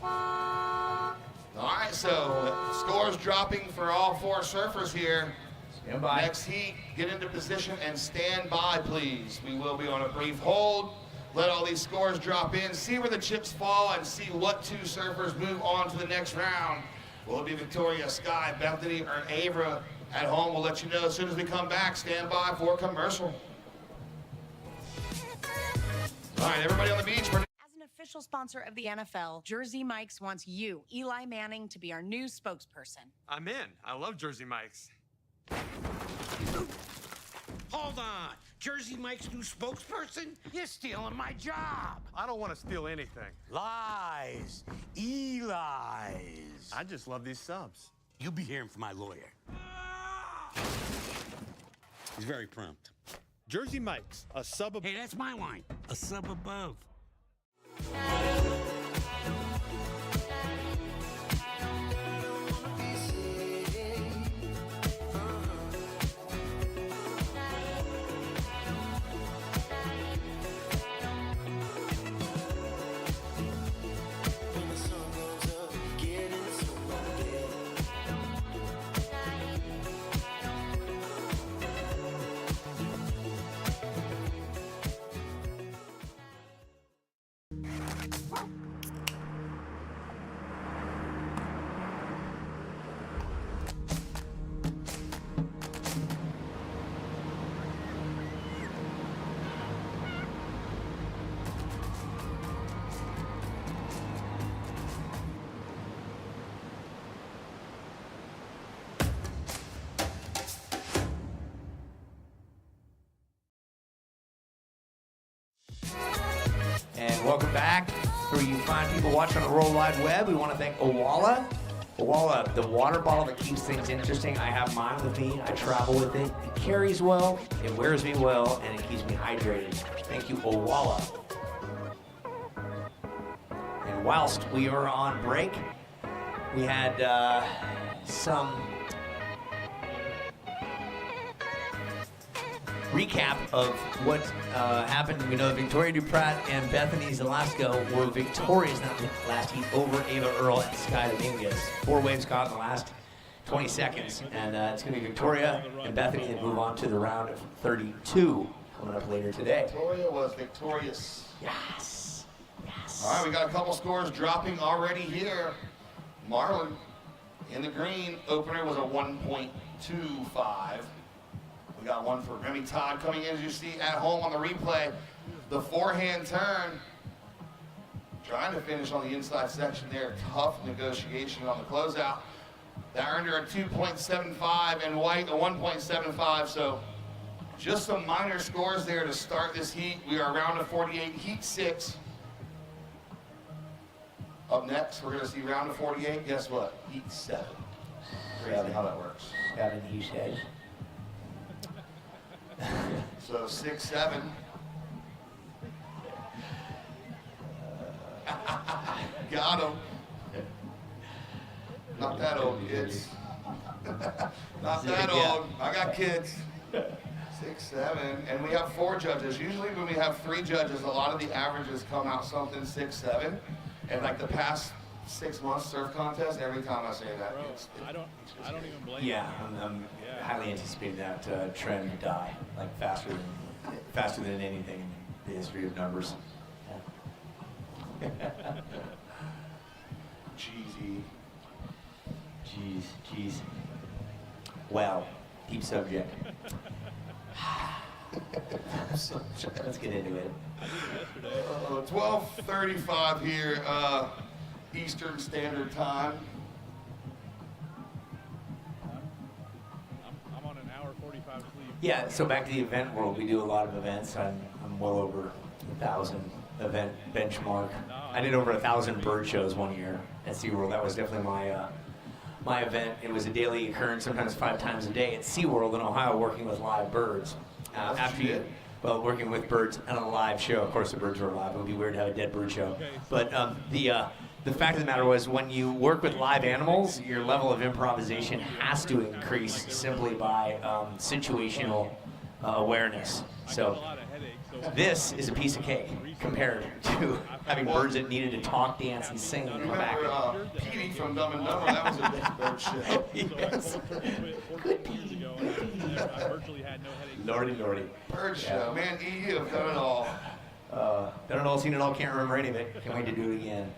All right, so scores dropping for all 4 surfers here. Stand by. Next heat, get into position and stand by, please. We will be on a brief hold. Let all these scores drop in, see where the chips fall, and see what 2 surfers move on to the next round. Will it be Victoria, Sky, Bethany, or Avra at home? We'll let you know as soon as we come back. Stand by for commercial. All right, everybody on the beach. As an official sponsor of the NFL, Jersey Mike's wants you, Eli Manning, to be our new spokesperson. I'm in. I love Jersey Mike's. Hold on. Jersey Mike's new spokesperson? You're stealing my job. I don't want to steal anything. Lies. Eli's. I just love these subs. You'll be hearing from my lawyer. He's very prompt. Jersey Mike's, a sub above. Hey, that's my line. A sub above. welcome back. For you fine people watching on the World Wide Web, we want to thank Owala. Owala, the water bottle that keeps things interesting. I have mine with me. I travel with it. It carries well, it wears me well, and it keeps me hydrated. Thank you, Owala. And whilst we were on break, we had some recap of what happened. We know Victoria Duprat and Bethany Zelasco were victorious in that last heat over Ava Earl and Sky Dominguez. 4 waves caught in the last 20 seconds. And it's going to be Victoria and Bethany that move on to the round of 32 coming up later today. Victoria was victorious. Yes. Yes. All right, we got a couple scores dropping already here. Marlin in the green. Opener was a 1.25. We got one for Remy Todd coming in, as you see at home on the replay. The forehand turn. Trying to finish on the inside section there. Tough negotiation on the closeout. That earned her a 2.75 and White a 1.75. So just some minor scores there to start this heat. We are round of 48, heat 6. Up next, we're going to see round of 48. Guess what? Heat 7. Crazy how that works. 7, he says. So 6-7. Got him. Not that old, kids. Not that old. I got kids. 6-7. And we have 4 judges. Usually when we have 3 judges, a lot of the averages come out something 6-7. And like the past 6 months surf contest, every time I say that, I don't even blame you. Yeah, I'm highly anticipating that trend to die, like faster than anything in the history of numbers. Cheesy. Jeez. Well, deep subject. Let's get into it. 12:35 here, Eastern Standard Time. I'm on an hour 45 sleep. Yeah, so back to the event world, we do a lot of events. I'm well over 1,000 event benchmark. I did over 1,000 bird shows one year at SeaWorld. That was definitely my event. It was a daily occurrence, sometimes 5 times a day at SeaWorld in Ohio, working with live birds. Working with birds on a live show. Of course, the birds were alive. It would be weird to have a dead bird show. But the fact of the matter was, when you work with live animals, your level of improvisation has to increase simply by situational awareness. So this is a piece of cake compared to having birds that needed to talk, dance, and sing and come back. Remember Petey from Dumb and Dumber? That was a big bird show. Yes. Good Petey. Lordy. Bird show. Man, EU have done it all. Done it all, seen it all, can't remember any of it. Can't wait to do it again.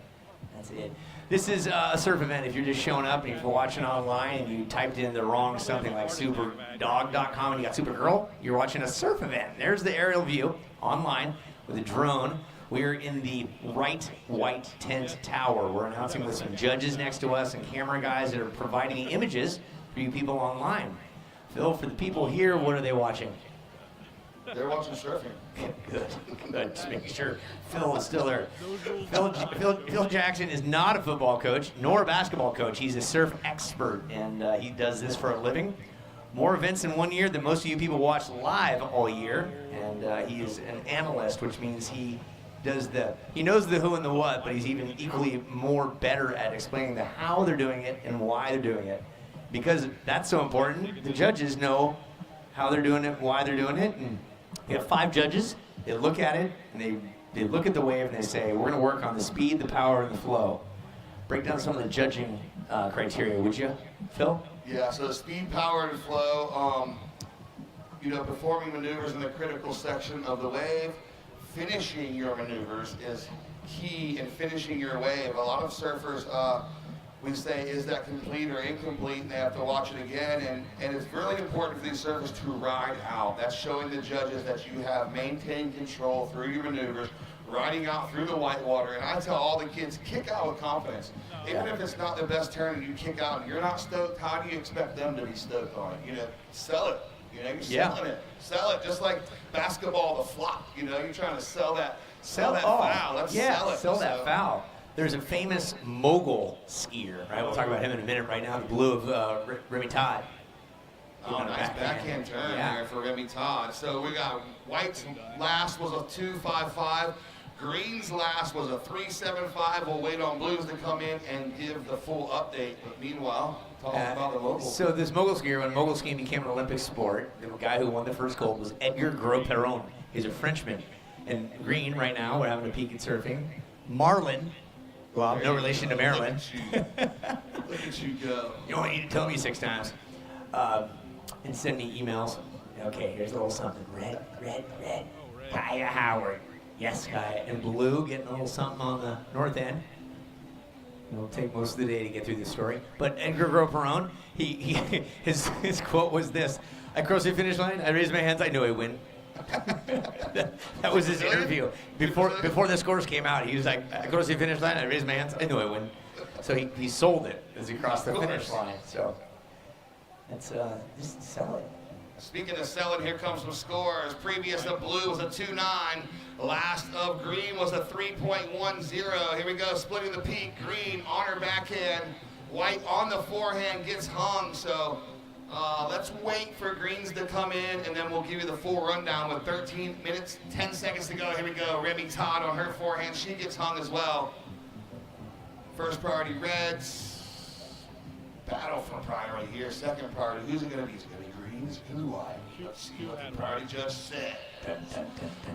That's it. This is a surf event. If you're just showing up and if you're watching online and you typed in the wrong something like superdog.com and you got Supergirl, you're watching a surf event. There's the aerial view online with a drone. We're in the right white tent tower. We're announcing with some judges next to us and camera guys that are providing images for you people online. Phil, for the people here, what are they watching? They're watching surfing. Good. Just making sure Phil is still there. Phil Jackson is not a football coach nor a basketball coach. He's a surf expert, and he does this for a living. More events in 1 year than most of you people watch live all year, and he is an analyst, which means he knows the who and the what, but he's even equally more better at explaining the how they're doing it and why they're doing it. Because that's so important, the judges know how they're doing it, why they're doing it, and we have 5 judges. They look at it, and they look at the wave, and they say, we're going to work on the speed, the power, and the flow. Break down some of the judging criteria, would you, Phil? Yeah, so the speed, power, and flow, performing maneuvers in the critical section of the wave, finishing your maneuvers is key in finishing your wave. A lot of surfers, we say, is that complete or incomplete, and they have to watch it again, and it's really important for these surfers to ride out. That's showing the judges that you have maintained control through your maneuvers, riding out through the white water, and I tell all the kids, kick out with confidence. Even if it's not the best turn and you kick out and you're not stoked, how do you expect them to be stoked on it? Sell it. You're selling it. Sell it, just like basketball, the flop. You're trying to sell that Sell that foul. Let's yeah, sell it. sell that So- foul. There's a famous mogul skier, right? We'll talk about him in a minute right now, the blue of Remy Todd. Oh, nice backhand turn there for Remy Todd. So we got White's last was a 2.55. Green's last was a 3.75. We'll wait on Blues to come in and give the full update. But meanwhile, talk about the mogul. So this mogul skier, when mogul skiing became an Olympic sport, the guy who won the first gold was Edgar Gros-Perron. He's a Frenchman. And Green right now, we're having a peek at surfing. Marlin, well, no relation to Marilyn. Look at you go. You only need to tell me 6 times. And send me emails. Okay, here's a little something. Red. Kaya Howard. Yes, Kaya. And blue, getting a little something on the north end. It'll take most of the day to get through this story. But Edgar Gros-Perron, his quote was this: "I crossed the finish line. I raised my hands. I knew I'd win." That was his interview before the scores came out. He was like, "I crossed the finish line. I raised my hands. I knew I'd win." So he sold it as he crossed the finish line. So that's just sell it. Speaking of selling, here comes some scores. Previous of Blue was a 2.9. Last of Green was a 3.10. Here we go, splitting the peak. Green on her backhand. White on the forehand gets hung. So let's wait for Greens to come in, and then we'll give you the full rundown with 13 minutes, 10 seconds to go. Here we go. Remy Todd on her forehand. She gets hung as well. First priority, Reds. Battle for priority here. Second priority, who's it going to be? Is it going to be Green? Is it going to be White? Let's see what the priority just said.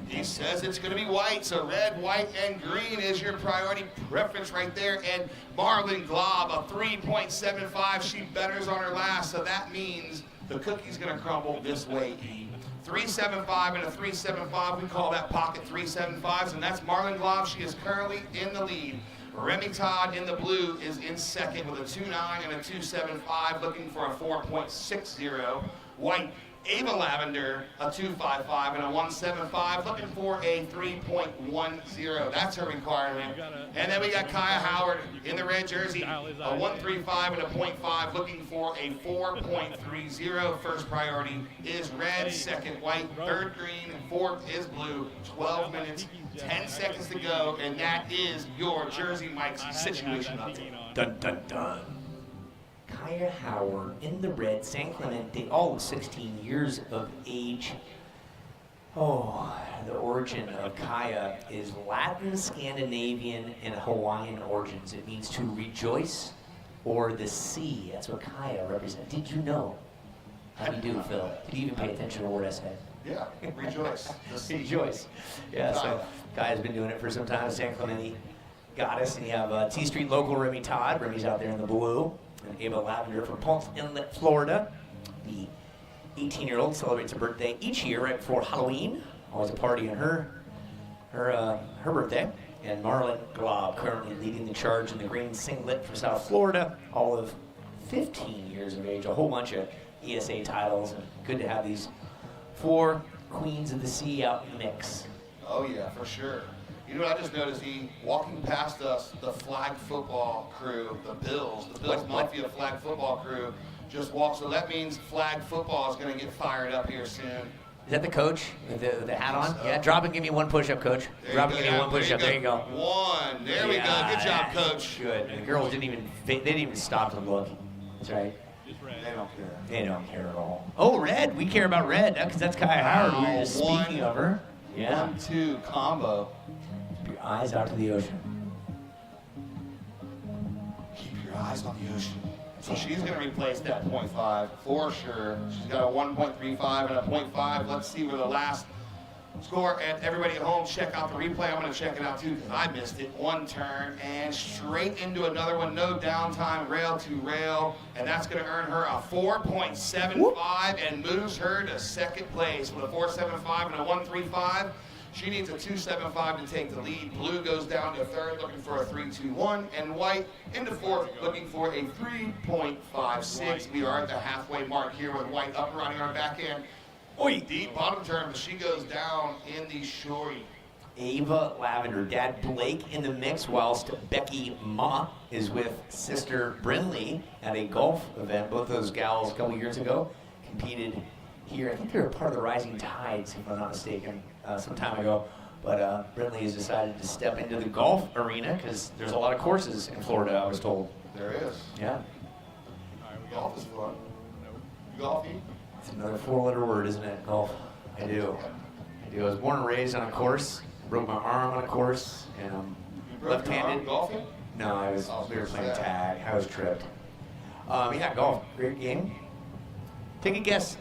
He says it's going to be White, so red, white, and green is your priority preference right there. And Marlon Glob, a 3.75. She betters on her last, so that means the cookie's going to crumble this way, E. 3.75 and a 3.75. We call that pocket 3.75s, and that's Marlon Glob. She is currently in the lead. Remy Todd in the blue is in second with a 2.9 and a 2.75, looking for a 4.60. White, Ava Lavender, a 2.55 and a 1.75, looking for a 3.10. That's her requirement. And then we got Kaya Howard in the red jersey, a 1.35 and a 0.5, looking for a 4.30. First priority is red, second white, third green, fourth is blue. 12 minutes, 10 seconds to go, and that is your Jersey Mike's situation update. Dun dun dun. Kaya Howard in the red, San Clemente, all of 16 years of age. Oh, the origin of Kaya is Latin, Scandinavian, and Hawaiian origins. It means to rejoice or the sea. That's what Kaya represents. Did you know? How do you do, Phil? Did you even pay attention to what I said? Yeah, rejoice. Rejoice. Yeah, so Kaya's been doing it for some time. San Clemente goddess. And you have T Street local Remy Todd. Remy's out there in the blue. And Ava Lavender from Palms Inlet, Florida. The 18-year-old celebrates her birthday each year right before Halloween. Always a party on her birthday. And Marlon Glob currently leading the charge in the green singlet from South Florida. All of 15 years of age. A whole bunch of ESA titles. And good to have these 4 queens of the sea out in the mix. Oh yeah, for sure. You know what I just noticed, walking past us, the flag football crew, the Bills Mafia flag football crew just walked. So that means flag football is going to get fired up here soon. Is that the coach with the hat on? Yeah, drop and give me 1 push-up, coach. Drop and give me 1 push-up. There you go. 1. There we go. Good job, coach. Good. And the girls didn't even stop to look. That's right. They don't care. They don't care at all. Oh, red. We care about red because that's Kaya Howard. We were just speaking of her. Yeah. 1-2 combo. Keep your eyes out to the ocean. Keep your eyes on the ocean. So she's going to replace that 0.5 for sure. She's got a 1.35 and a 0.5. Let's see where the last score. And everybody at home, check out the replay. I'm going to check it out too because I missed it. 1 turn and straight into another one. No downtime, rail to rail. And that's going to earn her a 4.75 and moves her to second place with a 4.75 and a 1.35. She needs a 2.75 to take the lead. Blue goes down to third, looking for a 3.21, and white into fourth, looking for a 3.56. We are at the halfway mark here with white up and running our backhand. Oi, deep bottom turn, but she goes down in the shorty. Ava Lavender, Dad Blake in the mix, whilst Becky Ma is with sister Brinley at a golf event. Both those gals a couple years ago competed here. I think they were part of the Rising Tides, if I'm not mistaken, some time ago. But Brinley has decided to step into the golf arena because there's a lot of courses in Florida, I was told. There is. Yeah. Golf is fun. You golfing? It's another 4-letter word, isn't it? Golf. I do. I was born and raised on a course. Broke my arm on a course, and I'm left-handed. Golfing? No, we were playing tag. I was tripped. Yeah, golf. Great game. Take a guess.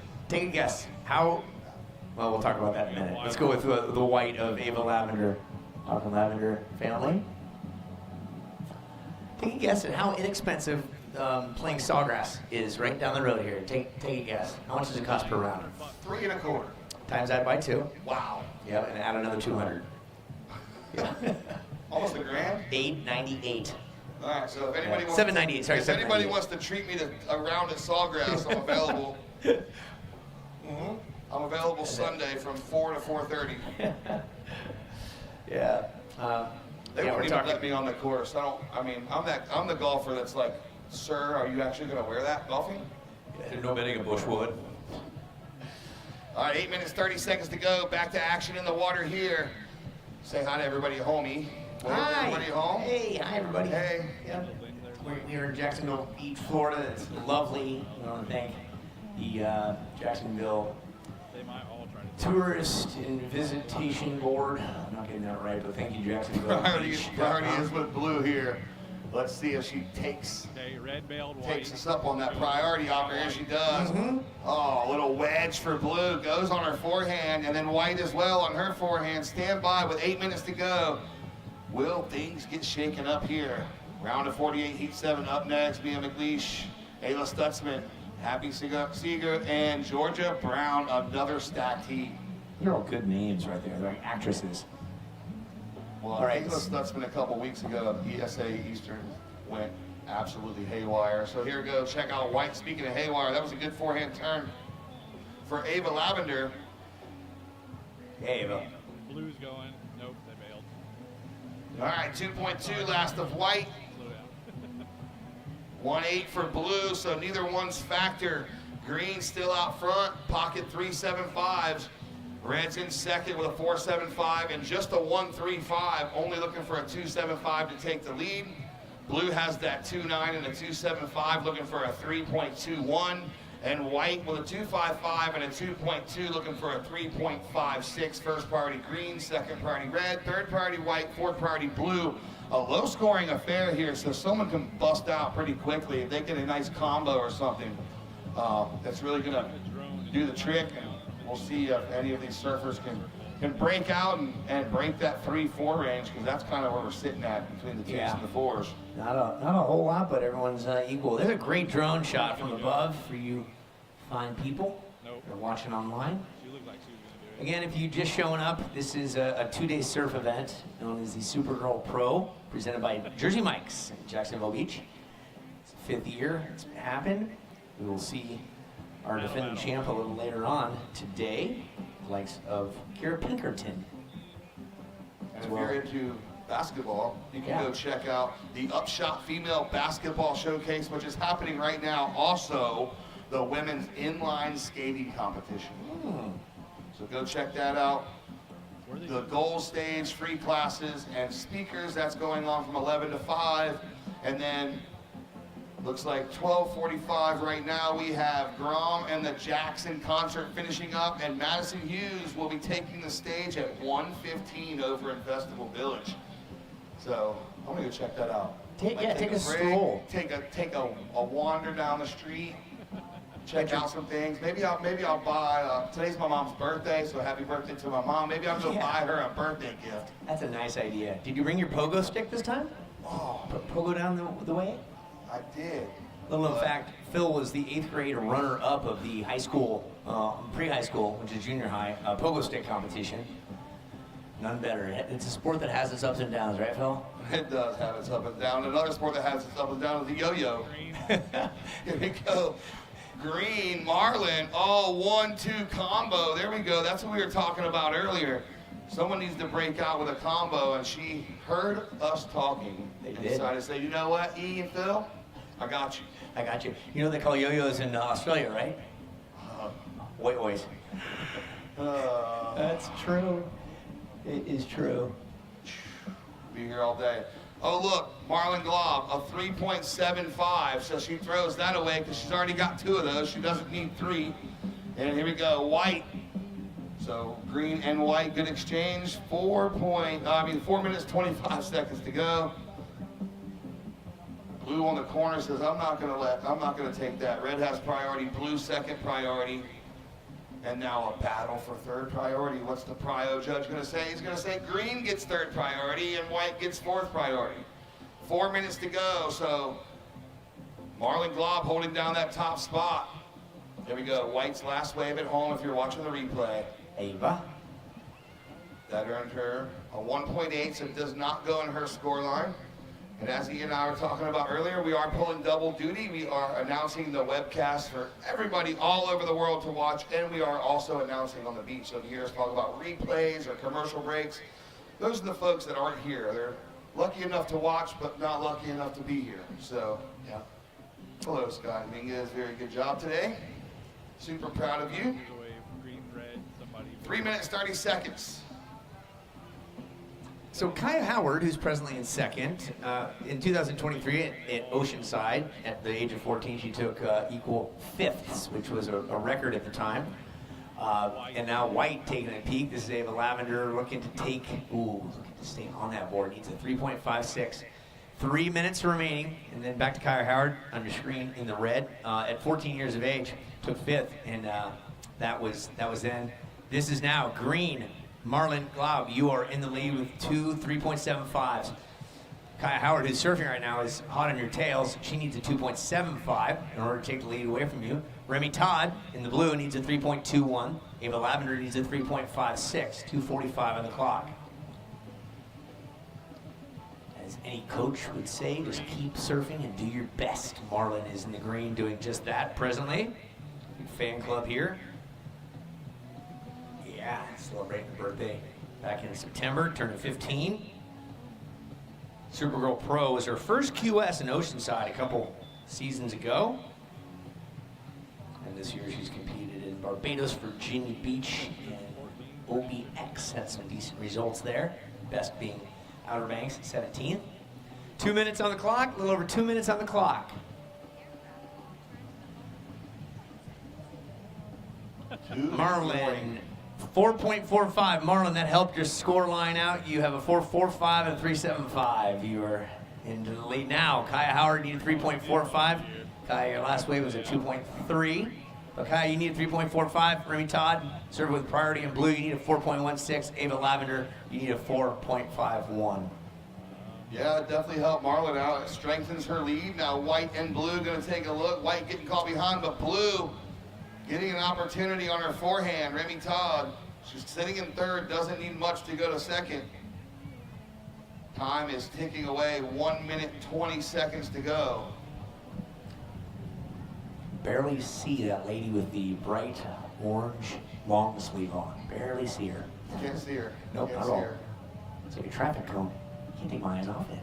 How? Well, we'll talk about that in a minute. Let's go with the white of Ava Lavender. Talking Lavender family. Take a guess at how inexpensive playing Sawgrass is right down the road here. Take a guess. How much does it cost per round? $3.25. Times that by 2. Wow. Yeah, and add another 200. Yeah. Almost $1,000? $898. All right, so if anybody wants $798. Sorry, if anybody $798. wants to treat me to a round at Sawgrass, I'm available. I'm available Sunday from 4 to 4:30. Yeah. They won't even let me on the course. I'm the golfer that's like, sir, are you actually going to wear that golfing? There's no betting at Bushwood. All right, 8 minutes, 30 seconds to go. Back to action in the water here. Say hi to everybody, homie. Hi. Everybody home? Hey, hi everybody. Hey. Yep. We're here in Jacksonville Beach, Florida. It's lovely. I want to thank the Jacksonville Tourist and Visitation Board. I'm not getting that right, but thank you, Jacksonville. Priority is with Blue here. Let's see if she takes us up on that priority offer. Here she does. Oh, a little wedge for Blue. Goes on her forehand, and then White as well on her forehand. Stand by with 8 minutes to go. Will things get shaken up here? Round of 48, Heat 7 up next. Mia McLeish, Ayla Stutzman, Happy Seeger, and Georgia Brown, another stacked heat. They're all good names right there. They're like actresses. Well, All right. Ayla Stutzman a couple weeks ago, ESA Eastern went absolutely haywire. So here we go. Check out White. Speaking of haywire, that was a good forehand turn for Ava Lavender. Hey, Ava. Blue's going. Nope, they bailed. All right, 2.2 last of White. 1.8 for Blue, so neither one's factor. Green still out front, pocket 3.75s. Red's in second with a 4.75 and just a 1.35, only looking for a 2.75 to take the lead. Blue has that 2.9 and a 2.75, looking for a 3.21. And White with a 2.55 and a 2.2, looking for a 3.56. First priority Green, second priority Red, third priority White, fourth priority Blue. A low-scoring affair here, so someone can bust out pretty quickly. If they get a nice combo or something, that's really going to do the trick. And we'll see if any of these surfers can break out and break that 3-4 range, because that's kind of where we're sitting at between the 2s and the 4s. Not a whole lot, but everyone's equal. There's a great drone shot from above for you fine people that are watching online. Again, if you just showing up, this is a 2-day surf event known as the Supergirl Pro, presented by Jersey Mike's in Jacksonville Beach. It's the 5th year it's happened. We will see our defending champ a little later on today, the likes of Kira Pinkerton. And if you're into basketball, you can go check out the Upshot Female Basketball Showcase, which is happening right now. Also, the women's inline skating competition. So go check that out. The goal stage, free classes, and speakers, that's going on from 11 to 5. And then, looks like 12:45 right now, we have Grom and the Jackson concert finishing up, and Madison Hughes will be taking the stage at 1:15 over in Festival Village. So I'm gonna go check that out. Take a break, stroll. Take a wander down the street. Check out some things. Maybe I'll buy. Today's my mom's birthday, so happy birthday to my mom. Maybe I'll go buy her a birthday gift. That's a nice idea. Did you bring your pogo stick this time? Oh, pogo down the way? I did. Little known fact: Phil was the 8th grade runner-up of the high school, pre-high school, which is junior high, pogo stick competition. None better. It's a sport that has its ups and downs, right, Phil? It does have its up and down. Another sport that has its up and down is the yo-yo. Here we go. Green, Marlin, 1-2 combo. There we go. That's what we were talking about earlier. Someone needs to break out with a combo, and she heard us talking. They and did. decided to say, you know what, E and Phil, I got you. I got you. You know they call yo-yos in Australia, right? Oi-ois. That's true. It is true. Be here all day. Oh, look, Marlon Glob, a 3.75. So she throws that away because she's already got 2 of those. She doesn't need 3. And here we go, White. So green and white, good exchange. 4 minutes, 25 seconds to go. Blue on the corner says, I'm not gonna take that. Red has priority, blue second priority. And now a battle for 3rd priority. What's the prio judge gonna say? He's gonna say green gets 3rd priority and white gets 4th priority. 4 minutes to go, so Marlon Glob holding down that top spot. There we go, White's last wave at home if you're watching the replay. Ava. That earned her a 1.8, so it does not go in her score line. And as Ian and I were talking about earlier, we are pulling double duty. We are announcing the webcast for everybody all over the world to watch, and we are also announcing on the beach. So if you hear us talk about replays or commercial breaks, those are the folks that aren't here. They're lucky enough to watch, but not lucky enough to be here. So, yeah. Hello, Scott Dominguez. Very good job today. Super proud of you. 3 minutes, 30 seconds. So Kaya Howard, who's presently in 2nd, in 2023 at Oceanside, at the age of 14, she took equal 5ths, which was a record at the time. And now White taking a peek. This is Ava Lavender looking to stay on that board. Needs a 3.56. 3 minutes remaining, and then back to Kaya Howard on your screen in the red. At 14 years of age, took 5th, and that was then. This is now green. Marlon Glob, you are in the lead with 2 3.75s. Kaya Howard, who's surfing right now, is hot on your tails. She needs a 2.75 in order to take the lead away from you. Remy Todd, in the blue, needs a 3.21. Ava Lavender needs a 3.56, 2:45 on the clock. As any coach would say, just keep surfing and do your best. Marlon is in the green doing just that presently. Big fan club here. Yeah, celebrating her birthday back in September, turning 15. Supergirl Pro was her first QS in Oceanside a couple seasons ago. And this year she's competed in Barbados, Virginia Beach, and OBX. Had some decent results there. Best being Outer Banks, 17th. 2 minutes on the clock, a little over 2 minutes on the clock. Marlon, 4.45. Marlon, that helped your score line out. You have a 4.45 and 3.75. You are into the lead now. Kaya Howard needed 3.45. Kaya, your last wave was a 2.3. But Kaya, you need a 3.45. Remy Todd, serve with priority in blue, you need a 4.16. Ava Lavender, you need a 4.51. Yeah, it definitely helped Marlon out. It strengthens her lead. Now White and blue gonna take a look. White getting caught behind, but blue getting an opportunity on her forehand. Remy Todd, she's sitting in 3rd, doesn't need much to go to 2nd. Time is ticking away, 1 minute, 20 seconds to go. Barely see that lady with the bright orange long sleeve on. Barely see her. Can't see her. Nope, Can't not see at all. her. It's like a traffic cone. Can't take my eyes off it.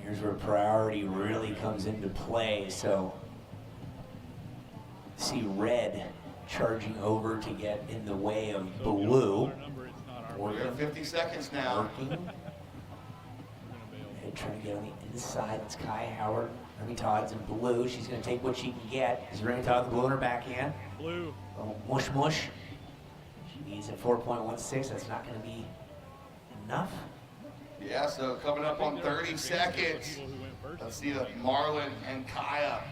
Here's where priority really comes into play. So, see red charging over to get in the way of blue. We're at 50 seconds now. Working. And trying to get on the inside. It's Kaya Howard. Remy Todd's in blue. She's going to take what she can get. Is Remy Todd the blue in her backhand? Blue. Oh, mush mush. She needs a 4.16. That's not going to be enough. Yeah, so coming up on 30 seconds. Let's see if Marlon and Kaya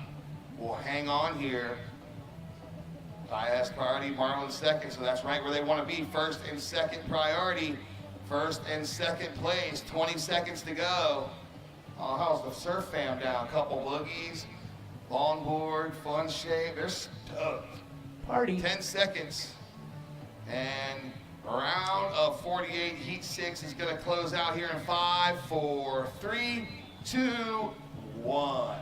will hang on here. Kaya has priority, Marlon 2nd, so that's right where they want to be. 1st and 2nd priority. 1st and 2nd place. 20 seconds to go. Oh, how's the surf fam down? A couple boogies, longboard, fun shape. They're stoked. Party. 10 seconds. And a round of 48, heat 6 is going to close out here in 5, 4, 3, 2, 1.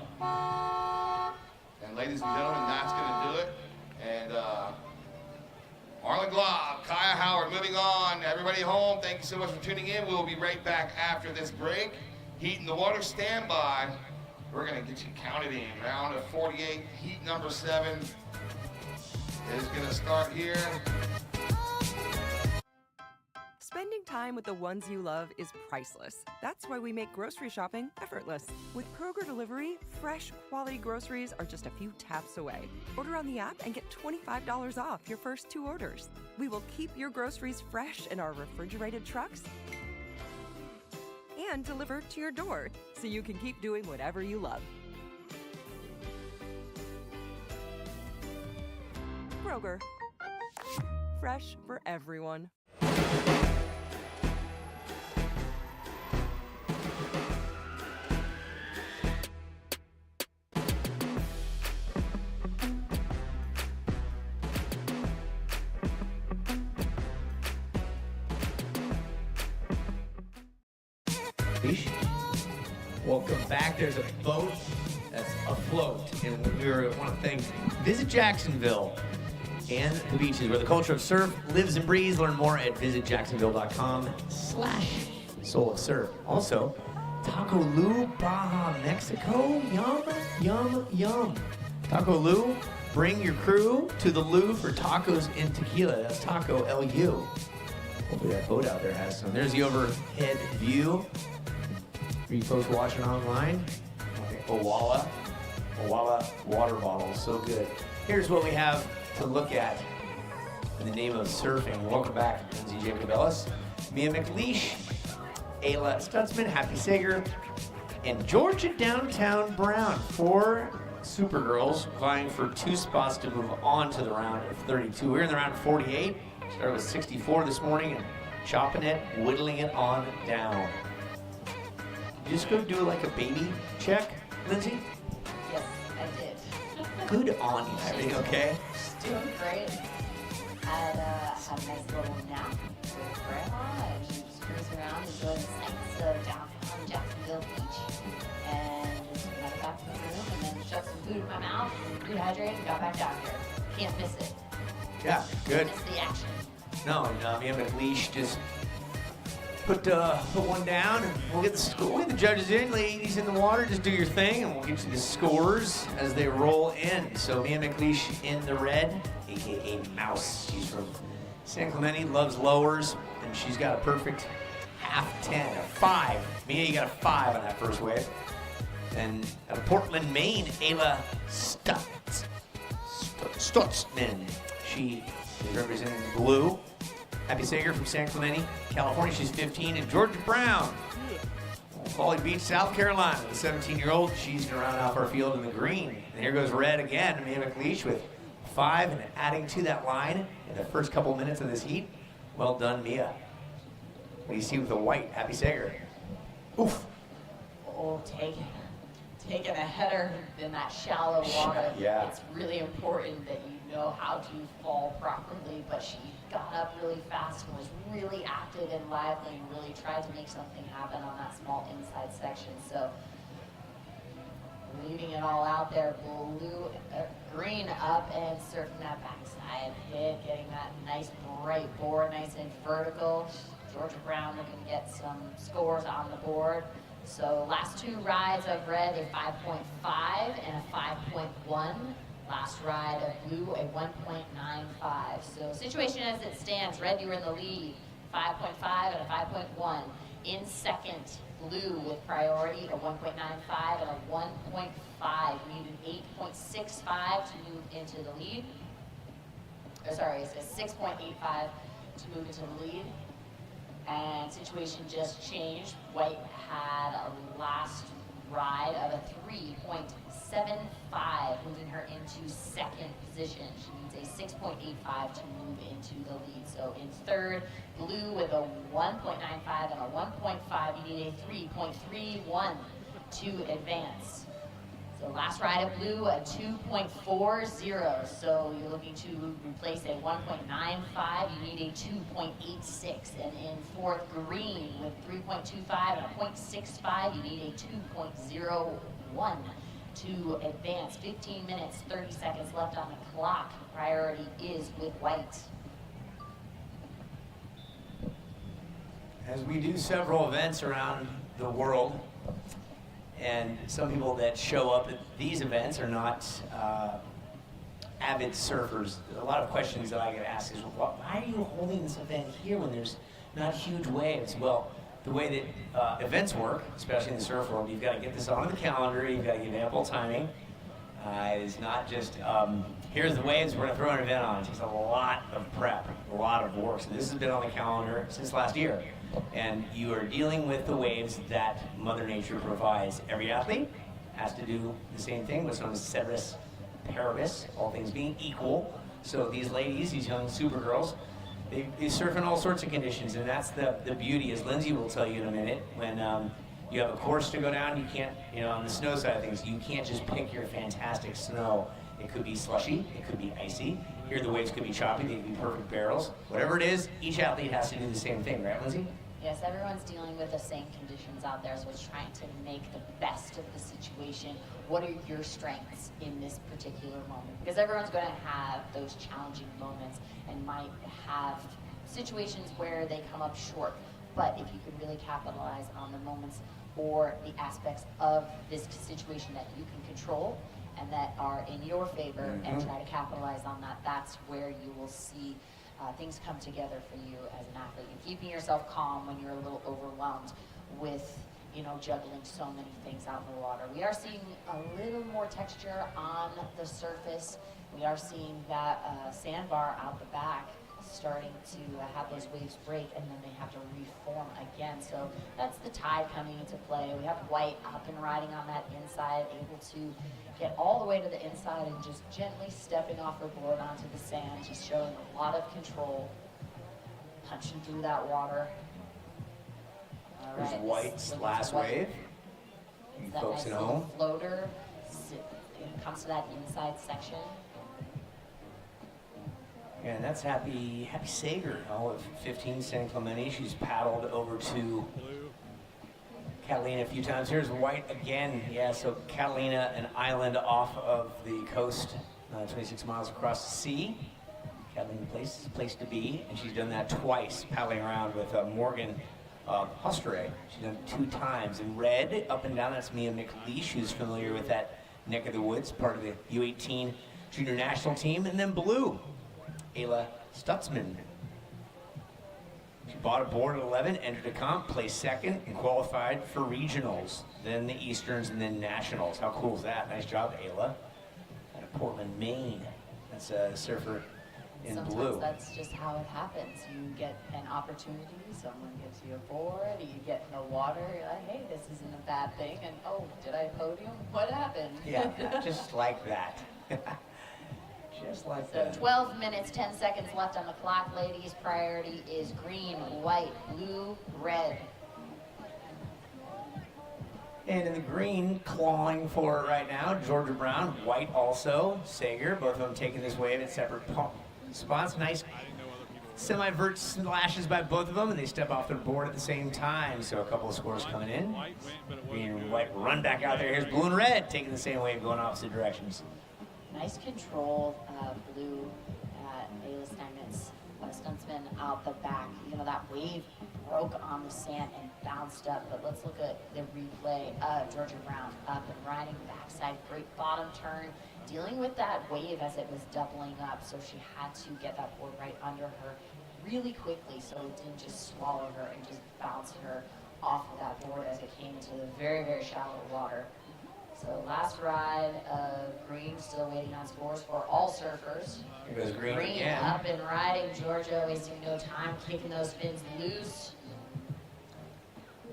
And ladies and gentlemen, that's going to do it. And Marlon Glob, Kaya Howard, moving on. Everybody home, thank you so much for tuning in. We'll be right back after this break. Heat in the water, stand by. We're gonna get you counted in. Round of 48, heat number 7 is gonna start here. Spending time with the ones you love is priceless. That's why we make grocery shopping effortless. With Kroger Delivery, fresh, quality groceries are just a few taps away. Order on the app and get $25 off your first 2 orders. We will keep your groceries fresh in our refrigerated trucks and deliver to your door so you can keep doing whatever you love. Kroger. Fresh for everyone. Welcome back. There's a boat that's afloat, and we want to thank Visit Jacksonville and the beaches where the culture of surf lives and breathes. Learn more at visitjacksonville.com/Soul of Surf. Also, Taco Lu, Baja, Mexico. Yum, yum, yum. Taco Lu, bring your crew to the Lu for tacos and tequila. That's Taco LU. Hopefully that boat out there has some. There's the overhead view. For you folks watching online, Owala water bottles, so good. Here's what we have to look at in the name of surfing. Welcome back, Lindsay Jacobellis, Mia McLeish, Ayla Stutzman, Happy Sager, and Georgia Downtown Brown. 4 Supergirls vying for 2 spots to move on to the round of 32. We're in the round of 48. Started with 64 this morning and chopping it, whittling it on down. Just go do like a baby check, Lindsay? Yes, I did. Good on you. Everything okay? She's doing great. Had a nice little nap with Grandma, and she just cruised around, enjoying the sights of downtown Jacksonville Beach. And just went back to the room and then shoved some food in my mouth, rehydrated, and got back down here. Can't miss it. Yeah, good. Miss the action. No, Mia McLeish just put one down, and we'll get the judges in. Ladies in the water, just do your thing, and we'll get you the scores as they roll in. So Mia McLeish in the red, aka Mouse. She's from San Clemente, loves lowers, and she's got a perfect half 10, a 5. Mia, you got a 5 on that first wave. And out of Portland, Maine, Ayla Stutzman. She is representing the blue. Happy Sager from San Clemente, California. She's 15. And Georgia Brown, Folly Beach, South Carolina, the 17-year-old. She's going to round off our field in the green. And here goes red again. Mia McLeish with 5 and adding to that line in the first couple minutes of this heat. Well done, Mia. What do you see with the white? Happy Sager. Oof. Oh, taking a header in that shallow water. Yeah. It's really important that you know how to fall properly, but she got up really fast and was really active and lively and really tried to make something happen on that small inside section. So leaving it all out there, green up and surfing that backside hit, getting that nice bright board, nice and vertical. Georgia Brown looking to get some scores on the board. So last 2 rides of red, a 5.5 and a 5.1. Last ride of blue, a 1.95. So situation as it stands, red, you were in the lead, 5.5 and a 5.1. In second, blue with priority, a 1.95 and a 1.5. You need an 8.65 to move into the lead. Or sorry, it's a 6.85 to move into the lead. And situation just changed. White had a last ride of a 3.75, moving her into second position. She needs a 6.85 to move into the lead. So in third, blue with a 1.95 and a 1.5. You need a 3.31 to advance. So last ride of blue, a 2.40. So you're looking to replace a 1.95. You need a 2.86. And in fourth, green with 3.25 and a 0.65. You need a 2.01 to advance. 15 minutes, 30 seconds left on the clock. Priority is with white. As we do several events around the world, And some people that show up at these events are not avid surfers. A lot of questions that I get asked is, why are you holding this event here when there's not huge waves? Well, the way that events work, especially in the surf world, you've got to get this on the calendar, you've got to give ample timing. It's not just, here's the waves, we're going to throw an event on. It takes a lot of prep, a lot of work. So this has been on the calendar since last year. And you are dealing with the waves that Mother Nature provides. Every athlete has to do the same thing, what's known as ceteris paribus, all things being equal. So these ladies, these young Supergirls, they surf in all sorts of conditions, and that's the beauty, as Lindsay will tell you in a minute. When you have a course to go down, you can't, on the snow side of things, you can't just pick your fantastic snow. It could be slushy, it could be icy. Here the waves could be choppy, they could be perfect barrels. Whatever it is, each athlete has to do the same thing, right, Lindsay? Yes, everyone's dealing with the same conditions out there, so it's trying to make the best of the situation. What are your strengths in this particular moment? Because everyone's going to have those challenging moments and might have situations where they come up short. But if you can really capitalize on the moments or the aspects of this situation that you can control and that are in your favor, and try to capitalize on that, that's where you will see things come together for you as an athlete. And keeping yourself calm when you're a little overwhelmed with, juggling so many things out in the water. We are seeing a little more texture on the surface. We are seeing that sandbar out the back starting to have those waves break, and then they have to reform again. So that's the tide coming into play. We have White up and riding on that inside, able to get all the way to the inside and just gently stepping off her board onto the sand, just showing a lot of control, punching through that water. All There's right, White's last wave. You that folks nice at little home. floater comes to that inside section. And that's Happy Sager, of 15 San Clemente. She's paddled over to Catalina a few times. Here's White again. Yeah, so Catalina, an island off of the coast, 26 miles across the sea. Catalina place to be, and she's done that twice, paddling around with Morgan Hostere. She's done it 2 times. In red, up and down, that's Mia McLeish, who's familiar with that neck of the woods, part of the U18 junior national team. And then blue, Ayla Stutzman. She bought a board at 11, entered a comp, placed second, and qualified for regionals, then the Easterns, and then nationals. How cool is that? Nice job, Ayla. Out of Portland, Maine. That's a surfer in Sometimes blue. that's just how it happens. You get an opportunity, someone gives you a board, you get in the water, you're like, hey, this isn't a bad thing, and oh, did I podium? What happened? Yeah, just like that. Just like So that. 12 minutes, 10 seconds left on the clock, ladies. Priority is green, white, blue, red. And in the green, clawing for it right now, Georgia Brown, White also, Sager, both of them taking this wave at separate spots. Nice semi-vert slashes by both of them, and they step off their board at the same time. So a couple of scores coming in. Green and White run back out there. Here's blue and red taking the same wave, going opposite directions. Nice control, blue, Ayla Stuntsman out the back. That wave broke on the sand and bounced up, but let's look at the replay. Georgia Brown up and riding backside, great bottom turn, dealing with that wave as it was doubling up, so she had to get that board right under her really quickly so it didn't just swallow her and just bounce her off of that board as it came into the very, very shallow water. So last ride of green, still waiting on scores for all surfers. Here goes green again. Up and riding, Georgia, wasting no time, kicking those fins loose.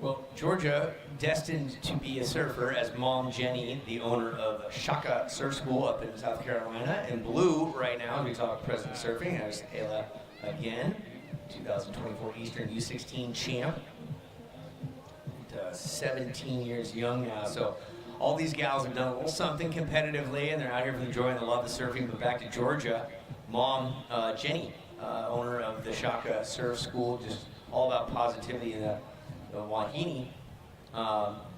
Well, Georgia, destined to be a surfer, as Mom Jenny, the owner of Shaka Surf School up in South Carolina. And blue right now, we talk President Surfing, there's Ayla again, 2024 Eastern U16 champ. 17 years young now, so all these gals have done a little something competitively, and they're out here for the joy and the love of surfing. But back to Georgia, Mom Jenny, owner of the Shaka Surf School, just all about positivity in the Wahine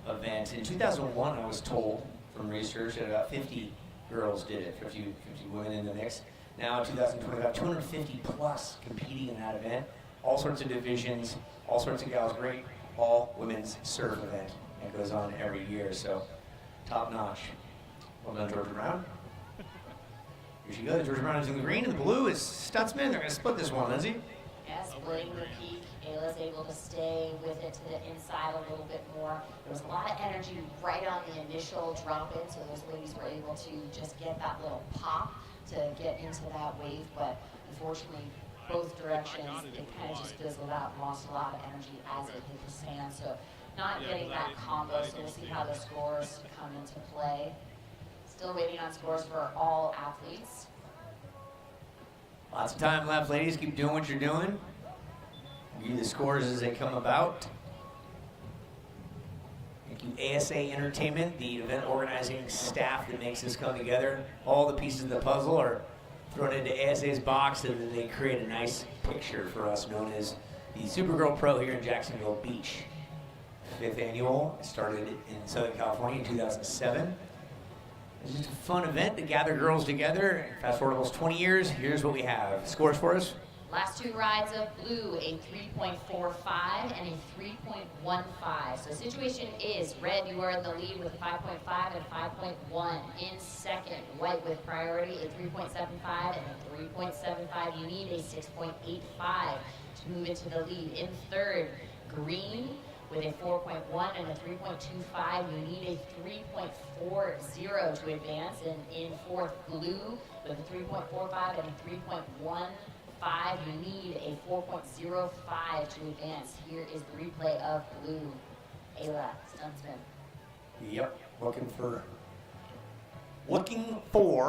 event. In 2001, I was told from research that about 50 girls did it, 50 women in the mix. Now, 2025, 250 plus competing in that event. All sorts of divisions, all sorts of gals, great all women's surf event. that goes on every year. So top notch. Well done, Georgia Brown. Here she goes. Georgia Brown is in the green, and the blue is Stutzman. They're going to split this one, Lindsay. Yeah, splitting the peak. Ayla's able to stay with it to the inside a little bit more. There was a lot of energy right on the initial drop in, so those ladies were able to just get that little pop to get into that wave, but unfortunately, both directions, it kind of just fizzled out and lost a lot of energy as it hit the sand. So not getting that combo, so we'll see how the scores come into play. Still waiting on scores for all athletes. Lots of time left, ladies. Keep doing what you're doing. Give you the scores as they come about. Thank you, ASA Entertainment, the event organizing staff that makes this come together. All the pieces of the puzzle are thrown into ASA's box, and then they create a nice picture for us known as the Supergirl Pro here in Jacksonville Beach. 5th annual. It started in Southern California in 2007. It's just a fun event to gather girls together. Fast forward almost 20 years, here's what we have. Scores for us? Last two rides of blue, a 3.45 and a 3.15. So the situation is red, you are in the lead with a 5.5 and 5.1. In second, white with priority, a 3.75 and a 3.75. You need a 6.85 to move into the lead. In third, green with a 4.1 and a 3.25. You need a 3.40 to advance. And in fourth, blue with a 3.45 and a 3.15. You need a 4.05 to advance. Here is the replay of blue. Ayla Stuntsman. Yep, looking for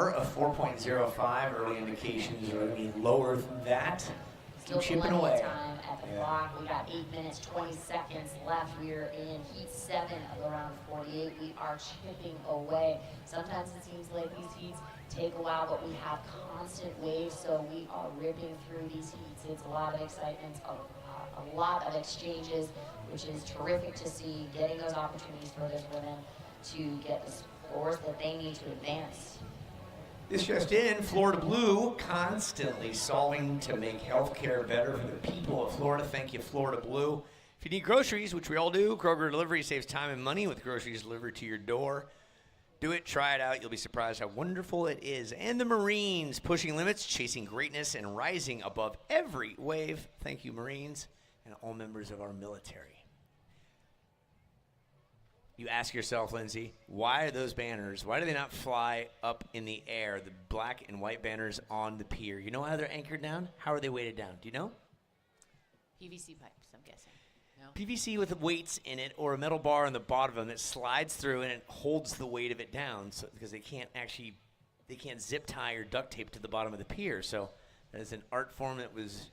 a 4.05. Early indications are going to be lower than that. Still Keep chipping plenty away. of time at the clock. We got 8 minutes, 20 seconds left. We are in heat 7 of the round 48. We are chipping away. Sometimes it seems like these heats take a while, but we have constant waves, so we are ripping through these heats. It's a lot of excitement, a lot of exchanges, which is terrific to see, getting those opportunities for those women to get the scores that they need to advance. This just in, Florida Blue constantly solving to make healthcare better for the people of Florida. Thank you, Florida Blue. If you need groceries, which we all do, Kroger Delivery saves time and money with groceries delivered to your door. Do it, try it out. You'll be surprised how wonderful it is. And the Marines, pushing limits, chasing greatness, and rising above every wave. Thank you, Marines, and all members of our military. You ask yourself, Lindsay, why are those banners, why do they not fly up in the air, the black and white banners on the pier? You know how they're anchored down? How are they weighted down? Do you know? PVC pipes, I'm guessing. No? PVC with weights in it or a metal bar on the bottom of them that slides through and it holds the weight of it down because they can't zip tie or duct tape to the bottom of the pier. So that is an art form that was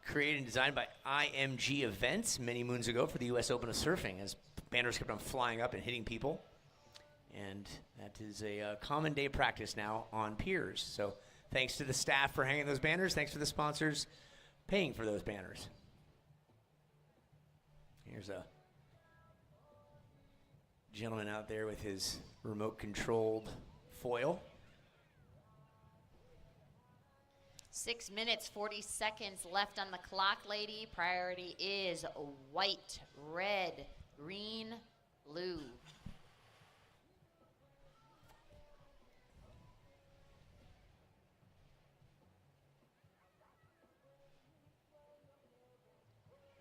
created and designed by IMG Events many moons ago for the U.S. Open of Surfing as banners kept on flying up and hitting people. And that is a common day practice now on piers. So thanks to the staff for hanging those banners. Thanks to the sponsors paying for those banners. Here's a gentleman out there with his remote-controlled foil. 6 minutes, 40 seconds left on the clock, lady. Priority is white, red, green, blue.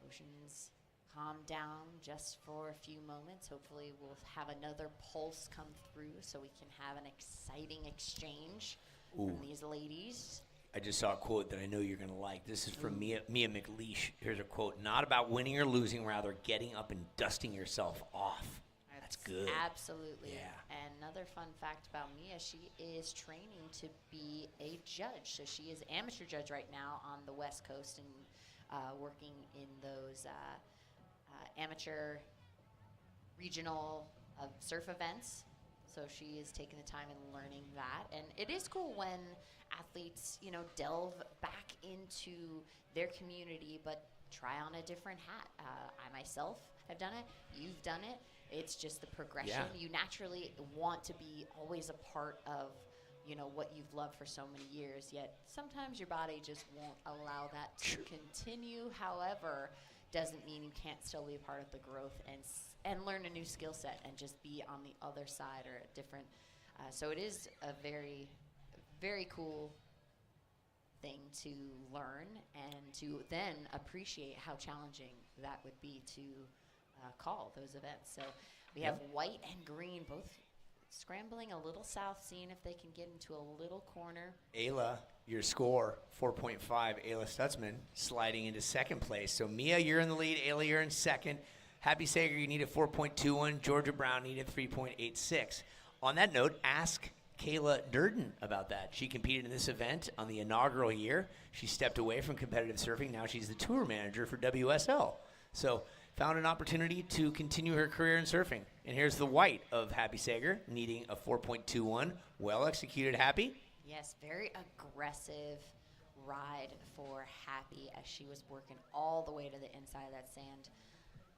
Oceans calm down just for a few moments. Hopefully we'll have another pulse come through so we can have an exciting exchange from these ladies. I just saw a quote that I know you're going to like. This is from Mia McLeish. Here's a quote. Not about winning or losing, rather getting up and dusting yourself off. That's good. Absolutely. Yeah. And another fun fact about Mia, she is training to be a judge. So she is amateur judge right now on the West Coast and working in those amateur regional surf events. So she is taking the time and learning that. And it is cool when athletes, delve back into their community, but try on a different hat. I myself have done it. You've done it. It's just the progression. Yeah. You naturally want to be always a part of, what you've loved for so many years, yet sometimes your body just won't allow that to continue. However, doesn't mean you can't still be a part of the growth and learn a new skill set and just be on the other side or a different. So it is a very, very cool thing to learn and to then appreciate how challenging that would be to call those events. So we have white and green both scrambling a little south, seeing if they can get into a little corner. Ayla, your score, 4.5. Ayla Stutzman sliding into second place. So Mia, you're in the lead. Ayla, you're in second. Happy Sager, you needed 4.21. Georgia Brown needed 3.86. On that note, ask Kayla Durden about that. She competed in this event on the inaugural year. She stepped away from competitive surfing. Now she's the tour manager for WSL. So found an opportunity to continue her career in surfing. And here's the white of Happy Sager, needing a 4.21. Well executed, Happy. Yes, very aggressive ride for Happy as she was working all the way to the inside of that sand.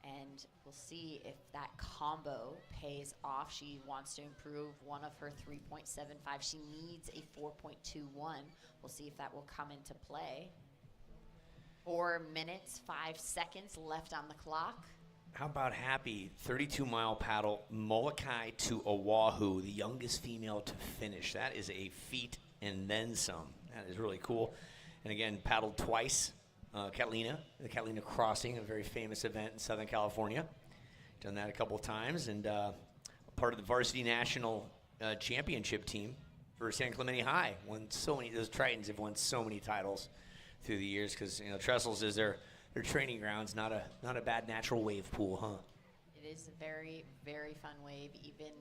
And we'll see if that combo pays off. She wants to improve one of her 3.75. She needs a 4.21. We'll see if that will come into play. 4 minutes, 5 seconds left on the clock. How about Happy? 32-mile paddle, Molokai to Oahu, the youngest female to finish. That is a feat and then some. That is really cool. And again, paddled twice. Catalina, the Catalina Crossing, a very famous event in Southern California. Done that a couple of times, and part of the varsity national championship team for San Clemente High. Won so many. Those Tritons have won so many titles through the years because Trestles is their training grounds. Not a bad natural wave pool, huh? It is a very, very fun wave. Even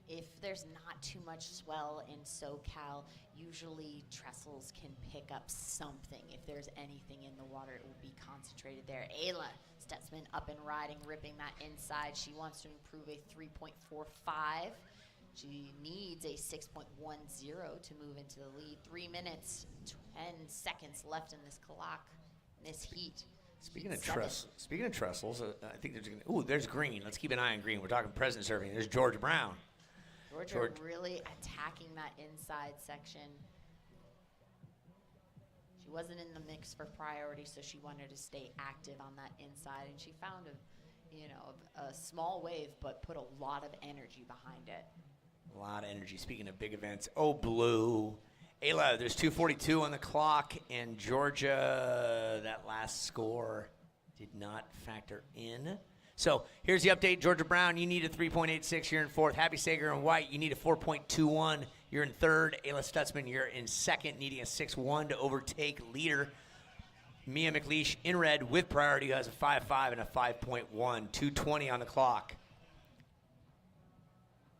if there's not too much swell in SoCal, usually Trestles can pick up something. If there's anything in the water, it will be concentrated there. Ayla Stutzman up and riding, ripping that inside. She wants to improve a 3.45. She needs a 6.10 to move into the lead. 3 minutes, 10 seconds left in this clock, this heat. Speaking of Trestles, I think there's going to... Ooh, there's green. Let's keep an eye on green. We're talking present surfing. There's Georgia Brown. Georgia really attacking that inside section. She wasn't in the mix for priority, so she wanted to stay active on that inside, and she found a small wave, but put a lot of energy behind it. A lot of energy. Speaking of big events, blue. Ayla, there's 2:42 on the clock, and Georgia, that last score did not factor in. So here's the update. Georgia Brown, you need a 3.86. You're in fourth. Happy Sager and White, you need a 4.21. You're in third. Ayla Stutzman, you're in second, needing a 6.1 to overtake leader. Mia McLeish in red with priority, who has a 5.5 and a 5.1. 2:20 on the clock.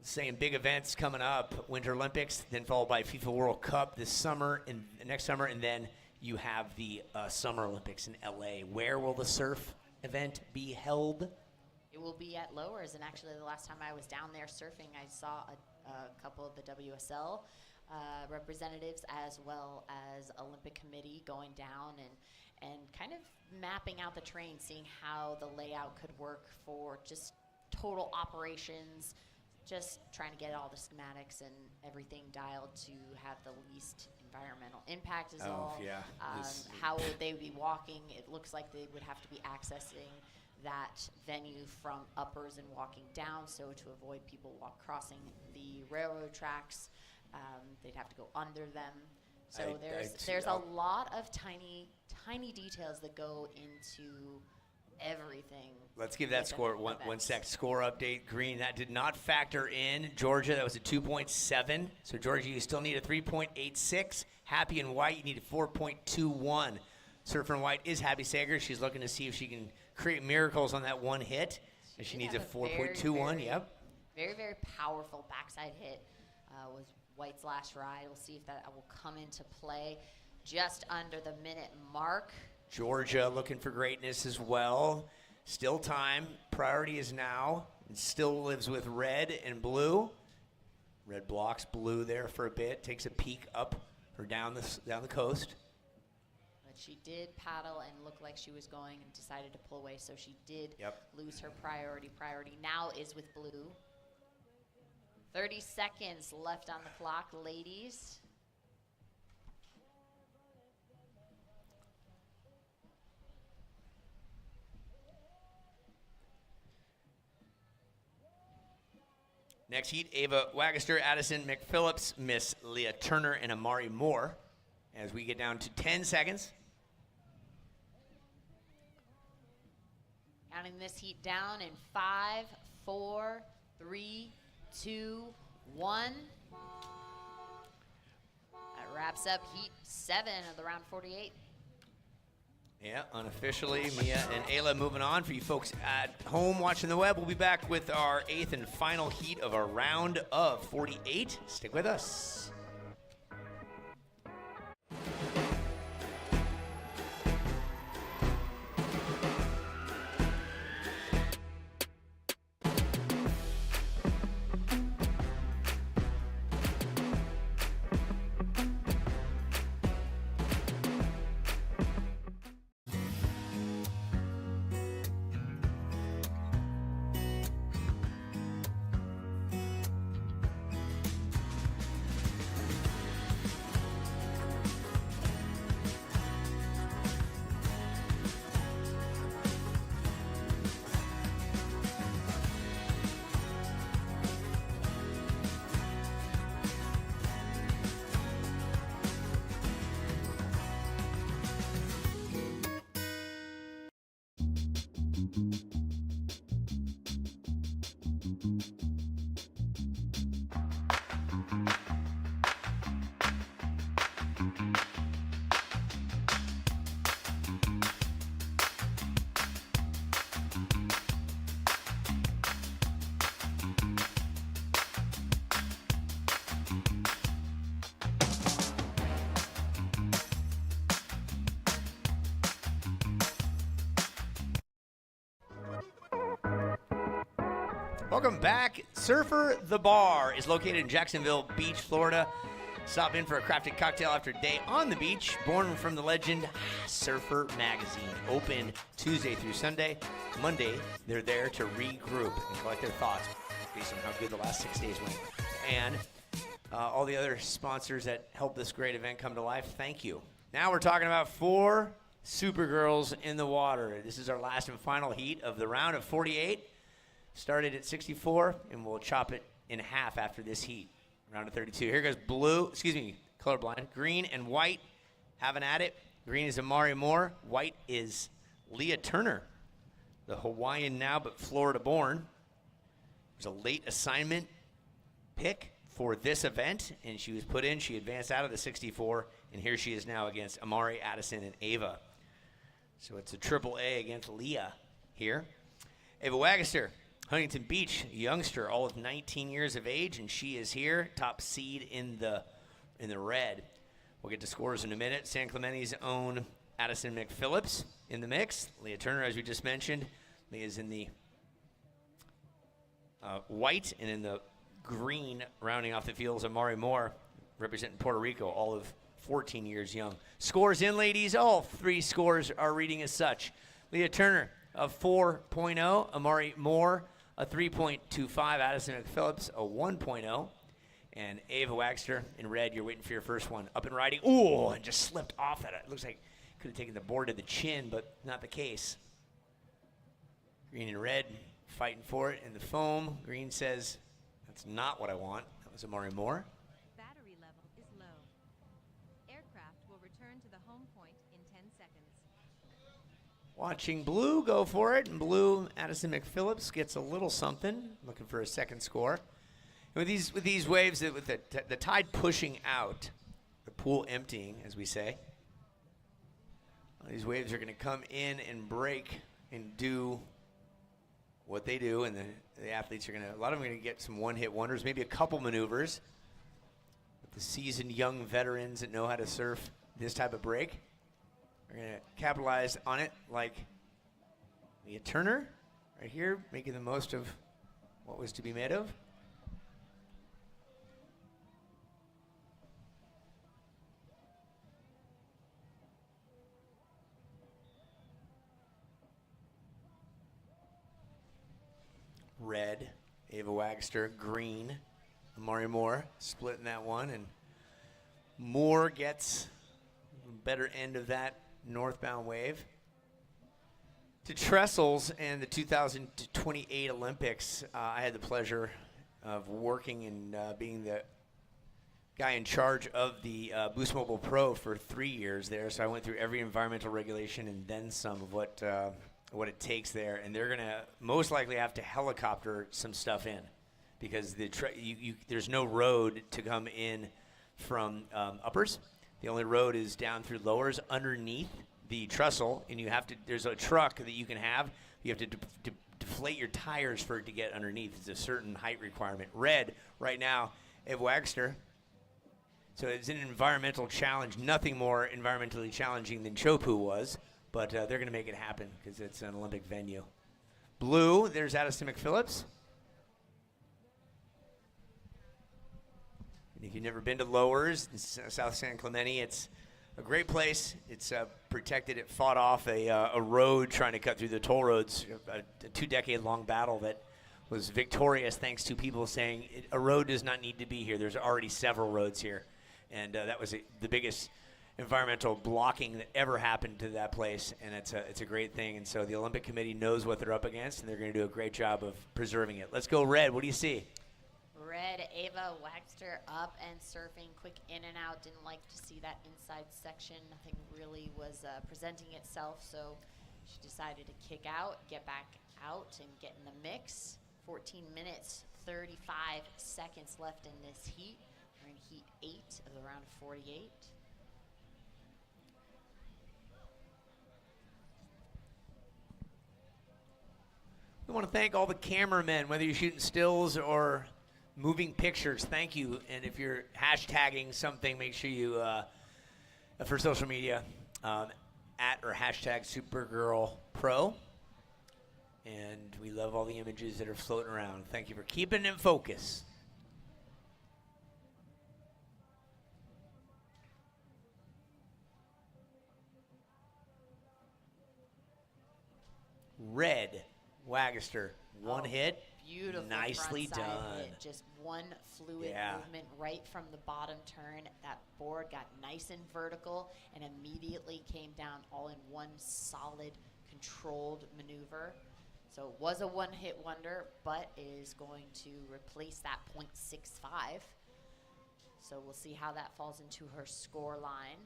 Saying big events coming up, Winter Olympics, then followed by FIFA World Cup this summer and next summer, and then you have the Summer Olympics in LA. Where will the surf event be held? It will be at Lowers, and actually the last time I was down there surfing, I saw a couple of the WSL representatives as well as Olympic Committee going down and kind of mapping out the train, seeing how the layout could work for just total operations, just trying to get all the schematics and everything dialed to have the least environmental impact is all. Yeah. How would they be walking? It looks like they would have to be accessing that venue from uppers and walking down, so to avoid people crossing the railroad tracks, they'd have to go under them. So there's a lot of tiny details that go into everything. Let's give that score one sec. Score update. Green, that did not factor in. Georgia, that was a 2.7. So Georgia, you still need a 3.86. Happy and White, you need a 4.21. Surfer and White is Happy Sager. She's looking to see if she can create miracles on that one hit. And she needs a 4.21. Yep. Very, very powerful backside hit was White's last ride. We'll see if that will come into play just under the minute mark. Georgia looking for greatness as well. Still time. Priority is now. It still lives with red and blue. Red blocks blue there for a bit. Takes a peek up or down the coast. But she did paddle and look like she was going and decided to pull away, so she did lose her priority. Priority now is with blue. 30 seconds left on the clock, ladies. Next heat, Ava Wagaster, Addison McPhillips, Miss Leah Turner, and Amari Moore. As we get down to 10 seconds. Counting this heat down in 5, 4, 3, 2, 1. That wraps up heat 7 of the round 48. Yeah, unofficially, Mia and Ayla moving on. For you folks at home watching the web, we'll be back with our 8th and final heat of our round of 48. Stick with us. Welcome back. Surfer the Bar is located in Jacksonville Beach, Florida. Stop in for a crafted cocktail after a day on the beach. Born from the legend Surfer Magazine. Open Tuesday through Sunday. Monday, they're there to regroup and collect their thoughts based on how good the last 6 days went. And all the other sponsors that helped this great event come to life, thank you. Now we're talking about 4 Supergirls in the water. This is our last and final heat of the round of 48. Started at 64, and we'll chop it in half after this heat. Round of 32. Here goes colorblind. Green and white having at it. Green is Amari Moore. White is Leah Turner, the Hawaiian now but Florida born. There's a late assignment pick for this event, and she was put in. She advanced out of the 64, and here she is now against Amari, Addison, and Ava. So it's a triple A against Leah here. Ava Wagaster, Huntington Beach, youngster, all of 19 years of age, and she is here, top seed in the red. We'll get to scores in a minute. San Clemente's own Addison McPhillips in the mix. Leah Turner, as we just mentioned. Leah's in the white, and in the green, rounding off the field is Amari Moore, representing Puerto Rico, all of 14 years young. Scores in, ladies. All 3 scores are reading as such. Leah Turner, a 4.0. Amari Moore, a 3.25. Addison McPhillips, a 1.0. And Ava Wagaster in red, you're waiting for your first one. Up and riding. Ooh, and just slipped off at it. It looks like could have taken the board to the chin, but not the case. Green and red fighting for it in the foam. Green says, that's not what I want. That was Amari Moore. Battery level is low. Aircraft will return to the home point in 10 seconds. Watching blue go for it, and blue, Addison McPhillips gets a little something, looking for a second score. And with these waves, with the tide pushing out, the pool emptying, as we say, these waves are going to come in and break and do what they do, and the athletes are going to, a lot of them are going to get some one-hit wonders, maybe a couple maneuvers. But the seasoned young veterans that know how to surf this type of break are going to capitalize on it, like Leah Turner right here, making the most of what was to be made of. Red, Ava Wagaster. Green, Amari Moore, splitting that one, and Moore gets the better end of that northbound wave. To trestles and the 2028 Olympics, I had the pleasure of working and being the guy in charge of the Boost Mobile Pro for 3 years there. So I went through every environmental regulation and then some of what it takes there. And they're going to most likely have to helicopter some stuff in because there's no road to come in from uppers. The only road is down through lowers underneath the trestle, and there's a truck that you can have. You have to deflate your tires for it to get underneath. It's a certain height requirement. Red, right now, Ed Wagster. So it's an environmental challenge, nothing more environmentally challenging than Chopu was, but they're going to make it happen because it's an Olympic venue. Blue, there's Addison McPhillips. And if you've never been to Lowers in South San Clemente, it's a great place. It's protected. It fought off a road trying to cut through the toll roads, a 2-decade-long battle that was victorious thanks to people saying a road does not need to be here. There's already several roads here. And that was the biggest environmental blocking that ever happened to that place, and it's a great thing. And so the Olympic Committee knows what they're up against, and they're going to do a great job of preserving it. Let's go red. What do you see? Red, Ava Wagster up and surfing, quick in and out. Didn't like to see that inside section. Nothing really was presenting itself, so she decided to kick out, get back out, and get in the mix. 14 minutes, 35 seconds left in this heat. We're in heat 8 of the round of 48. We want to thank all the cameramen, whether you're shooting stills or moving pictures. Thank you. And if you're hashtagging something, make sure you, for social media, at or hashtag Supergirl Pro. And we love all the images that are floating around. Thank you for keeping it in focus. Red, Wagster, one hit. Beautiful. Nicely front side done. hit. Just one fluid movement right from the bottom turn. That board got nice and vertical and immediately came down all in one solid, controlled maneuver. So it was a one-hit wonder, but is going to replace that .65. So we'll see how that falls into her score line.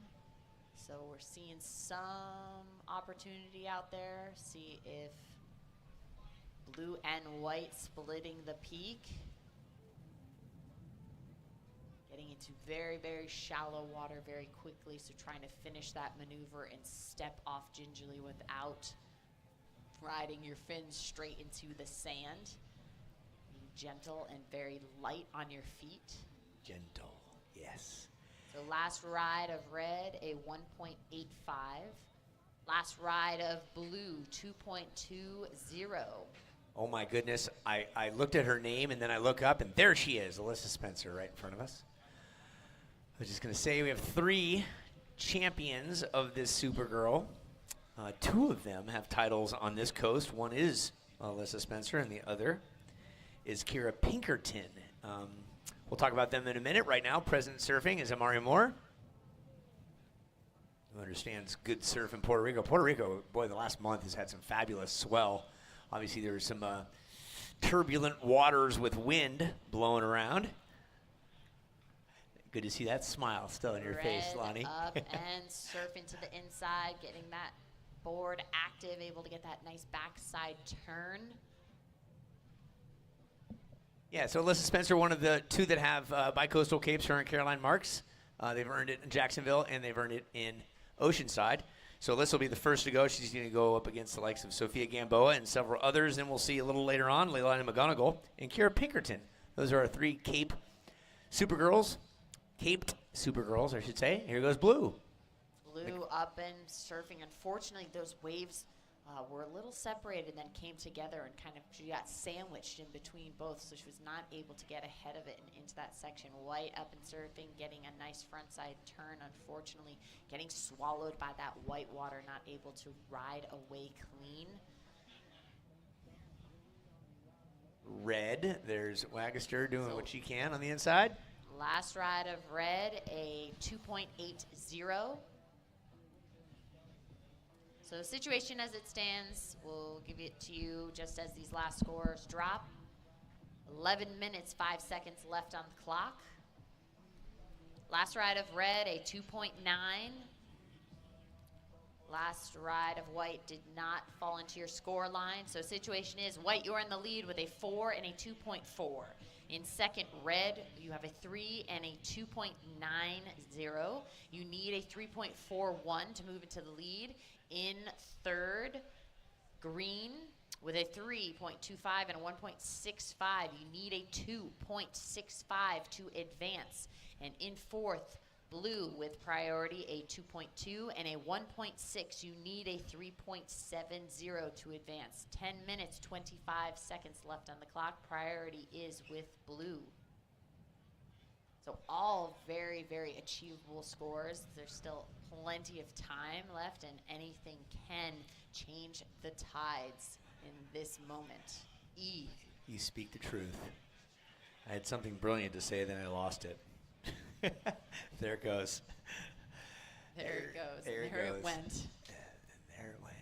So we're seeing some opportunity out there. See if blue and white splitting the peak. Getting into very, very shallow water very quickly, so trying to finish that maneuver and step off gingerly without riding your fins straight into the sand. Being gentle and very light on your feet. Gentle, yes. So last ride of red, a 1.85. Last ride of blue, 2.20. Oh my goodness, I looked at her name and then I look up and there she is, Alyssa Spencer right in front of us. I was just going to say we have 3 champions of this Supergirl. 2 of them have titles on this coast. One is Alyssa Spencer and the other is Kira Pinkerton. We'll talk about them in a minute. Right now, President Surfing is Amari Moore, who understands good surf in Puerto Rico. Puerto Rico, boy, the last month has had some fabulous swell. Obviously, there was some turbulent waters with wind blowing around. Good to see that smile still on your face, Lonnie. Up and surf into the inside, getting that board active, able to get that nice backside turn. Yeah, so Alyssa Spencer, one of the 2 that have bi-coastal capes, her and Caroline Marks. They've earned it in Jacksonville, and they've earned it in Oceanside. So Alyssa will be the first to go. She's going to go up against the likes of Sophia Gamboa and several others. And we'll see a little later on Leilani McGonigal and Kira Pinkerton. Those are our 3 Cape Supergirls. Caped Supergirls, I should say. Here goes Blue. Blue up and surfing. Unfortunately, those waves were a little separated, then came together and kind of, she got sandwiched in between both, so she was not able to get ahead of it and into that section. White up and surfing, getting a nice frontside turn, unfortunately getting swallowed by that white water, not able to ride away clean. Red, there's Wagster doing what she can on the inside. Last ride of red, a 2.80. So the situation as it stands, we'll give it to you just as these last scores drop. 11 minutes, 5 seconds left on the clock. Last ride of red, a 2.9. Last ride of white did not fall into your score line. So situation is white, you're in the lead with a 4 and a 2.4. In second, red, you have a 3 and a 2.90. You need a 3.41 to move into the lead. In third, green, with a 3.25 and a 1.65. You need a 2.65 to advance. And in fourth, blue with priority, a 2.2 and a 1.6. You need a 3.70 to advance. 10 minutes, 25 seconds left on the clock. Priority is with blue. So all very, very achievable scores. There's still plenty of time left, and anything can change the tides in this moment. E. You speak the truth. I had something brilliant to say, then I lost it. There it goes. There it goes. There it There goes. it went. There it went.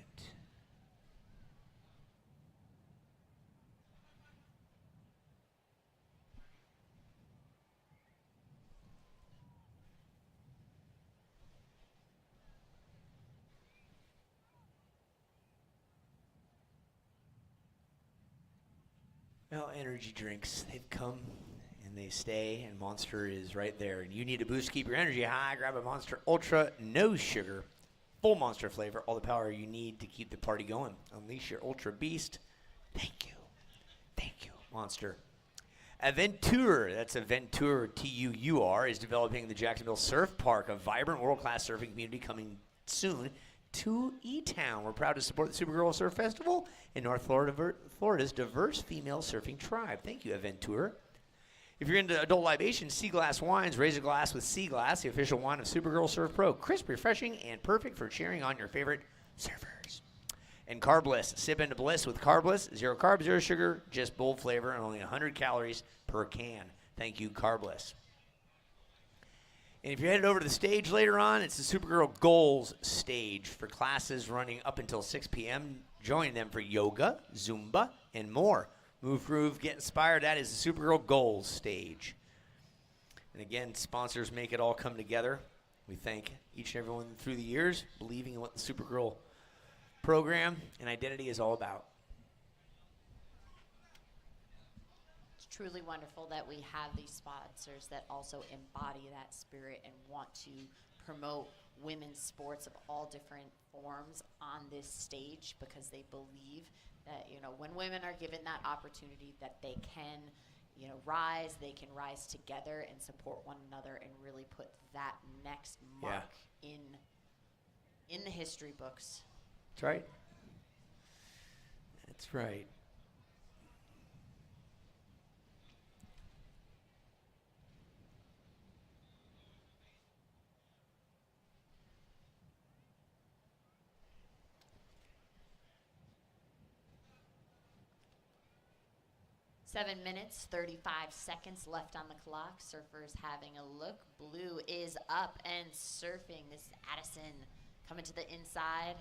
Well, energy drinks, they've come and they stay, and Monster is right there. And you need a boost to keep your energy high. Grab a Monster Ultra, no sugar, full Monster flavor, all the power you need to keep the party going. Unleash your Ultra Beast. Thank you. Thank you, Monster. Aventur, that's Aventur, T-U-U-R, is developing the Jacksonville Surf Park, a vibrant world-class surfing community coming soon to E-Town. We're proud to support the Supergirl Surf Festival in North Florida, Florida's diverse female surfing tribe. Thank you, Aventur. If you're into adult libation, Sea Glass Wines, raise a glass with Sea Glass, the official wine of Supergirl Surf Pro. Crisp, refreshing, and perfect for cheering on your favorite surfers. And Carbliss, sip into bliss with Carbliss. 0 carbs, 0 sugar, just bold flavor, and only 100 calories per can. Thank you, Carbliss. And if you're headed over to the stage later on, it's the Supergirl Goals stage for classes running up until 6 p.m. Join them for yoga, Zumba, and more. Move, groove, get inspired. That is the Supergirl Goals stage. And again, sponsors make it all come together. We thank each and everyone through the years, believing in what the Supergirl program and identity is all about. It's truly wonderful that we have these sponsors that also embody that spirit and want to promote women's sports of all different forms on this stage, because they believe that, you know, when women are given that opportunity, that they can, you know, rise, they can rise together and support one another and really put that next mark in the history books. That's right. That's right. Seven minutes, 35 seconds left on the clock. Surfers having a look. Blue is up and surfing. This is Addison coming to the inside.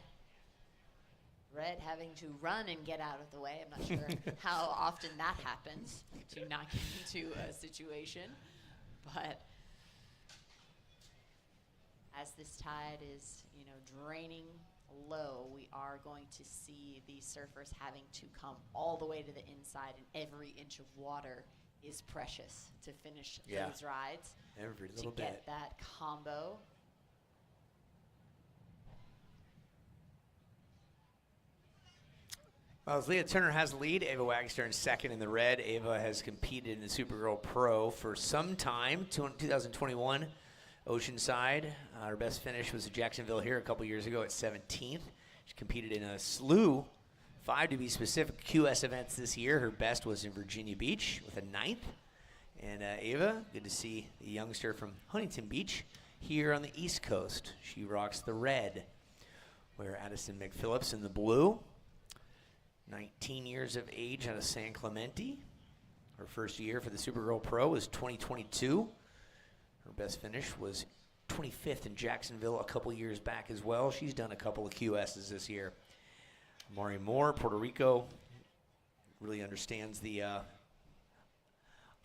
Red having to run and get out of the way. I'm not sure how often that happens to not get into a situation. But as this tide is, you know, draining low, we are going to see these surfers having to come all the way to the inside, and every inch of water is precious to finish those rides. Every little to bit. get that combo. Well, as Leah Turner has the lead, Ava Wagster in second in the red. Ava has competed in the Supergirl Pro for some time, 2021 Oceanside. Her best finish was at Jacksonville here a couple years ago at 17th. She competed in a slew, 5 to be specific, QS events this year. Her best was in Virginia Beach with a 9th. And Ava, good to see the youngster from Huntington Beach here on the East Coast. She rocks the red, where Addison McPhillips in the blue. 19 years of age out of San Clemente. Her first year for the Supergirl Pro was 2022. Her best finish was 25th in Jacksonville a couple years back as well. She's done a couple of QSs this year. Mari Moore, Puerto Rico, really understands the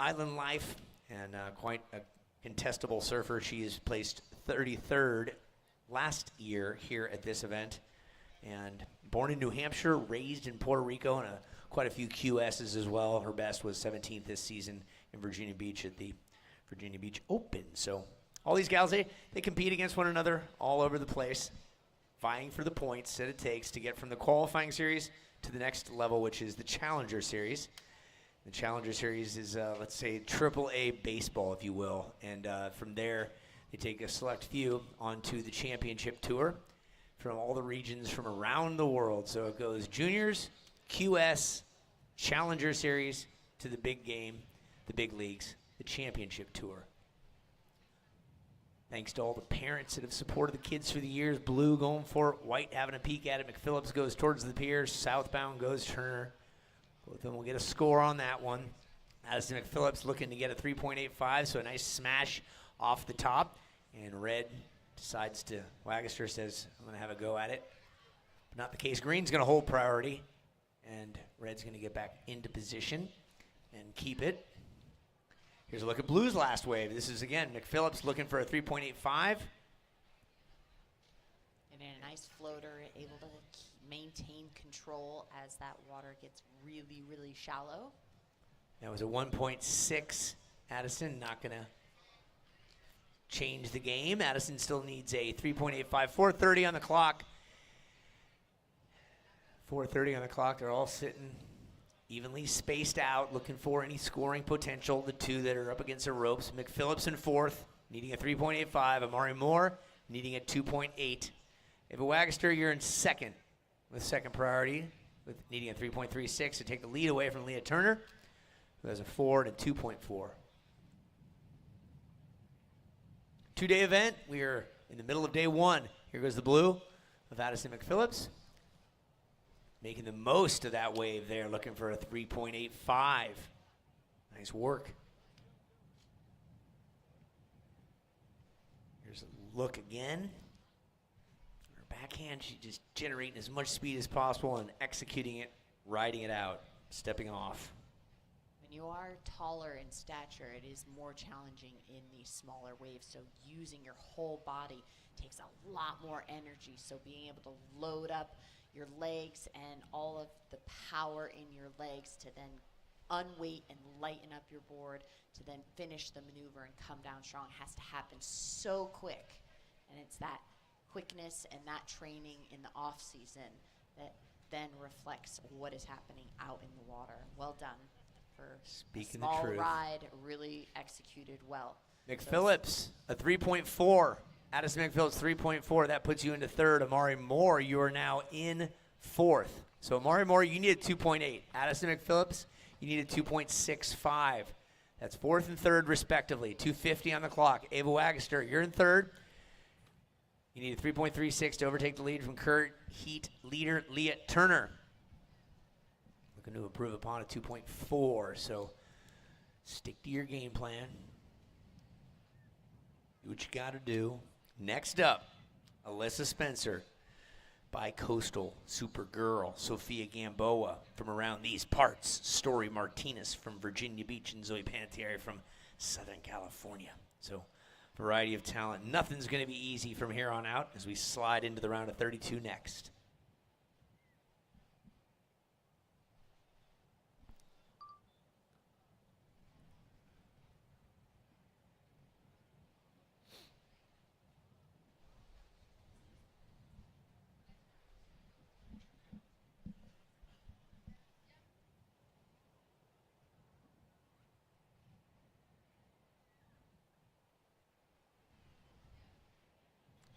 island life and quite a contestable surfer. She is placed 33rd last year here at this event. And born in New Hampshire, raised in Puerto Rico, and quite a few QSs as well. Her best was 17th this season in Virginia Beach at the Virginia Beach Open. So all these gals, they compete against one another all over the place, vying for the points that it takes to get from the qualifying series to the next level, which is the Challenger Series. The Challenger Series is, let's say, AAA baseball, if you will. And from there, they take a select few onto the championship tour from all the regions from around the world. So it goes juniors, QS, Challenger Series, to the big game, the big leagues, the championship tour. Thanks to all the parents that have supported the kids through the years. Blue going for it, white having a peek at it. McPhillips goes towards the pier, southbound goes Turner. Both of them will get a score on that one. Addison McPhillips looking to get a 3.85, so a nice smash off the top. And red decides to, Wagster says, I'm going to have a go at it. But not the case. Green's going to hold priority. And red's going to get back into position and keep it. Here's a look at blue's last wave. This is, again, McPhillips looking for a 3.85. And in a nice floater, able to maintain control as that water gets really, really shallow. That was a 1.6. Addison not going to change the game. Addison still needs a 3.85. 4:30 on the clock. 4:30 on the clock. They're all sitting evenly spaced out, looking for any scoring potential. The two that are up against the ropes. McPhillips in fourth, needing a 3.85. Amari Moore needing a 2.8. Ava Wagster, you're in second with second priority, with needing a 3.36 to take the lead away from Leah Turner, who has a 4 and a 2.4. Two-day event. We are in the middle of day one. Here goes the blue of Addison McPhillips, making the most of that wave there, looking for a 3.85. Nice work. Here's a look again. Her backhand, she's just generating as much speed as possible and executing it, riding it out, stepping off. When you are taller in stature, it is more challenging in these smaller waves. So using your whole body takes a lot more energy. So being able to load up your legs and all of the power in your legs to then unweight and lighten up your board to then finish the maneuver and come down strong has to happen so quick. And it's that quickness and that training in the off season that then reflects what is happening out in the water. Well done for Speaking a small the truth. ride, really executed well. McPhillips, a 3.4. Addison McPhillips, 3.4. That puts you into third. Amari Moore, you are now in fourth. So Amari Moore, you need a 2.8. Addison McPhillips, you need a 2.65. That's fourth and third, respectively. 2:50 on the clock. Ava Wagster, you're in third. You need a 3.36 to overtake the lead from Kurt Heat leader Leah Turner. Looking to improve upon a 2.4. So stick to your game plan. Do what you got to do. Next up, Alyssa Spencer by Coastal Supergirl, Sophia Gamboa from around these parts, Story Martinez from Virginia Beach, and Zoe Panettiere from Southern California. So variety of talent. Nothing's going to be easy from here on out as we slide into the round of 32 next.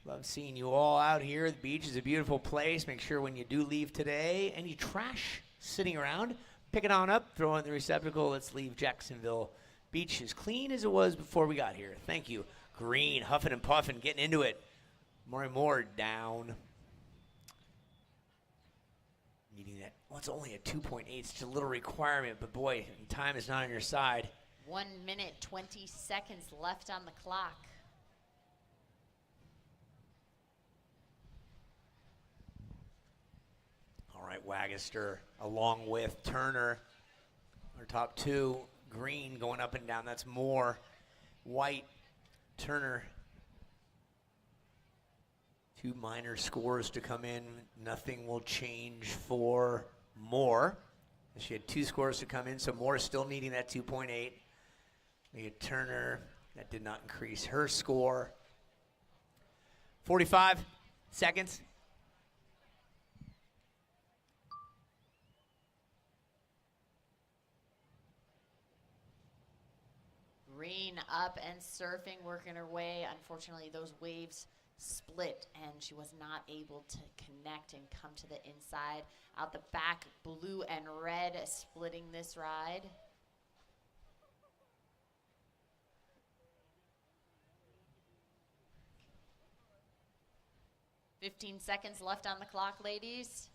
Love seeing you all out here. The beach is a beautiful place. Make sure when you do leave today, any trash sitting around, pick it on up, throw it in the receptacle. Let's leave Jacksonville Beach as clean as it was before we got here. Thank you. Green, huffing and puffing, getting into it. More and more down. Needing that. Well, it's only a 2.8. It's just a little requirement, but boy, time is not on your side. 1 minute, 20 seconds left on the clock. All right, Wagster along with Turner. Our top two, green going up and down. That's Moore, White, Turner. 2 minor scores to come in. Nothing will change for Moore. She had 2 scores to come in, so Moore is still needing that 2.8. Leah Turner, that did not increase her score. 45 seconds. Green up and surfing, working her way. Unfortunately, those waves split and she was not able to connect and come to the inside. Out the back, blue and red splitting this ride. "15 seconds left on the clock, ladies.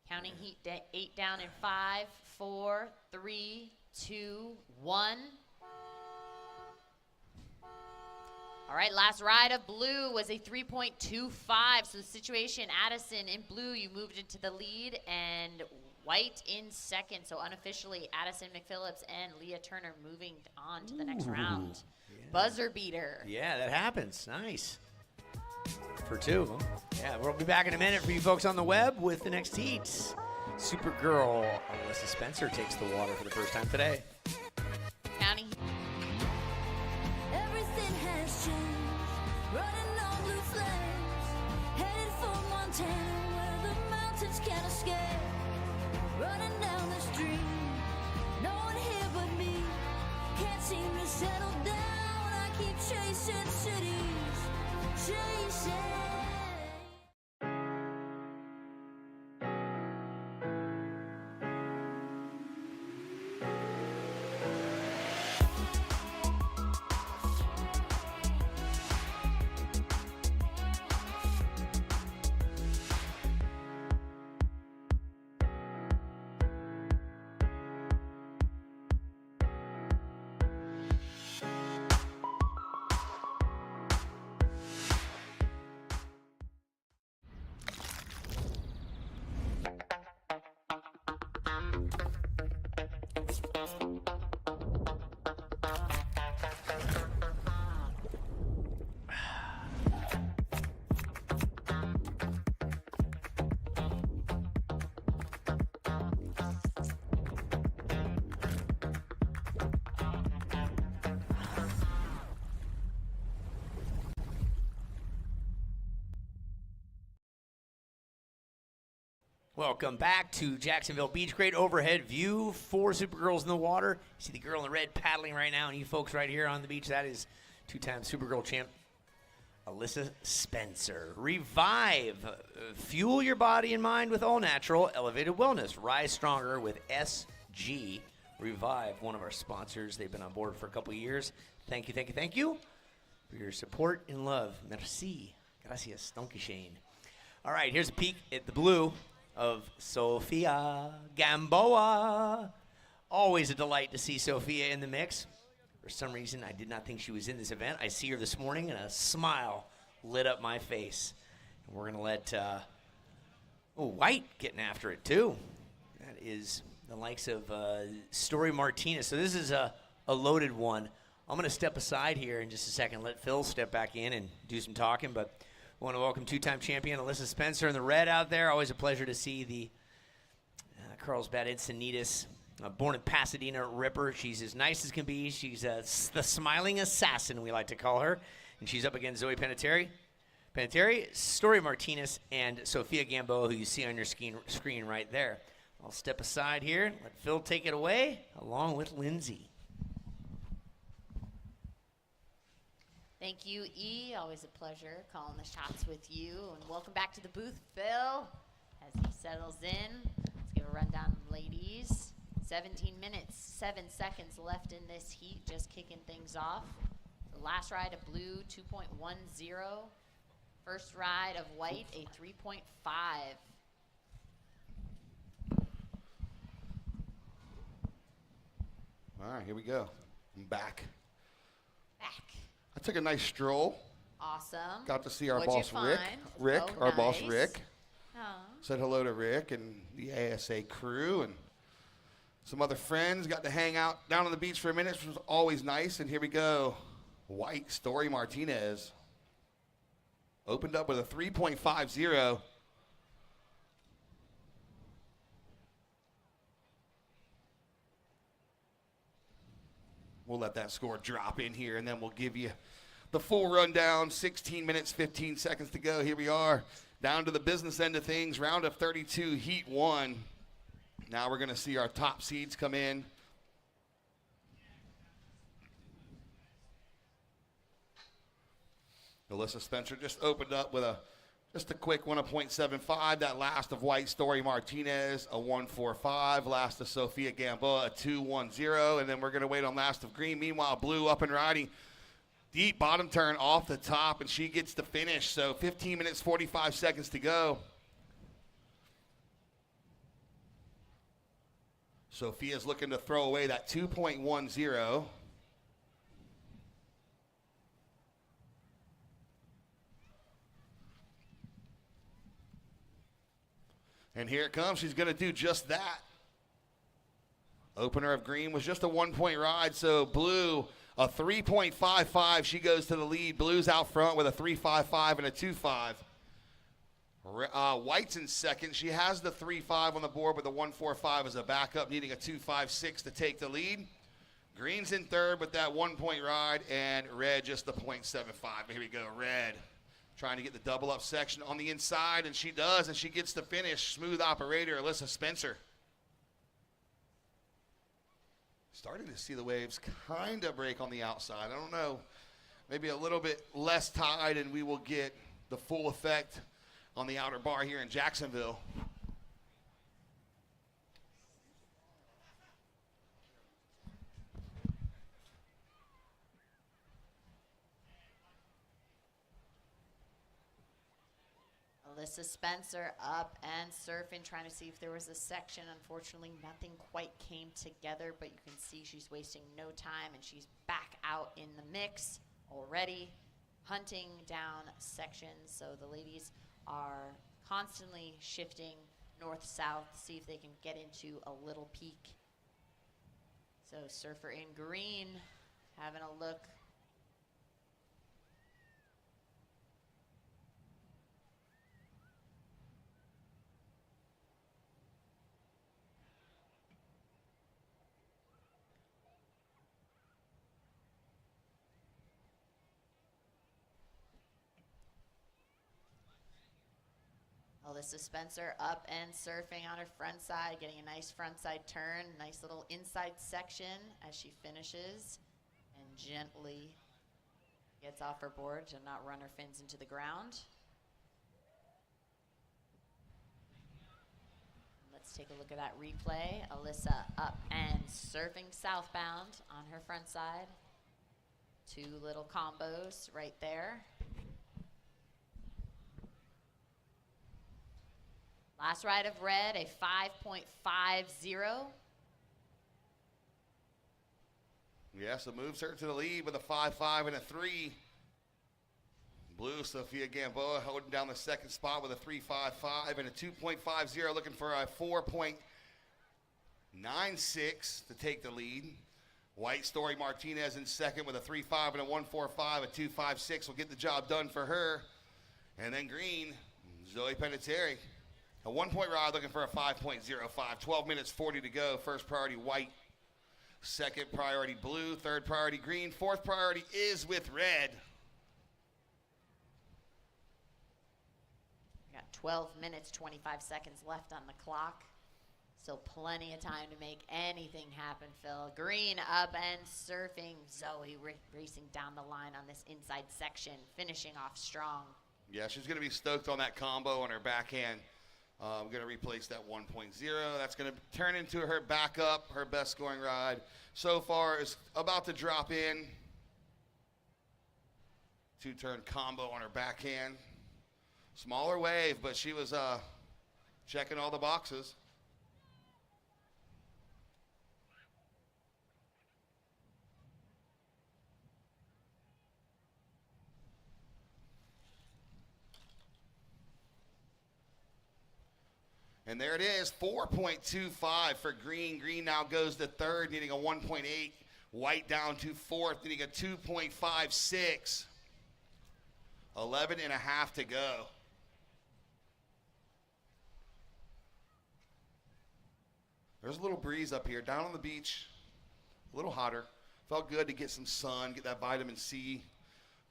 Counting heat 8 down in 5, 4, 3, 2, 1. All right, last ride of blue was a 3.25. So the situation, Addison in blue, you moved into the lead, and White in second. So unofficially, Addison McPhillips and Leah Turner moving on to the next round. Yeah. Buzzer beater. Yeah, that happens. Nice. For 2 of them. Yeah, we'll be back in a minute for you folks on the web with the next heat. Supergirl Alyssa Spencer takes the water for the first time today. Counting. Everything has changed, running on blue flames, headed for Montana where the mountains can't escape. Running down the street, no one here but me, can't seem to settle down. I keep chasing cities, chasing. Welcome back to Jacksonville Beach. Great overhead view. 4 Supergirls in the water. You see the girl in red paddling right now, and you folks right here on the beach. That is 2-time Supergirl champ Alyssa Spencer. Revive. Fuel your body and mind with all natural elevated wellness. Rise stronger with SG Revive, one of our sponsors. They've been on board for a couple of years. Thank you, thank you, thank you for your support and love. Merci. Gracias. Donkey Shane. All right, here's a peek at the blue of Sophia Gamboa. Always a delight to see Sophia in the mix. For some reason, I did not think she was in this event. I see her this morning, and a smile lit up my face. And we're going to let White getting after it, too. That is the likes of Story Martinez. So this is a loaded one. I'm going to step aside here in just a second, let Phil step back in and do some talking, but I want to welcome 2-time champion Alyssa Spencer in the red out there. Always a pleasure to see the Carlsbad Encinitas, born in Pasadena Ripper. She's as nice as can be. She's the smiling assassin, we like to call her. And she's up against Zoe Panettiere, Story Martinez, and Sophia Gamboa, who you see on your screen right there. I'll step aside here, let Phil take it away, along with Lindsay. Thank you, E. Always a pleasure calling the shots with you. And welcome back to the booth, Phil, as he settles in. Let's give a rundown, ladies. 17 minutes, 7 seconds left in this heat, just kicking things off. The last ride of blue, 2.10. First ride of white, a 3.5. All right, here we go. I'm back. I took a nice stroll. Awesome. Got to see our What'd you boss, Rick. find? Rick, Oh, our boss, nice. Rick. Aw. Said hello to Rick and the ASA crew and some other friends. Got to hang out down on the beach for a minute, which was always nice. And here we go. White Story Martinez opened up with a 3.50. We'll let that score drop in here, and then we'll give you the full rundown. 16 minutes, 15 seconds to go. Here we are, down to the business end of things. Round of 32, Heat 1. Now we're going to see our top seeds come in. Alyssa Spencer just opened up with just a quick one, a .75. That last of White Story Martinez, a 1.45. Last of Sophia Gamboa, a 2.10. And then we're going to wait on last of Green. Meanwhile, Blue up and riding. Deep bottom turn off the top, and she gets the finish. So 15 minutes, 45 seconds to go. Sophia's looking to throw away that 2.10. And here it comes. She's going to do just that. Opener of Green was just a 1-point ride, so Blue, a 3.55. She goes to the lead. Blue's out front with a 3.55 and a 2.5. White's in second. She has the 3.5 on the board, but the 1.45 is a backup, needing a 2.56 to take the lead. Green's in third with that 1-point ride, and Red just the 0.75. Here we go, Red trying to get the double-up section on the inside, and she does, and she gets the finish. Smooth operator, Alyssa Spencer. Starting to see the waves kind of break on the outside. I don't know, maybe a little bit less tide, and we will get the full effect on the outer bar here in Jacksonville. Alyssa Spencer up and surfing, trying to see if there was a section. Unfortunately, nothing quite came together, but you can see she's wasting no time, and she's back out in the mix already, hunting down sections. So the ladies are constantly shifting north-south, see if they can get into a little peak. So surfer in green, having a look. Alyssa Spencer up and surfing on her front side, getting a nice front side turn, nice little inside section as she finishes, and gently gets off her board to not run her fins into the ground. Let's take a look at that replay. Alyssa up and surfing southbound on her front side. Two little combos right there. Last ride of Red, a 5.50. Yeah, so moves her to the lead with a 5.5 and a 3. Blue, Sophia Gamboa holding down the second spot with a 3.55 and a 2.50, looking for a 4.96 to take the lead. White Story Martinez in second with a 3.5 and a 1.45, a 2.56 will get the job done for her. And then green, Zoe Peniteri. A 1-point ride looking for a 5.05. 12 minutes, 40 to go. First priority, White. Second priority, Blue. Third priority, Green. Fourth priority is with Red. Got 12 minutes, 25 seconds left on the clock. Still plenty of time to make anything happen, Phil. Green up and surfing. Zoe racing down the line on this inside section, finishing off strong. Yeah, she's going to be stoked on that combo on her backhand. I'm going to replace that 1.0. That's going to turn into her backup, her best scoring ride. So far is about to drop in. Two-turn combo on her backhand. Smaller wave, but she was checking all the boxes. And there it is, 4.25 for Green. Green now goes to third, needing a 1.8. White down to fourth, needing a 2.56. 11 and a half to go. There's a little breeze up here. Down on the beach, a little hotter. Felt good to get some sun, get that vitamin C.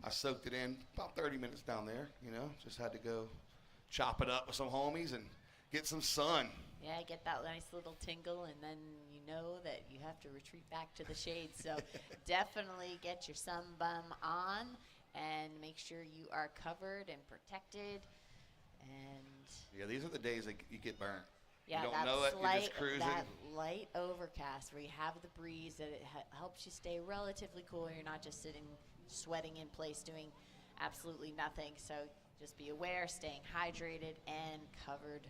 I soaked it in about 30 minutes down there, you know. Just had to go chop it up with some homies and get some sun. Yeah, get that nice little tingle, and then you know that you have to retreat back to the shade. So definitely get your sun bum on and make sure you are covered and protected. And Yeah, these are the days that you get burnt. yeah, you don't that know it, you're just cruising. that light overcast where you have the breeze that it helps you stay relatively cool. You're not just sitting, sweating in place, doing absolutely nothing. So just be aware, staying hydrated and covered.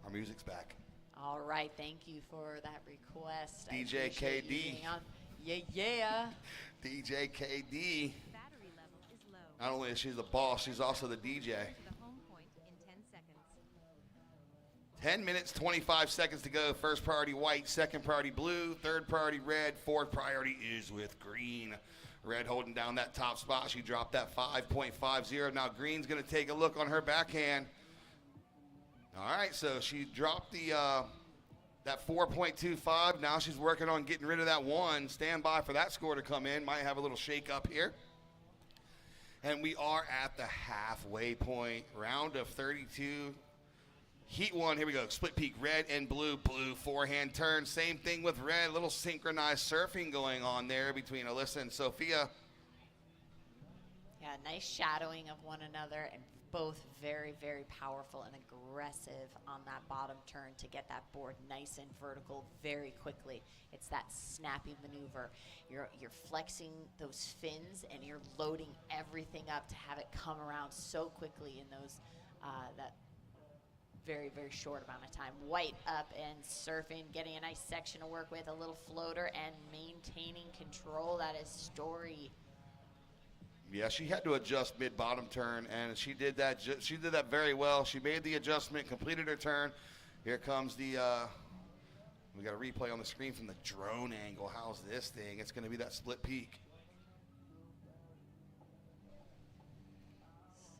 Our music's back. All right, thank you for that request. I DJ appreciate you KD. being on. Yeah. DJ KD. Battery level is low. Not only is she the boss, she's also the DJ. To the home point in 10 seconds. 10 minutes, 25 seconds to go. First priority white, second priority blue, third priority red, fourth priority is with green. Red holding down that top spot. She dropped that 5.50. Now Green's going to take a look on her backhand. All right, so she dropped the that 4.25. Now she's working on getting rid of that 1. Stand by for that score to come in. Might have a little shake up here. And we are at the halfway point. Round of 32. Heat 1, here we go. Split peak, red and blue. Blue forehand turn. Same thing with red. A little synchronized surfing going on there between Alyssa and Sophia. Yeah, nice shadowing of one another, and both very, very powerful and aggressive on that bottom turn to get that board nice and vertical very quickly. It's that snappy maneuver. You're flexing those fins and you're loading everything up to have it come around so quickly in those that very, very short amount of time. White up and surfing, getting a nice section to work with, a little floater, and maintaining control. That is Story. Yeah, she had to adjust mid-bottom turn, and she did that. She did that very well. She made the adjustment, completed her turn. Here comes the. We got a replay on the screen from the drone angle. How's this thing? It's going to be that split peak.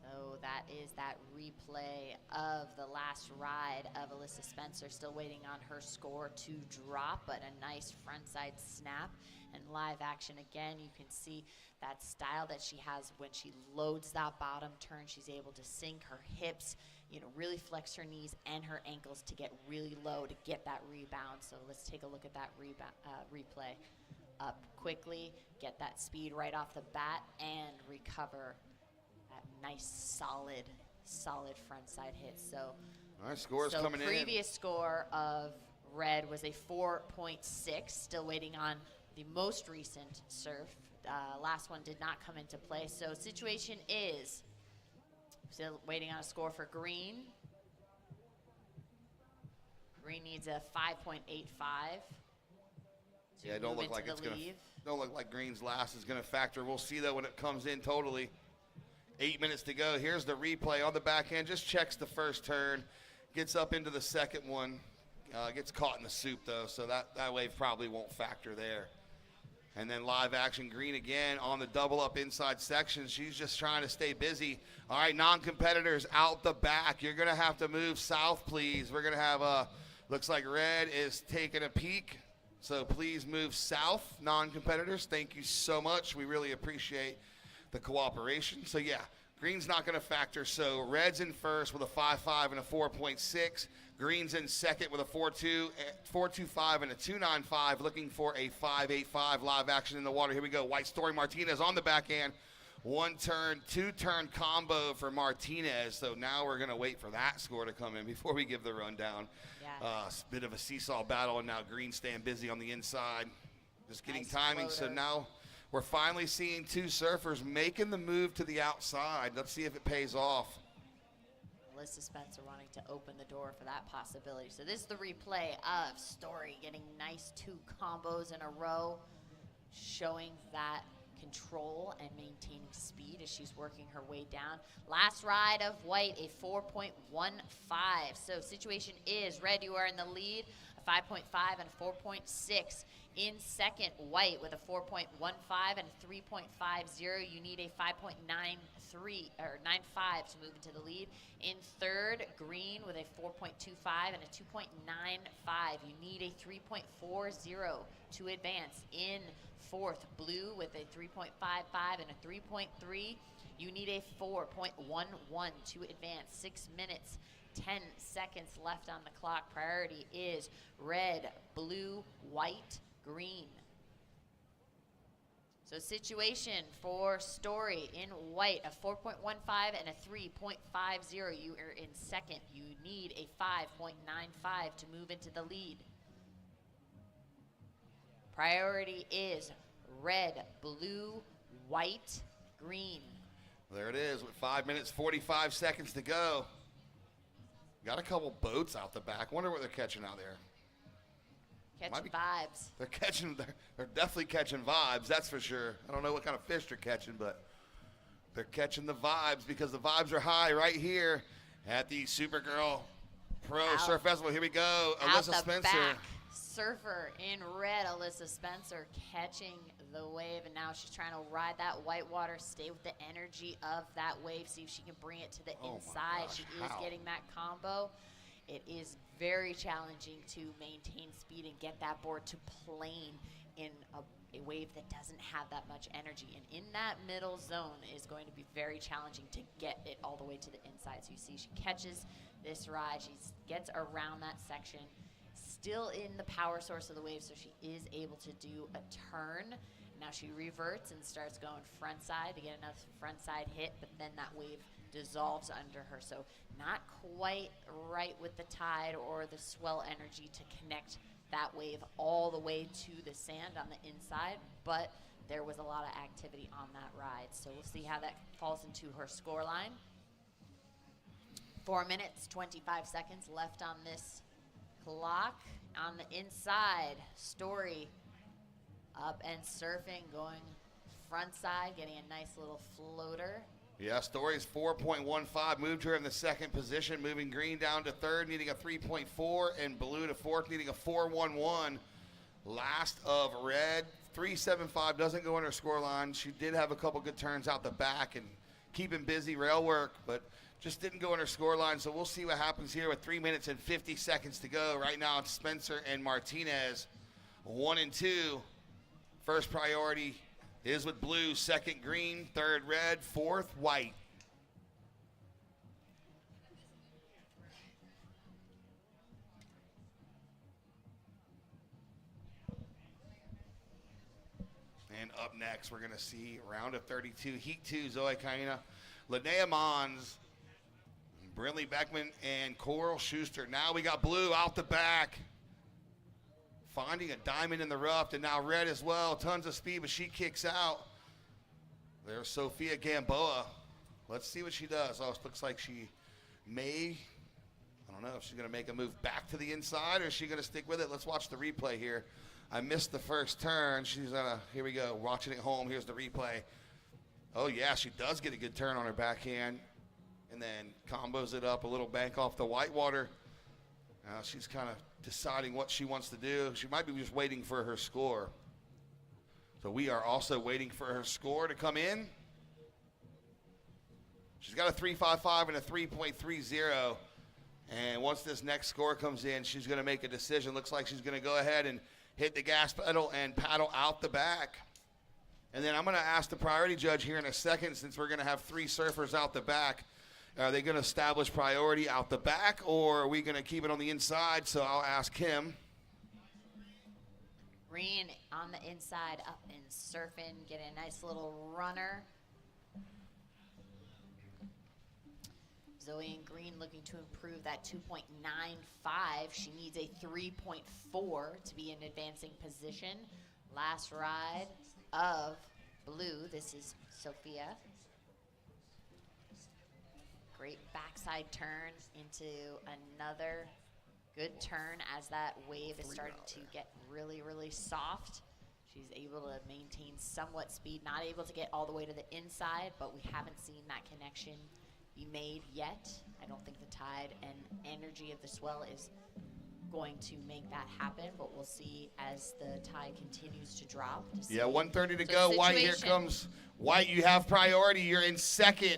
So that is that replay of the last ride of Alyssa Spencer. Still waiting on her score to drop, but a nice frontside snap. And live action again, you can see that style that she has when she loads that bottom turn. She's able to sink her hips, you know, really flex her knees and her ankles to get really low to get that rebound. So let's take a look at that replay. Up quickly, get that speed right off the bat, and recover that nice, solid frontside hit. So, all right, scores coming in. Previous score of red was a 4.6. Still waiting on the most recent surf. Last one did not come into play. So situation is still waiting on a score for Green. Green needs a 5.85. Yeah, don't look like it's gonna. Don't look like Green's last is gonna factor. We'll see though when it comes in totally. 8 minutes to go. Here's the replay on the backhand. Just checks the first turn, gets up into the second one, gets caught in the soup though, so that wave probably won't factor there. And then live action, Green again on the double up inside section. She's just trying to stay busy. All right, non-competitors out the back. You're going to have to move south, please. We're going to have looks like red is taking a peek. So please move south, non-competitors. Thank you so much. We really appreciate the cooperation. So yeah, Green's not going to factor. So red's in first with a 5.5 and a 4.6. Green's in second with a 4.25 and a 2.95, looking for a 5.85. Live action in the water. Here we go. White Story Martinez on the backhand. 1-turn, 2-turn combo for Martinez. So now we're going to wait for that score to come in before we give the rundown. Yeah. Bit of a seesaw battle, and now Green staying busy on the inside. Just getting Nice timing. floater. So now we're finally seeing two surfers making the move to the outside. Let's see if it pays off. Alyssa Spencer wanting to open the door for that possibility. So this is the replay of Story getting nice 2 combos in a row, showing that control and maintaining speed as she's working her way down. Last ride of white, a 4.15. So situation is red, you are in the lead, a 5.5 and a 4.6. In second, white with a 4.15 and a 3.50. You need a 5.93 or 95 to move into the lead. In third, green with a 4.25 and a 2.95. You need a 3.40 to advance. In fourth, blue with a 3.55 and a 3.3. You need a 4.11 to advance. 6 minutes, 10 seconds left on the clock. Priority is red, blue, white, green. So situation for Story in white, a 4.15 and a 3.50. You are in second. You need a 5.95 to move into the lead. Priority is red, blue, white, green. There it is with 5 minutes, 45 seconds to go. Got a couple boats out the back. Wonder what they're catching out there. Catching vibes. They're definitely catching vibes, that's for sure. I don't know what kind of fish they're catching, but they're catching the vibes because the vibes are high right here at the Supergirl Pro Surf Festival. Here we go. Alyssa Spencer. Back. Surfer in red, Alyssa Spencer catching the wave, and now she's trying to ride that white water, stay with the energy of that wave, see if she can bring it to the inside. She is getting that combo. It is very challenging to maintain speed and get that board to plane in a wave that doesn't have that much energy. And in that middle zone is going to be very challenging to get it all the way to the inside. So you see she catches this ride, she gets around that section, still in the power source of the wave, so she is able to do a turn. Now she reverts and starts going front side to get another front side hit, but then that wave dissolves under her. So not quite right with the tide or the swell energy to connect that wave all the way to the sand on the inside, but there was a lot of activity on that ride. So we'll see how that falls into her score line. 4 minutes, 25 seconds left on this clock. On the inside, Story up and surfing, going front side, getting a nice little floater. Yeah, Story's 4.15 moved her in the second position, moving green down to third, needing a 3.4, and blue to fourth, needing a 4.11. Last of red, 3.75 doesn't go on her score line. She did have a couple good turns out the back and keeping busy rail work, but just didn't go on her score line. So we'll see what happens here with 3 minutes and 50 seconds to go. Right now it's Spencer and Martinez, 1 and 2. First priority is with blue, second green, third red, fourth white. And up next, we're going to see round of 32, Heat 2, Zoe Caina, Linnea Mons, Brinley Beckman, and Coral Schuster. Now we got blue out the back, finding a diamond in the rough, and now red as well. Tons of speed, but she kicks out. There's Sophia Gamboa. Let's see what she does. Oh, it looks like she may, I don't know if she's going to make a move back to the inside or is she going to stick with it. Let's watch the replay here. I missed the first turn. She's here we go, watching it home. Here's the replay. Oh, yeah, she does get a good turn on her backhand and then combos it up a little bank off the whitewater. Now she's kind of deciding what she wants to do. She might be just waiting for her score. So we are also waiting for her score to come in. She's got a 3.55 and a 3.30. And once this next score comes in, she's going to make a decision. Looks like she's going to go ahead and hit the gas pedal and paddle out the back. And then I'm going to ask the priority judge here in a second, since we're going to have 3 surfers out the back. Are they going to establish priority out the back, or are we going to keep it on the inside? So I'll ask him. Green on the inside, up and surfing, get a nice little runner. Zoe in green looking to improve that 2.95. She needs a 3.4 to be in advancing position. Last ride of blue. This is Sophia. Great backside turn into another good turn as that wave is starting to get really, really soft. She's able to maintain somewhat speed, not able to get all the way to the inside, but we haven't seen that connection be made yet. I don't think the tide and energy of the swell is going to make that happen, but we'll see as the tide continues to drop. Yeah, 1:30 to go. White, here comes White. You have priority. You're in second.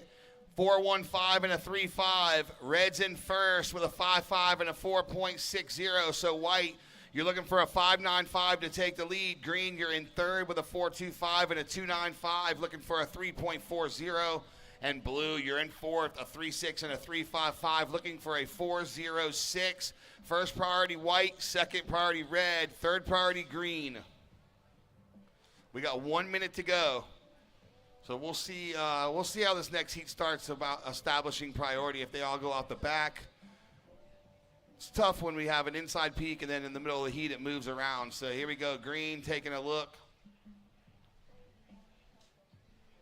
4.15 and a 3.5. Red's in first with a 5.5 and a 4.60. So White, you're looking for a 5.95 to take the lead. Green, you're in third with a 4.25 and a 2.95, looking for a 3.40. And Blue, you're in fourth, a 3.6 and a 3.55, looking for a 4.06. First priority White, second priority Red, third priority Green. We got 1 minute to go. So we'll see how this next heat starts about establishing priority if they all go out the back. It's tough when we have an inside peak and then in the middle of the heat it moves around. So here we go, Green taking a look.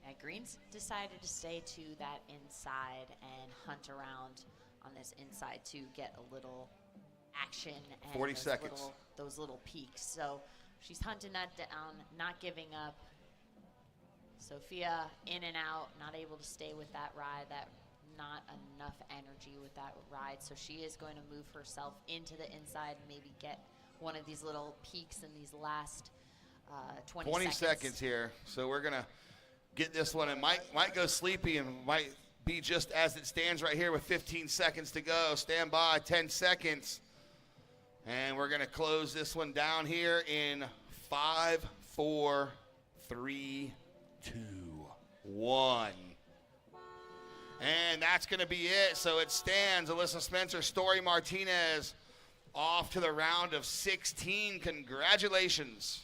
Yeah, Green's decided to stay to that inside and hunt around on this inside to get a little action and 40 seconds. Those little peaks. So she's hunting that down, not giving up. Sophia in and out, not able to stay with that ride, not enough energy with that ride. So she is going to move herself into the inside and maybe get one of these little peaks in these last 20 seconds here. So we're going to get this one. It might go sleepy and might be just as it stands right here with 15 seconds to go. Stand by, 10 seconds. And we're going to close this one down here in 5, 4, 3, 2, 1. And that's going to be it. So it stands. Alyssa Spencer, Story Martinez off to the round of 16. Congratulations.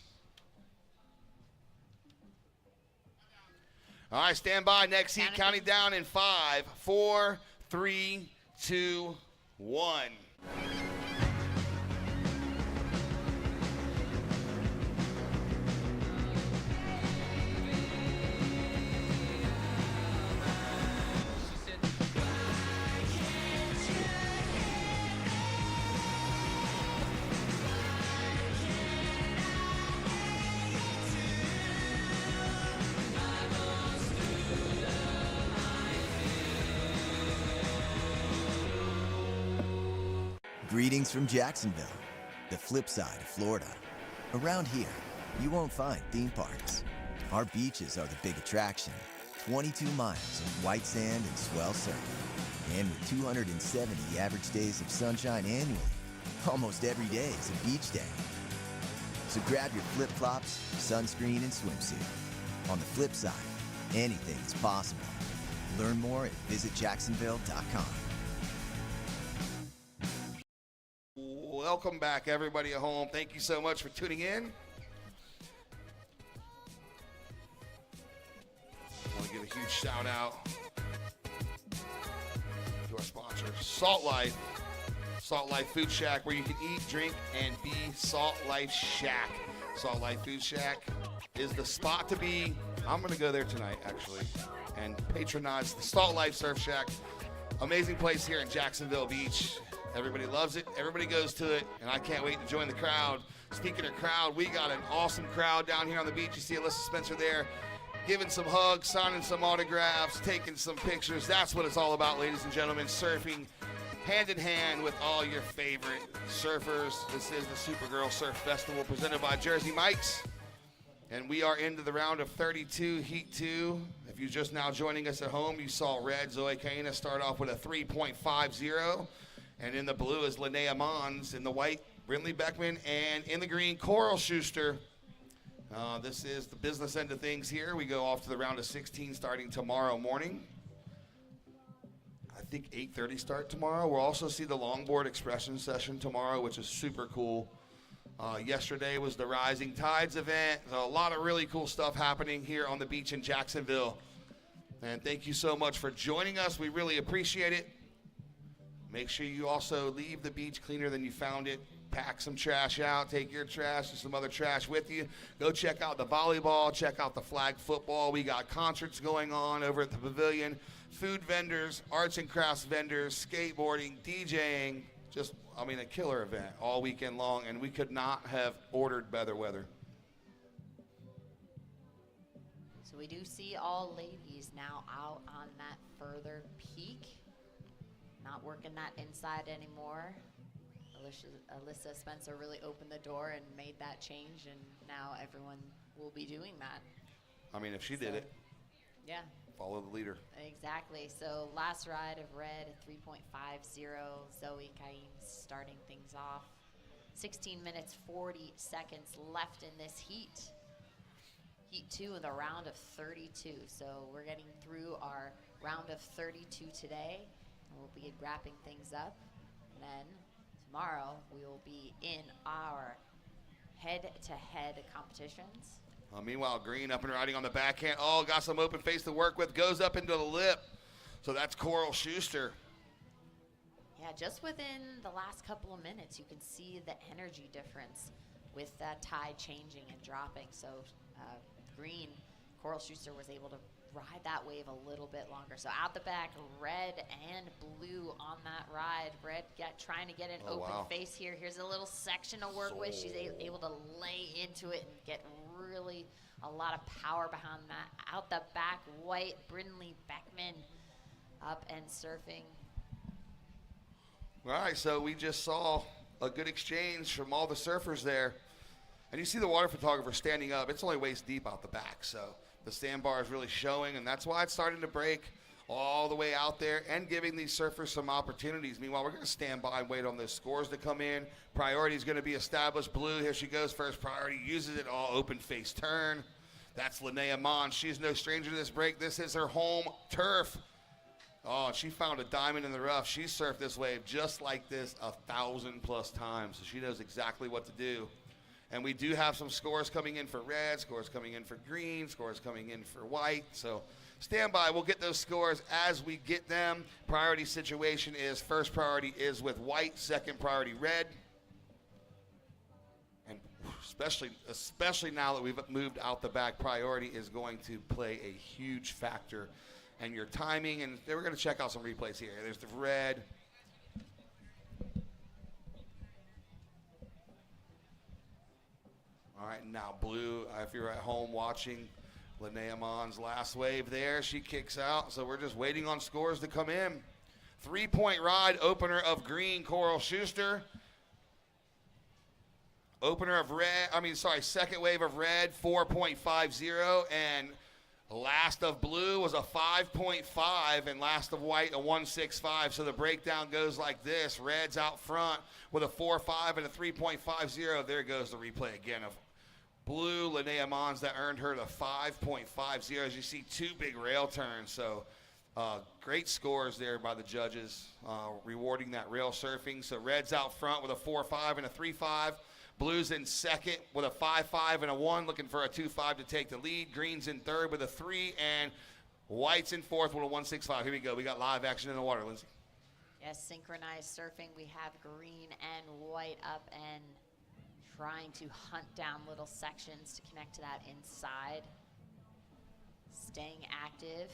All right, stand by. Next heat counting down in 5, 4, 3, 2, 1. Greetings from Jacksonville, the flip side of Florida. Around here, you won't find theme parks. Our beaches are the big attraction. 22 miles of white sand and swell surf. And with 270 average days of sunshine annually, almost every day is a beach day. So grab your flip-flops, sunscreen, and swimsuit. On the flip side, anything is possible. Learn more at visitjacksonville.com. Welcome back, everybody at home. Thank you so much for tuning in. I want to give a huge shout out to our sponsor, Salt Life. Salt Life Food Shack, where you can eat, drink, and be Salt Life Shack. Salt Life Food Shack is the spot to be. I'm going to go there tonight, actually, and patronize the Salt Life Surf Shack. Amazing place here in Jacksonville Beach. Everybody loves it. Everybody goes to it, and I can't wait to join the crowd. Speaking of crowd, we got an awesome crowd down here on the beach. You see Alyssa Spencer there giving some hugs, signing some autographs, taking some pictures. That's what it's all about, ladies and gentlemen, surfing hand in hand with all your favorite surfers. This is the Supergirl Surf Festival presented by Jersey Mike's, and we are into the round of 32, Heat 2. If you're just now joining us at home, you saw Red Zoe Kaina start off with a 3.50. And in the blue is Linnea Mons. In the white, Brinley Beckman. And in the green, Coral Schuster. This is the business end of things here. We go off to the round of 16 starting tomorrow morning. I think 8:30 start tomorrow. We'll also see the longboard expression session tomorrow, which is super cool. Yesterday was the Rising Tides event. A lot of really cool stuff happening here on the beach in Jacksonville. And thank you so much for joining us. We really appreciate it. Make sure you also leave the beach cleaner than you found it. Pack some trash out. Take your trash and some other trash with you. Go check out the volleyball. Check out the flag football. We got concerts going on over at the pavilion. Food vendors, arts and crafts vendors, skateboarding, DJing. Just, a killer event all weekend long. And we could not have ordered better weather. So we do see all ladies now out on that further peak. Not working that inside anymore. Alyssa Spencer really opened the door and made that change, and now everyone will be doing that. I mean, if she did it, yeah. follow the leader. Exactly. So last ride of red, 3.50. Zoe Cain starting things off. 16 minutes, 40 seconds left in this heat. Heat 2 in the round of 32. So we're getting through our round of 32 today, and we'll be wrapping things up. And then tomorrow we will be in our head-to-head competitions. Meanwhile, Green up and riding on the backhand. Oh, got some open face to work with. Goes up into the lip. So that's Coral Schuster. Yeah, just within the last couple of minutes, you can see the energy difference with that tide changing and dropping. So Green, Coral Schuster was able to ride that wave a little bit longer. So out the back, red and blue on that ride. Red trying to get an open face here. Here's a little section to work with. She's able to lay into it and get really a lot of power behind that. Out the back, white, Brindley Beckman up and surfing. All right, so we just saw a good exchange from all the surfers there. And you see the water photographer standing up. It's only waist deep out the back, so the sandbar is really showing, and that's why it's starting to break all the way out there and giving these surfers some opportunities. Meanwhile, we're going to stand by and wait on those scores to come in. Priority is going to be established. Blue, here she goes. First priority, uses it all, open face turn. That's Linnea Mons. She's no stranger to this break. This is her home turf. Oh, and she found a diamond in the rough. She surfed this wave just like this 1,000+ times, so she knows exactly what to do. And we do have some scores coming in for red, scores coming in for green, scores coming in for white. So stand by. We'll get those scores as we get them. Priority situation is first priority is with white, second priority red. And especially now that we've moved out the back, priority is going to play a huge factor. And your timing, and we're going to check out some replays here. There's the red. All right, now blue, if you're at home watching, Linnea Mons' last wave there. She kicks out, so we're just waiting on scores to come in. 3-point ride, opener of green, Coral Schuster. Second wave of red, 4.50, and last of blue was a 5.5, and last of white, a 1.65. So the breakdown goes like this. Red's out front with a 4.5 and a 3.50. There goes the replay again of blue, Linnea Mons, that earned her the 5.50. As you see, two big rail turns. So great scores there by the judges, rewarding that rail surfing. So red's out front with a 4.5 and a 3.5. Blue's in second with a 5.5 and a 1, looking for a 2.5 to take the lead. Green's in third with a 3, and white's in fourth with a 1.65. Here we go. We got live action in the water, Lindsay. Yes, synchronized surfing. We have green and white up and trying to hunt down little sections to connect to that inside. Staying active.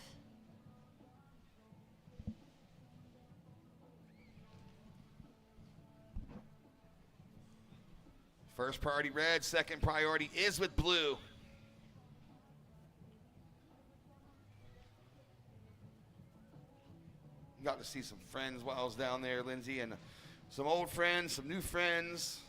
First priority red, second priority is with blue. Got to see some friends while I was down there, Lindsay, and some old friends, some new friends.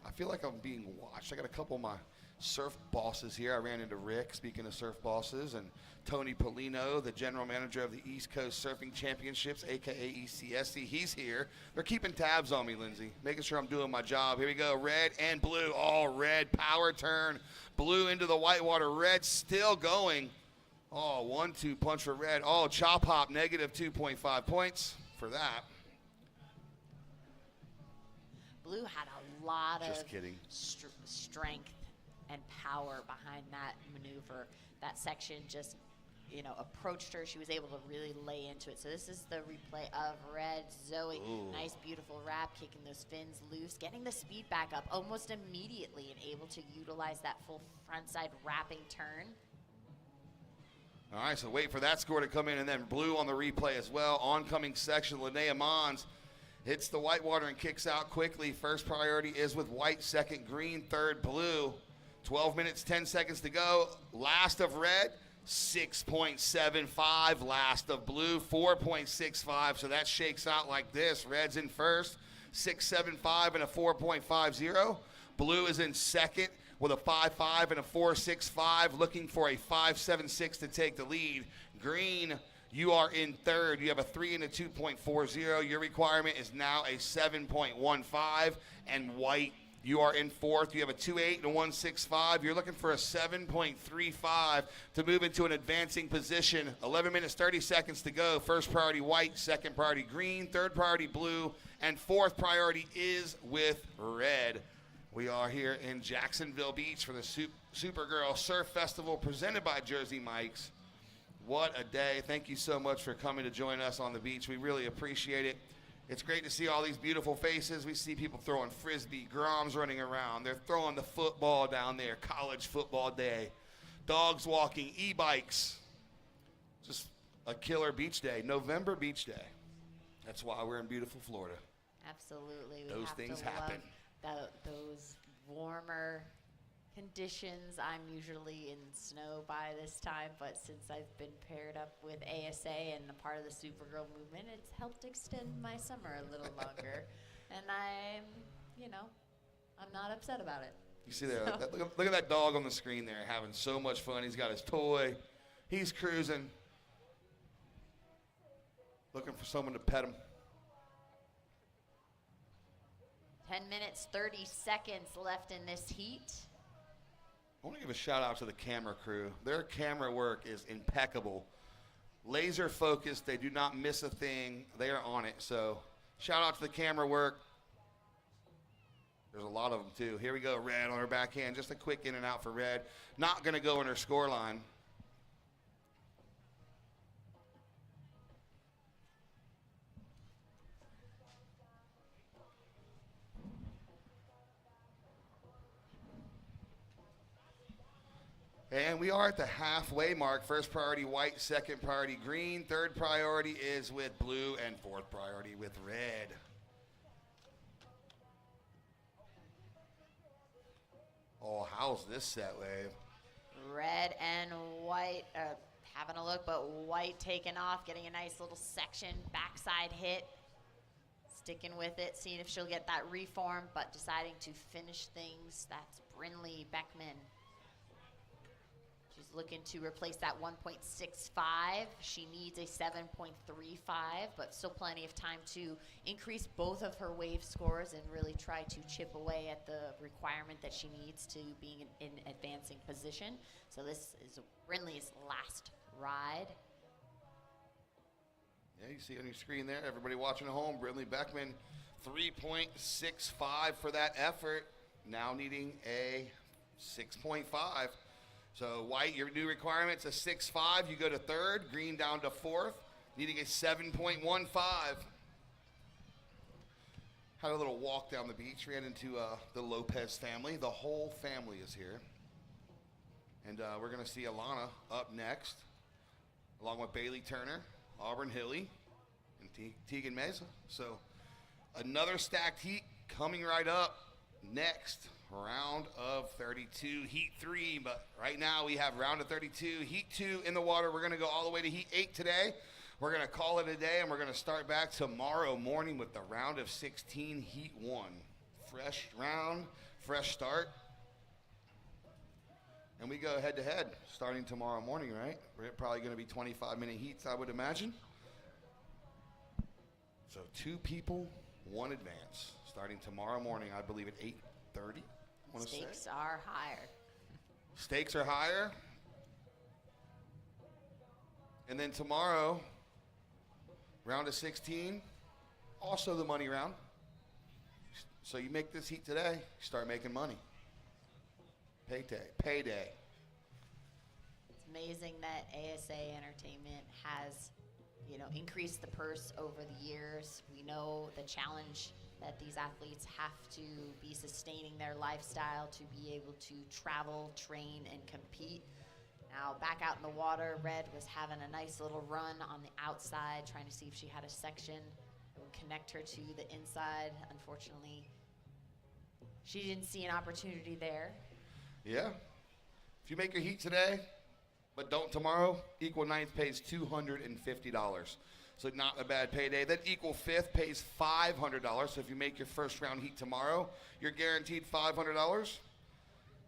I feel like I'm being watched. I got a couple of my surf bosses here. I ran into Rick, speaking of surf bosses, and Tony Polino, the general manager of the East Coast Surfing Championships, aka ECSC. He's here. They're keeping tabs on me, Lindsay, making sure I'm doing my job. Here we go, red and blue. All red, power turn. Blue into the whitewater. Red still going. Oh, 1-2 punch for red. Oh, chop hop, negative 2.5 points for that. Blue had a lot of strength and power behind that maneuver. That section just, approached her. She was able to really lay into it. So this is the replay of red. Zoe, nice, beautiful wrap, kicking those fins loose, getting the speed back up almost immediately and able to utilize that full frontside wrapping turn. All right, so wait for that score to come in, and then blue on the replay as well. Oncoming section, Linnea Mons hits the whitewater and kicks out quickly. First priority is with white, second green, third blue. 12 minutes, 10 seconds to go. Last of red, 6.75. Last of blue, 4.65. So that shakes out like this. Red's in first, 6.75 and a 4.50. Blue is in second with a 5.5 and a 4.65, looking for a 5.76 to take the lead. Green, you are in third. You have a 3 and a 2.40. Your requirement is now a 7.15. And white, you are in fourth. You have a 2.8 and a 1.65. You're looking for a 7.35 to move into an advancing position. 11 minutes, 30 seconds to go. First priority white, second priority green, third priority blue, and fourth priority is with red. We are here in Jacksonville Beach for the Supergirl Surf Festival presented by Jersey Mike's. What a day. Thank you so much for coming to join us on the beach. We really appreciate it. It's great to see all these beautiful faces. We see people throwing frisbee, Groms running around. They're throwing the football down there, college football day. Dogs walking, e-bikes. Just a killer beach day, November beach day. That's why we're in beautiful Florida. Absolutely. We Those have things to happen. love those warmer conditions. I'm usually in snow by this time, but since I've been paired up with ASA and a part of the Supergirl movement, it's helped extend my summer a little longer. And I'm not upset about it. You see there, So- look at that dog on the screen there having so much fun. He's got his toy. He's cruising. Looking for someone to pet him. 10 minutes, 30 seconds left in this heat. I want to give a shout out to the camera crew. Their camera work is impeccable. Laser focused. They do not miss a thing. They are on it. So shout out to the camera work. There's a lot of them too. Here we go. Red on her backhand. Just a quick in and out for Red. Not going to go in her score line. And we are at the halfway mark. First priority white, second priority green, third priority is with blue, and fourth priority with red. Oh, how's this set, Wave? Red and white having a look, but white taking off, getting a nice little section, backside hit. Sticking with it, seeing if she'll get that reform, but deciding to finish things. That's Brinley Beckman. She's looking to replace that 1.65. She needs a 7.35, but still plenty of time to increase both of her wave scores and really try to chip away at the requirement that she needs to being in advancing position. So this is Brinley's last ride. Yeah, you see on your screen there, everybody watching at home, Brinley Beckman, 3.65 for that effort, now needing a 6.5. So white, your new requirement's a 6.5. You go to third. Green down to fourth, needing a 7.15. Had a little walk down the beach. Ran into the Lopez family. The whole family is here. And we're going to see Alana up next, along with Bailey Turner, Auburn Hilly, and Tegan Mesa. So another stacked heat coming right up next. Round of 32, heat 3, but right now we have round of 32, heat 2 in the water. We're going to go all the way to heat 8 today. We're going to call it a day, and we're going to start back tomorrow morning with the round of 16, heat 1. Fresh round, fresh start. And we go head-to-head starting tomorrow morning, right? We're probably going to be 25-minute heats, I would imagine. So 2 people, 1 advance, starting tomorrow morning, I believe at 8:30. Stakes are higher. Stakes are higher. And then tomorrow, round of 16, also the money round. So you make this heat today, you start making money. Payday. It's amazing that ASA Entertainment has, increased the purse over the years. We know the challenge that these athletes have to be sustaining their lifestyle to be able to travel, train, and compete. Now, back out in the water, Red was having a nice little run on the outside, trying to see if she had a section that would connect her to the inside. Unfortunately, she didn't see an opportunity there. Yeah. If you make your heat today, but don't tomorrow, equal ninth pays $250. So not a bad payday. Then equal fifth pays $500. So if you make your first round heat tomorrow, you're guaranteed $500.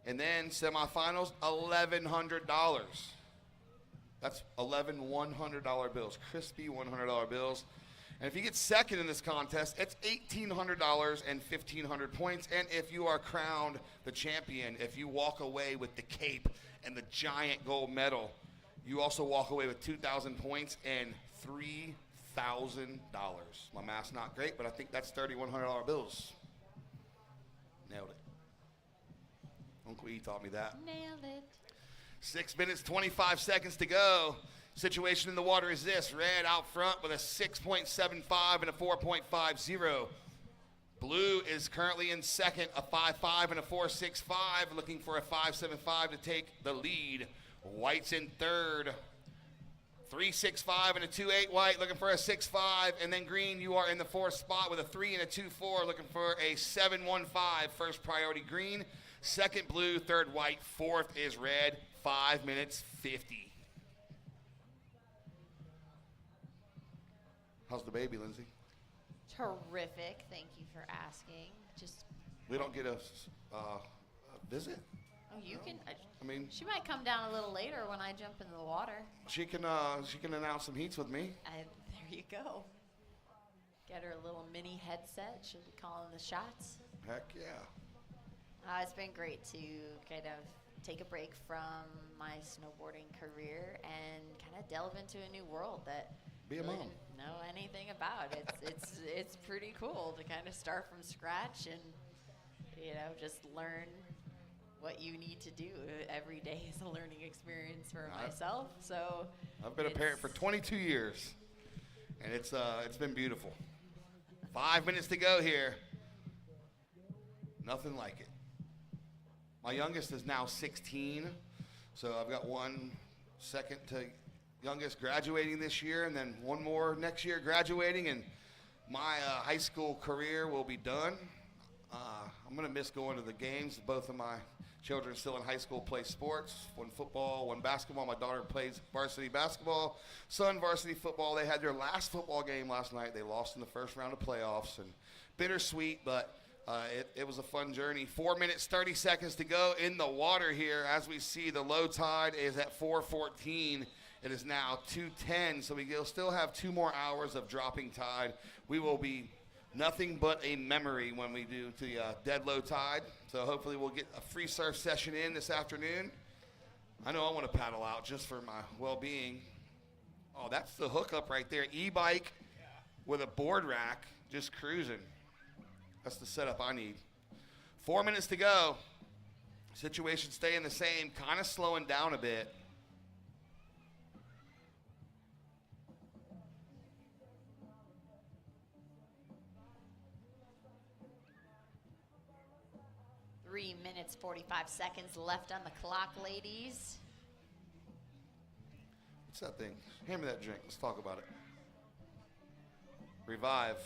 And then semifinals, $1,100. That's 11 $100 bills, crispy $100 bills. And if you get second in this contest, it's $1,800 and 1,500 points. And if you are crowned the champion, if you walk away with the cape and the giant gold medal, you also walk away with 2,000 points and $3,000. My math's not great, but I think that's $3,100 bills. Nailed it. Uncle E taught me that. Nailed it. 6 minutes, 25 seconds to go. Situation in the water is this. Red out front with a 6.75 and a 4.50. Blue is currently in second, a 5.5 and a 4.65, looking for a 5.75 to take the lead. White's in third. 3.65 and a 2.8 white, looking for a 6.5. And then green, you are in the fourth spot with a 3 and a 2.4, looking for a 7.15. First priority green, second blue, third white, fourth is red. 5 minutes 50. How's the baby, Lindsay? Terrific. Thank you for asking. Just We don't get a visit. oh, you can. I mean, She might come down a little later when I jump into the water. she can announce some heats with me. There you go. Get her a little mini headset. She'll be calling the shots. Heck yeah. It's been great to kind of take a break from my snowboarding career and kind of delve into a new world that Be a really mom. didn't know anything about. It's pretty cool to kind of start from scratch and just learn what you need to do. Every day is a learning experience for myself. So I've been a parent for 22 years, and it's been beautiful. 5 minutes to go here. Nothing like it. My youngest is now 16, so I've got one second to youngest graduating this year, and then one more next year graduating, and my high school career will be done. I'm going to miss going to the games. Both of my children still in high school play sports, one football, one basketball. My daughter plays varsity basketball, son varsity football. They had their last football game last night. They lost in the first round of playoffs, and bittersweet, but it was a fun journey. 4 minutes, 30 seconds to go in the water here. As we see, the low tide is at 4:14. It is now 2:10, so we'll still have 2 more hours of dropping tide. We will be nothing but a memory when we do the dead low tide. So hopefully we'll get a free surf session in this afternoon. I know I want to paddle out just for my well-being. Oh, that's the hookup right there. E-bike with a board rack, just cruising. That's the setup I need. 4 minutes to go. Situation staying the same, kind of slowing down a bit. Three minutes, 45 seconds left on the clock, ladies. What's that thing? Hand me that drink. Let's talk about it. Revive.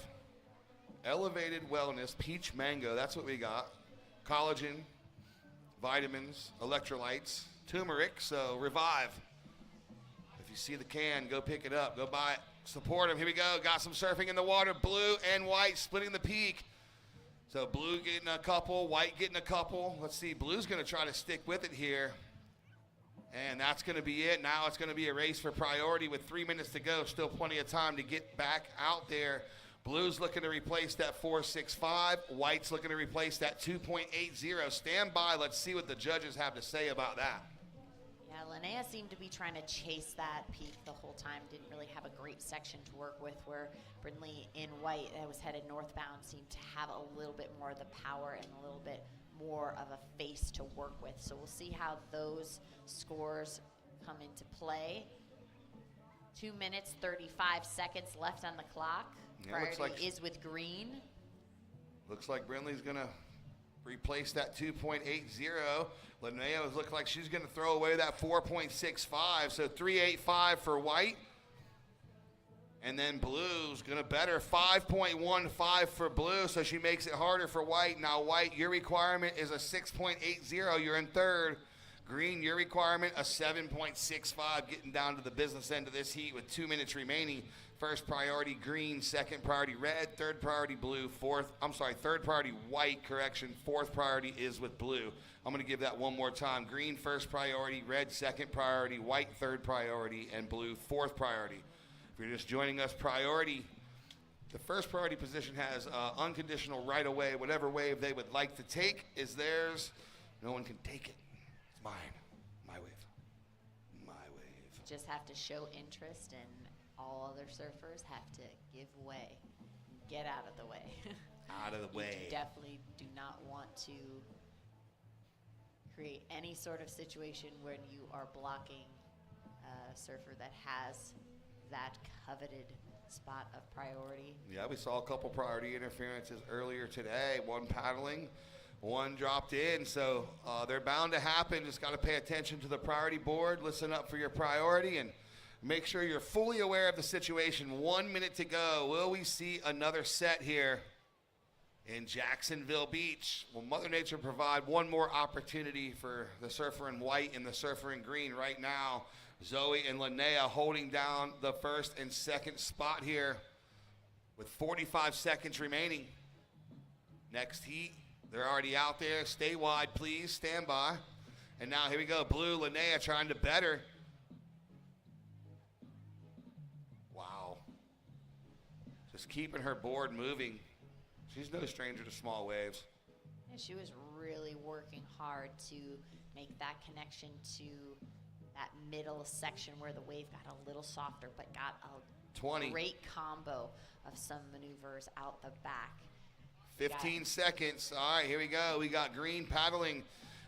Elevated Wellness Peach Mango. That's what we got. Collagen, vitamins, electrolytes, turmeric. So Revive. If you see the can, go pick it up. Go buy it. Support them. Here we go. Got some surfing in the water. Blue and white splitting the peak. So blue getting a couple, white getting a couple. Let's see. Blue's going to try to stick with it here. And that's going to be it. Now it's going to be a race for priority with 3 minutes to go. Still plenty of time to get back out there. Blue's looking to replace that 4.65. White's looking to replace that 2.80. Stand by. Let's see what the judges have to say about that. Yeah, Linnea seemed to be trying to chase that peak the whole time. Didn't really have a great section to work with, where Brindley in white that was headed northbound seemed to have a little bit more of the power and a little bit more of a face to work with. So we'll see how those scores come into play. 2 minutes, 35 seconds left on the clock. Yeah, looks Priority like is with green. Looks like Brindley's going to replace that 2.80. Linnea looks like she's going to throw away that 4.65. So 3.85 for white. And then blue's going to better 5.15 for blue, so she makes it harder for white. Now white, your requirement is a 6.80. You're in third. Green, your requirement, a 7.65, getting down to the business end of this heat with 2 minutes remaining. First priority green, second priority red, third priority blue, third priority white, correction, fourth priority is with blue. I'm gonna give that one more time. Green, first priority, red, second priority, white, third priority, and blue, fourth priority. If you're just joining us, priority, the first priority position has unconditional right away. Whatever wave they would like to take is theirs. No one can take it. It's mine. My wave. My wave. Just have to show interest, and all other surfers have to give way. Get out of the way. Out of the way. You definitely do not want to create any sort of situation when you are blocking a surfer that has that coveted spot of priority. Yeah, we saw a couple priority interferences earlier today. One paddling, one dropped in. So they're bound to happen. Just got to pay attention to the priority board. Listen up for your priority and make sure you're fully aware of the situation. 1 minute to go. Will we see another set here in Jacksonville Beach? Will Mother Nature provide one more opportunity for the surfer in white and the surfer in green right now? Zoe and Linnea holding down the first and second spot here with 45 seconds remaining. Next heat, they're already out there. Stay wide, please. Stand by. And now here we go. Blue, Linnea trying to better. Wow. Just keeping her board moving. She's no stranger to small waves. And she was really working hard to make that connection to that middle section where the wave got a little softer, but got a 20. Great combo of some maneuvers out the back. 15 seconds. All right, here we go. We got Green paddling.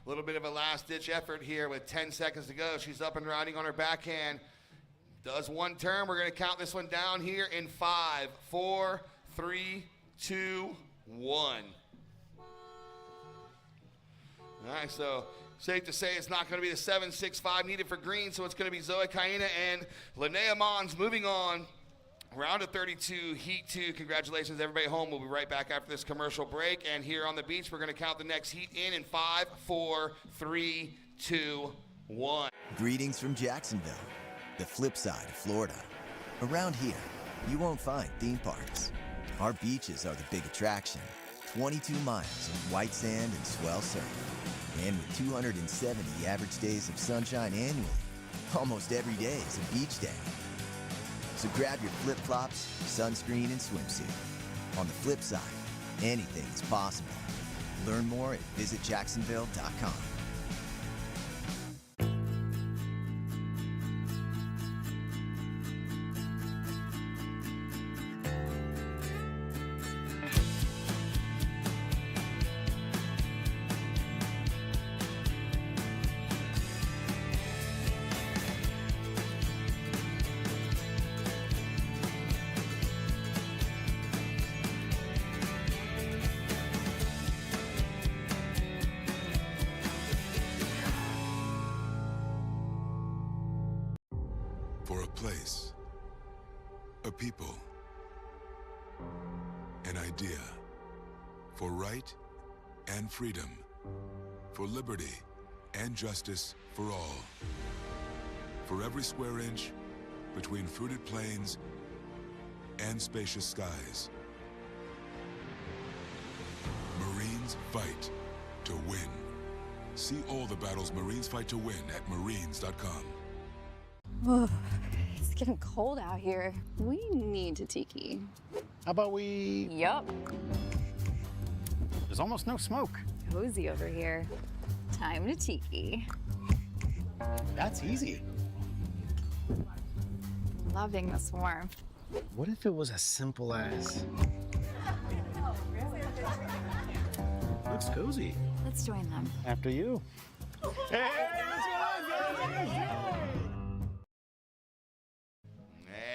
A little bit of a last-ditch effort here with 10 seconds to go. She's up and riding on her backhand. Does one turn. We're going to count this one down here in 5, 4, 3, 2, 1. All right, so safe to say it's not going to be the 7.65 needed for Green, so it's going to be Zoe Caena and Linnea Mons moving on. Round of 32, Heat 2. Congratulations, everybody at home. We'll be right back after this commercial break. And here on the beach, we're going to count the next heat in 5, 4, 3, 2, 1. Greetings from Jacksonville, the flip side of Florida. Around here, you won't find theme parks. Our beaches are the big attraction. 22 miles of white sand and swell surf. And with 270 average days of sunshine annually, almost every day is a beach day. So grab your flip-flops, sunscreen, and swimsuit. On the flip side, anything is possible. Learn more at visitjacksonville.com. For a place, a people, an idea, for right and freedom, for liberty and justice for all. For every square inch between fruited plains and spacious skies. Marines fight to win. See all the battles Marines fight to win at marines.com. Oh, it's getting cold out here. We need to tiki. How about we... Yup. There's almost no smoke. Cozy over here. Time to tiki. That's easy. Loving this warmth. What if it was as simple as... Looks cozy. Let's join them. After you. Hey,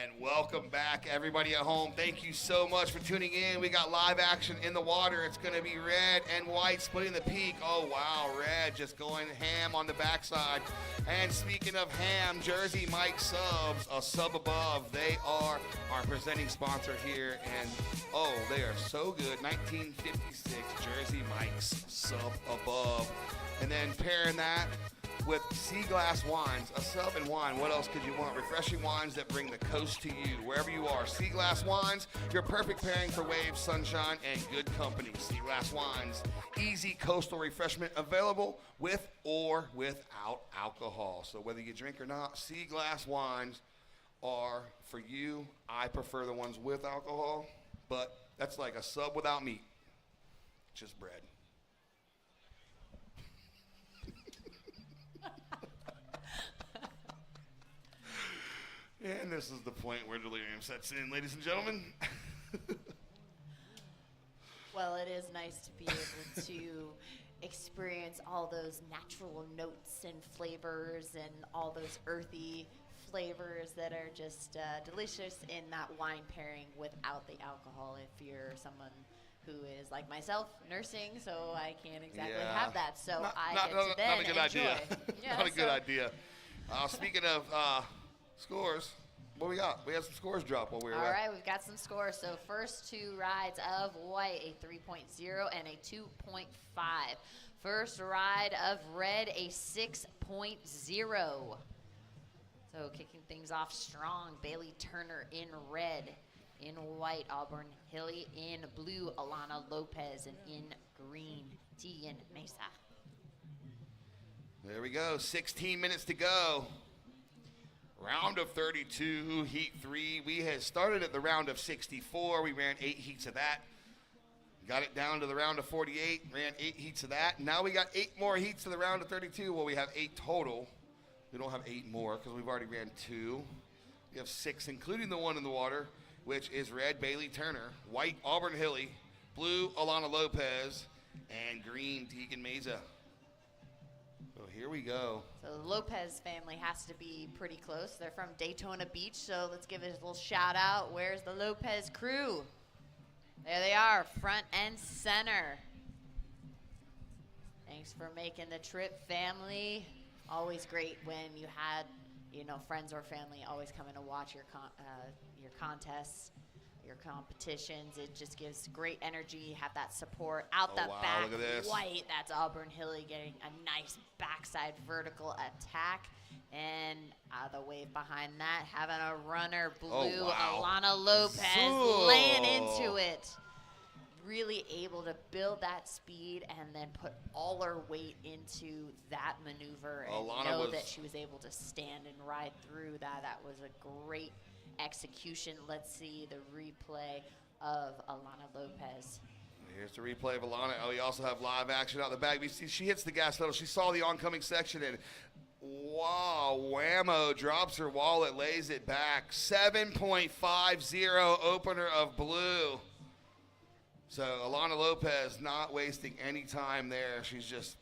And welcome back, everybody at home. Thank you so much for tuning in. We got live action in the water. It's going to be red and white splitting the peak. Oh, wow, red just going ham on the backside. And speaking of ham, Jersey Mike Subs, a sub above. They are our presenting sponsor here. And, oh, they are so good. 1956 Jersey Mike's sub above. And then pairing that with Sea Glass Wines, a sub and wine. What else could you want? Refreshing wines that bring the coast to you, wherever you are. Sea Glass Wines, your perfect pairing for waves, sunshine, and good company. Sea Glass Wines, easy coastal refreshment available with or without alcohol. So whether you drink or not, Sea Glass Wines are for you. I prefer the ones with alcohol, but that's like a sub without meat, just bread. And this is the point where delirium sets in, ladies and gentlemen. Well, it is nice to be able to experience all those natural notes and flavors and all those earthy flavors that are just delicious in that wine pairing without the alcohol. If you're someone who is like myself, nursing, so I can't exactly have that. So I get to then not a good enjoy. idea. Yeah, Not a good idea. Speaking of scores, what we got? We had some scores drop while we were All away. right, we've got some scores. So first two rides of white, a 3.0 and a 2.5. First ride of red, a 6.0. So kicking things off strong, Bailey Turner in red. In white, Auburn Hilly. In blue, Alana Lopez. And in green, Tegan Mesa. There we go. 16 minutes to go. Round of 32, heat 3. We had started at the round of 64. We ran 8 heats of that. Got it down to the round of 48. Ran 8 heats of that. Now we got 8 more heats to the round of 32. Well, we have 8 total. We don't have 8 more because we've already ran 2. We have 6, including the one in the water, which is red, Bailey Turner. White, Auburn Hilly. Blue, Alana Lopez. And green, Tegan Mesa. So here we go. So the Lopez family has to be pretty close. They're from Daytona Beach, so let's give it a little shout out. Where's the Lopez crew? There they are, front and center. Thanks for making the trip, family. Always great when you had, friends or family always coming to watch your contests, your competitions. It just gives great energy. Have that support out the back. Look at this. White, that's Auburn Hilly getting a nice backside vertical attack. And the wave behind that, having a runner, blue, Alana Lopez laying into it. Really able to build that speed and then put all her weight into that maneuver and that she was able to stand and ride through that. That was a great execution. Let's see the replay of Alana Lopez. Here's the replay of Alana. Oh, we also have live action out the back. We see she hits the gas pedal. She saw the oncoming section and wow, whammo, drops her wallet, lays it back. 7.50 opener of blue. So Alana Lopez not wasting any time there. She's just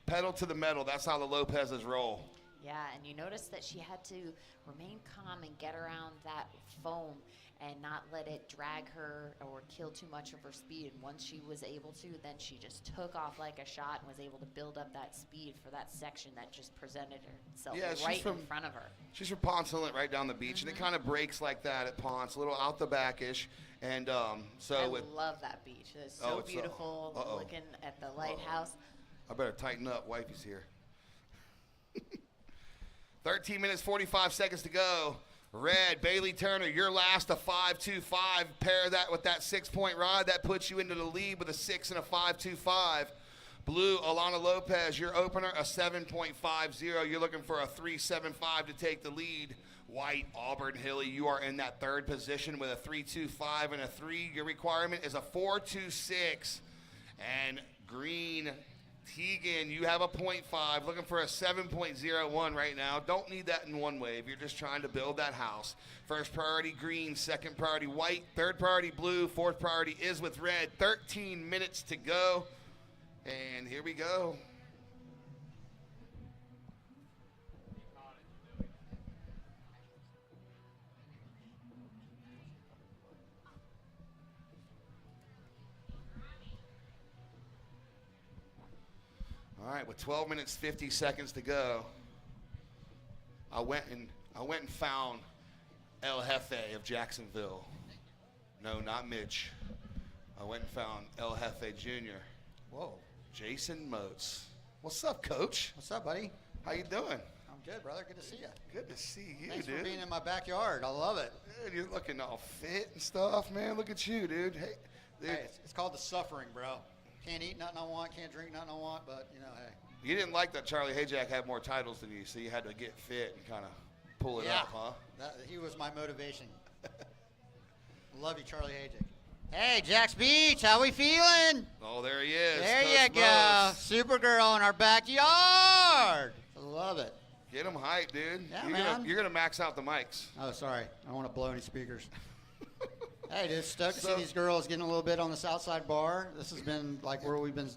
pedal to the metal. That's how the Lopez's roll. Yeah, and you notice that she had to remain calm and get around that foam and not let it drag her or kill too much of her speed. And once she was able to, then she just took off like a shot and was able to build up that speed for that section that just presented herself right in front of her. She's from Ponce Inlet, right down the beach, and it kind of breaks like that at Ponce, a little out the back-ish. And I love that beach. It's so beautiful looking at the lighthouse. I better tighten up. Wifey's here. 13 minutes, 45 seconds to go. Red, Bailey Turner, your last, a 5.25. Pair that with that 6-point ride. That puts you into the lead with a 6 and a 5.25. Blue, Alana Lopez, your opener, a 7.50. You're looking for a 3.75 to take the lead. White, Auburn Hilly, you are in that third position with a 3.25 and a 3. Your requirement is a 4.26. And green, Tegan, you have a 0.5, looking for a 7.01 right now. Don't need that in one wave. You're just trying to build that house. First priority green, second priority white, third priority blue, fourth priority is with red. 13 minutes to go. And here we go. All right, with 12 minutes, 50 seconds to go, I went and found El Jefe of Jacksonville. No, not Mitch. I went and found El Jefe Jr. Whoa. Jason Moats. What's up, Coach? What's up, buddy? How you doing? I'm good, brother. Good to see you. Good to see you, Thanks dude. for being in my backyard. I love it. Dude, you're looking all fit and stuff, man. Look at you, dude. Hey, dude. Hey, it's called the suffering, bro. Can't eat nothing I want, can't drink nothing I want, but, you know, hey. You didn't like that Charlie Hayjack had more titles than you, so you had to get fit and kind of pull it up, huh? He was my motivation. Love you, Charlie Hayjack. Hey, Jax Beach, how we feeling? Oh, there he is. There Coach you go. Mose. Supergirl in our backyard. I love it. Get him hyped, dude. Yeah, you're gonna max out the mics. Oh, sorry. I don't want to blow any speakers. Hey, dude, stoked to see these girls getting a little bit on the Southside Bar. This has been like where we've been,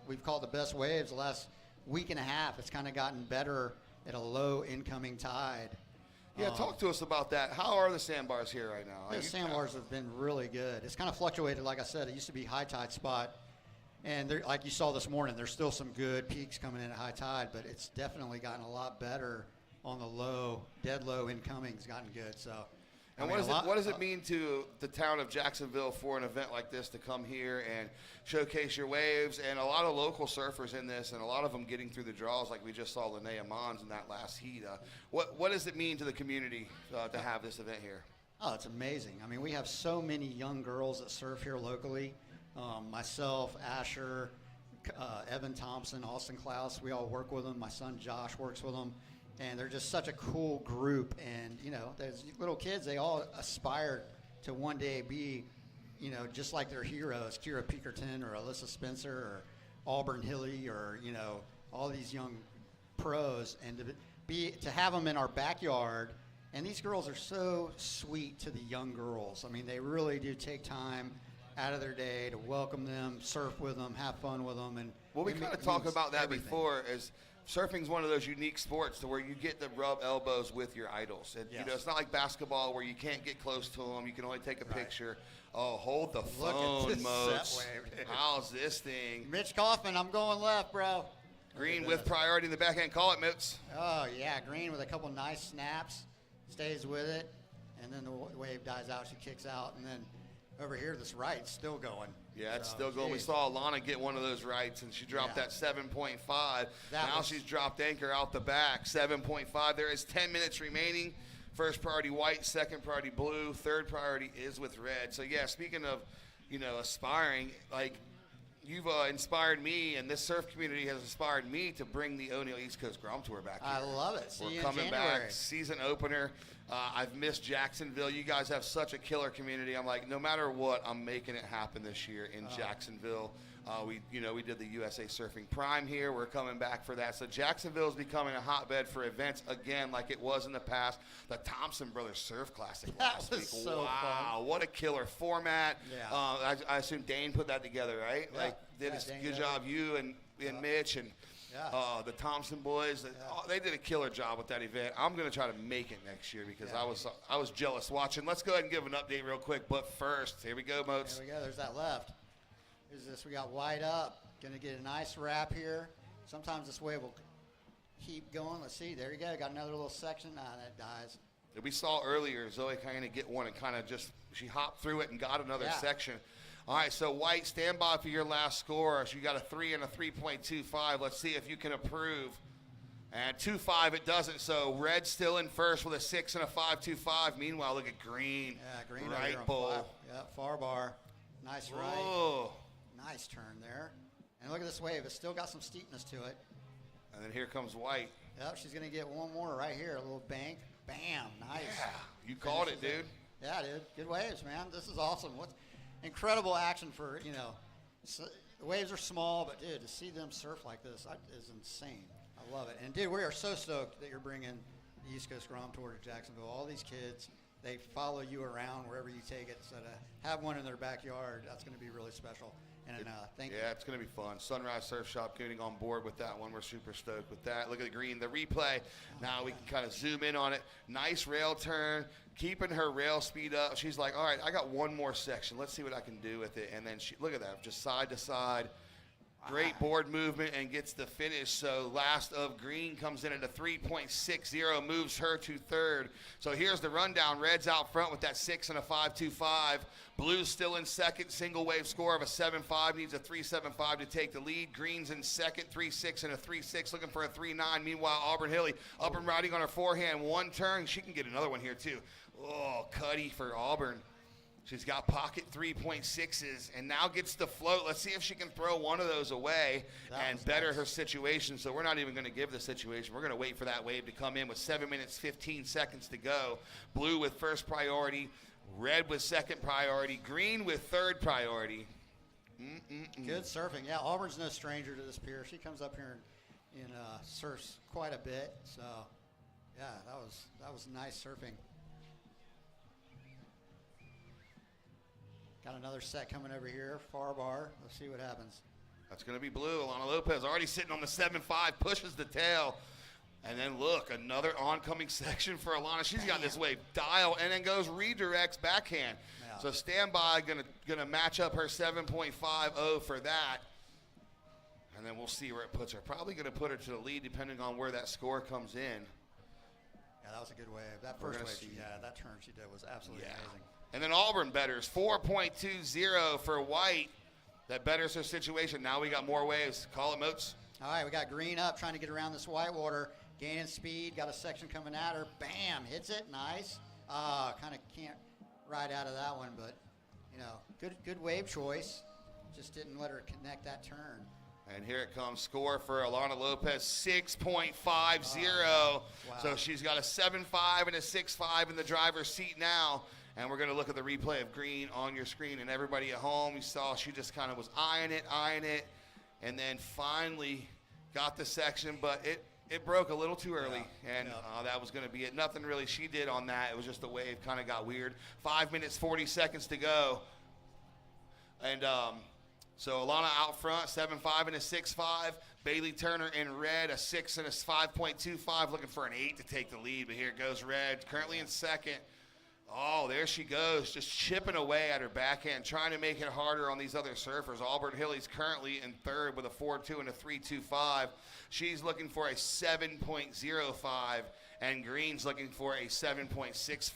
we've called the best waves the last week and a half. It's kind of gotten better at a low incoming tide. Yeah, talk to us about that. How are the sandbars here right now? The sandbars have been really good. It's kind of fluctuated, like I said. It used to be high tide spot, and there, like you saw this morning, there's still some good peaks coming in at high tide, but it's definitely gotten a lot better on the low, dead low incoming has gotten good. So, And what does it mean to the town of Jacksonville for an event like this to come here and showcase your waves, and a lot of local surfers in this, and a lot of them getting through the draws like we just saw Linnea Mons in that last heat? What does it mean to the community to have this event here? Oh, it's amazing. I mean, we have so many young girls that surf here locally. Myself, Asher, Evan Thompson, Austin Klaus, we all work with them. My son Josh works with them. And they're just such a cool group. And, you know, those little kids, they all aspire to one day be, you know, just like their heroes, Kira Pinkerton or Alyssa Spencer or Auburn Hilly or, you know, all these young pros. And to have them in our backyard. And these girls are so sweet to the young girls. I mean, they really do take time out of their day to welcome them, surf with them, have fun with them. And well, we kind of talked about that before. Surfing's one of those unique sports to where you get to rub elbows with your idols. You know, it's not like basketball where you can't get close to them. You can only take a picture. Oh, hold the phone, Mose. How's this thing? Mitch Kaufman, I'm going left, bro. Green with priority in the backhand. Call it, Moats. Oh, yeah, Green with a couple nice snaps. Stays with it. And then the wave dies out. She kicks out. And then over here, this right's still going. Yeah, it's still going. We saw Alana get one of those rights, and she dropped that 7.5. Now she's dropped anchor out the back, 7.5. There is 10 minutes remaining. First priority white, second priority blue, third priority is with red. So, yeah, speaking of, you know, aspiring, like, you've inspired me, and this surf community has inspired me to bring the O'Neill East Coast Grom Tour back here. I love it. See you We're coming in January. back, season opener. I've missed Jacksonville. You guys have such a killer community. I'm like, no matter what, I'm making it happen this year in Jacksonville. We did the USA Surfing Prime here. We're coming back for that. So Jacksonville is becoming a hotbed for events again, like it was in the past. The Thompson Brothers Surf Classic last week. So wow, fun. What a killer format. Yeah. I assume Dane put that together, right? Yeah. Like, did a Dane good did. job. You and Mitch and the Thompson boys. They did a killer job with that event. I'm going to try to make it next year because I was jealous watching. Let's go ahead and give an update real quick. But first, here we go, Moats. There we go. There's that left. Here's this. We got wide up. Going to get a nice wrap here. Sometimes this wave will keep going. Let's see. There you go. Got another little section. That dies. We saw earlier Zoe kind of get one and kind of she hopped through it and got another section. All right, so White, stand by for your last score. So you got a 3 and a 3.25. Let's see if you can approve. And 2.5 it doesn't, so Red's still in first with a 6 and a 5.25. Meanwhile, look at Green. Yeah, Green right over here on bowl. far bar. Nice right. Oh. Nice turn there. And look at this wave. It's still got some steepness to it. And then here comes White. Yep, she's going to get one more right here. A little bank. Bam. Nice. Yeah, you called it, dude. Yeah, dude. Good waves, man. This is awesome. What incredible action for, you know, the waves are small, but, dude, to see them surf like this is insane. I love it. And, dude, we are so stoked that you're bringing the East Coast Grom Tour to Jacksonville. All these kids, they follow you around wherever you take it. So to have one in their backyard, that's going to be really special. And thank you. Yeah, it's going to be fun. Sunrise Surf Shop getting on board with that one. We're super stoked with that. Look at the Green, the replay. Now we can kind of zoom in on it. Nice rail turn, keeping her rail speed up. She's like, all right, I got one more section. Let's see what I can do with it. And then look at that, just side to side. Great board movement and gets the finish. So last of green comes in at a 3.60, moves her to third. So here's the rundown. Red's out front with that 6 and a 5.25. Blue's still in second, single wave score of a 7.5, needs a 3.75 to take the lead. Green's in second, 3.6 and a 3.6, looking for a 3.9. Meanwhile, Auburn Hilly up and riding on her forehand. One turn, she can get another one here too. Oh, Cuddy for Auburn. She's got pocket 3.6s and now gets the float. Let's see if she can throw one of those away and better her situation. So we're not even going to give the situation. We're going to wait for that wave to come in with 7 minutes, 15 seconds to go. Blue with first priority, red with second priority, green with third priority. Good surfing. Yeah, Auburn's no stranger to this pier. She comes up here and surfs quite a bit. So, yeah, that was nice surfing. Got another set coming over here, far bar. Let's see what happens. That's going to be blue. Alana Lopez already sitting on the 7.5, pushes the tail. And then look, another oncoming section for Alana. She's got this wave dial and then goes redirects backhand. Yeah. So standby, gonna match up her 7.50 for that. And then we'll see where it puts her. Probably going to put her to the lead depending on where that score comes in. Yeah, that was a good wave. That first wave, that turn she did was absolutely amazing. And then Auburn betters, 4.20 for White. That betters her situation. Now we got more waves. Call it, Moats. All right, we got green up, trying to get around this whitewater. Gaining speed, got a section coming at her. Bam, hits it, nice. Kind of can't ride out of that one, but, good wave choice. Just didn't let her connect that turn. And here it comes, score for Alana Lopez, 6.50. Wow. So she's got a 7.5 and a 6.5 in the driver's seat now. And we're going to look at the replay of green on your screen. And everybody at home, you saw she just kind of was eyeing it, and then finally got the section, but it broke a little too early, and that was going to be it. Nothing really she did on that. It was just the wave kind of got weird. 5 minutes, 40 seconds to go. And so Alana out front, 7.5 and a 6.5. Bailey Turner in red, a 6 and a 5.25, looking for an 8 to take the lead. But here goes red, currently in second. Oh, there she goes, just chipping away at her backhand, trying to make it harder on these other surfers. Auburn Hilly's currently in third with a 4.2 and a 3.25. She's looking for a 7.05, and Green's looking for a 7.65.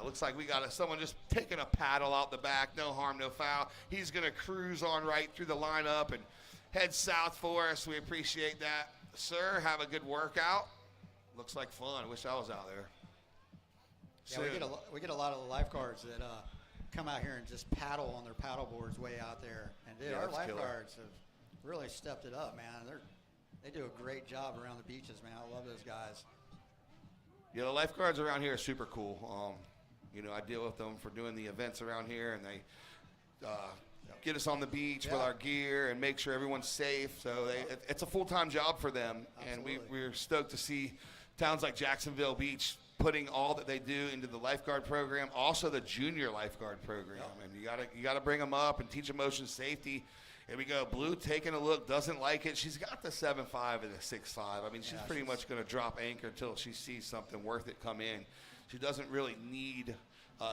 Looks like we got someone just taking a paddle out the back. No harm, no foul. He's going to cruise on right through the lineup and head south for us. We appreciate that. Sir, have a good workout. Looks like fun. Wish I was out there. Yeah, we get a lot of the lifeguards that come out here and just paddle on their paddle boards way out there. And our lifeguards have really stepped it up, man. They do a great job around the beaches, man. I love those guys. Yeah, the lifeguards around here are super cool. I deal with them for doing the events around here, and they get us on the beach with our gear and make sure everyone's safe. So it's a full-time job for them. Absolutely. And we're stoked to see towns like Jacksonville Beach putting all that they do into the lifeguard program, also the junior lifeguard program. And you gotta bring them up and teach them ocean safety. Here we go. Blue taking a look, doesn't like it. She's got the 7.5 and the 6.5. I mean, she's pretty much going to drop anchor until she sees something worth it come in. She doesn't really need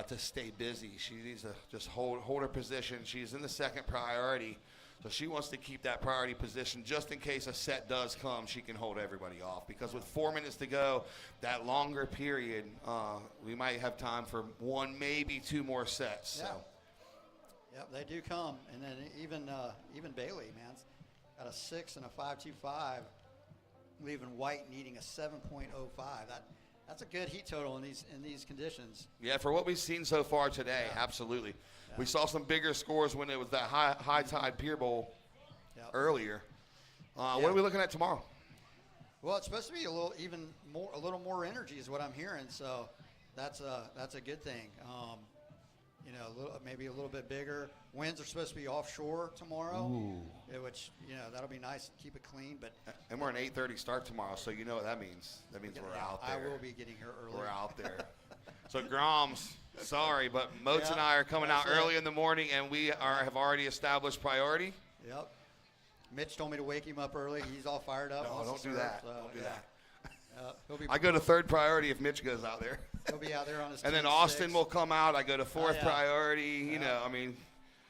to stay busy. She needs to just hold her position. She's in the second priority, so she wants to keep that priority position just in case a set does come. She can hold everybody off, because with 4 minutes to go, that longer period, we might have time for one, maybe two more sets. Yeah. So. Yep, they do come, and then even Bailey, man, got a 6 and a 5.25, leaving White needing a 7.05. That's a good heat total in these conditions. Yeah, for what we've seen so far today, absolutely. Yeah. We saw some bigger scores when it was that high tide Pier Bowl earlier. What are we looking at tomorrow? Well, it's supposed to be a little more energy is what I'm hearing. So that's a good thing. Maybe a little bit bigger. Winds are supposed to be offshore tomorrow, which that'll be nice to keep it clean. And we're an 8:30 start tomorrow, so you know what that means. That means we're out there. I will be getting here early. We're out there. So Groms, sorry, but Moats and I are coming out early in the morning, and we have already established priority. Yep. Mitch told me to wake him up early. He's all fired up. No, don't do that. Don't do that. I go to third priority if Mitch goes out there. He'll be out there on his and then Austin will come out. I go to fourth priority. I mean,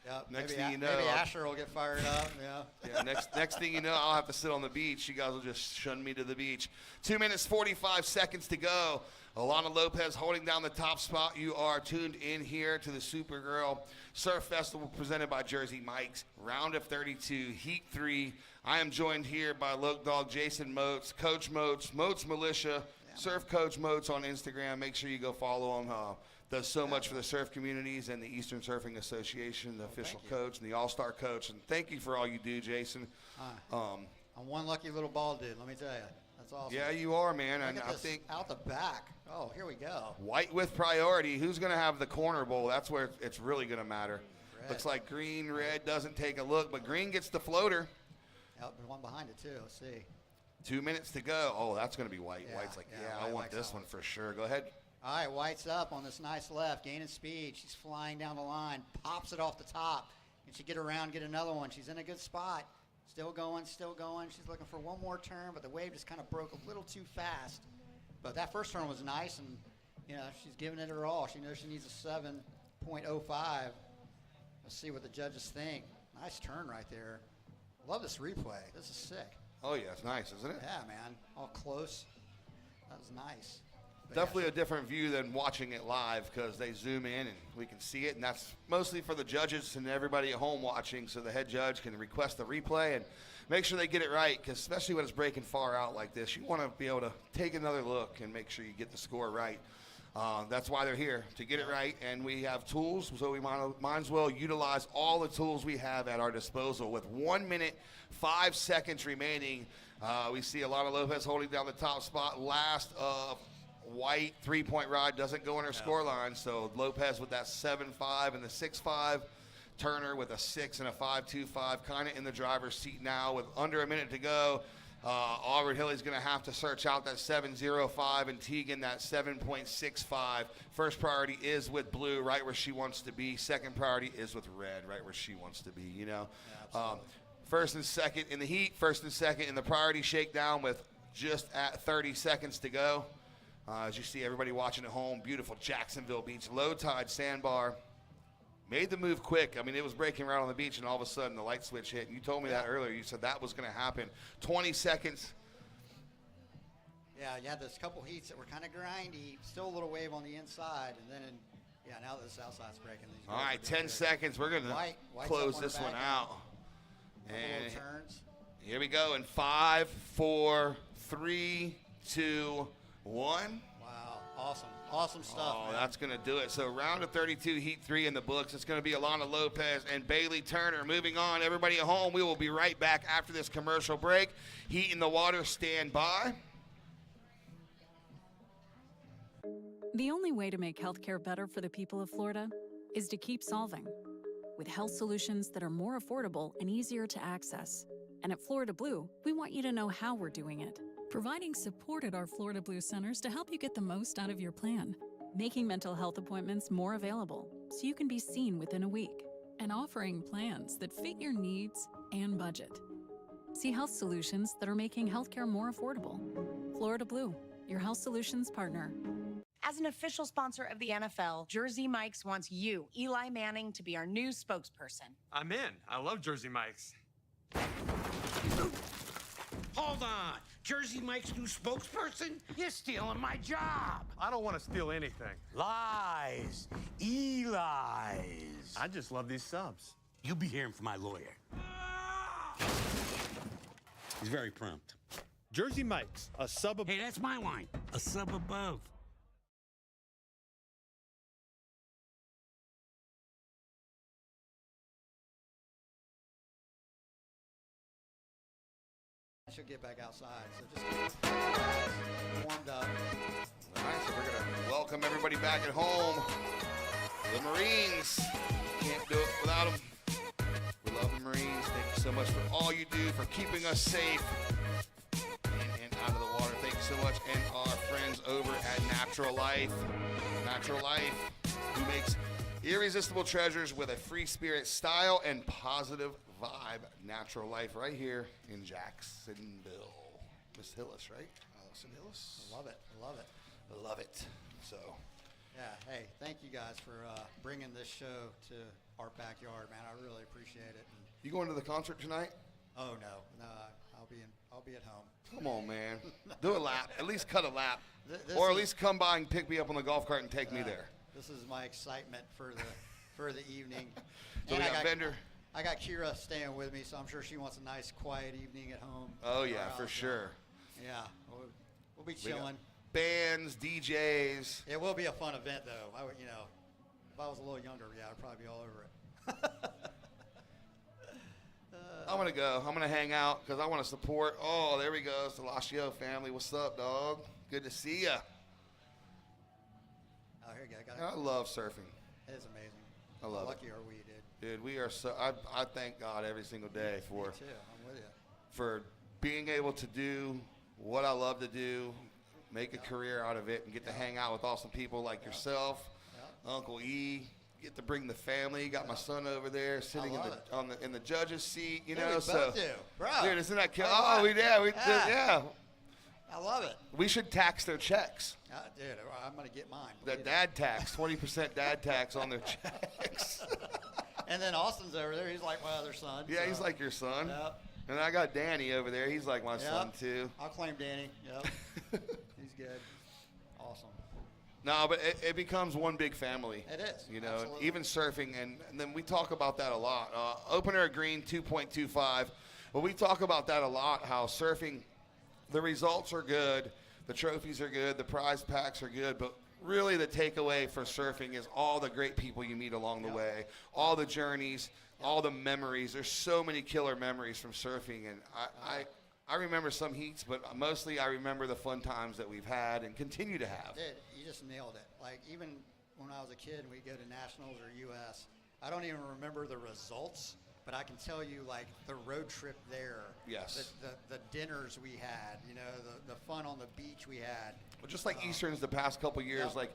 Yeah, Next maybe, thing you know, maybe Asher will get fired up. Yeah. Yeah, next thing you know, I'll have to sit on the beach. You guys will just shun me to the beach. 2 minutes, 45 seconds to go. Alana Lopez holding down the top spot. You are tuned in here to the Supergirl Surf Festival presented by Jersey Mike's. Round of 32, Heat 3. I am joined here by Loke Dog Jason Moats, Coach Moats, Moats Militia, Surf Coach Moats on Instagram. Make sure you go follow him. Does so much for the surf communities and the Eastern Surfing Association, the official coach and the all-star coach. And thank you for all you do, Jason. I'm one lucky little bald dude, let me tell you. That's awesome. Yeah, you are, man. Look And at I this think out the back. Oh, here we go. white with priority. Who's going to have the corner bowl? That's where it's really going to matter. Red. Looks like green, red doesn't take a look, but green gets the floater. Yep, there's one behind it too. Let's see. 2 minutes to go. Oh, that's going to be white. Yeah, White's like, yeah, yeah, White I want likes this that one one. for sure. Go ahead. All right, White's up on this nice left, gaining speed. She's flying down the line, pops it off the top. Can she get around, get another one? She's in a good spot. Still going, still going. She's looking for one more turn, but the wave just kind of broke a little too fast. But that first turn was nice, and you know she's giving it her all. She knows she needs a 7.05. Let's see what the judges think. Nice turn right there. Love this replay. This is sick. Oh, yeah, it's nice, isn't it? Yeah, man. All close. That was nice. But yeah, Definitely a different view than watching it live because they zoom in and we can see it. And that's mostly for the judges and everybody at home watching so the head judge can request the replay and make sure they get it right because especially when it's breaking far out like this, you want to be able to take another look and make sure you get the score right. That's why they're here, to get it right. And we have tools, so we might as well utilize all the tools we have at our disposal. With 1 minute, 5 seconds remaining, we see Alana Lopez holding down the top spot. Last white three-point ride doesn't go in her score line, so Lopez with that 7.5 and the 6.5. Turner with a 6 and a 5.25, kind of in the driver's seat now with under a minute to go. Auburn Hilly's going to have to search out that 7.05 and Teagan that 7.65. First priority is with blue, right where she wants to be. Second priority is with red, right where she wants to be, you know. First and second in the heat, first and second in the priority shakedown with just at 30 seconds to go. As you see everybody watching at home, beautiful Jacksonville Beach, low tide sandbar. Made the move quick. I mean, it was breaking right on the beach, and all of a sudden the light switch hit. And you told me that earlier. You said that was going to happen. 20 seconds. Yeah, you had those couple heats that were kind of grindy. Still a little wave on the inside, and then, now that the south side's breaking. These All right, 10 seconds. We're going to close this one out. And turns. Here we go in 5, 4, 3, 2, 1. Wow, awesome. Awesome stuff, Oh, man. that's going to do it. So round of 32, heat 3 in the books. It's going to be Alana Lopez and Bailey Turner. Moving on, everybody at home, we will be right back after this commercial break. Heat in the water, stand by. The only way to make healthcare better for the people of Florida is to keep solving with health solutions that are more affordable and easier to access. And at Florida Blue, we want you to know how we're doing it. Providing support at our Florida Blue centers to help you get the most out of your plan. Making mental health appointments more available so you can be seen within a week. And offering plans that fit your needs and budget. See health solutions that are making healthcare more affordable. Florida Blue, your health solutions partner. As an official sponsor of the NFL, Jersey Mike's wants you, Eli Manning, to be our new spokesperson. I'm in. I love Jersey Mike's. Hold on. Jersey Mike's new spokesperson? You're stealing my job. I don't want to steal anything. Lies. Eli's. I just love these subs. You'll be hearing from my lawyer. He's very prompt. Jersey Mike's, a sub. Hey, that's my line. A sub above. She'll get back outside, so just warmed up. All right, so we're going to welcome everybody back at home. The Marines. Can't do it without them. We love the Marines. Thank you so much for all you do, for keeping us safe in and out of the water. Thank you so much. And our friends over at Natural Life. Natural Life, who makes irresistible treasures with a free spirit style and positive vibe. Natural Life right here in Jacksonville. Miss Hillis, right? Allison Hillis. I love it. I love it. Love it. So, Yeah, hey, thank you guys for bringing this show to our backyard, man. I really appreciate it. And, You going to the concert tonight? oh no, I'll be at home. Come on, man. Do a lap. At least cut a lap. This Or at is- least come by and pick me up on the golf cart and take me there. This is my excitement for the evening. So And we got Bender. I got Kira staying with me, so I'm sure she wants a nice, quiet evening at home. Oh, Or yeah, for out, sure. Yeah, we'll be We got chilling. bands, DJs. It will be a fun event, though. If I was a little younger, yeah, I'd probably be all over it. I'm going to go. I'm going to hang out because I want to support. Oh, there we go. It's the Lashio family. What's up, dog? Good to see ya. Oh, here you go. I love surfing. It is amazing. I love Lucky it. are we, dude. Dude, we are so. I thank God every single day Me for too. I'm with you. for being able to do what I love to do, make a career out of it, and get to hang out with awesome people like yourself, Uncle E. Get to bring the family. Got my son over there sitting in the judge's seat. You Yeah, know, we so both do. Bro. dude, isn't that cool? Oh, Oh, yeah. yeah. I love it. We should tax their checks. Dude, I'm going to get mine. The dad tax, 20% dad tax on their checks. And then Austin's over there. He's like my other son. Yeah, so. he's like your son. Yep. And I got Danny over there. He's like my son too. I'll claim Danny. Yep. He's good. Awesome. No, but it becomes one big family. It is. You know, Absolutely. even surfing, and then we talk about that a lot. Opener green 2.25. Well, we talk about that a lot, how surfing, the results are good, the trophies are good, the prize packs are good, but really the takeaway for surfing is all the great people you meet along the way, all the journeys, all the memories. There's so many killer memories from surfing, and I remember some heats, but mostly I remember the fun times that we've had and continue to have. Dude, you just nailed it. Like, even when I was a kid and we'd go to nationals or U.S., I don't even remember the results, but I can tell you, like, the road trip there. Yes. The dinners we had, you know, the fun on the beach we had. Well, just like Easterns the past couple years, like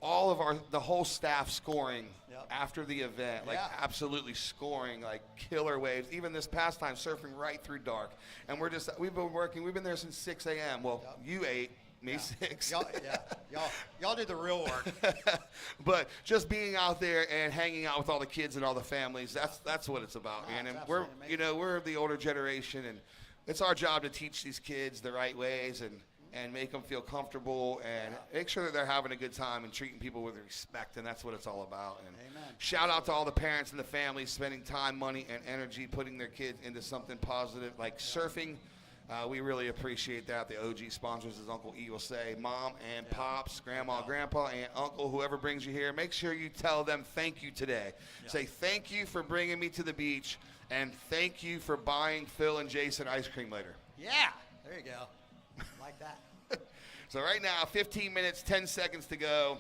all of the whole staff scoring after the event, like absolutely scoring, like killer waves. Even this past time, surfing right through dark. And we've been there since 6 a.m. Well, you 8, me 6. Y'all did the real work. But just being out there and hanging out with all the kids and all the families, that's what it's about, man. And we're the older generation, and it's our job to teach these kids the right ways and make them feel comfortable and make sure that they're having a good time and treating people with respect, and that's what it's all about. And shout out to all the parents and the families spending time, money, and energy putting their kids into something positive like surfing. We really appreciate that. The OG sponsors, as Uncle E will say, Mom and Pops, Grandma, Grandpa, Aunt, Uncle, whoever brings you here, make sure you tell them thank you today. Say thank you for bringing me to the beach, and thank you for buying Phil and Jason ice cream later. Yeah, there you go. Like that. So right now, 15 minutes, 10 seconds to go.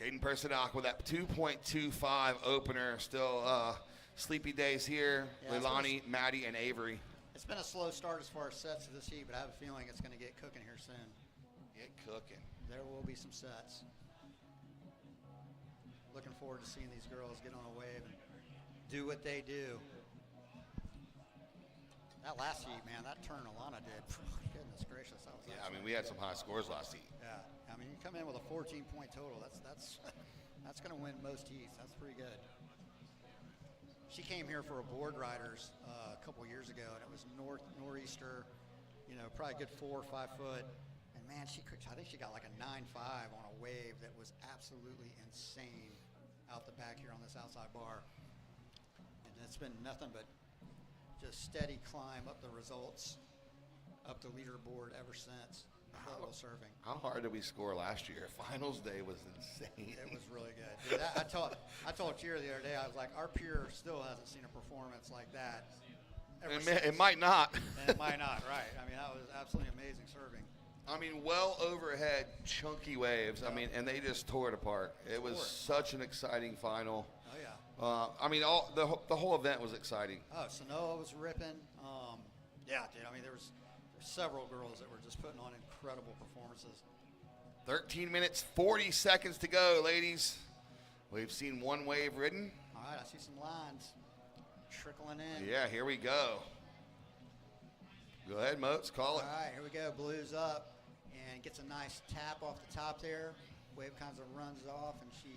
Caden Persidoc with that 2.25 opener. Still sleepy days here. Leilani, Maddie, and Avery. It's been a slow start as far as sets of this heat, but I have a feeling it's going to get cooking here soon. Get cooking. There will be some sets. Looking forward to seeing these girls get on a wave and do what they do. That last heat, man, that turn Alana did. Goodness gracious, that was. Yeah, I mean, we had some high scores last heat. Yeah, I mean, you come in with a 14-point total. That's going to win most heats. That's pretty good. She came here for a board riders a couple years ago, and it was nor'easter, you know, probably a good 4 or 5 foot. And man, I think she got like a 9.5 on a wave that was absolutely insane out the back here on this outside bar. And it's been nothing but just steady climb up the results, up the leaderboard ever since. Incredible surfing. How hard did we score last year? Finals day was insane. It was really good. Dude, I told Cheer the other day, I was like, our peer still hasn't seen a performance like that. It might not. And it might not, right. I mean, that was absolutely amazing surfing. I mean, well overhead, chunky waves. I mean, and they just tore it apart. It was such an exciting final. Oh, yeah. I mean, the whole event was exciting. Oh, Sanoa was ripping. Yeah, dude, I mean, there was several girls that were just putting on incredible performances. 13 minutes, 40 seconds to go, ladies. We've seen one wave ridden. All right, I see some lines trickling in. Yeah, here we go. Go ahead, Moats, call it. All right, here we go. Blue's up and gets a nice tap off the top there. Wave kind of runs off and she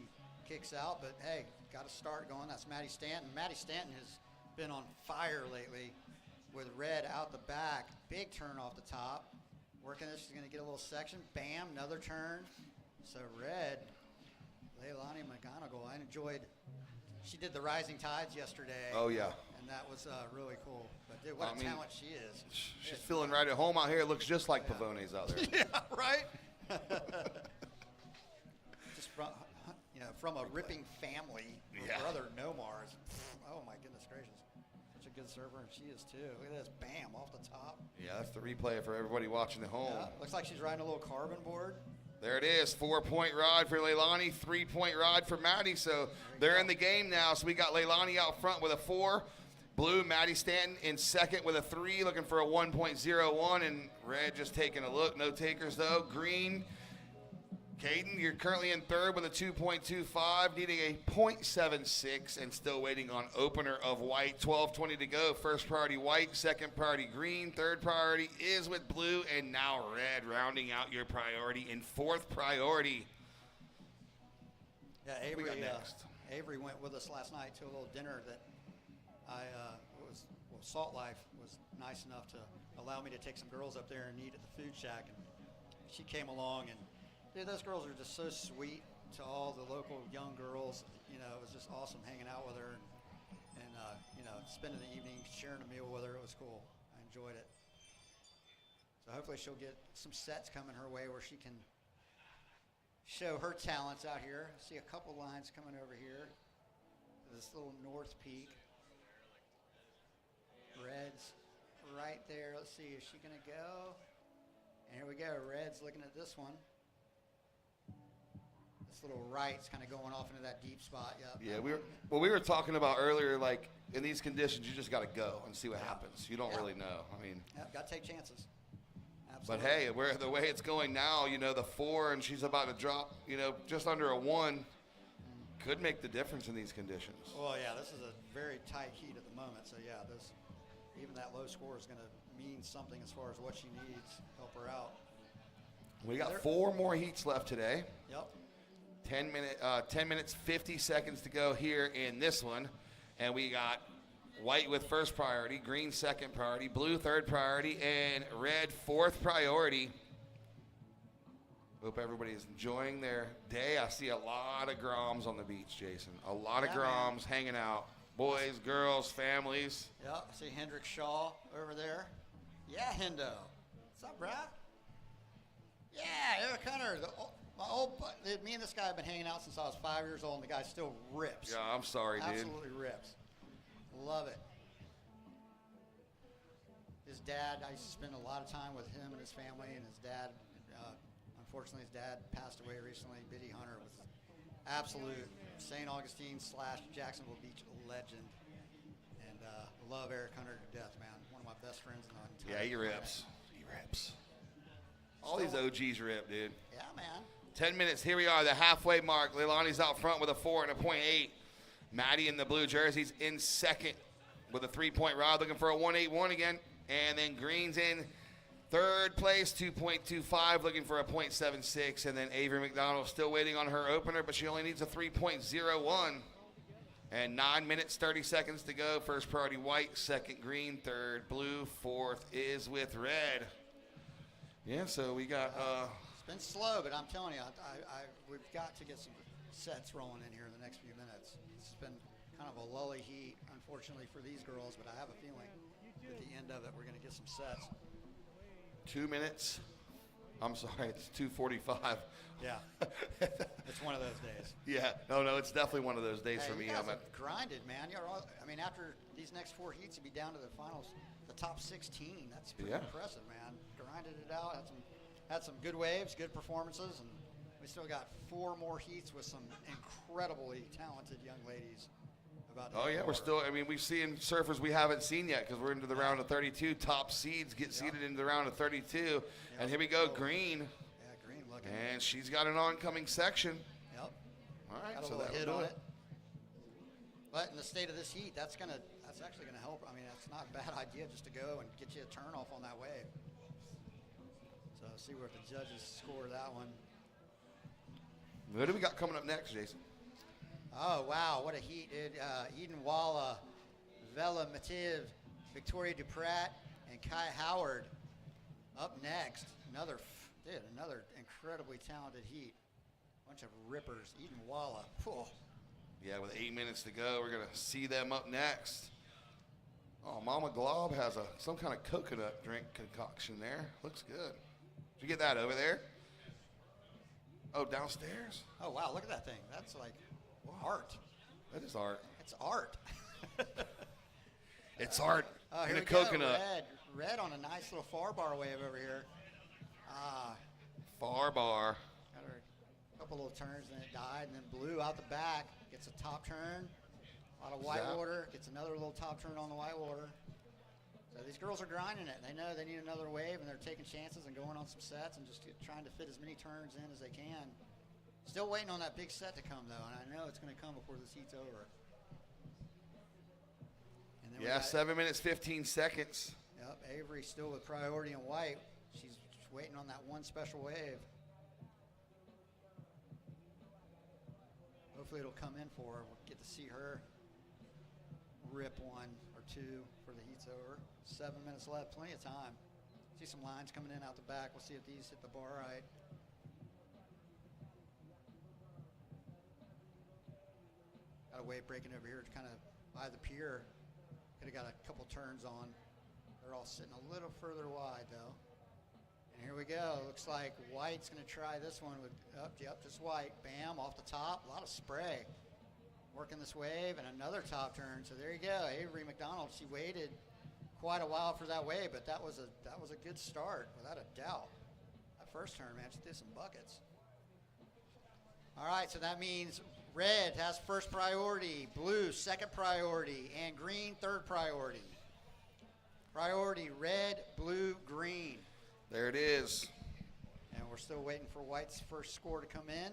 kicks out, but hey, got a start going. That's Maddie Stanton. Maddie Stanton has been on fire lately with Red out the back. Big turn off the top. Working this, she's going to get a little section. Bam, another turn. So Red, Leilani McGonigal, I enjoyed. She did the Rising Tides yesterday. Oh, yeah. And that was really cool. But dude, what a talent she is. She's feeling right at home out here. It looks just like Pavone's out there. Yeah, right? Just from a ripping family. Her brother Nomar's. Oh, my goodness gracious. Such a good server, and she is too. Look at this. Bam, off the top. Yeah, that's the replay for everybody watching at home. Yeah, looks like she's riding a little carbon board. There it is, 4-point rod for Leilani, 3-point rod for Maddie. So they're in the game now. So we got Leilani out front with a 4. Blue, Maddie Stanton in second with a 3, looking for a 1.01. And Red just taking a look. No takers, though. Green, Caden, you're currently in third with a 2.25, needing a 0.76, and still waiting on opener of White. 12:20 to go. First priority White, second priority Green, third priority is with Blue, and now Red rounding out your priority in fourth priority. Yeah, What we got next? Avery went with us last night to a little dinner that Salt Life was nice enough to allow me to take some girls up there and eat at the food shack, and she came along, and dude, those girls are just so sweet to all the local young girls. You know, it was just awesome hanging out with her and spending the evening sharing a meal with her. It was cool. I enjoyed it. So hopefully she'll get some sets coming her way where she can show her talents out here. I see a couple lines coming over here. This little North Peak. Red's right there. Let's see, is she gonna go? And here we go. Red's looking at this one. This little right's kind of going off into that deep spot. Yep. Yeah, we were talking about earlier, like in these conditions, you just got to go and see what happens. You don't really know. I mean, got to take chances. but Absolutely. hey, the way it's going now, the 4, and she's about to drop, just under a 1, could make the difference in these conditions. Well, yeah, this is a very tight heat at the moment. So yeah, even that low score is going to mean something as far as what she needs to help her out. We got 4 more heats left today. Yep. 10 minutes, 50 seconds to go here in this one. And we got White with first priority, Green second priority, Blue third priority, and Red fourth priority. Hope everybody's enjoying their day. I see a lot of Groms on the beach, Jason. A lot of Groms hanging out. Boys, girls, families. Yeah, I see Hendrick Shaw over there. Yeah, Hendo. What's up, Brad? Yeah, Eric Hunter. Me and this guy have been hanging out since I was 5 years old, and the guy still rips. Yeah, I'm sorry, dude. Absolutely rips. Love it. His dad, I used to spend a lot of time with him and his family, and his dad, unfortunately, his dad passed away recently. Biddy Hunter was absolute St. Augustine / Jacksonville Beach legend. And love Eric Hunter to death, man. One of my best friends in the entire Yeah, he rips. He rips. All these OGs rip, dude. Yeah, man. 10 minutes. Here we are, the halfway mark. Leilani's out front with a 4 and a 0.8. Maddie in the blue jerseys in second with a 3-point rod, looking for a 1.81 again. And then Green's in third place, 2.25, looking for a 0.76. And then Avery McDonald still waiting on her opener, but she only needs a 3.01. And 9 minutes, 30 seconds to go. First priority White, second Green, third Blue, fourth is with Red. Yeah, so we got... It's been slow, but I'm telling you, we've got to get some sets rolling in here in the next few minutes. It's been kind of a lully heat, unfortunately, for these girls, but I have a feeling at the end of it, we're going to get some sets. 2 minutes. I'm sorry, it's 2:45. Yeah. It's one of those days. Yeah. No, it's definitely one of those days for me. You guys have grinded, man. After these next 4 heats, you'll be down to the finals, the top 16. That's pretty impressive, man. Grinded it out, had some good waves, good performances, and we still got 4 more heats with some incredibly talented young ladies. We're still, we've seen surfers we haven't seen yet because we're into the round of 32. Top seeds get seeded into the round of 32. And here we go, Green. Yeah, Green looking. And she's got an oncoming section. Yep. All right, got a so little that'll hit do on it. it. But in the state of this heat, that's actually gonna help. That's not a bad idea just to go and get you a turn off on that wave. So see where the judges score that one. What do we got coming up next, Jason? Oh, wow, what a heat, dude. Eden Walla, Vela Mativ, Victoria Duprat, and Kai Howard up next. Another incredibly talented heat. Bunch of rippers. Eden Walla. Whew. Yeah, with 8 minutes to go, we're going to see them up next. Oh, Mama Glob has some kind of coconut drink concoction there. Looks good. Did you get that over there? Oh, downstairs? Oh, wow, look at that thing. That's like art. That is art. It's art. It's art Oh, in here a we go. coconut. Red on a nice little far bar wave over here. Far bar. Got her a couple little turns, and it died, and then Blue out the back gets a top turn. A lot of white Zap. water, gets another little top turn on the white water. So these girls are grinding it. They know they need another wave, and they're taking chances and going on some sets and just trying to fit as many turns in as they can. Still waiting on that big set to come, though, and I know it's going to come before this heat's over. And then we Yeah, got- 7 minutes, 15 seconds. Yep, Avery still with priority in white. She's just waiting on that one special wave. Hopefully it'll come in for her. We'll get to see her rip one or two before the heat's over. 7 minutes left, plenty of time. See some lines coming in out the back. We'll see if these hit the bar right. Got a wave breaking over here, kind of by the pier. Could have got a couple turns on. They're all sitting a little further wide, though. And here we go. Looks like White's going to try this one with, just White. Bam, off the top. A lot of spray. Working this wave, and another top turn. So there you go. Avery McDonald, she waited quite a while for that wave, but that was a good start, without a doubt. That first turn, man, she did some buckets. All right, so that means red has first priority, blue second priority, and green third priority. Priority, red, blue, green. There it is. And we're still waiting for White's first score to come in.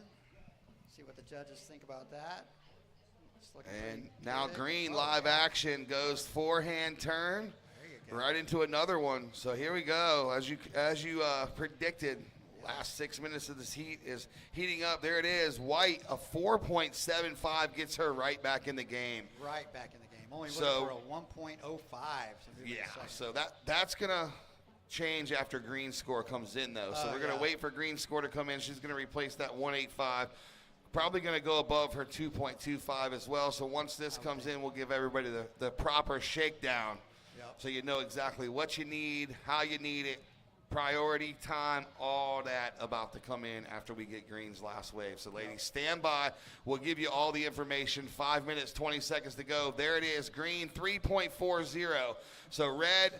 See what the judges think about that. It's looking And pretty now good. green Oh, live yeah. action goes forehand turn There you go. right into another one. So here we go. As you predicted, last 6 minutes of this heat is heating up. There it is. White, a 4.75 gets her right back in the game. Right back in the game. Only So- looking for a 1.05. to move to the Yeah, second. so that's going to change after green score comes in, though. So Oh, we're going to yeah. wait for green score to come in. She's going to replace that 185. Probably going to go above her 2.25 as well. So once this comes in, we'll give everybody the proper shakedown. Yep. So you know exactly what you need, how you need it, priority, time, all that about to come in after we get green's last wave. So ladies, stand by. We'll give you all the information. 5 minutes, 20 seconds to go. There it is, green 3.40. So red,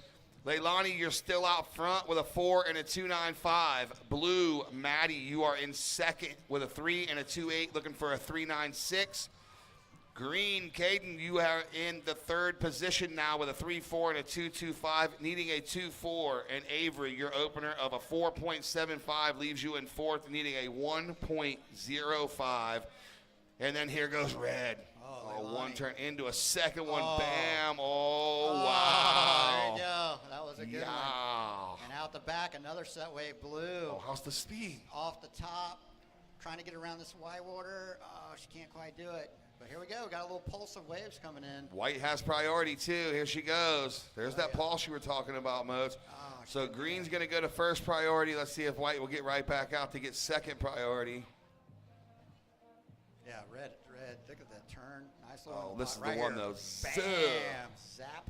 Leilani, you're still out front with a 4 and a 2.95. Blue, Maddie, you are in second with a 3 and a 2.8, looking for a 3.96. Green, Caden, you are in the third position now with a 3.4 and a 2.25, needing a 2.4. And Avery, your opener of a 4.75 leaves you in fourth, needing a 1.05. And then here goes red. Oh, one Leilani. turn into a second one. Oh. Bam. Oh, There wow. you go. That was a good one. Yeah. And out the back, another set wave, blue. Oh, how's the speed? Off the top, trying to get around this white water. Oh, she can't quite do it. But here we go. Got a little pulse of waves coming in. White has priority, too. Here she goes. There's that pulse you were talking about, Modes. So green's going to go to first priority. Let's see if white will get right back out to get second priority. Yeah, red. Look at that turn. Nice little. Oh, this is right the one, here. though. Bam. Zap.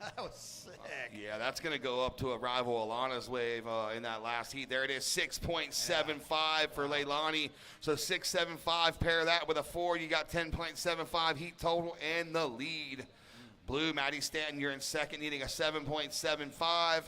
That was sick. Yeah, that's going to go up to a rival Alana's wave in that last heat. There it is, 6.75 for Leilani. So 6.75, pair that with a 4. You got 10.75 heat total and the lead. Blue, Maddie Stanton, you're in second, needing a 7.75.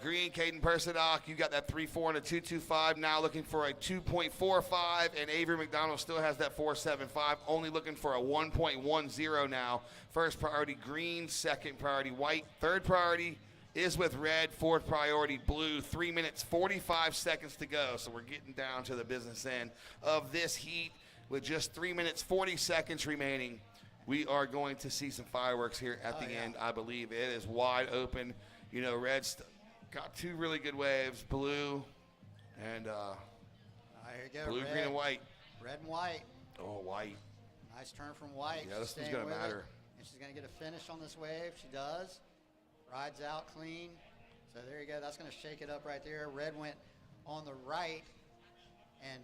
Green, Caden Persidoc, you got that 3.4 and a 2.25. Now looking for a 2.45, and Avery McDonald still has that 4.75. Only looking for a 1.10 now. First priority, green. Second priority, white. Third priority is with red. Fourth priority, blue. 3 minutes, 45 seconds to go. So we're getting down to the business end of this heat with just 3 minutes, 40 seconds remaining. We are going to see some fireworks here at the end. I believe it is wide open. You know, red's got two really good waves, blue and Here you go. blue, red. green, and white. Red and white. Oh, white. Nice turn from White. Yeah, this Staying one's going to with it. matter. And she's going to get a finish on this wave. She does. Rides out clean. So there you go. That's going to shake it up right there. Red went on the right and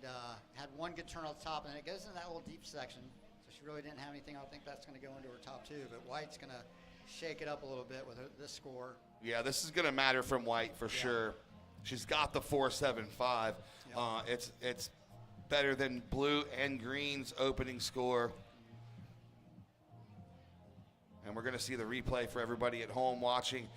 had one good turn on the top. And it goes into that little deep section. So she really didn't have anything. I don't think that's going to go into her top two. But White's going to shake it up a little bit with this score. Yeah, this is going to matter from White for sure. She's got the 4.75. It's better than blue and green's opening score. And we're going to see the replay for everybody at home watching.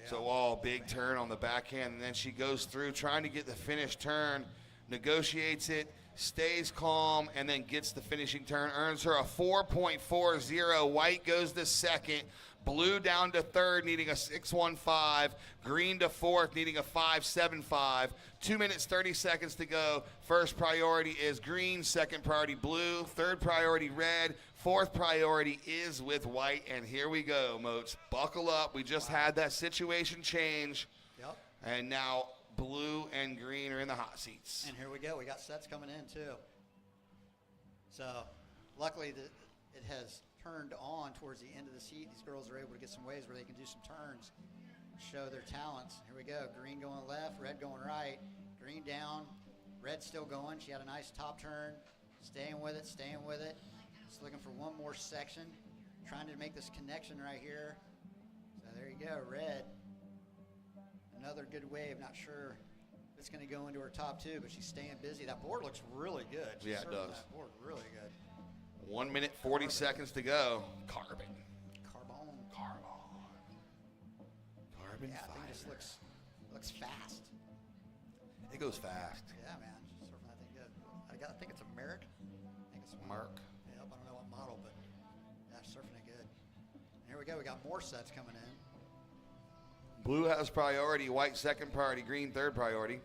So, big turn on the backhand. And then she goes through trying to get the finish turn, negotiates it, stays calm, and then gets the finishing turn. Earns her a 4.40. White goes to second. Blue down to third, needing a 6.15. Green to fourth, needing a 5.75. 2 minutes, 30 seconds to go. First priority is green. Second priority, blue. Third priority, red. Fourth priority is with White. And here we go, Moats. Buckle up. We just had that situation change. Yep. And now blue and green are in the hot seats. And here we go. We got sets coming in, too. So, luckily, it has turned on towards the end of the heat. These girls are able to get some waves where they can do some turns, show their talents. Here we go. Green going left, red going right. Green down, red still going. She had a nice top turn. Staying with it, staying with it. Just looking for one more section. Trying to make this connection right here. So there you go, red. Another good wave. Not sure if it's going to go into her top two, but she's staying busy. That board looks really good. She's Yeah, it does. That board really good. 1 minute, 40 seconds to go. Carbon. Yeah, I think it just looks fast. It goes fast. Yeah, man. Just surfing that thing good. I think it's a Merrick. I think it's Mark. Yep, I don't know what model, but yeah, surfing it good. And here we go. We got more sets coming in. Blue has priority, White second priority, green third priority.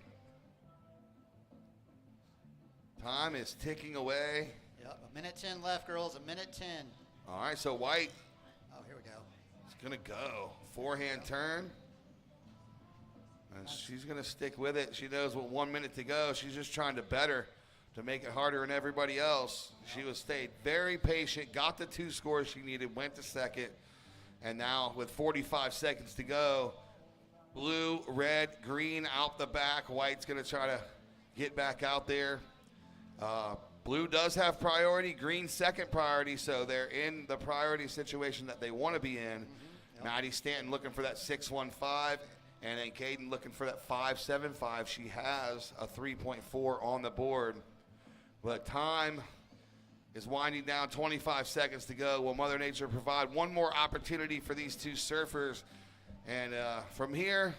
Time is ticking away. Yep, a minute 10 left, girls. A minute 10. All right, so White. Oh, here we go. It's going to go. Forehand turn. And she's going to stick with it. She knows with 1 minute to go. She's just trying to better to make it harder than everybody else. She was stayed very patient, got the 2 scores she needed, went to second. And now with 45 seconds to go, blue, red, green out the back. White's going to try to get back out there. Blue does have priority, green second priority, so they're in the priority situation that they want to be in. Maddie Stanton looking for that 6.15, and then Caden looking for that 5.75. She has a 3.4 on the board. But time is winding down, 25 seconds to go. Will Mother Nature provide one more opportunity for these two surfers? And from here,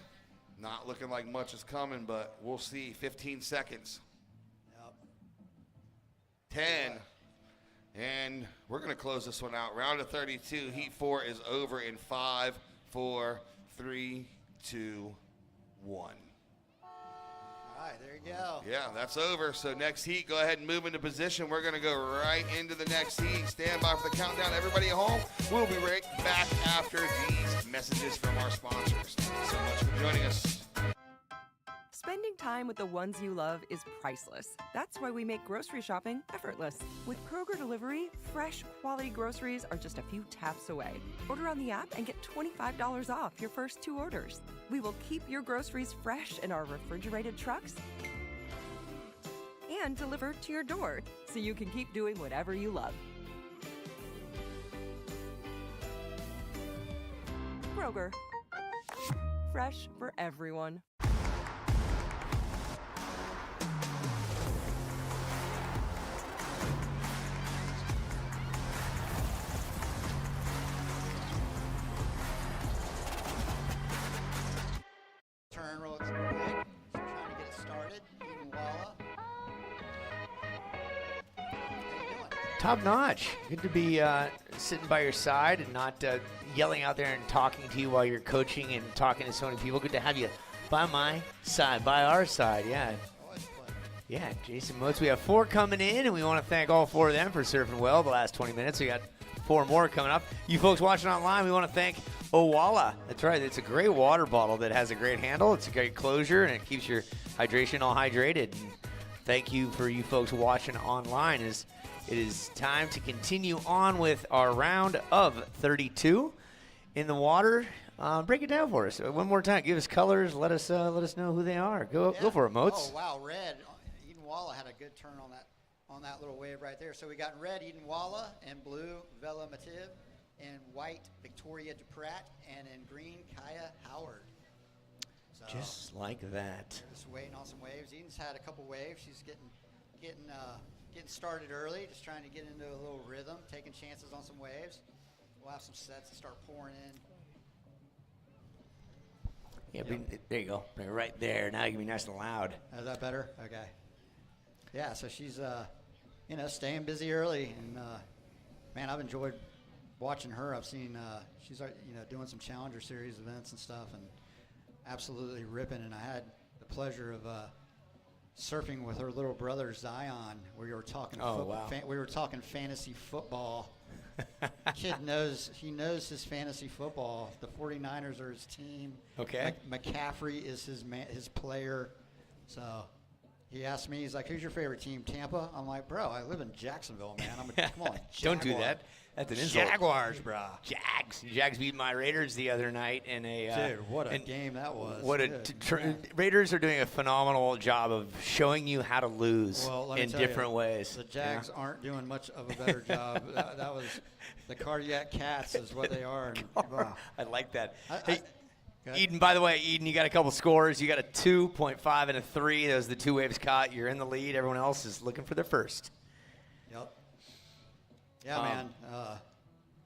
not looking like much is coming, but we'll see. 15 seconds. 10. And we're going to close this one out. Round of 32, Heat 4 is over in 5, 4, 3, 2, 1. All right, there you go. Yeah, that's over. So next heat, go ahead and move into position. We're going to go right into the next heat. Stand by for the countdown. Everybody at home, we'll be right back after these messages from our sponsors. Thanks so much for joining us. Spending time with the ones you love is priceless. That's why we make grocery shopping effortless. With Kroger Delivery, fresh, quality groceries are just a few taps away. Order on the app and get $25 off your first 2 orders. We will keep your groceries fresh in our refrigerated trucks and deliver to your door so you can keep doing whatever you love. Kroger. Fresh for everyone. Turn looks good. Trying to get it started. Eden Walla. Top notch. Good to be sitting by your side and not yelling out there and talking to you while you're coaching and talking to so many people. Good to have you by my side, by our side. Yeah. Yeah, Jason Moats. We have 4 coming in, and we want to thank all 4 of them for surfing well the last 20 minutes. We got 4 more coming up. You folks watching online, we want to thank Owala. That's right. It's a great water bottle that has a great handle. It's a great closure, and it keeps your hydration all hydrated. And thank you for you folks watching online as It is time to continue on with our round of 32 in the water. Break it down for us one more time. Give us colors. Let us know who they are. Go for it, Moats. Oh wow, red. Eden Walla had a good turn on that little wave right there. So we got in red Eden Walla, and blue Vela Mativ, and white Victoria Duprat, and in green Kaya Howard. So Just like that. just waiting on some waves. Eden's had a couple waves. She's getting started early, just trying to get into a little rhythm, taking chances on some waves. We'll have some sets that start pouring in. Yeah, there you go. Right there. Now you can be nice and loud. Is that better? Okay. Yeah, so she's, staying busy early. And, man, I've enjoyed watching her. I've seen she's, doing some Challenger Series events and stuff and absolutely ripping. And I had the pleasure of surfing with her little brother, Zion. We were talking we were talking fantasy football. Kid knows his fantasy football. The 49ers are his team. Okay. McCaffrey is his player. So he asked me, he's like, "Who's your favorite team?" Tampa. I'm like, "Bro, I live in Jacksonville, man. Come on, Don't do that. That's an insult. Jaguars, bro. Jags beat my Raiders the other night in a dude. What a game that was. Raiders are doing a phenomenal job of showing you how to lose in different ways. The Jags aren't doing much of a better job. That was the cardiac cats is what they are. I like that. Hey, Eden, by the way, you got a couple scores. You got a 2.5 and a 3. Those are the two waves caught. You're in the lead. Everyone else is looking for their first. Yep. Yeah, man.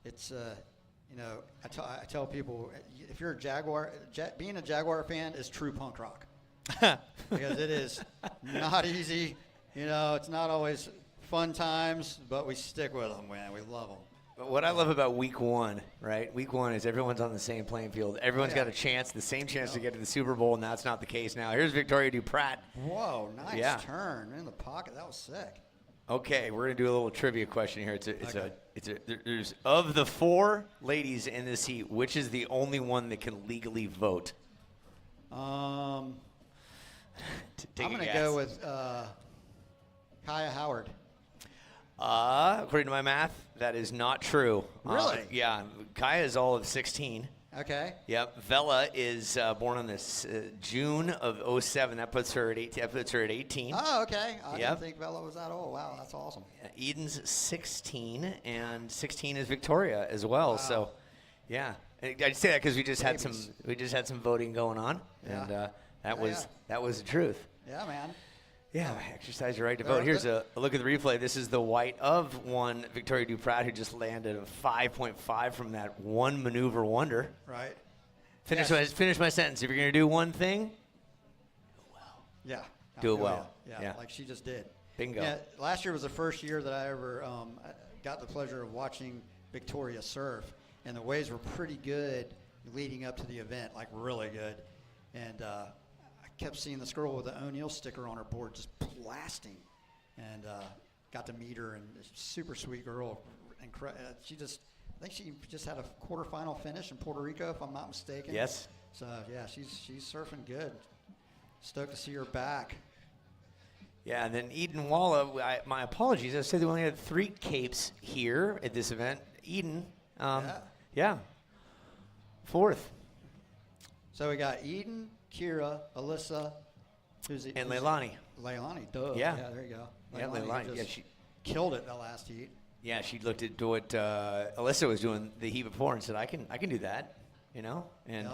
It's I tell people, if you're a Jaguar, being a Jaguar fan is true punk rock because it is not easy. It's not always fun times, but we stick with them, man. We love them. But what I love about week one, right? Week one is everyone's on the same playing field. Everyone's got a chance, the same chance to get to the Super Bowl, and that's not the case now. Here's Victoria Duprat. Whoa, nice turn in the pocket. That was sick. Okay, we're gonna do a little trivia question here. There's of the 4 ladies in this heat, which is the only one that can legally vote? I'm gonna go with Kaya Howard. According to my math, that is not true. Really? Yeah, Kaya is all of 16. Okay. Yep. Vela is born on this June of 07. That puts her at 18. Oh, okay. I didn't think Vela was that old. Wow, that's awesome. Eden's 16, and 16 is Victoria as well. Wow. So, yeah, I say that because we just had some voting going on, and that was the truth. Yeah, man. Yeah, exercise your right to vote. Here's a look at the replay. This is the white of one Victoria Duprat, who just landed a 5.5 from that one maneuver wonder. Right. Finish my sentence. If you're going to do one thing, do it well. Yeah. Do it well. Yeah, like she just did. Bingo. Yeah, last year was the first year that I ever got the pleasure of watching Victoria surf, and the waves were pretty good leading up to the event, like really good. And kept seeing this girl with the O'Neill sticker on her board just blasting, and got to meet her, and super sweet girl. I think she just had a quarterfinal finish in Puerto Rico, if I'm not mistaken. Yes. So yeah, she's surfing good. Stoked to see her back. Yeah, and then Eden Walla, my apologies. I said we only had 3 capes here at this event. Eden, yeah, 4th. So we got Eden, Kira, Alyssa, and Leilani. Leilani, duh. Yeah. There you go. Yeah, Leilani. Yeah, she killed it the last heat. Yeah, she looked at what Alyssa was doing the heat before and said, "I can do that," And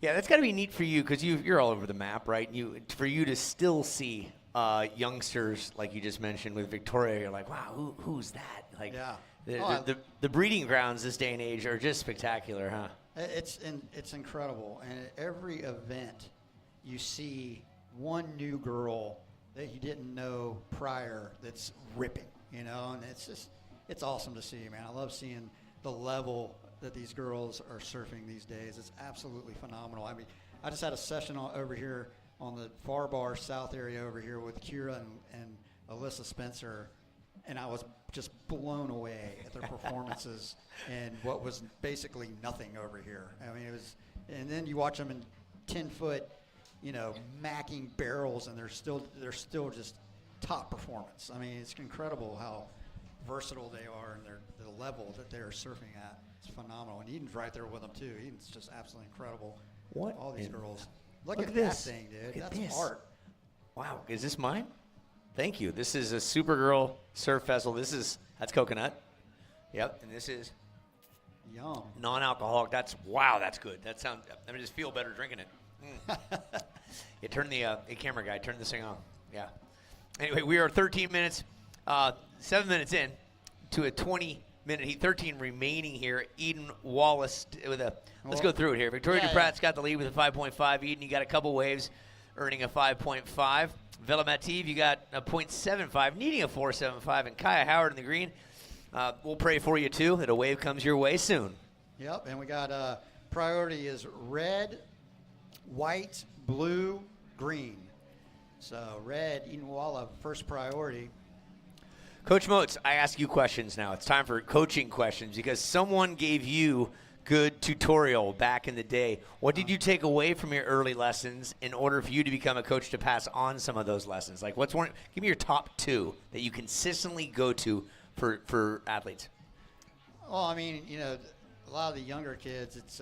yeah, that's got to be neat for you because you're all over the map, right? For you to still see youngsters like you just mentioned with Victoria, you're like, wow, who's that? Like, the breeding grounds this day and age are just spectacular, huh? It's incredible, and at every event, you see one new girl that you didn't know prior that's ripping, and it's awesome to see, man. I love seeing the level that these girls are surfing these days. It's absolutely phenomenal. I mean, I just had a session over here on the Far Bar South area over here with Kira and Alyssa Spencer, and I was just blown away at their performances and what was basically nothing over here. I mean, it was, and then you watch them in 10-foot, macking barrels, and they're still just top performance. I mean, it's incredible versatile they are and the level that they're surfing at. It's phenomenal. And Eden's right there with them, too. Eden's just absolutely incredible. What? All these in- girls. Look at this. that thing, dude. Look at That's this. art. Wow, is this mine? Thank you. This is a Supergirl Surf Festival. That's coconut. Yep, and this is Yum. non-alcoholic. That's good. That sounds. I just feel better drinking it. You turn the camera guy. Turn this thing on. Yeah. Anyway, we are 13 minutes, 7 minutes in to a 20-minute heat. 13 remaining here. Eden Wallace with a. Let's go through it here. Victoria Duprat's got the lead with a 5.5. Eden, you got a couple waves, earning a 5.5. Vela Mativ, you got a 0.75, needing a 4.75, and Kaya Howard in the green. We'll pray for you too that a wave comes your way soon. Yep, and we got priority is red, white, blue, green. So red, Eden Walla, first priority. Coach Moats, I ask you questions now. It's time for coaching questions because someone gave you good tutorial back in the day. What did you take away from your early lessons in order for you to become a coach to pass on some of those lessons? Like, what's one? Give me your top two that you consistently go to for athletes. Well, I mean, a lot of the younger kids, it's,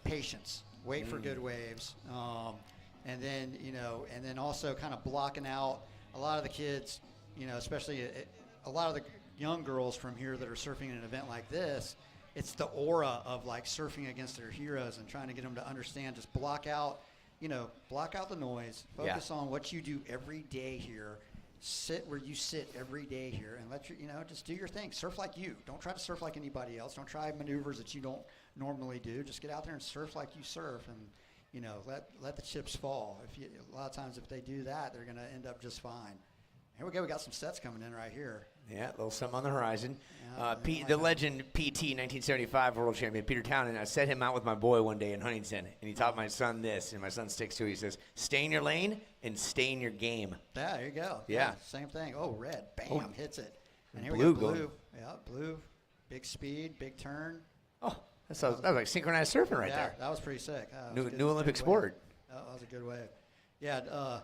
patience. Wait for good waves. And then also kind of blocking out a lot of the kids, especially a lot of the young girls from here that are surfing an event like this. It's the aura of like surfing against their heroes and trying to get them to understand, just block out the noise, focus on what you do every day here. Sit where you sit every day here and let just do your thing. Surf like you. Don't try to surf like anybody else. Don't try maneuvers that you don't normally do. Just get out there and surf like you surf and, let the chips fall. A lot of times if they do that, they're going to end up just fine. Here we go. We got some sets coming in right here. Yeah, a little something on the horizon. Yeah, The legend PT 1975 world champion Peter Townend. I set him out with my boy one day in Huntington, and he taught my son this, and my son sticks to it. He says, "Stay in your lane and stay in your game." Yeah, there you go. Yeah. Same thing. Oh, red. Bam, hits it. And here Blue we go. Blue. going. Yeah, blue. Big speed, big turn. Oh, that was like synchronized surfing right there. That was pretty sick. New Olympic sport. That was a good wave. Yeah,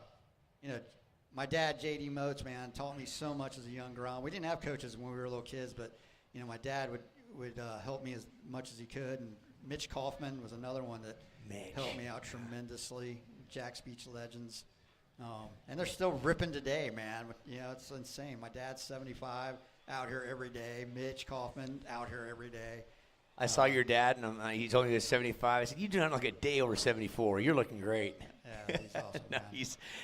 my dad, J.D. Moats, man, taught me so much as a young girl. We didn't have coaches when we were little kids, but, my dad would help me as much as he could. And Mitch Kaufman was another one that helped me out tremendously. Jack's Beach legends. And they're still ripping today, man. It's insane. My dad's 75, out here every day. Mitch Kaufman, out here every day. I saw your dad, and he told me he was 75. I said, "You do not look a day over 74. You're looking great." Yeah, he's awesome. No,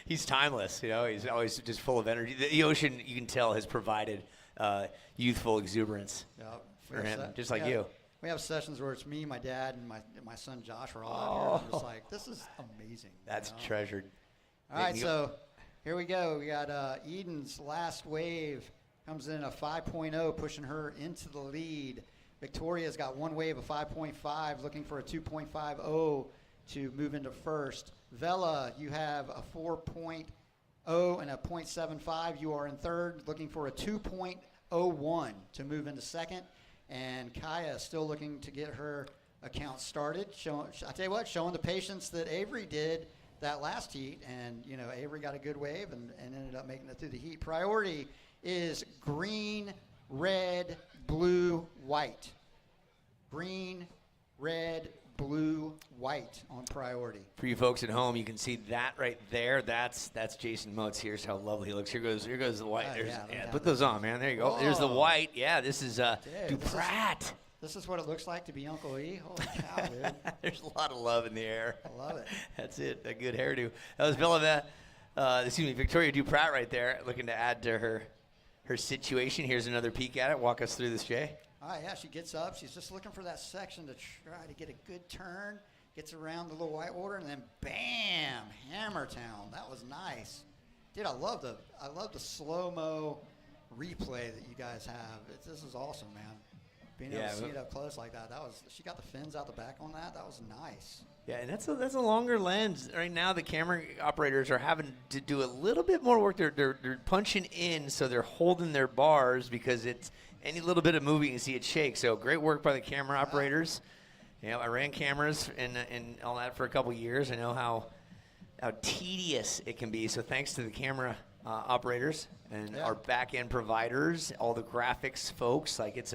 he's timeless. He's always just full of energy. The ocean, you can tell, has provided youthful exuberance for him, just like you. We have sessions where it's me, my dad, and my son Josh are all out here. I'm just like, this is amazing. That's treasured. All right, so here we go. We got Eden's last wave comes in a 5.0, pushing her into the lead. Victoria's got one wave of 5.5, looking for a 2.50 to move into first. Vela, you have a 4.0 and a 0.75. You are in third, looking for a 2.01 to move into second. And Kaya still looking to get her account started. I tell you what, showing the patience that Avery did that last heat. And, Avery got a good wave and ended up making it through the heat. Priority is green, red, blue, white. Green, red, blue, white on priority. For you folks at home, you can see that right there. That's Jason Moats. Here's how lovely he looks. Here goes the white. Put those on, man. There you go. There's the white. Yeah, this is Duprat. This is what it looks like to be Uncle E. Holy cow, dude. There's a lot of love in the air. I love it. That's it. A good hairdo. That was Victoria Duprat right there, looking to add to her situation. Here's another peek at it. Walk us through this, Jay. All right, yeah, she gets up. She's just looking for that section to try to get a good turn. Gets around the little white water, and then bam, Hammertown. That was nice. Dude, I love the slow-mo replay that you guys have. This is awesome, man. Being able to see it up close like that. She got the fins out the back on that. That was nice. Yeah, and that's a longer lens. Right now, the camera operators are having to do a little bit more work. They're punching in, so they're holding their bars because it's any little bit of moving, you can see it shake. So great work by the camera operators. I ran cameras and all that for a couple years. I know how tedious it can be. So thanks to the camera operators and Yeah. our back-end providers, all the graphics folks. Like this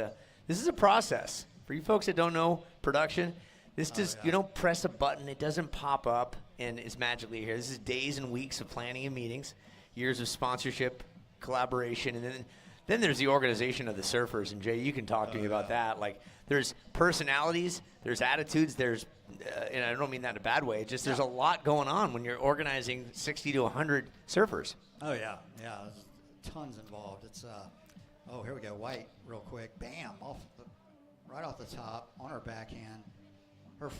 is a process. For you folks that don't know production, this just, you don't press a button, it doesn't pop up, and it's magically here. This is days and weeks of planning and meetings, years of sponsorship, collaboration, and then there's the organization of the surfers. And Jay, you can talk to me about that. Like, there's personalities, there's attitudes, there's, and I don't mean that in a bad way, just there's a lot going on when you're organizing 60 to 100 surfers. Oh, yeah. There's tons involved. It's, oh, here we go. White, real quick. Bam, right off the top on her backhand.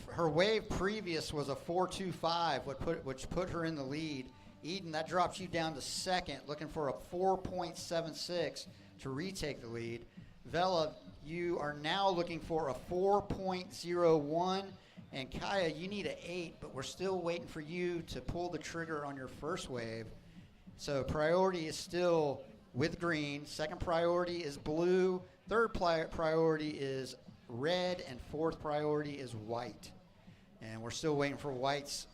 Her wave previous was a 4.25, which put her in the lead. Eden, that drops you down to second, looking for a 4.76 to retake the lead. Vela, you are now looking for a 4.01. And Kaya, you need an 8, but we're still waiting for you to pull the trigger on your first wave. So priority is still with green. Second priority is blue. Third priority is red. And fourth priority is white. And we're still waiting for white's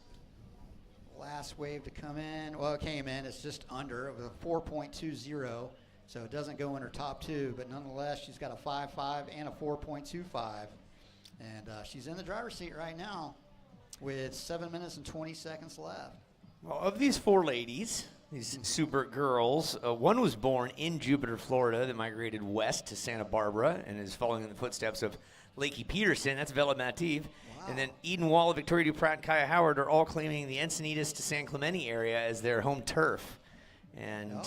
last wave to come in. Well, it came in. It's just under. It was a 4.20. So it doesn't go in her top two. But nonetheless, she's got a 5.5 and a 4.25. And she's in the driver's seat right now with 7 minutes and 20 seconds left. Well, of these 4 ladies, these super girls, one was born in Jupiter, Florida, that migrated west to Santa Barbara and is following in the footsteps of Lakey Peterson. That's Vela Mativ. Wow. And then Eden Walla, Victoria Duprat, and Kaya Howard are all claiming the Encinitas to San Clemente area as their home turf. And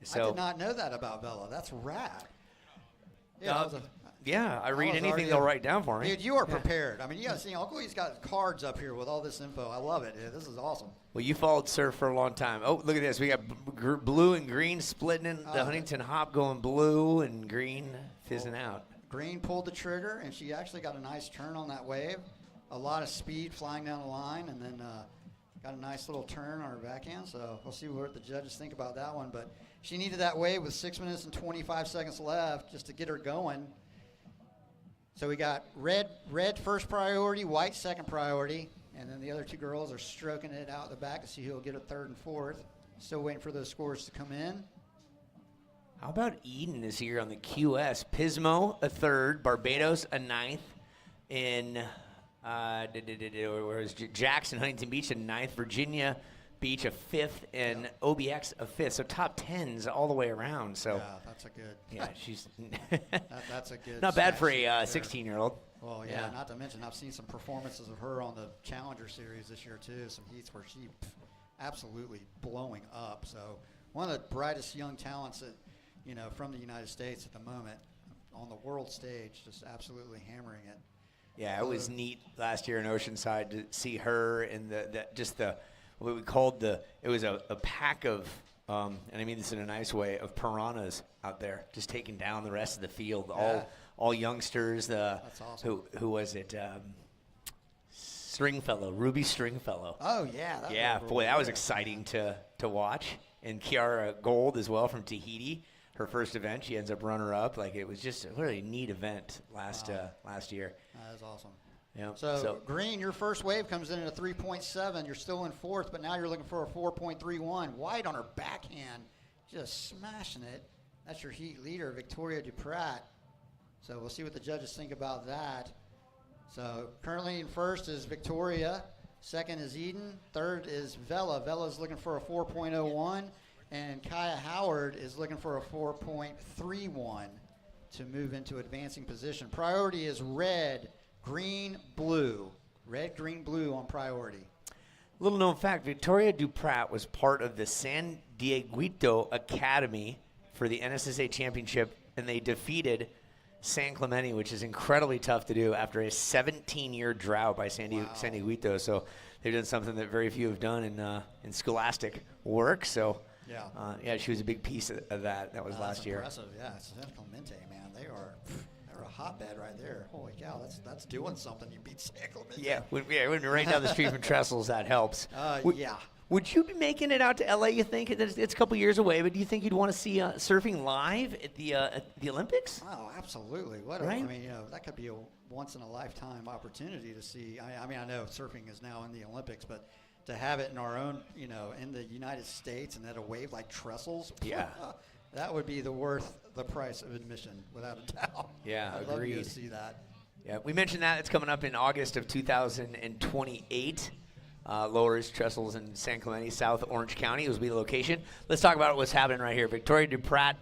so I did not know that about Vela. That's rad. Yeah, I read anything they'll write down for me. Dude, you are prepared. I mean, you got to see, Uncle E's got cards up here with all this info. I love it. Yeah, this is awesome. Well, you followed surf for a long time. Oh, look at this. We got blue and green splitting in. The Huntington Hop going blue and green fizzing out. Green pulled the trigger, and she actually got a nice turn on that wave. A lot of speed flying down the line, and then got a nice little turn on her backhand. So we'll see what the judges think about that one. But she needed that wave with 6 minutes and 25 seconds left just to get her going. So we got red first priority, white second priority, and then the other 2 girls are stroking it out the back to see who will get a third and fourth. Still waiting for those scores to come in. How about Eden is here on the QS? Pismo, a third. Barbados, a ninth. In Jackson, Huntington Beach, a ninth. Virginia Beach, a fifth. And OBX, a fifth. So top 10s all the way around. So yeah, that's a good. Yeah, she's that's a good. Not bad for a 16-year-old. Well, yeah, not to mention I've seen some performances of her on the Challenger Series this year too. Some heats where she absolutely blowing up. So one of the brightest young talents that from the United States at the moment on the world stage, just absolutely hammering it. Yeah, it was neat last year in Oceanside to see her and what we called it was a pack of, and I mean this in a nice way, of piranhas out there just taking down the rest of the field. Yeah. All youngsters. That's awesome. Who was it? Stringfellow, Ruby Stringfellow. Oh yeah. Yeah, boy, that was exciting to watch. And Kiara Gold as well from Tahiti. Her first event, she ends up runner-up. Like, it was just a really neat event last year. That is awesome. Yeah. So green, your first wave comes in at a 3.7. You're still in fourth, but now you're looking for a 4.31. White on her backhand, just smashing it. That's your heat leader, Victoria Duprat. So we'll see what the judges think about that. So currently in first is Victoria. Second is Eden. Third is Vela. Vela's looking for a 4.01. And Kaya Howard is looking for a 4.31 to move into advancing position. Priority is red, green, blue. Red, green, blue on priority. Little known fact, Victoria Duprat was part of the San Dieguito Academy for the NSSA Championship, and they defeated San Clemente, which is incredibly tough to do after a 17-year drought by San Dieguito. So they've done something that very few have done in scholastic work. So yeah, she was a big piece of that. That was last year. Impressive, yeah. San Clemente, man, they're a hotbed right there. Holy cow, that's doing something. You beat San Clemente. Yeah, when you're right down the street from Trestles, that helps. Yeah. Would you be making it out to LA? You think it's a couple years away, but do you think you'd want to see surfing live at the Olympics? Oh, absolutely. I mean, that could be a once in a lifetime opportunity to see. I mean, I know surfing is now in the Olympics, but to have it in our own, in the United States and at a wave like Trestles. Yeah. That would be worth the price of admission, without a doubt. Yeah, I'd love to go agreed. see that. Yeah, we mentioned that. It's coming up in August of 2028. Lowers, Trestles, in San Clemente, South Orange County will be the location. Let's talk about what's happening right here. Victoria Duprat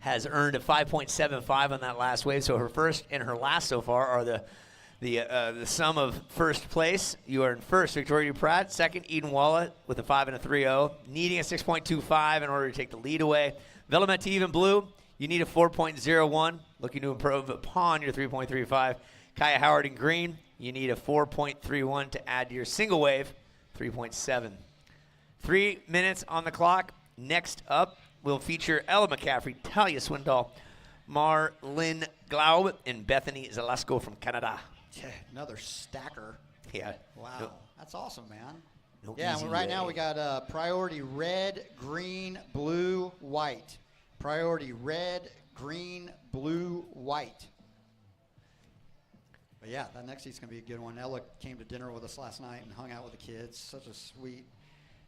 has earned a 5.75 on that last wave, so her first and her last so far are the sum of first place. You are in first, Victoria Duprat. Second, Eden Walla with a 5 and a 3.0, needing a 6.25 in order to take the lead away. Velamative in blue, you need a 4.01, looking to improve upon your 3.35. Kaya Howard in green, you need a 4.31 to add to your single wave, 3.7. 3 minutes on the clock. Next up, we'll feature Ella McCaffrey, Talia Swindoll, Marlyn Glaub, and Bethany Zalasco from Canada. Yeah, another stacker. Yeah. Wow. No, That's awesome, man. no Yeah, easy well, right now way. we got priority red, green, blue, white. Priority red, green, blue, white. But yeah, that next heat's going to be a good one. Ella came to dinner with us last night and hung out with the kids. Such a sweet,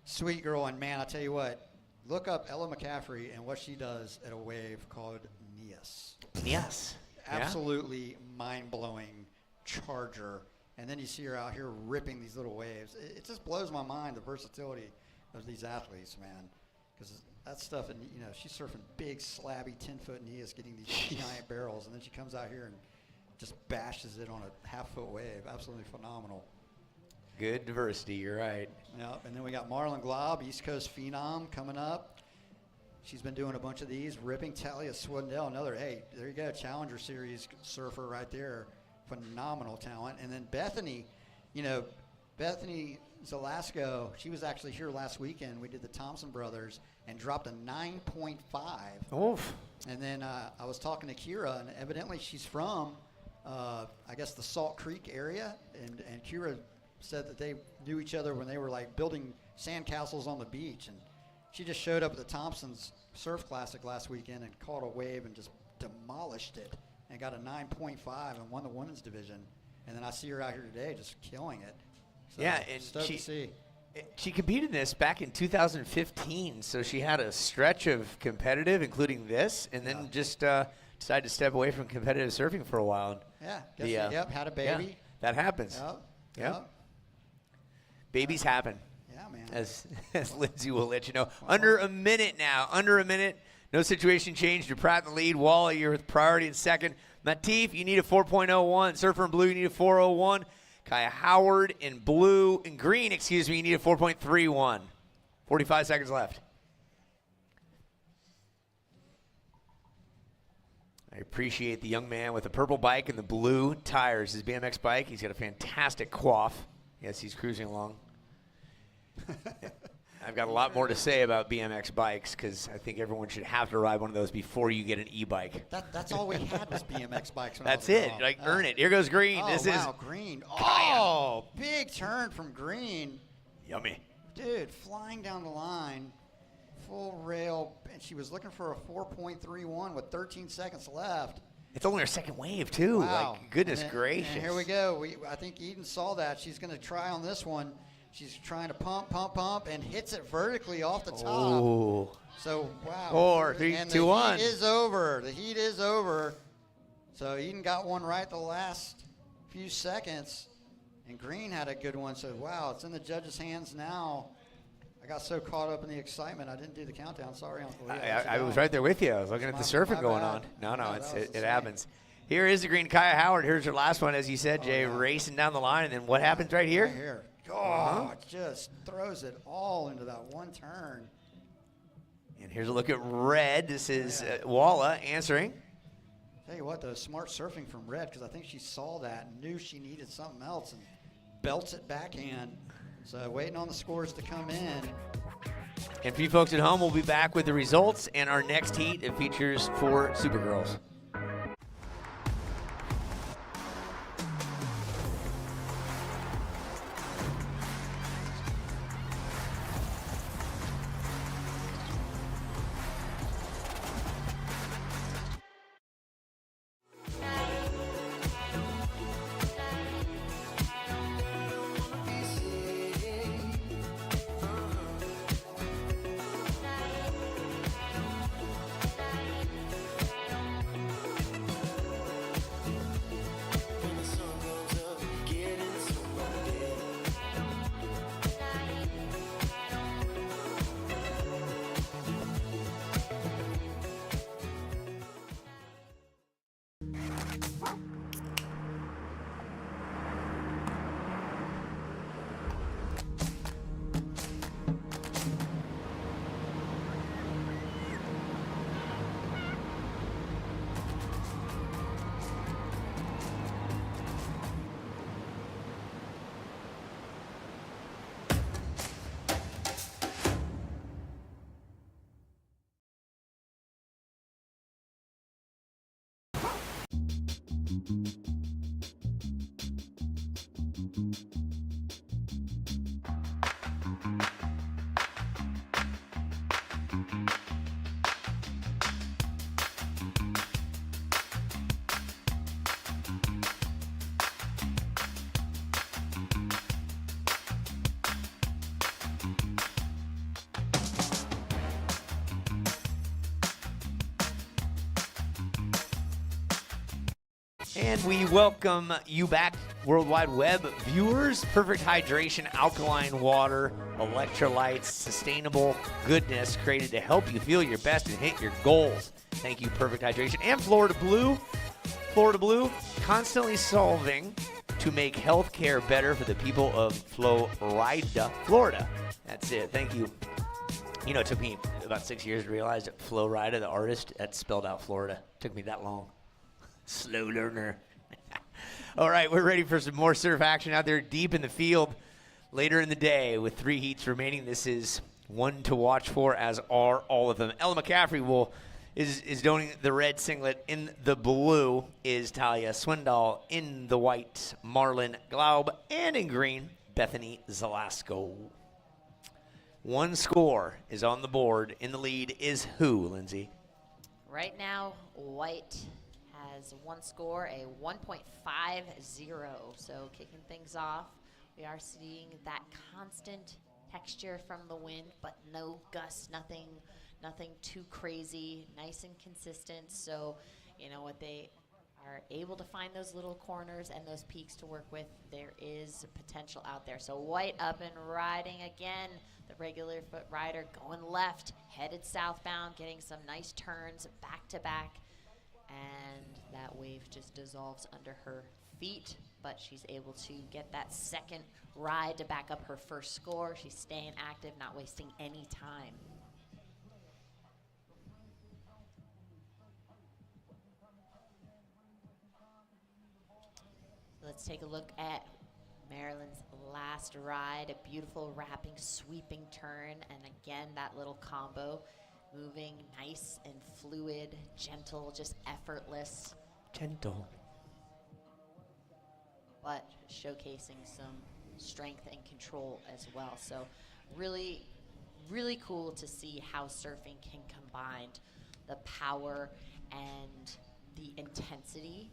sweet girl. And man, I tell you what, look up Ella McCaffrey and what she does at a wave called Nias. Yes. Absolutely mind-blowing charger. And then you see her out here ripping these little waves. It just blows my mind, the versatility of these athletes, man. Because that stuff, and she's surfing big, slabby, 10-foot Nias, getting these giant barrels, and then she comes out here and just bashes it on a half-foot wave. Absolutely phenomenal. Good diversity, you're right. Yep, and then we got Marlyn Glaub, East Coast Phenom, coming up. She's been doing a bunch of these, ripping. Talia Swindell, another, hey, there you go, Challenger Series surfer right there. Phenomenal talent. And then Bethany, Bethany Zalasco, she was actually here last weekend. We did the Thompson brothers and dropped a 9.5. Oof. And then I was talking to Kira, and evidently she's from, I guess, the Salt Creek area. And Kira said that they knew each other when they were like building sandcastles on the beach. And she just showed up at the Thompson's Surf Classic last weekend and caught a wave and just demolished it and got a 9.5 and won the women's division. And then I see her out here today just killing it. So Yeah, and stoked to see. She competed in this back in 2015, so she had a stretch of competitive, including this, and then just decided to step away from competitive surfing for a while. Yeah, guess had a baby. Yeah, that happens. Yep. Babies happen. Yeah, man. As Lindsay will let you know. Under a minute now. Under a minute. No situation change. Duprat in the lead. Walla, you're with priority in second. Matif, you need a 4.01. Surfer in blue, you need a 4.01. Kaya Howard in green, you need a 4.31. 45 seconds left. I appreciate the young man with the purple bike and the blue tires. His BMX bike, he's got a fantastic quaff. Yes, he's cruising along. I've got a lot more to say about BMX bikes because I think everyone should have to ride one of those before you get an e-bike. That's all we had was BMX bikes. When That's I was it. growing up. Earn it. Here goes green. Oh, This wow, is green. Kaya. Oh, big turn from green. Yummy. Dude, flying down the line, full rail, and she was looking for a 4.31 with 13 seconds left. It's only her second wave, too. Wow. Like, goodness And then- gracious. And here we go. I think Eden saw that. She's going to try on this one. She's trying to pump, and hits it vertically off the top. Oh. So, wow. 4, 3, and 2, the 1. heat is over. The heat is over. So Eden got one right the last few seconds, and Green had a good one. So, wow, it's in the judges' hands now. I got so caught up in the excitement, I didn't do the countdown. Sorry, Uncle Lee. I was right there with you. I was looking at the surfing my going bad. on. No, No, it that was insane. happens. Here is the green Kaya Howard. Here's her last one, as you said, Jay, racing down the line. And then what happens right here? Right here. Oh, just throws it all into that one turn. And here's a look at red. This is Walla answering. Tell you what, though, smart surfing from Red, because I think she saw that and knew she needed something else and belts it backhand. So waiting on the scores to come in. And for you folks at home, we'll be back with the results and our next heat. It features 4 Supergirls. And we welcome you back, World Wide Web viewers. Perfect hydration, alkaline water, electrolytes, sustainable goodness created to help you feel your best and hit your goals. Thank you, Perfect Hydration. And Florida Blue. Florida Blue, constantly solving to make healthcare better for the people of Florida, Florida. That's it. Thank you. You know, it took me about 6 years to realize that Florida, the artist, that spelled out Florida. It took me that long. Slow learner. All right, we're ready for some more surf action out there deep in the field later in the day with 3 heats remaining. This is one to watch for, as are all of them. Ella McCaffrey is donning the red singlet. In the blue is Talia Swindoll. In the white, Marlon Glaub. And in green, Bethany Zelasco. One score is on the board. In the lead is who, Lindsay? Right now, white has one score, a 1.50. So kicking things off, we are seeing that constant texture from the wind, but no gusts, nothing too crazy, nice and consistent. So, you know, what they are able to find those little corners and those peaks to work with, there is potential out there. So white up and riding again. The regular foot rider going left, headed southbound, getting some nice turns back to back. And that wave just dissolves under her feet, but she's able to get that second ride to back up her first score. She's staying active, not wasting any time. Let's take a look at Marilyn's last ride, a beautiful wrapping, sweeping turn, and again, that little combo, moving nice and fluid, gentle, just effortless. Gentle. But showcasing some strength and control as well. So really, really cool to see how surfing can combine the power and the intensity,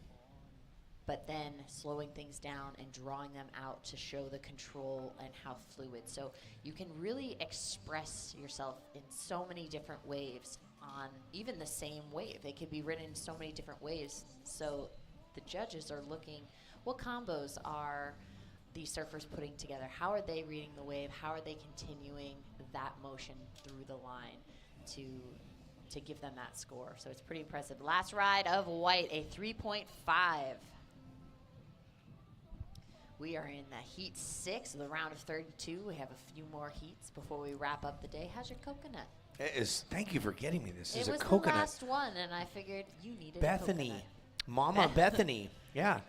but then slowing things down and drawing them out to show the control and how fluid. So you can really express yourself in so many different waves on even the same wave. It could be ridden in so many different ways. So the judges are looking, what combos are these surfers putting together? How are they reading the wave? How are they continuing that motion through the line to give them that score? So it's pretty impressive. Last ride of white, a 3.5. We are in the heat 6 of the round of 32. We have a few more heats before we wrap up the day. How's your coconut? It is. Thank you for getting me this. It Is was a coconut. the last one, and I figured you needed Bethany, a coconut. Mama Bethany. Yeah,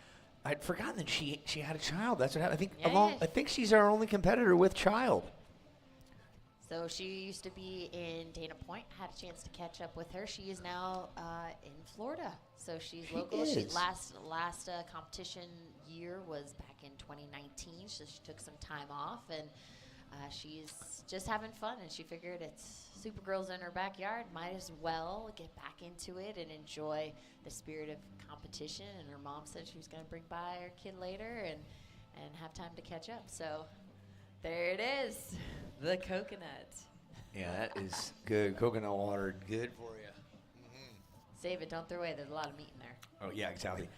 I'd forgotten that she had a child. That's what happened. I think Yeah. I think she's our only competitor with child. So she used to be in Dana Point. Had a chance to catch up with her. She is now in Florida. So she's local. She is. last competition year was back in 2019. So she took some time off, and she's just having fun. And she figured it's Supergirl's in her backyard. Might as well get back into it and enjoy the spirit of competition. And her mom said she was going to bring by her kid later and have time to catch up. So there it is, the coconut. Yeah, that is good. Coconut water, good for you. Save it, don't throw away. There's a lot of meat in there. Oh yeah, exactly.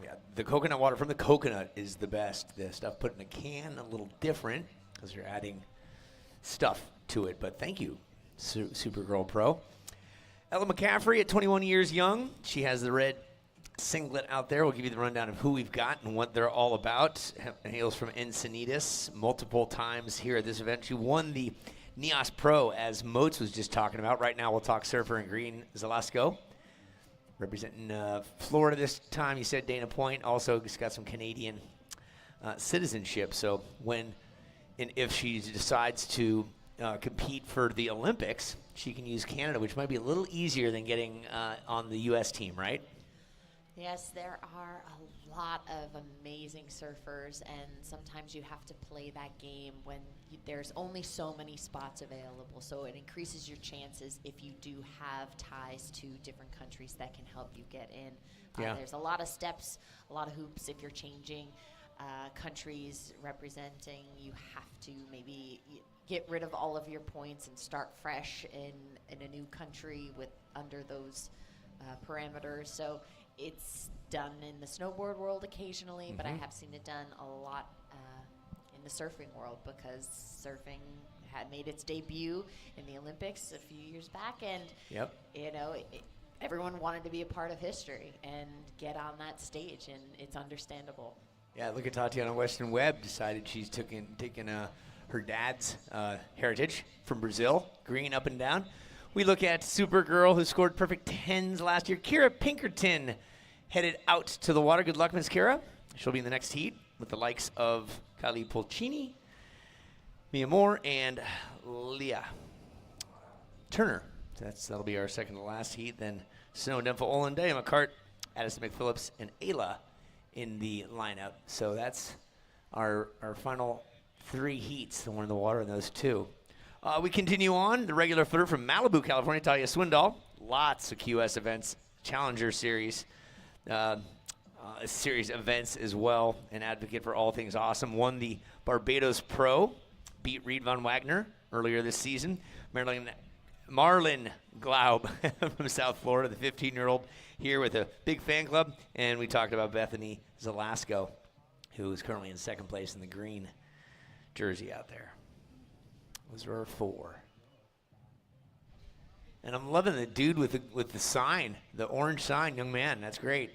Yeah, the coconut water from the coconut is the best. The stuff put in a can, a little different because you're adding stuff to it. But thank you, Supergirl Pro. Ella McCaffrey at 21 years young. She has the red singlet out there. We'll give you the rundown of who we've got and what they're all about. Hails from Encinitas multiple times here at this event. She won the Neos Pro, as Moats was just talking about. Right now, we'll talk surfer in green. Zelasco, representing Florida this time. You said Dana Point. Also, has got some Canadian citizenship. So when and if she decides to compete for the Olympics, she can use Canada, which might be a little easier than getting on the U.S. team, right? Yes, there are a lot of amazing surfers, and sometimes you have to play that game when there's only so many spots available. So it increases your chances if you do have ties to different countries that can help you get in. Yeah. There's a lot of steps, a lot of hoops. If you're changing countries representing, you have to maybe get rid of all of your points and start fresh in a new country with under those parameters. So done in the snowboard world occasionally, but I Mhm. have seen it done a lot in the surfing world because surfing had made its debut in the Olympics a few years back, and Yep. you know, everyone wanted to be a part of history and get on that stage, and it's understandable. Yeah, look at Tatiana Weston Webb decided she's taking her dad's heritage from Brazil, green up and down. We look at Supergirl, who scored perfect 10s last year. Kira Pinkerton headed out to the water. Good luck, Miss Kira. She'll be in the next heat with the likes of Kylie Polcini, Mia Moore, and Leah Turner. That'll be our second to last heat. Then Snow Dempha Olin, Daya McCart, Addison McPhillips, and Ayla in the lineup. So that's our final 3 heats, the one in the water and those 2. We continue on. The regular flirt from Malibu, California, Talia Swindoll. Lots of QS events, Challenger Series, series events as well. An advocate for all things awesome. Won the Barbados Pro, beat Reed Von Wagner earlier this season. Marlon Glaub from South Florida, the 15-year-old here with a big fan club. And we talked about Bethany Zelasco, who is currently in second place in the green jersey out there. Those are our 4. And I'm loving the dude with the sign, the orange sign, young man. That's great.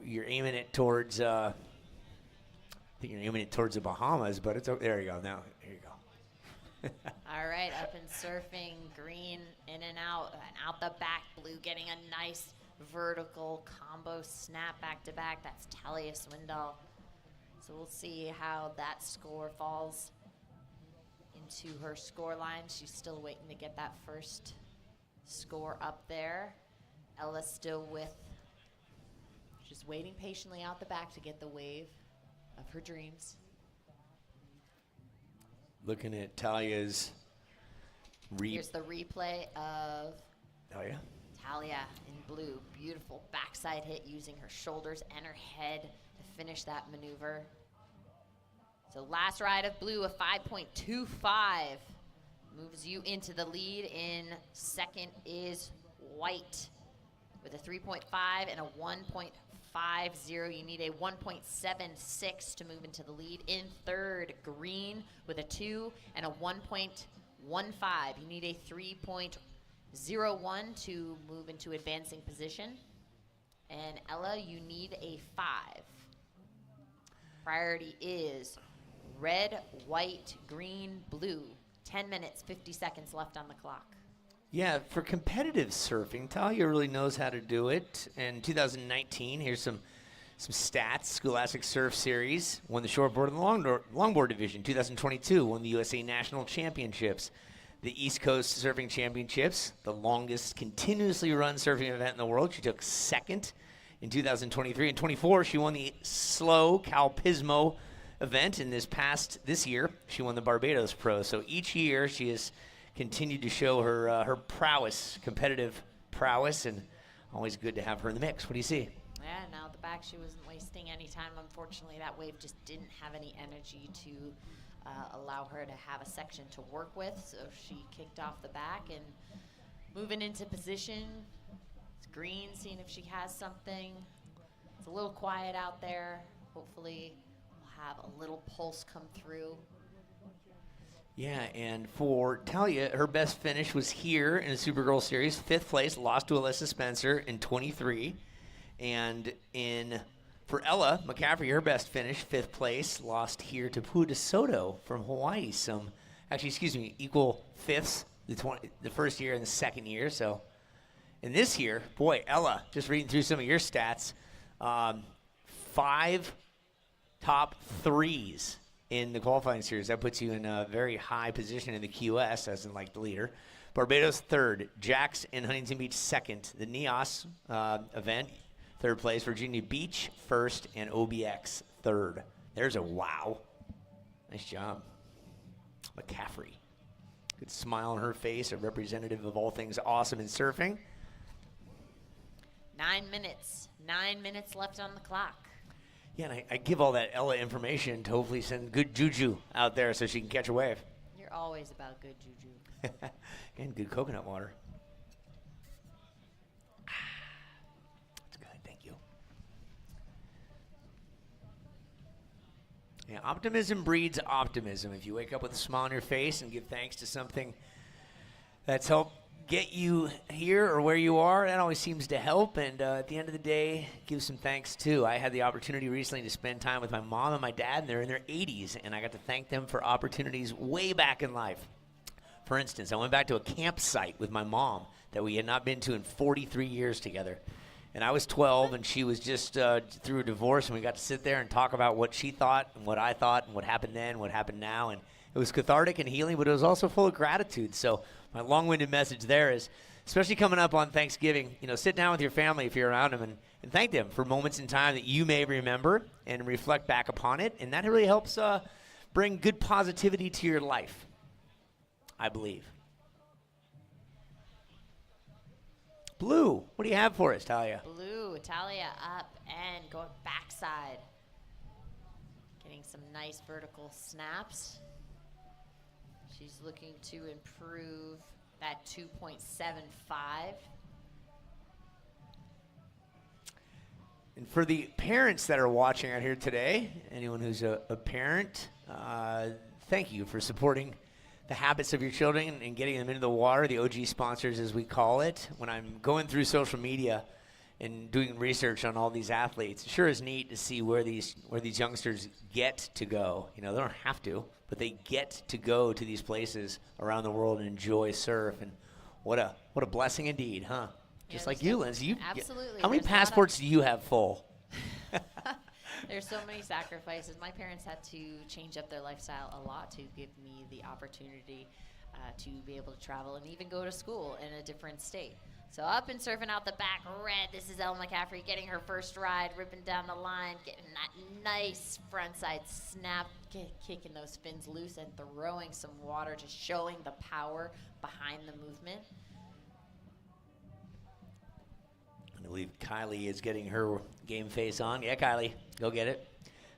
You're aiming it towards, I think you're aiming it towards the Bahamas, but it's there you go. Now, here you go. All right, up in surfing, green in and out the back, blue getting a nice vertical combo snap back to back. That's Talia Swindoll. So we'll see how that score falls into her score line. She's still waiting to get that first score up there. Ella still just waiting patiently out the back to get the wave of her dreams. Looking at Talia's Here's the replay of Talia in blue. Beautiful backside hit using her shoulders and her head to finish that maneuver. So last ride of blue, a 5.25. Moves you into the lead. In second is white with a 3.5 and a 1.50. You need a 1.76 to move into the lead. In third, green with a 2 and a 1.15. You need a 3.01 to move into advancing position. And Ella, you need a 5. Priority is red, white, green, blue. 10 minutes, 50 seconds left on the clock. Yeah, for competitive surfing, Talia really knows how to do it. In 2019, here's some stats. Scholastic Surf Series won the shortboard and the longboard division. 2022 won the USA National Championships. The East Coast Surfing Championships, the longest continuously run surfing event in the world. She took second in 2023. In 24, she won the Slow Cal Pismo event. And this year, she won the Barbados Pro. So each year, she has continued to show her prowess, competitive prowess, and always good to have her in the mix. What do you see? Yeah, now at the back, she wasn't wasting any time. Unfortunately, that wave just didn't have any energy to allow her to have a section to work with. So she kicked off the back and moving into position. It's green, seeing if she has something. It's a little quiet out there. Hopefully, we'll have a little pulse come through. Yeah, and for Talia, her best finish was here in the Supergirl Series, 5th place, lost to Alyssa Spencer in 23. And for Ella McCaffrey, her best finish, 5th place, lost here to Pua de Soto from Hawaii. Equal fifths, the first year and the second year. So, in this year, boy, Ella, just reading through some of your stats, 5 top 3s in the qualifying series. That puts you in a very high position in the QS, as in like the leader. Barbados 3rd, Jax in Huntington Beach 2nd. The NEOS event, 3rd place. Virginia Beach 1st, and OBX 3rd. There's a wow. Nice job. McCaffrey. Good smile on her face, a representative of all things awesome in surfing. 9 minutes. 9 minutes left on the clock. Yeah, and I give all that Ella information to hopefully send good juju out there so she can catch a wave. You're always about good juju. And good coconut water. That's good. Yeah, optimism breeds optimism. If you wake up with a smile on your face and give thanks to something that's helped get you here or where you are, that always seems to help. And at the end of the day, give some thanks too. I had the opportunity recently to spend time with my mom and my dad, and they're in their 80s, and I got to thank them for opportunities way back in life. For instance, I went back to a campsite with my mom that we had not been to in 43 years together. And I was 12, and she was just through a divorce, and we got to sit there and talk about what she thought and what I thought and what happened then, what happened now. And it was cathartic and healing, but it was also full of gratitude. So my long-winded message there is, especially coming up on Thanksgiving, sit down with your family if you're around them and thank them for moments in time that you may remember and reflect back upon it. And that really helps bring good positivity to your life, I believe. Blue, what do you have for us, Talia? Blue, Talia up and going backside. Getting some nice vertical snaps. She's looking to improve that 2.75. And for the parents that are watching out here today, anyone who's a parent, thank you for supporting the habits of your children and getting them into the water, the OG sponsors as we call it. When I'm going through social media and doing research on all these athletes, it sure is neat to see where these youngsters get to go. They don't have to, but they get to go to these places around the world and enjoy surf. And what a blessing indeed, huh? Just like you, Lindsay. Absolutely. How many There's a lot of- passports do you have full? There's so many sacrifices. My parents had to change up their lifestyle a lot to give me the opportunity to be able to travel and even go to school in a different state. So up and surfing out the back red, this is Ella McCaffrey getting her first ride, ripping down the line, getting that nice frontside snap, kicking those fins loose and throwing some water, just showing the power behind the movement. I believe Kylie is getting her game face on. Yeah, Kylie, go get it.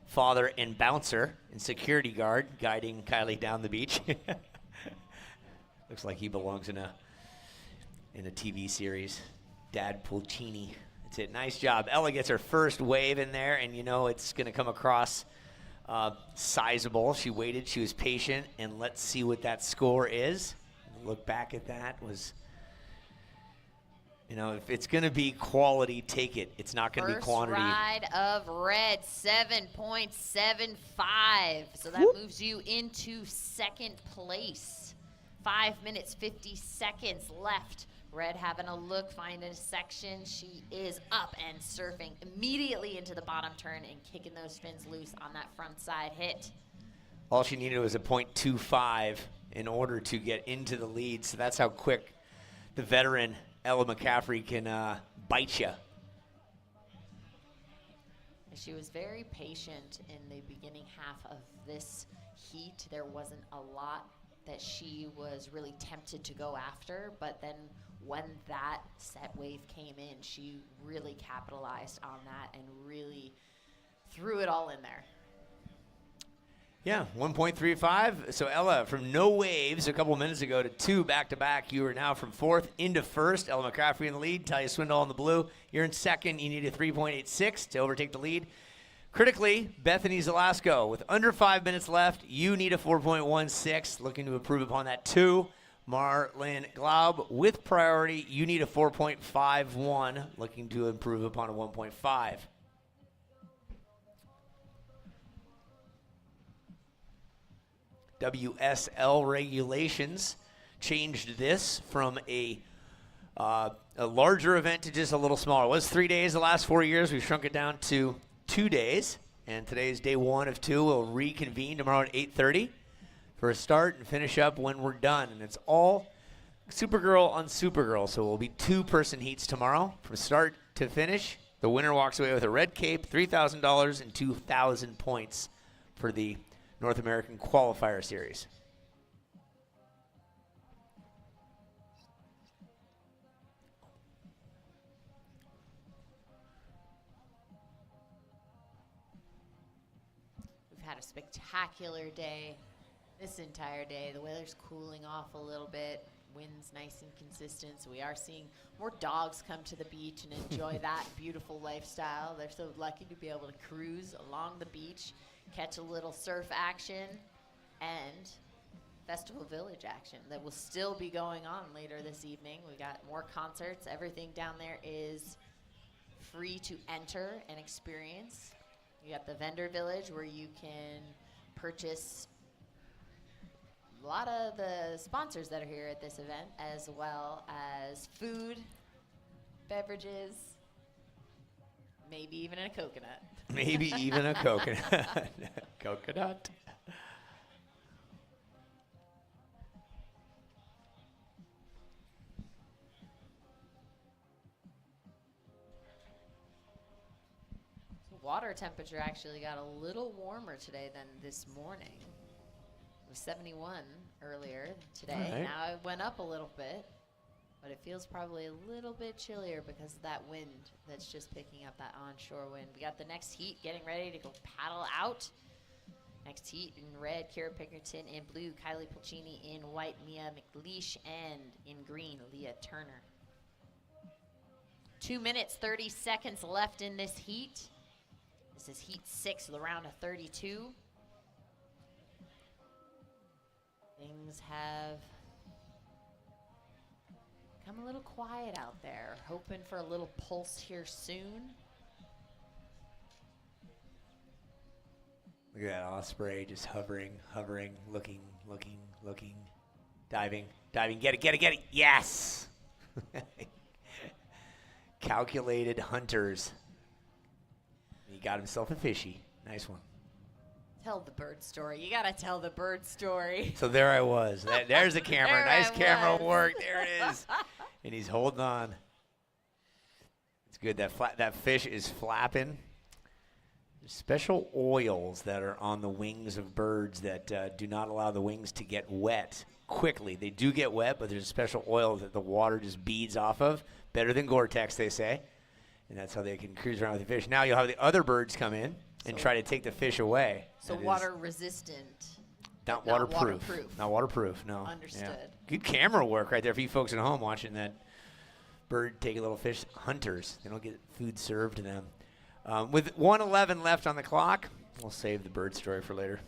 Father and bouncer and security guard guiding Kylie down the beach. Looks like he belongs in a TV series. Dad Pulcini. That's it. Nice job. Ella gets her first wave in there, and it's going to come across sizable. She waited. She was patient, and let's see what that score is. Look back at that. If it's going to be quality, take it. It's not going to be quantity. First ride of red, 7.75. So that moves you into second place. 5 minutes, 50 seconds left. Red having a look, finding a section. She is up and surfing immediately into the bottom turn and kicking those fins loose on that front side hit. All she needed was a .25 in order to get into the lead. So that's how quick the veteran Ella McCaffrey can bite you. She was very patient in the beginning half of this heat. There wasn't a lot that she was really tempted to go after, but then when that set wave came in, she really capitalized on that and really threw it all in there. Yeah, 1.35. So Ella, from no waves a couple minutes ago to 2 back-to-back, you are now from 4th into 1st. Ella McCaffrey in the lead. Talia Swindoll in the blue. You're in 2nd. You need a 3.86 to overtake the lead. Critically, Bethany Zelasco, with under 5 minutes left, you need a 4.16, looking to improve upon that 2. Marlyn Glaub, with priority, you need a 4.51, looking to improve upon a 1.5. WSL regulations changed this from a larger event to just a little smaller. It was 3 days the last 4 years. We've shrunk it down to 2 days, and today's day 1 of 2. We'll reconvene tomorrow at 8:30 for a start and finish up when we're done. And it's all Supergirl on Supergirl, so it will be 2-person heats tomorrow from start to finish. The winner walks away with a red cape, $3,000, and 2,000 points for the North American Qualifier Series. We've had a spectacular day this entire day. The weather's cooling off a little bit. Wind's nice and consistent, so we are seeing more dogs come to the beach and enjoy that beautiful lifestyle. They're so lucky to be able to cruise along the beach, catch a little surf action, and Festival Village action that will still be going on later this evening. We got more concerts. Everything down there is free to enter and experience. You got the vendor village where you can purchase a lot of the sponsors that are here at this event, as well as food, beverages, maybe even a coconut. Maybe even a coconut. Coconut. Water temperature actually got a little warmer today than this morning. It was 71 earlier today. Right. Now it went up a little bit, but it feels probably a little bit chillier because of that wind that's just picking up, that onshore wind. We got the next heat getting ready to go paddle out. Next heat in red, Kira Pinkerton. In blue, Kylie Pulcini. In white, Mia McLeish. And in green, Leah Turner. 2 minutes, 30 seconds left in this heat. This is heat 6 of the round of 32. Things have come a little quiet out there. Hoping for a little pulse here soon. Look at that osprey just hovering, looking, diving, get it, yes! Calculated hunters. He got himself a fishy. Nice one. Tell the bird story. You gotta tell the bird story. So there I was. There's the camera. Nice camera was. work. There it is. And he's holding on. It's good. That fish is flapping. There's special oils that are on the wings of birds that do not allow the wings to get wet quickly. They do get wet, but there's a special oil that the water just beads off of. Better than Gore-Tex, they say. And that's how they can cruise around with the fish. Now you'll have the other birds come in and try to take the fish away. So water resistant. Not Not waterproof. waterproof. Not waterproof, no. Understood. Yeah. Good camera work right there for you folks at home watching that bird take a little fish. Hunters, they don't get food served to them. With 1:11 left on the clock, we'll save the bird story for later.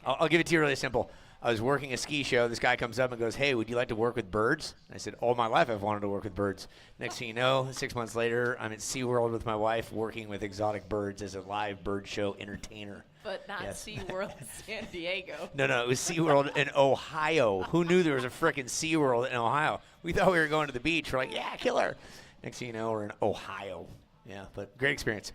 I'll give it to you really simple. I was working a ski show. This guy comes up and goes, "Hey, would you like to work with birds?" And I said, "All my life I've wanted to work with birds." Next thing you know, 6 months later, I'm at SeaWorld with my wife working with exotic birds as a live bird show entertainer. But not Yes. SeaWorld in San Diego. No, it was SeaWorld in Ohio. Who knew there was a frickin' SeaWorld in Ohio? We thought we were going to the beach. We're like, yeah, killer. Next thing you know, we're in Ohio. Yeah, but great experience.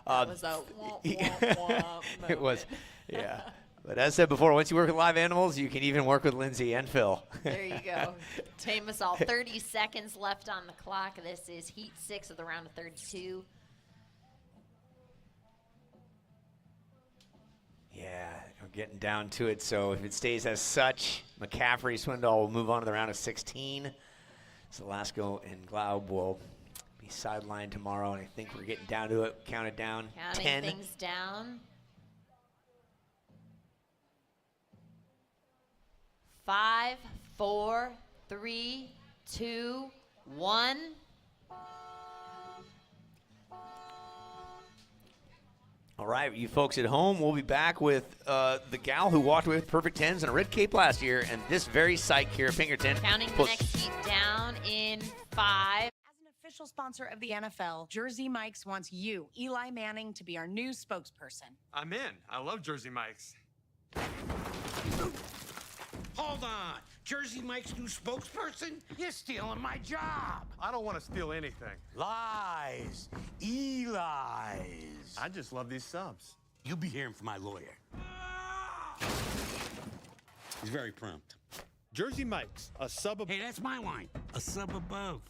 That was a womp It was, yeah. But as I said before, once you work with live animals, you can even work with Lindsay and Phil. There you go. Tame us all. 30 seconds left on the clock. This is heat 6 of the round of 32. Yeah, we're getting down to it. So if it stays as such, McCaffrey, Swindoll will move on to the round of 16. So Lasco and Glaub will be sidelined tomorrow, and I think we're getting down to it. Count it down. Counting 10. things down. 5, 4, 3, 2, 1. All right, you folks at home, we'll be back with the gal who walked away with perfect 10s and a red cape last year, and this very site, Kira Pinkerton. Counting the next heat down in 5. As an official sponsor of the NFL, Jersey Mike's wants you, Eli Manning, to be our new spokesperson. I'm in. I love Jersey Mike's. Hold on. Jersey Mike's new spokesperson? You're stealing my job. I don't want to steal anything. Lies. Eli's. I just love these subs. You'll be hearing from my lawyer. He's very prompt. Jersey Mike's, a sub above. Hey, that's my line. A sub above.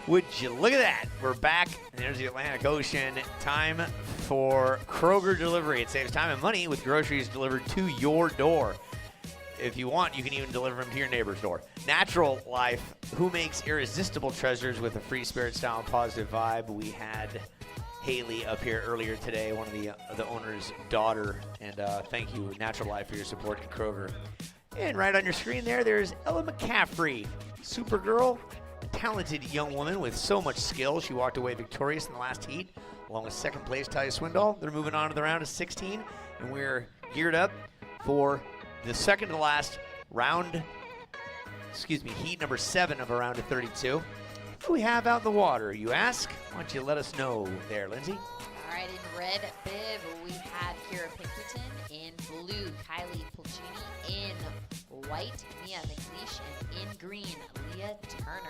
Would you look at that? We're back. There's the Atlantic Ocean. Time for Kroger delivery. It saves time and money with groceries delivered to your door. If you want, you can even deliver them to your neighbor's door. Natural Life, who makes irresistible treasures with a free spirit, style, and positive vibe. We had Haley up here earlier today, one of the owner's daughter. And thank you, Natural Life, for your support to Kroger. And right on your screen there's Ella McCaffrey, Supergirl. Talented young woman with so much skill. She walked away victorious in the last heat, along with second place Talia Swindoll. They're moving on to the round of 16, and we're geared up for the second to last round, heat number 7 of a round of 32. What do we have out in the water, you ask? Why don't you let us know there, Lindsay? All right, in red bib, we have Kira Pinkerton. In blue, Kylie Pulcini. In white, Mia McLeish. And in green, Leah Turner.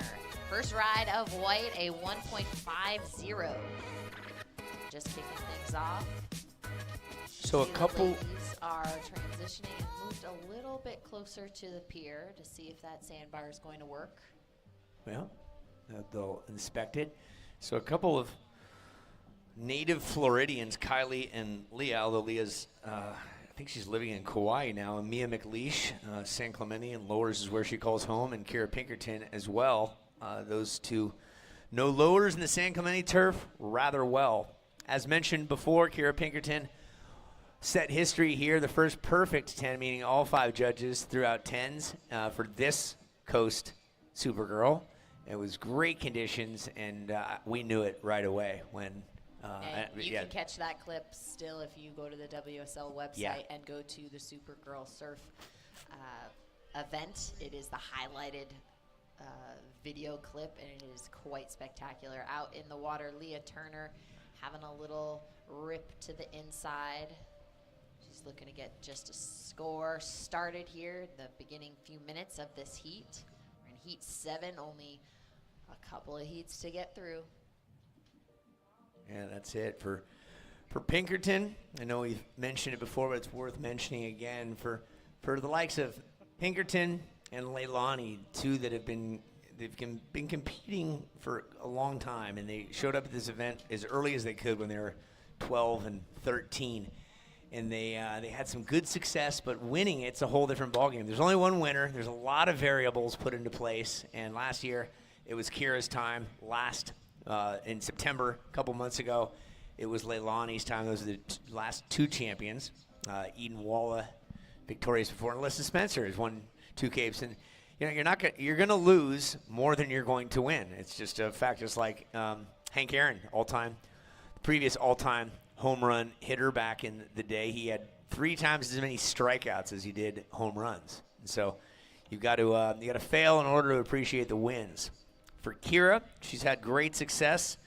First ride of white, a 1.50. Just kicking things off. So a couple... ladies are transitioning and moved a little bit closer to the pier to see if that sandbar is going to work. Well, they'll inspect it. So a couple of native Floridians, Kylie and Leah, although Leah's, I think she's living in Kauai now, and Mia McLeish, San Clemente and Lowers is where she calls home, and Kira Pinkerton as well. Those two know Lowers in the San Clemente turf rather well. As mentioned before, Kira Pinkerton set history here, the first perfect 10, meaning all 5 judges throughout 10s for this Coast Supergirl. It was great conditions, and we knew it right away when and you can catch that clip still if you go to the WSL website and go to the Supergirl Surf event. It is the highlighted video clip, and it is quite spectacular. Out in the water, Leah Turner having a little rip to the inside. She's looking to get just a score started here, the beginning few minutes of this heat. We're in heat 7, only a couple of heats to get through. Yeah, that's it for Pinkerton. I know we've mentioned it before, but it's worth mentioning again for the likes of Pinkerton and Leilani, two that have been competing for a long time, and they showed up at this event as early as they could when they were 12 and 13, and they had some good success, but winning it's a whole different ballgame. There's only one winner. There's a lot of variables put into place, and last year it was Kira's time. In September, a couple months ago, it was Leilani's time. Those are the last 2 champions. Eden Walla, victorious before, and Alyssa Spencer has won 2 capes. And you're going to lose more than you're going to win. It's just a fact. Just like Hank Aaron, previous all-time home run hitter back in the day. He had 3 times as many strikeouts as he did home runs. And so you got to fail in order to appreciate the wins. For Kira, she's had great success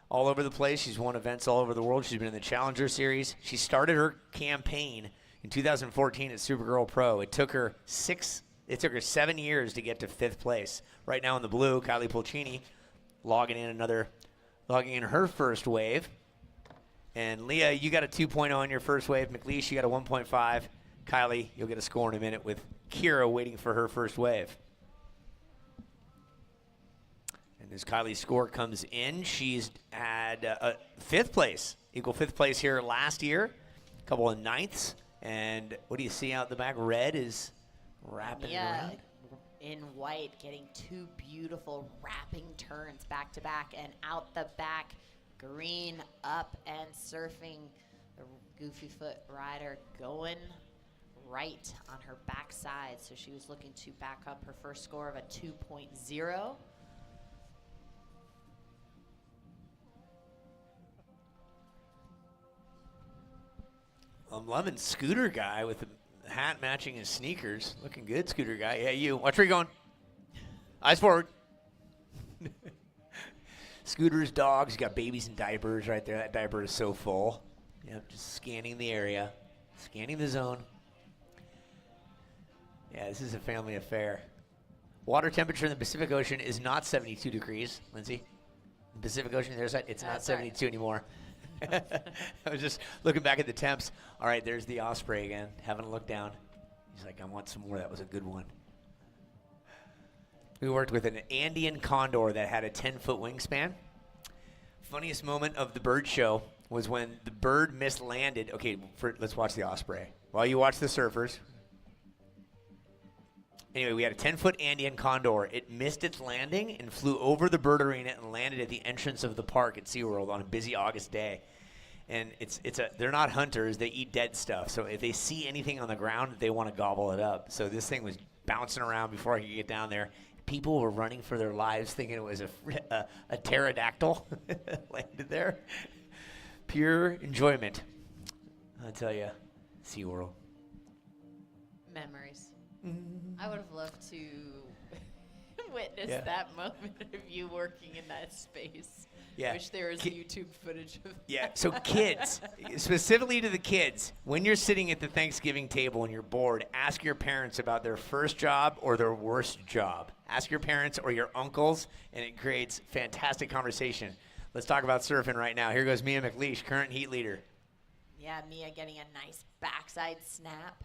all over the place. She's won events all over the world. She's been in the Challenger Series. She started her campaign in 2014 at Supergirl Pro. It took her 7 years to get to 5th place. Right now in the blue, Kylie Pulcini logging in her first wave. And Leah, you got a 2.0 on your first wave. McLeish, you got a 1.5. Kylie, you'll get a score in a minute with Kira waiting for her first wave. And as Kylie's score comes in, she's had 5th place, equal 5th place here last year, a couple of 9ths. And what do you see out the back? Red is wrapping around. In white, getting 2 beautiful wrapping turns back to back, and out the back, green up and surfing. The Goofy Foot rider going right on her backside. So she was looking to back up her first score of a 2.0. I'm loving Scooter Guy with the hat matching his sneakers. Looking good, Scooter Guy. Yeah, you. Watch where you're going. Eyes forward. Scooter's dogs. You got babies in diapers right there. That diaper is so full. Yep, just scanning the area, scanning the zone. Yeah, this is a family affair. Water temperature in the Pacific Ocean is not 72 degrees, Lindsay. The Pacific Ocean, there's that. It's not 72 anymore. I was just looking back at the temps. All right, there's the osprey again, having a look down. He's like, I want some more. That was a good one. We worked with an Andean condor that had a 10-foot wingspan. Funniest moment of the bird show was when the bird mislanded. Okay, let's watch the osprey. While you watch the surfers. Anyway, we had a 10-foot Andean condor. It missed its landing and flew over the bird arena and landed at the entrance of the park at SeaWorld on a busy August day. And they're not hunters. They eat dead stuff. So if they see anything on the ground, they want to gobble it up. So this thing was bouncing around before I could get down there. People were running for their lives thinking it was a pterodactyl landed there. Pure enjoyment. I tell you, SeaWorld. Memories. I would have loved to witness that moment of you working in that space. Yeah. I wish there was YouTube footage of Yeah, so kids, specifically to the kids, when you're sitting at the Thanksgiving table and you're bored, ask your parents about their first job or their worst job. Ask your parents or your uncles, and it creates fantastic conversation. Let's talk about surfing right now. Here goes Mia McLeish, current heat leader. Yeah, Mia getting a nice backside snap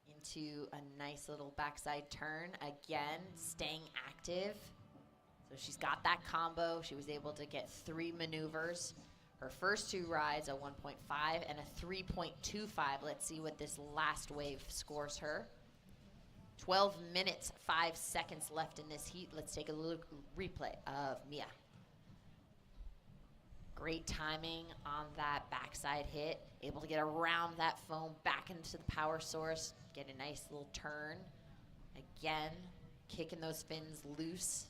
into a nice little backside turn. Again, staying active. So she's got that combo. She was able to get 3 maneuvers. Her first 2 rides, a 1.5 and a 3.25. Let's see what this last wave scores her. 12 minutes, 5 seconds left in this heat. Let's take a look replay of Mia. Great timing on that backside hit. Able to get around that foam back into the power source. Get a nice little turn. Again, kicking those fins loose.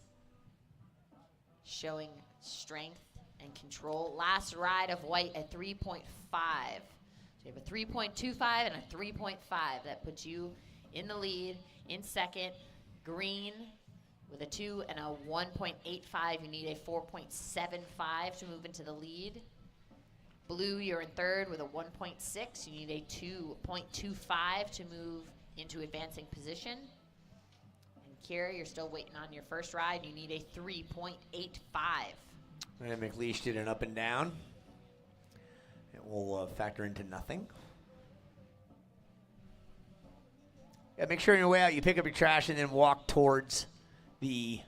Showing strength and control. Last ride of White at 3.5. So you have a 3.25 and a 3.5. That puts you in the lead. In second, Green with a 2 and a 1.85. You need a 4.75 to move into the lead. Blue, you're in third with a 1.6. You need a 2.25 to move into advancing position. And Kira, you're still waiting on your first ride. You need a 3.85. And McLeish did an up and down. It will factor into nothing. Yeah, make sure on your way out you pick up your trash and then walk towards the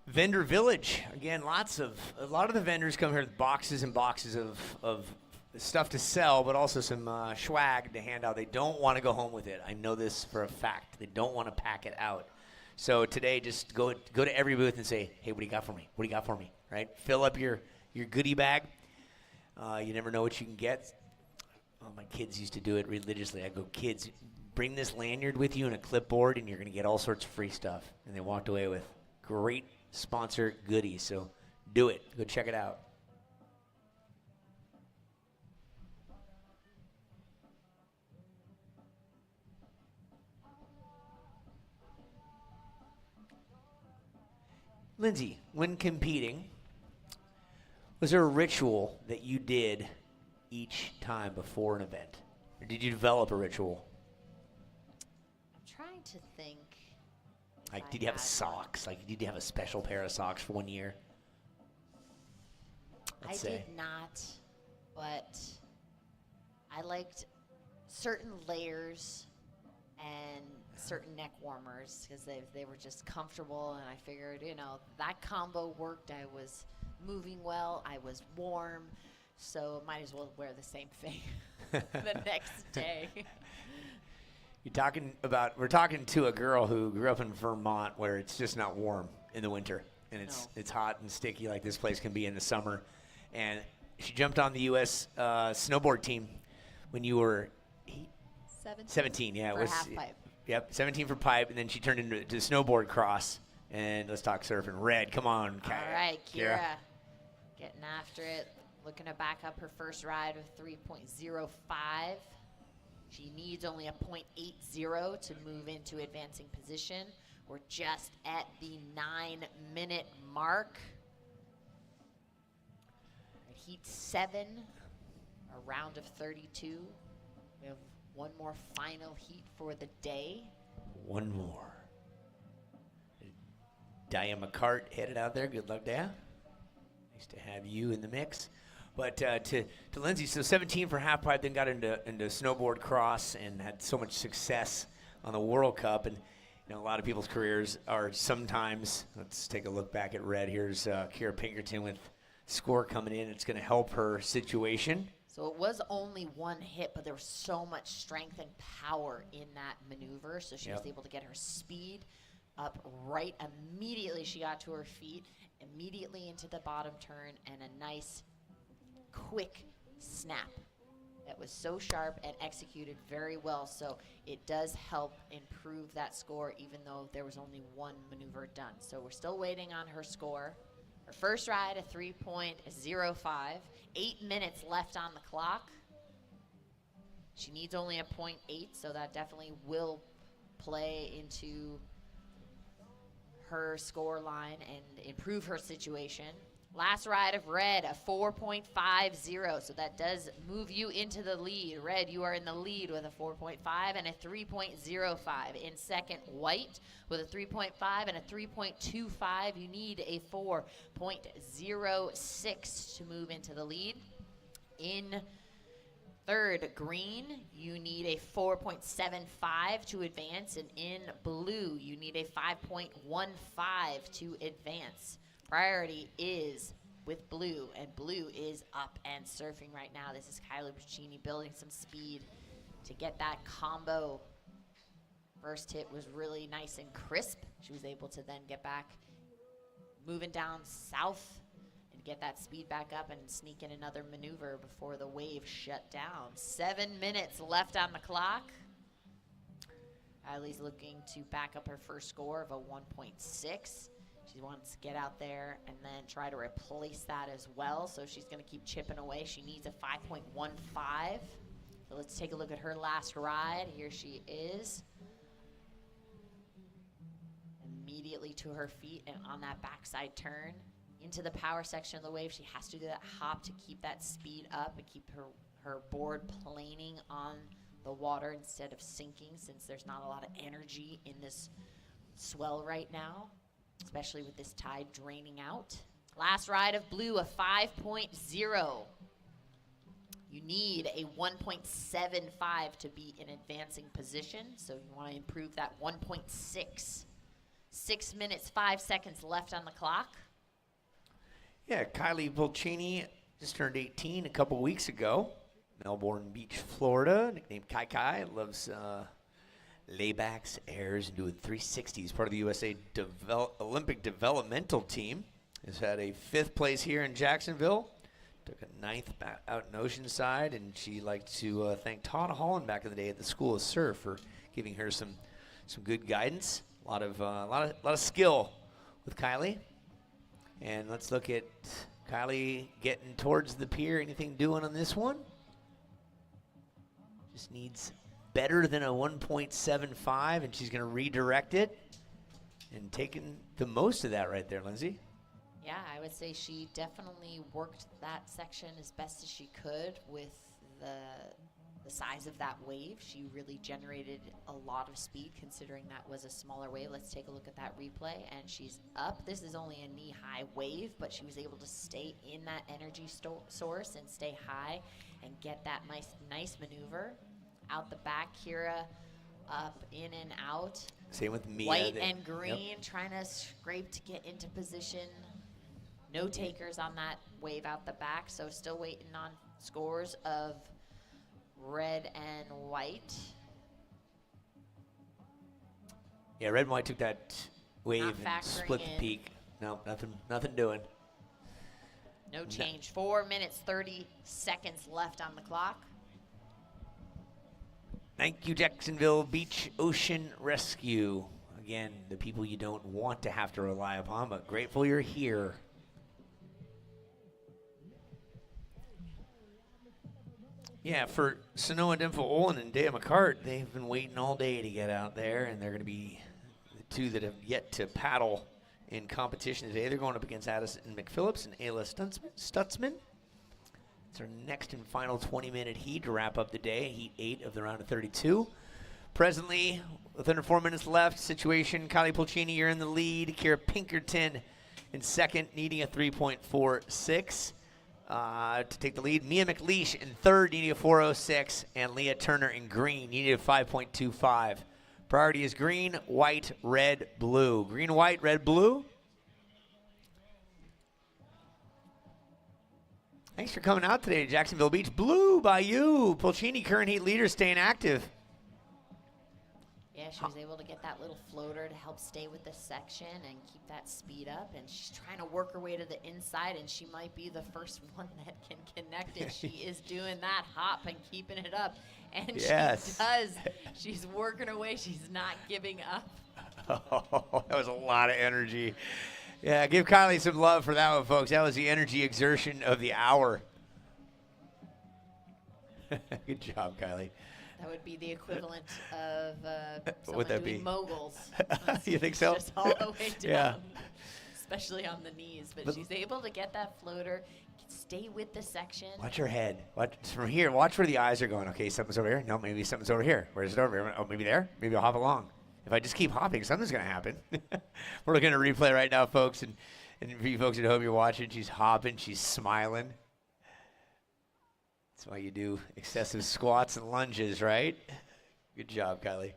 vendor village. Again, a lot of the vendors come here with boxes and boxes of stuff to sell, but also some swag to hand out. They don't want to go home with it. I know this for a fact. They don't want to pack it out. So today, just go to every booth and say, hey, what do you got for me? What do you got for me? Right? Fill up your goodie bag. You never know what you can get. Oh, my kids used to do it religiously. I go, kids, bring this lanyard with you and a clipboard, and you're going to get all sorts of free stuff. And they walked away with great sponsor goodies. So do it. Go check it out. Lindsay, when competing, was there a ritual that you did each time before an event? Or did you develop a ritual? I'm trying to think. Like, did you have socks? Like, did you have a special pair of socks for one year? I did not, but I liked certain layers and certain neck warmers because they were just comfortable, and I figured, that combo worked. I was moving well, I was warm, so might as well wear the same thing the next day. We're talking to a girl who grew up in Vermont where it's just not warm in the winter, and it's hot and sticky like this place can be in the summer. And she jumped on the U.S. Snowboard team when you were 17. Yeah, for half pipe. Yep, 17 for pipe, and then she turned into snowboard cross. And let's talk surfing. Red, come on. All right, Kira. Getting after it. Looking to back up her first ride with 3.05. She needs only a 0.80 to move into advancing position. We're just at the 9-minute mark. Heat 7, a round of 32. We have one more final heat for the day. One more. Dia McCart headed out there. Good luck, Dia. Nice to have you in the mix. But to Lindsay, so 17 for half pipe, then got into snowboard cross and had so much success on the World Cup. And you know, a lot of people's careers are sometimes. Let's take a look back at red. Here's Kira Pinkerton with score coming in. It's going to help her situation. So it was only one hit, but there was so much strength and power in that maneuver. So she was able to get her speed up right immediately. She got to her feet, immediately into the bottom turn, and a nice, quick snap that was so sharp and executed very well. So it does help improve that score, even though there was only one maneuver done. So we're still waiting on her score. Her first ride, a 3.05. 8 minutes left on the clock. She needs only a 0.8, so that definitely will play into her score line and improve her situation. Last ride of red, a 4.50, so that does move you into the lead. Red, you are in the lead with a 4.5 and a 3.05. In second, white with a 3.5 and a 3.25. You need a 4.06 to move into the lead. In third, green, you need a 4.75 to advance, and in blue, you need a 5.15 to advance. Priority is with blue, and blue is up and surfing right now. This is Kylie Puccini building some speed to get that combo. First hit was really nice and crisp. She was able to then get back, moving down south, and get that speed back up and sneak in another maneuver before the wave shut down. 7 minutes left on the clock. Kylie's looking to back up her first score of a 1.6. She wants to get out there and then try to replace that as well. So she's going to keep chipping away. She needs a 5.15. So let's take a look at her last ride. Here she is. Immediately to her feet and on that backside turn into the power section of the wave. She has to do that hop to keep that speed up and keep her board planing on the water instead of sinking, since there's not a lot of energy in this swell right now, especially with this tide draining out. Last ride of blue, a 5.0. You need a 1.75 to be in advancing position, so you want to improve that 1.6. 6 minutes, 5 seconds left on the clock. Yeah, Kylie Puccini just turned 18 a couple weeks ago. Melbourne Beach, Florida, nicknamed Kai Kai. Loves laybacks, airs, and doing 360s. Part of the USA Olympic developmental team. Has had a 5th place here in Jacksonville. Took a 9th back out in Oceanside, and she liked to thank Todd Holland back in the day at the School of Surf for giving her some good guidance. A lot of skill with Kylie. And let's look at Kylie getting towards the pier. Anything doing on this one? Just needs better than a 1.75, and she's going to redirect it. And taking the most of that right there, Lindsay. Yeah, I would say she definitely worked that section as best as she could with the size of that wave. She really generated a lot of speed considering that was a smaller wave. Let's take a look at that replay, and she's up. This is only a knee-high wave, but she was able to stay in that energy source and stay high and get that nice maneuver. Out the back, Kira up, in and out. Same with Mia. White and green, trying to scrape to get into position. No takers on that wave out the back, so still waiting on scores of red and white. Yeah, red and white took that wave Not and split the factoring in. peak. No, nothing doing. No change. 4 minutes, 30 seconds left on the clock. Thank you, Jacksonville Beach Ocean Rescue. Again, the people you don't want to have to rely upon, but grateful you're here. Yeah, for Sanoa Dimple-Olin and Dea McCart, they've been waiting all day to get out there, and they're going to be the two that have yet to paddle in competition today. They're going up against Addison McPhillips and Ayla Stutzman. It's our next and final 20-minute heat to wrap up the day, heat 8 of the round of 32. Presently, with under 4 minutes left, situation, Kylie Pulcini, you're in the lead. Kira Pinkerton in second, needing a 3.46 to take the lead. Mia McLeish in third, needing a 4.06, and Leah Turner in green, needing a 5.25. Priority is green, white, red, blue. Green, white, red, blue. Thanks for coming out today to Jacksonville Beach. Blue by you. Pulcini, current heat leader, staying active. Yeah, she was able to get that little floater to help stay with the section and keep that speed up. And she's trying to work her way to the inside, and she might be the first one that can connect it. She is doing that hop and keeping it up. And yes. She does. She's working her way. She's not giving up. Oh, that was a lot of energy. Yeah, give Kylie some love for that one, folks. That was the energy exertion of the hour. Good job, Kylie. That would be the equivalent of someone Would that doing be? moguls. You think so? Just all the way down, Yeah. especially on the knees. But she's able to get that floater, stay with the section. Watch her head. Watch from here. Watch where the eyes are going. Okay, something's over here. No, maybe something's over here. Where's it over here? Oh, maybe there. Maybe I'll hop along. If I just keep hopping, something's going to happen. We're looking at a replay right now, folks. And for you folks at home, you're watching. She's hopping. She's smiling. That's why you do excessive squats and lunges, right? Good job, Kylie.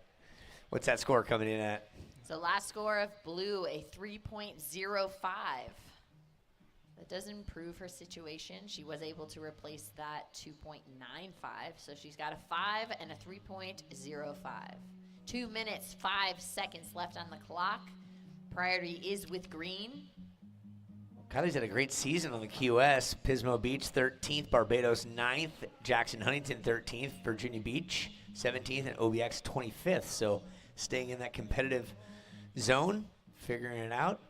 What's that score coming in at? So last score of blue, a 3.05. That does improve her situation. She was able to replace that 2.95. So she's got a 5 and a 3.05. 2 minutes, 5 seconds left on the clock. Priority is with green. Kylie's had a great season on the QS. Pismo Beach, 13th. Barbados, 9th. Jackson Huntington, 13th. Virginia Beach, 17th. And OBX, 25th. So staying in that competitive zone, figuring it out.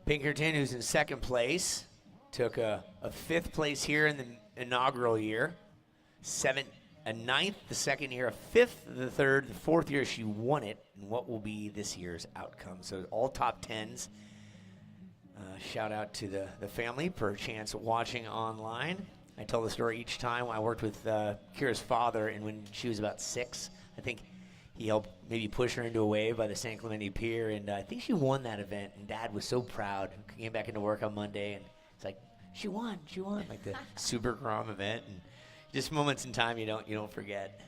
Pinkerton, who's in second place, took a 5th place here in the inaugural year, a 9th the second year, a 5th the third, the 4th year she won it, and what will be this year's outcome. So all top 10s. Shout out to the family, perchance watching online. I tell the story each time. I worked with Kira's father, and when she was about 6, I think he helped maybe push her into a wave by the San Clemente Pier, and I think she won that event, and Dad was so proud. Came back into work on Monday, and it's like, she won, like the Super Grom event, and just moments in time you don't forget.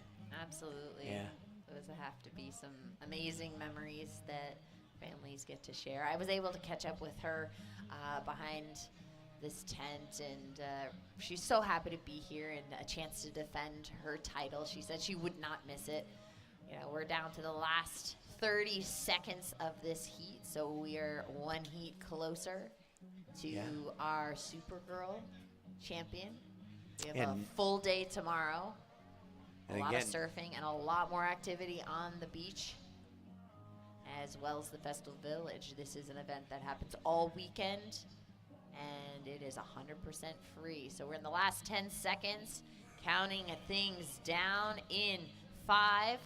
Absolutely. Yeah. Those have to be some amazing memories that families get to share. I was able to catch up with her behind this tent, and she's so happy to be here and a chance to defend her title. She said she would not miss it. You know, we're down to the last 30 seconds of this heat, so we are one heat closer to our Supergirl champion. We have a full day tomorrow, a lot of surfing, and a lot more activity on the beach, as well as the Festival Village. This is an event that happens all weekend, and it is 100% free. So we're in the last 10 seconds, counting things down in 5,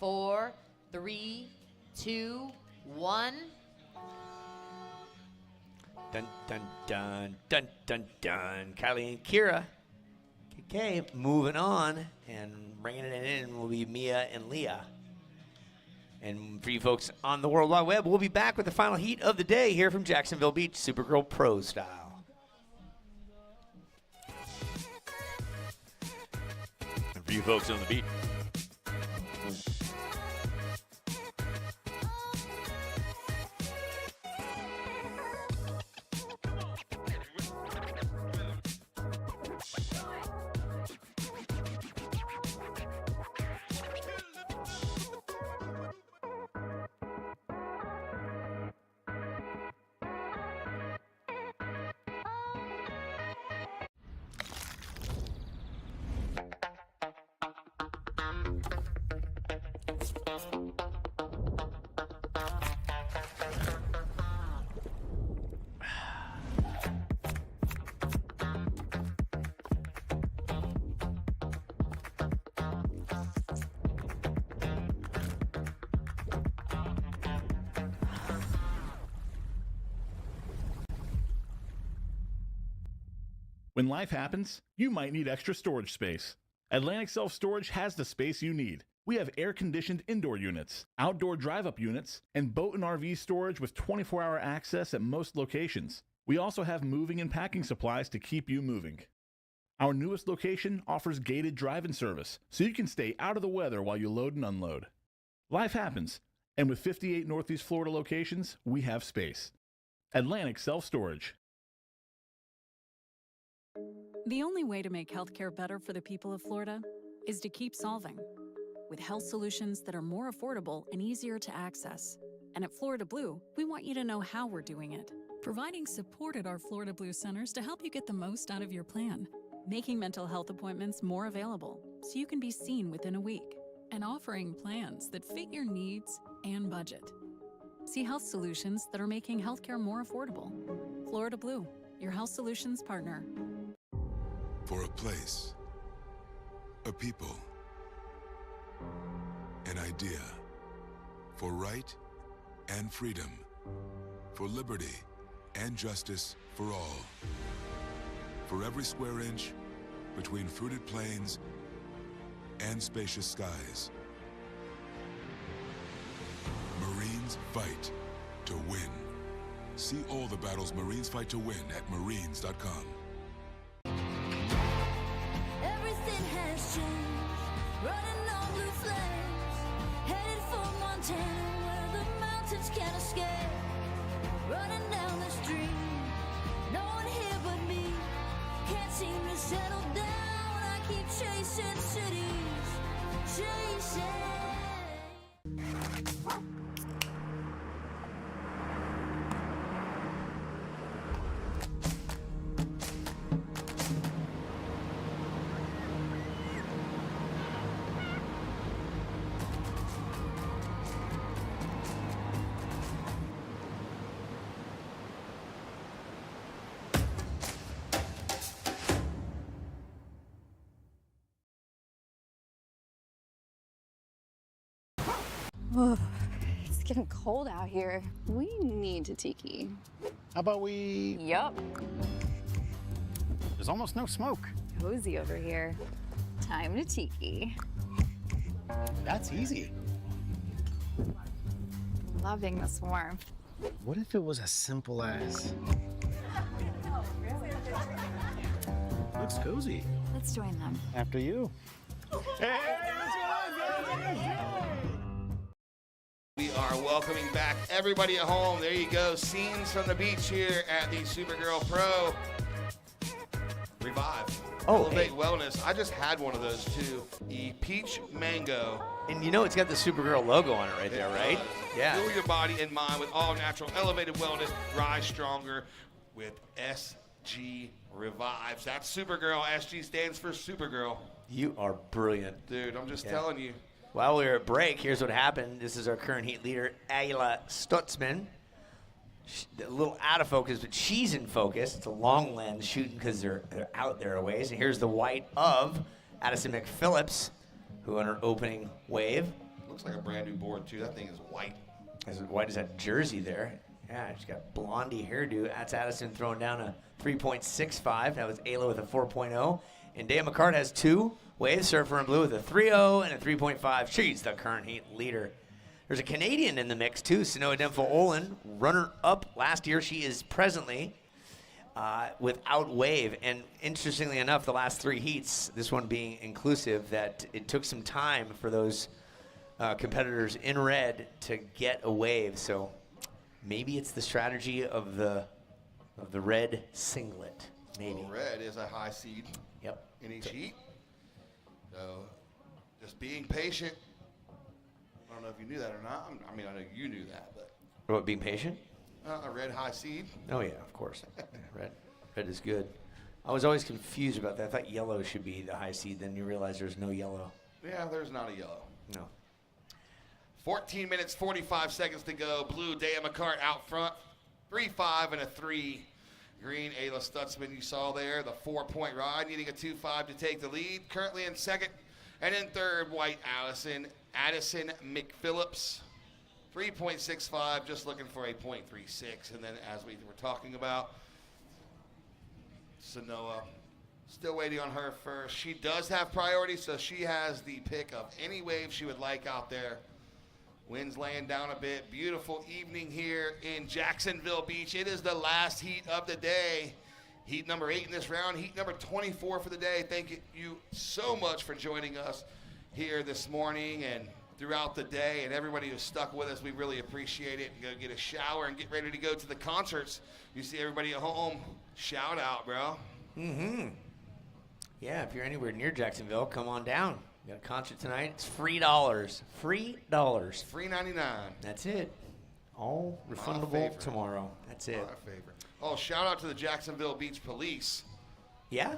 4, 3, 2, 1. Dun, dun, dun, dun, dun, dun. Kylie and Kira. Okay, moving on, and bringing it in will be Mia and Leah. And for you folks on the World Wide Web, we'll be back with the final heat of the day here from Jacksonville Beach, Supergirl Pro style. And for you folks on the beat. When life happens, you might need extra storage space. Atlantic Self Storage has the space you need. We have air-conditioned indoor units, outdoor drive-up units, and boat and RV storage with 24-hour access at most locations. We also have moving and packing supplies to keep you moving. Our newest location offers gated drive-in service, so you can stay out of the weather while you load and unload. Life happens, and with 58 Northeast Florida locations, we have space. Atlantic Self Storage. The only way to make healthcare better for the people of Florida is to keep solving, with health solutions that are more affordable and easier to access. And at Florida Blue, we want you to know how we're doing it. Providing support at our Florida Blue centers to help you get the most out of your plan. Making mental health appointments more available so you can be seen within a week. And offering plans that fit your needs and budget. See health solutions that are making healthcare more affordable. Florida Blue, your health solutions partner. For a place, a people, an idea, for right and freedom, for liberty and justice for all. For every square inch between fruited plains and spacious skies. Marines fight to win. See all the battles Marines fight to win at marines.com. Everything has changed, running on blue flames, headed for Montana where the mountains can't escape. Running down the street, no one here but me, can't seem to settle down. I keep chasing cities, chasing. Oh, it's getting cold out here. We need to tiki. How about we... Yup. There's almost no smoke. Cozy over here. Time to tiki. That's easy. Loving this warmth. What if it was as simple as... Looks cozy. Let's join them. After you. We are welcoming back everybody at home. There you go. Scenes from the beach here at the Supergirl Pro Revive. Oh, Elevate hey. Wellness. I just had one of those too. The Peach Mango. And you know it's got the Supergirl logo on it right there, right? Yeah. Fuel your body and mind with all natural elevated wellness. Rise stronger with SG Revives. That's Supergirl. SG stands for Supergirl. You are brilliant. Dude, I'm just telling you. While we were at break, here's what happened. This is our current heat leader, Ayla Stutzman. A little out of focus, but she's in focus. It's a long lens shooting because they're out there a ways. And here's the white of Addison McPhillips, who on her opening wave. Looks like a brand new board too. That thing is white. As white as that jersey there. Yeah, she's got blondie hairdo. That's Addison throwing down a 3.65. That was Ayla with a 4.0. And Dea McCart has two. Wave Surfer in blue with a 3.0 and a 3.5. She's the current heat leader. There's a Canadian in the mix too, Sanoa Demfo-Olin, runner-up last year. She is presently without wave. And interestingly enough, the last three heats, this one being inclusive, that it took some time for those competitors in red to get a wave. So maybe it's the strategy of the red singlet. Maybe. Well, red is a high seed. Yep. In each heat. So, just being patient. I don't know if you knew that or not. I mean, I know you knew that, but. What, being patient? A red high seed. Oh, yeah, of course. Red is good. I was always confused about that. I thought yellow should be the high seed. Then you realize there's no yellow. Yeah, there's not a yellow. No. 14 minutes, 45 seconds to go. Blue, Dea McCart out front. 3.5 and a 3. Green, Ayla Stutzman, you saw there, the 4-point ride, needing a 2.5 to take the lead. Currently in second. And in third, white Addison McPhillips. 3.65, just looking for a 0.36. And then as we were talking about, Sanoa Still waiting on her first. She does have priority, so she has the pick of any wave she would like out there. Wind's laying down a bit. Beautiful evening here in Jacksonville Beach. It is the last heat of the day. Heat number 8 in this round, heat number 24 for the day. Thank you so much for joining us here this morning and throughout the day, and everybody who's stuck with us, we really appreciate it. Go get a shower and get ready to go to the concerts. You see everybody at home, shout out, bro. Mm-hmm. Yeah, if you're anywhere near Jacksonville, come on down. We got a concert tonight. It's $free. Free dollars. $3.99. That's it. All refundable favorite. tomorrow. That's it. My favorite. Oh, shout out to the Jacksonville Beach Police. Yeah?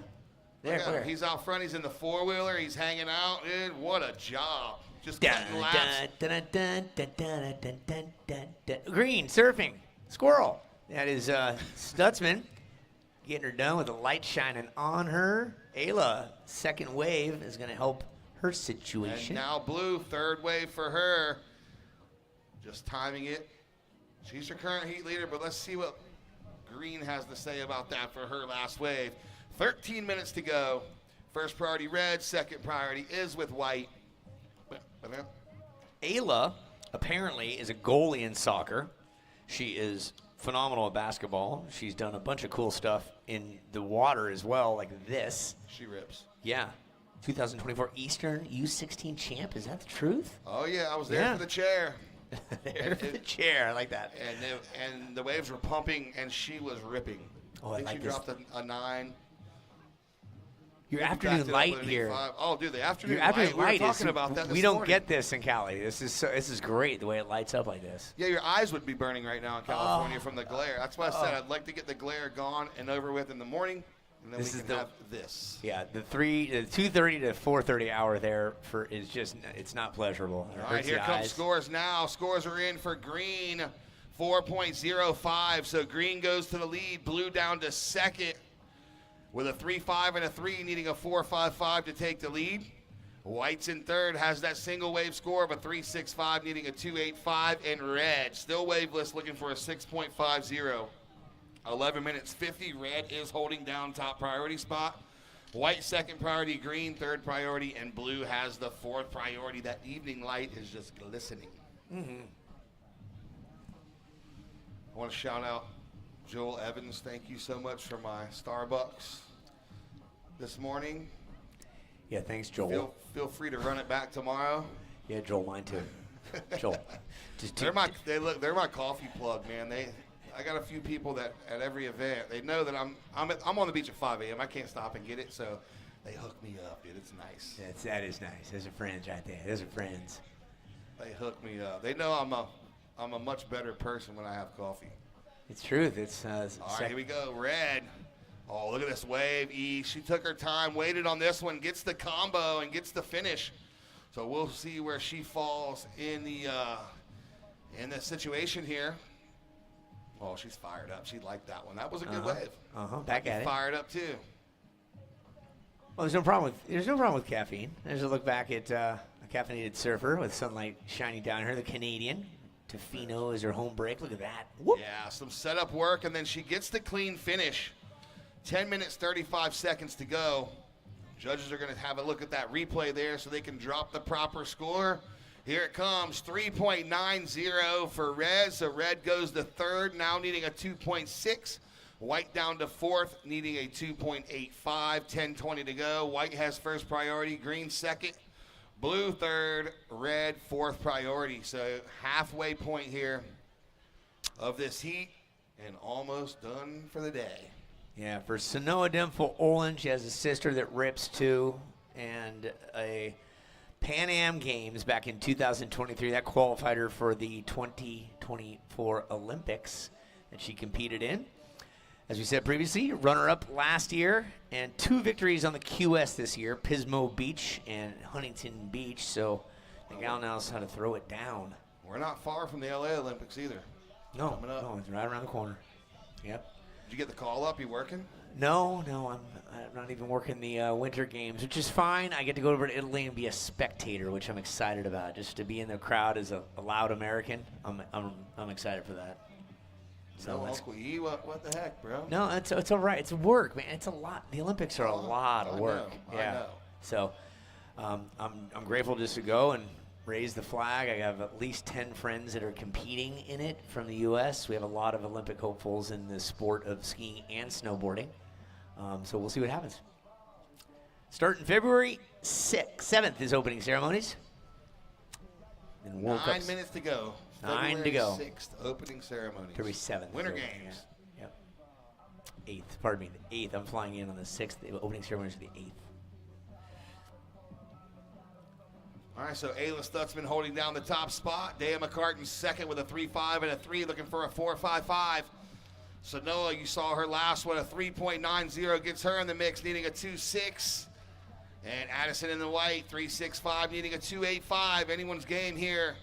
Look at him. He's out front. He's in the four-wheeler. He's hanging out. Dude, what a job. Just cutting laps. Green, surfing, squirrel. That is Stutzman getting her done with the light shining on her. Ayla, second wave, is going to help her situation. And now blue, third wave for her. Just timing it. She's her current heat leader, but let's see what green has to say about that for her last wave. 13 minutes to go. First priority red, second priority is with white. Ayla apparently is a goalie in soccer. She is phenomenal at basketball. She's done a bunch of cool stuff in the water as well, like this. She rips. Yeah. 2024 Eastern U16 champ. Is that the truth? Oh, yeah. I was there for the chair. There for the chair. I like that. And the waves were pumping, and she was ripping. Oh, I think like she this. dropped a 9. Your Maybe afternoon backed it up light with an here. 8.5. Oh, dude, the afternoon Your afternoon light. We were light talking is, about that we this don't morning. get this in Cali. This is great the way it lights up like this. Yeah, your eyes would be burning right now in California from the glare. That's why I said I'd like to get the glare gone and over with in the morning, and then we can have this. Yeah, the 2:30 to 4:30 hour there is just, it's not pleasurable. It All right, hurts here the comes eyes. scores now. Scores are in for green, 4.05. So green goes to the lead. Blue down to second with a 3.5 and a 3, needing a 4.55 to take the lead. White's in third, has that single wave score of a 3.65, needing a 2.85. And red, still waveless, looking for a 6.50. 11 minutes 50. Red is holding down top priority spot. White second priority, green third priority, and blue has the fourth priority. That evening light is just glistening. Mm-hmm. I want to shout out Joel Evans. Thank you so much for my Starbucks this morning. Yeah, thanks, Joel. Feel free to run it back tomorrow. Yeah, Joel, mine too. Joel, They're my coffee plug, man. I got a few people that at every event, they know that I'm on the beach at 5 a.m. I can't stop and get it, so they hook me up, dude. It's nice. That is nice. Those are friends right there. Those are friends. They hook me up. They know I'm a much better person when I have coffee. It's truth. It's all right, here we go. Red. Oh, look at this wave. She took her time, waited on this one, gets the combo and gets the finish. So we'll see where she falls in the situation here. Oh, she's fired up. She liked that one. That was a good wave. Back at it. Fired up too. Well, there's no problem with caffeine. There's a look back at a caffeinated surfer with sunlight shining down her. The Canadian. Tofino is her home break. Look at that. Whoop. Yeah, some setup work, and then she gets the clean finish. 10 minutes, 35 seconds to go. Judges are going to have a look at that replay there so they can drop the proper score. Here it comes, 3.90 for red. So red goes to third, now needing a 2.6. White down to fourth, needing a 2.85. 10:20 to go. White has first priority, green second. Blue third, red fourth priority. So halfway point here of this heat and almost done for the day. Yeah, for Sanoa Dimple Olin, she has a sister that rips too, and a Pan Am Games back in 2023. That qualified her for the 2024 Olympics that she competed in. As we said previously, runner-up last year, and 2 victories on the QS this year, Pismo Beach and Huntington Beach. So the gal knows how to throw it down. We're not far from the LA Olympics either. No, it's right around the corner. Yep. Did you get the call up? You working? No, I'm not even working the winter games, which is fine. I get to go over to Italy and be a spectator, which I'm excited about. Just to be in the crowd as a loud American, I'm excited for that. So No, let's- Uncle E, what the heck, bro? No, it's all right. It's work, man. It's a lot. The Olympics are a lot of I work. know, Yeah. I know. So I'm grateful just to go and raise the flag. I have at least 10 friends that are competing in it from the U.S. We have a lot of Olympic hopefuls in the sport of skiing and snowboarding. So we'll see what happens. Starting February 7th is opening ceremonies. And World 9 Cups. minutes to go. 9 to February go. 6th, opening ceremonies. February 7th. Winter is opening, Games. yeah. Yep. 8th. Pardon me. The 8th. I'm flying in on the 6th. The opening ceremony is the 8th. All right, so Ayla Stutzman holding down the top spot. Dea McCartan second with a 3.5 and a 3, looking for a 4.55. So Noah, you saw her last one, a 3.90 gets her in the mix, needing a 2.6. And Addison in the white, 3.65, needing a 2.85. Anyone's game here.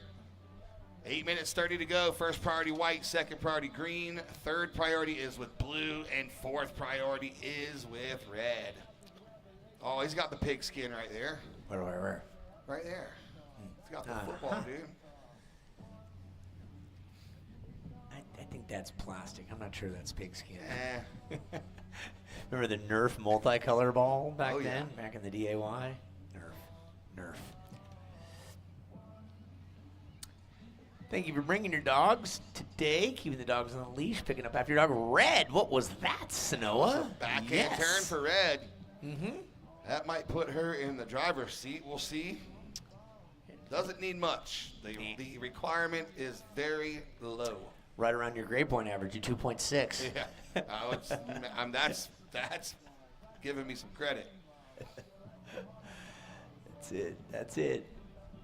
8 minutes, 30 to go. First priority white, second priority green. Third priority is with blue, and fourth priority is with red. Oh, he's got the pig skin right there. Where? Right there. He's got the football, dude. I think that's plastic. I'm not sure that's pigskin. Eh. Remember the Nerf multicolor ball back Oh, yeah. then? Back in the DAY? Nerf. Thank you for bringing your dogs today, keeping the dogs on the leash, picking up after your dog. Red, what was that, Sanoa? Backhand turn for red. Mm-hmm. That might put her in the driver's seat. We'll see. Doesn't need much. The requirement is very low. Right around your grade point average, you 2.6. Yeah, that's giving me some credit. That's it.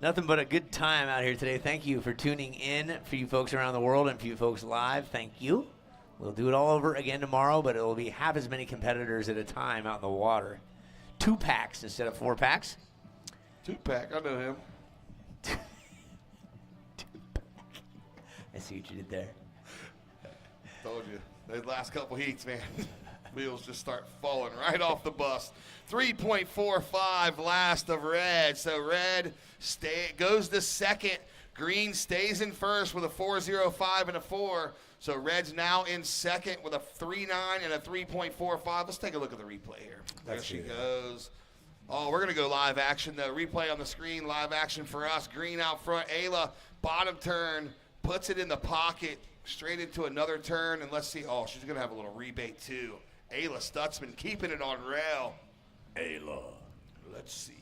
Nothing but a good time out here today. Thank you for tuning in, for you folks around the world and for you folks live. Thank you. We'll do it all over again tomorrow, but it will be half as many competitors at a time out in the water. 2 packs instead of 4 packs. 2-pack, I know him. I see what you did there. Told you. Those last couple heats, man. Wheels just start falling right off the bus. 3.45 last of red. So red goes to second. Green stays in first with a 4.05 and a 4. So red's now in second with a 3.9 and a 3.45. Let's take a look at the replay here. There she goes. Oh, we're going to go live action. The replay on the screen, live action for us. Green out front. Ayla, bottom turn, puts it in the pocket, straight into another turn. And let's see. Oh, she's going to have a little rebate, too. Ayla Stutzman keeping it on rail. Ayla. Let's see.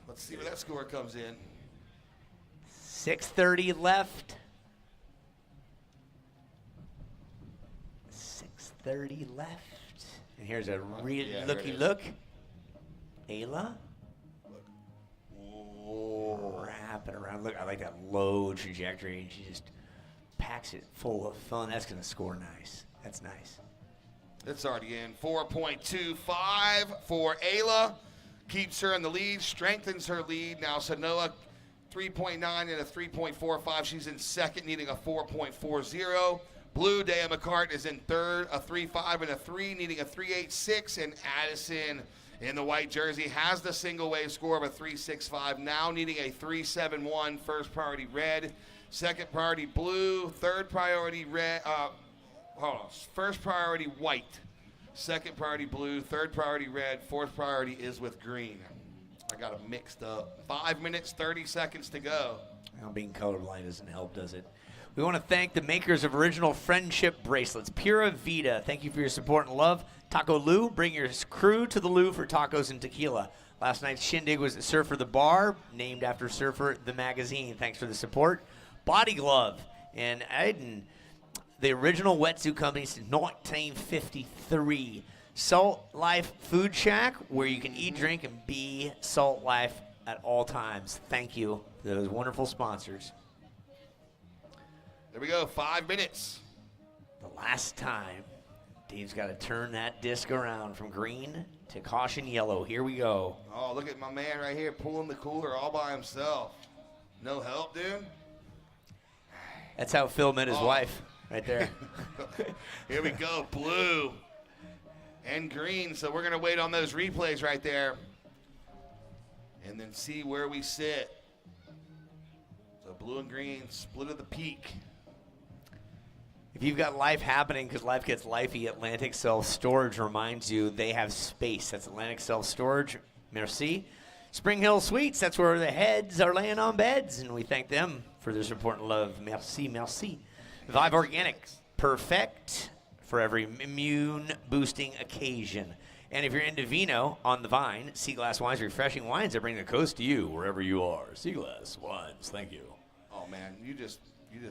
Let's see where that score comes in. 6:30 left. 6:30 left. And here's a look. Ayla. Wrap it around. Look, I like that low trajectory, and she just packs it full of fun. That's going to score nice. That's nice. It's already in. 4.25 for Ayla. Keeps her in the lead, strengthens her lead. Now Sanoa, 3.9 and a 3.45. She's in second, needing a 4.40. Blue, Dea McCart is in third, a 3.5 and a 3, needing a 3.86. And Addison in the white jersey has the single wave score of a 3.65, now needing a 3.71. First priority red, second priority blue, third priority red. First priority white, second priority blue, third priority red, fourth priority is with green. I got them mixed up. 5 minutes, 30 seconds to go. Well, being colorblind doesn't help, does it? We want to thank the makers of original friendship bracelets, Pura Vida. Thank you for your support and love. Taco Lou, bring your crew to the Lou for tacos and tequila. Last night's shindig was at Surfer the Bar, named after Surfer the Magazine. Thanks for the support. Body Glove in Aden, the original wetsuit company since 1953. Salt Life Food Shack, where you can eat, drink, and be Salt Life at all times. Thank you to those wonderful sponsors. There we go, 5 minutes. The last time, Dave's got to turn that disc around from green to caution yellow. Here we go. Oh, look at my man right here pulling the cooler all by himself. No help, dude? That's how Phil met his wife, right there. Here we go, blue and green. So we're going to wait on those replays right there and then see where we sit. So blue and green, split of the peak. If you've got life happening because life gets lifey, Atlantic Self Storage reminds you they have space. That's Atlantic Self Storage. Merci. Spring Hill Suites, that's where the heads are laying on beds, and we thank them for their support and love. Merci, merci. Vive Organics, perfect for every immune-boosting occasion. And if you're into vino on the vine, Sea Glass Wines, refreshing wines that bring the coast to you wherever you are. Sea Glass Wines, thank you. Oh man, you just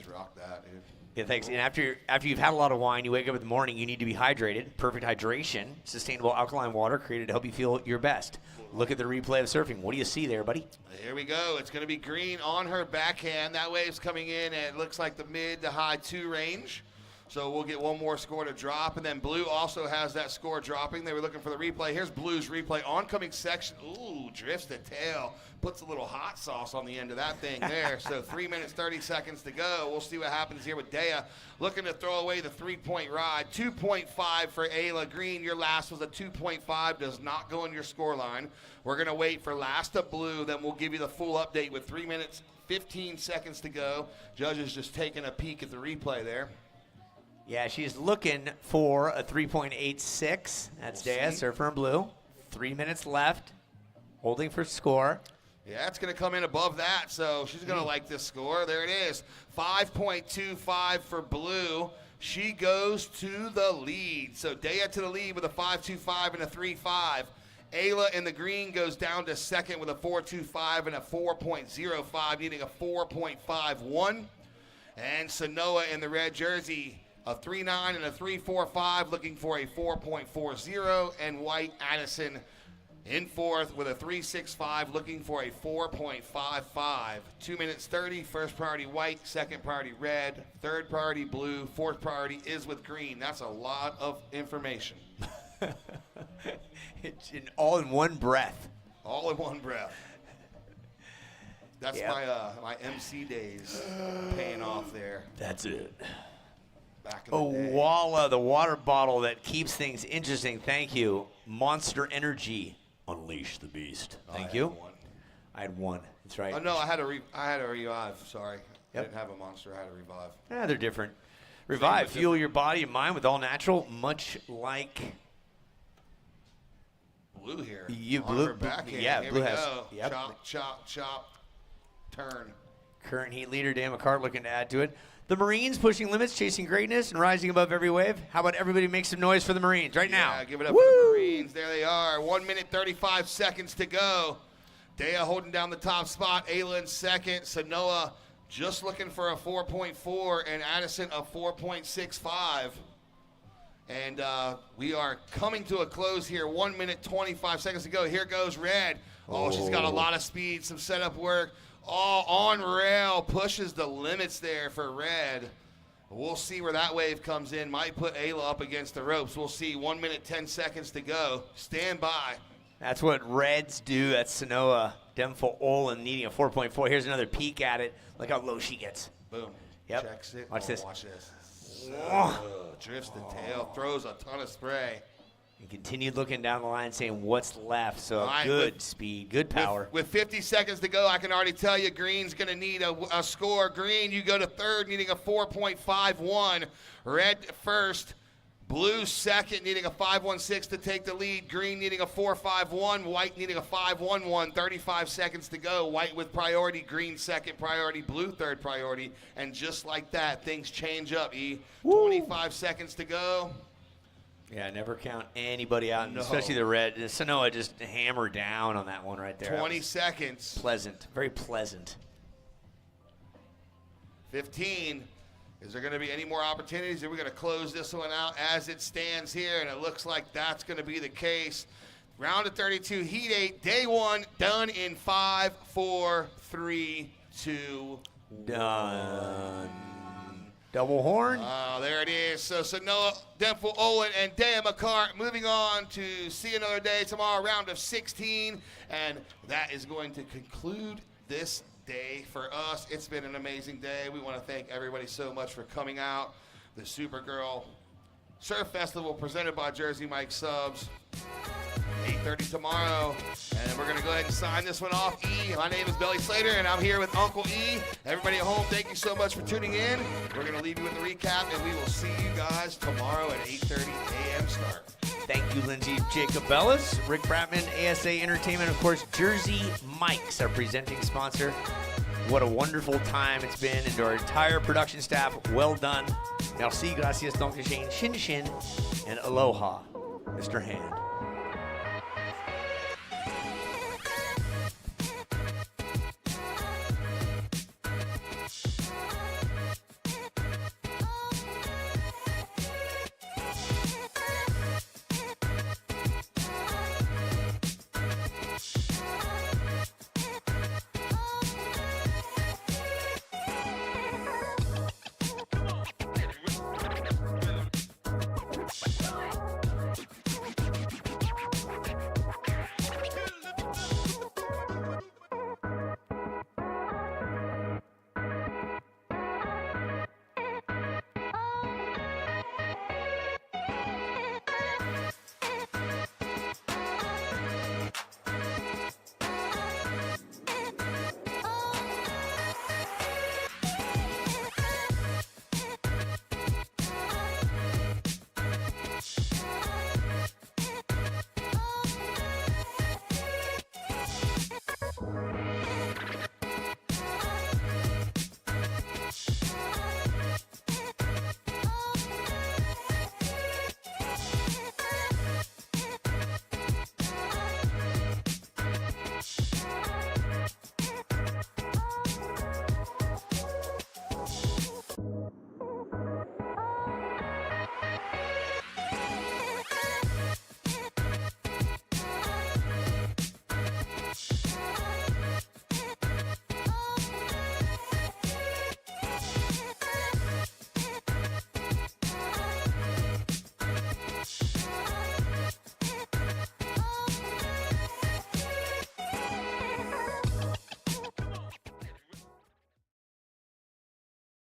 rock that, dude. Yeah, thanks. And after you've had a lot of wine, you wake up in the morning, you need to be hydrated. Perfect hydration, sustainable alkaline water created to help you feel your best. Look at the replay of surfing. What do you see there, buddy? Here we go. It's going to be Green on her backhand. That wave's coming in at, it looks like, the mid to high 2 range. So we'll get one more score to drop. And then Blue also has that score dropping. They were looking for the replay. Here's Blue's replay. Oncoming section. Ooh, drifts the tail. Puts a little hot sauce on the end of that thing there. So 3 minutes, 30 seconds to go. We'll see what happens here with Dea. Looking to throw away the 3-point ride. 2.5 for Ayla Green. Your last was a 2.5. Does not go in your score line. We're going to wait for last of Blue. Then we'll give you the full update with 3 minutes, 15 seconds to go. Judges just taking a peek at the replay there. Yeah, she's looking for a 3.86. That's Dea, surfer in blue. 3 minutes left, holding for score. Yeah, it's going to come in above that, so she's going to like this score. There it is, 5.25 for Blue. She goes to the lead. So Dea to the lead with a 5.25 and a 3.5. Ayla in the green goes down to second with a 4.25 and a 4.05, needing a 4.51. And Sanoa in the red jersey, a 3.9 and a 3.45, looking for a 4.40. And White Addison in fourth with a 3.65, looking for a 4.55. 2 minutes 30, first priority White, second priority Red, third priority Blue, fourth priority is with Green. That's a lot of information. It's all in one breath. All in one breath. That's Yep. my MC days paying off there. That's it. Back in the day. Walla, the water bottle that keeps things interesting. Thank you. Monster Energy. Unleash the beast. Thank you. I had one. That's right. Oh no, I had a revive. Sorry, I Yep. didn't have a monster. I had a revive. Yeah, they're different. Revive, fuel your body and mind with all natural, much like Blue here. You on Blue, her backhand. yeah, Here Blue we has. go. Yep. Chop, chop, chop. Turn. Current heat leader Dan McCart looking to add to it. The Marines pushing limits, chasing greatness, and rising above every wave. How about everybody make some noise for the Marines right now? Yeah, give it up for the Marines. There they are. 1 minute, 35 seconds to go. Dea holding down the top spot. Ayla in second. Sanoa just looking for a 4.4, and Addison a 4.65. And we are coming to a close here. 1 minute, 25 seconds to go. Here goes Red. Oh, she's got a lot of speed, some setup work. All on rail, pushes the limits there for Red. We'll see where that wave comes in. Might put Ayla up against the ropes. We'll see. 1 minute, 10 seconds to go. Stand by. That's what Reds do. That's Sanoa Demful Olin needing a 4.4. Here's another peek at it. Look how low she gets. Boom. Yep. Checks it. Watch this. Watch this. Drifts the tail, throws a ton of spray. And continued looking down the line saying what's left. So All right, good speed, good power. With 50 seconds to go, I can already tell you Green's going to need a score. Green, you go to third, needing a 4.51. Red first. Blue second, needing a 5.16 to take the lead. Green needing a 4.51. White needing a 5.11. 35 seconds to go. White with priority. Green second priority. Blue third priority. And just like that, things change up, E. 25 seconds to go. Yeah, never count anybody out, No. especially the Red. Sanoa just hammered down on that one right there. 20 seconds. Pleasant, very pleasant. 15. Is there going to be any more opportunities? Are we going to close this one out as it stands here? And it looks like that's going to be the case. Round of 32, Heat 8, day one, done in 5, 4, 3, 2, Done. Double horn. Oh, there it is. So Sanoa, Demful Olin, and Dea McCart moving on to see another day tomorrow, round of 16. And that is going to conclude this day for us. It's been an amazing day. We want to thank everybody so much for coming out. The Supergirl Surf Festival presented by Jersey Mike Subs. 8:30 tomorrow. And we're going to go ahead and sign this one off. E, my name is Billy Slater, and I'm here with Uncle E. Everybody at home, thank you so much for tuning in. We're going to leave you with a recap, and we will see you guys tomorrow at 8:30 a.m. start. Thank you, Lindsay Jacobellas, Rick Bratman, ASA Entertainment, of course, Jersey Mike's, our presenting sponsor. What a wonderful time it's been, and to our entire production staff, well done. Merci, gracias, Dr. Shane, Shin Shin, and aloha, Mr. Hand.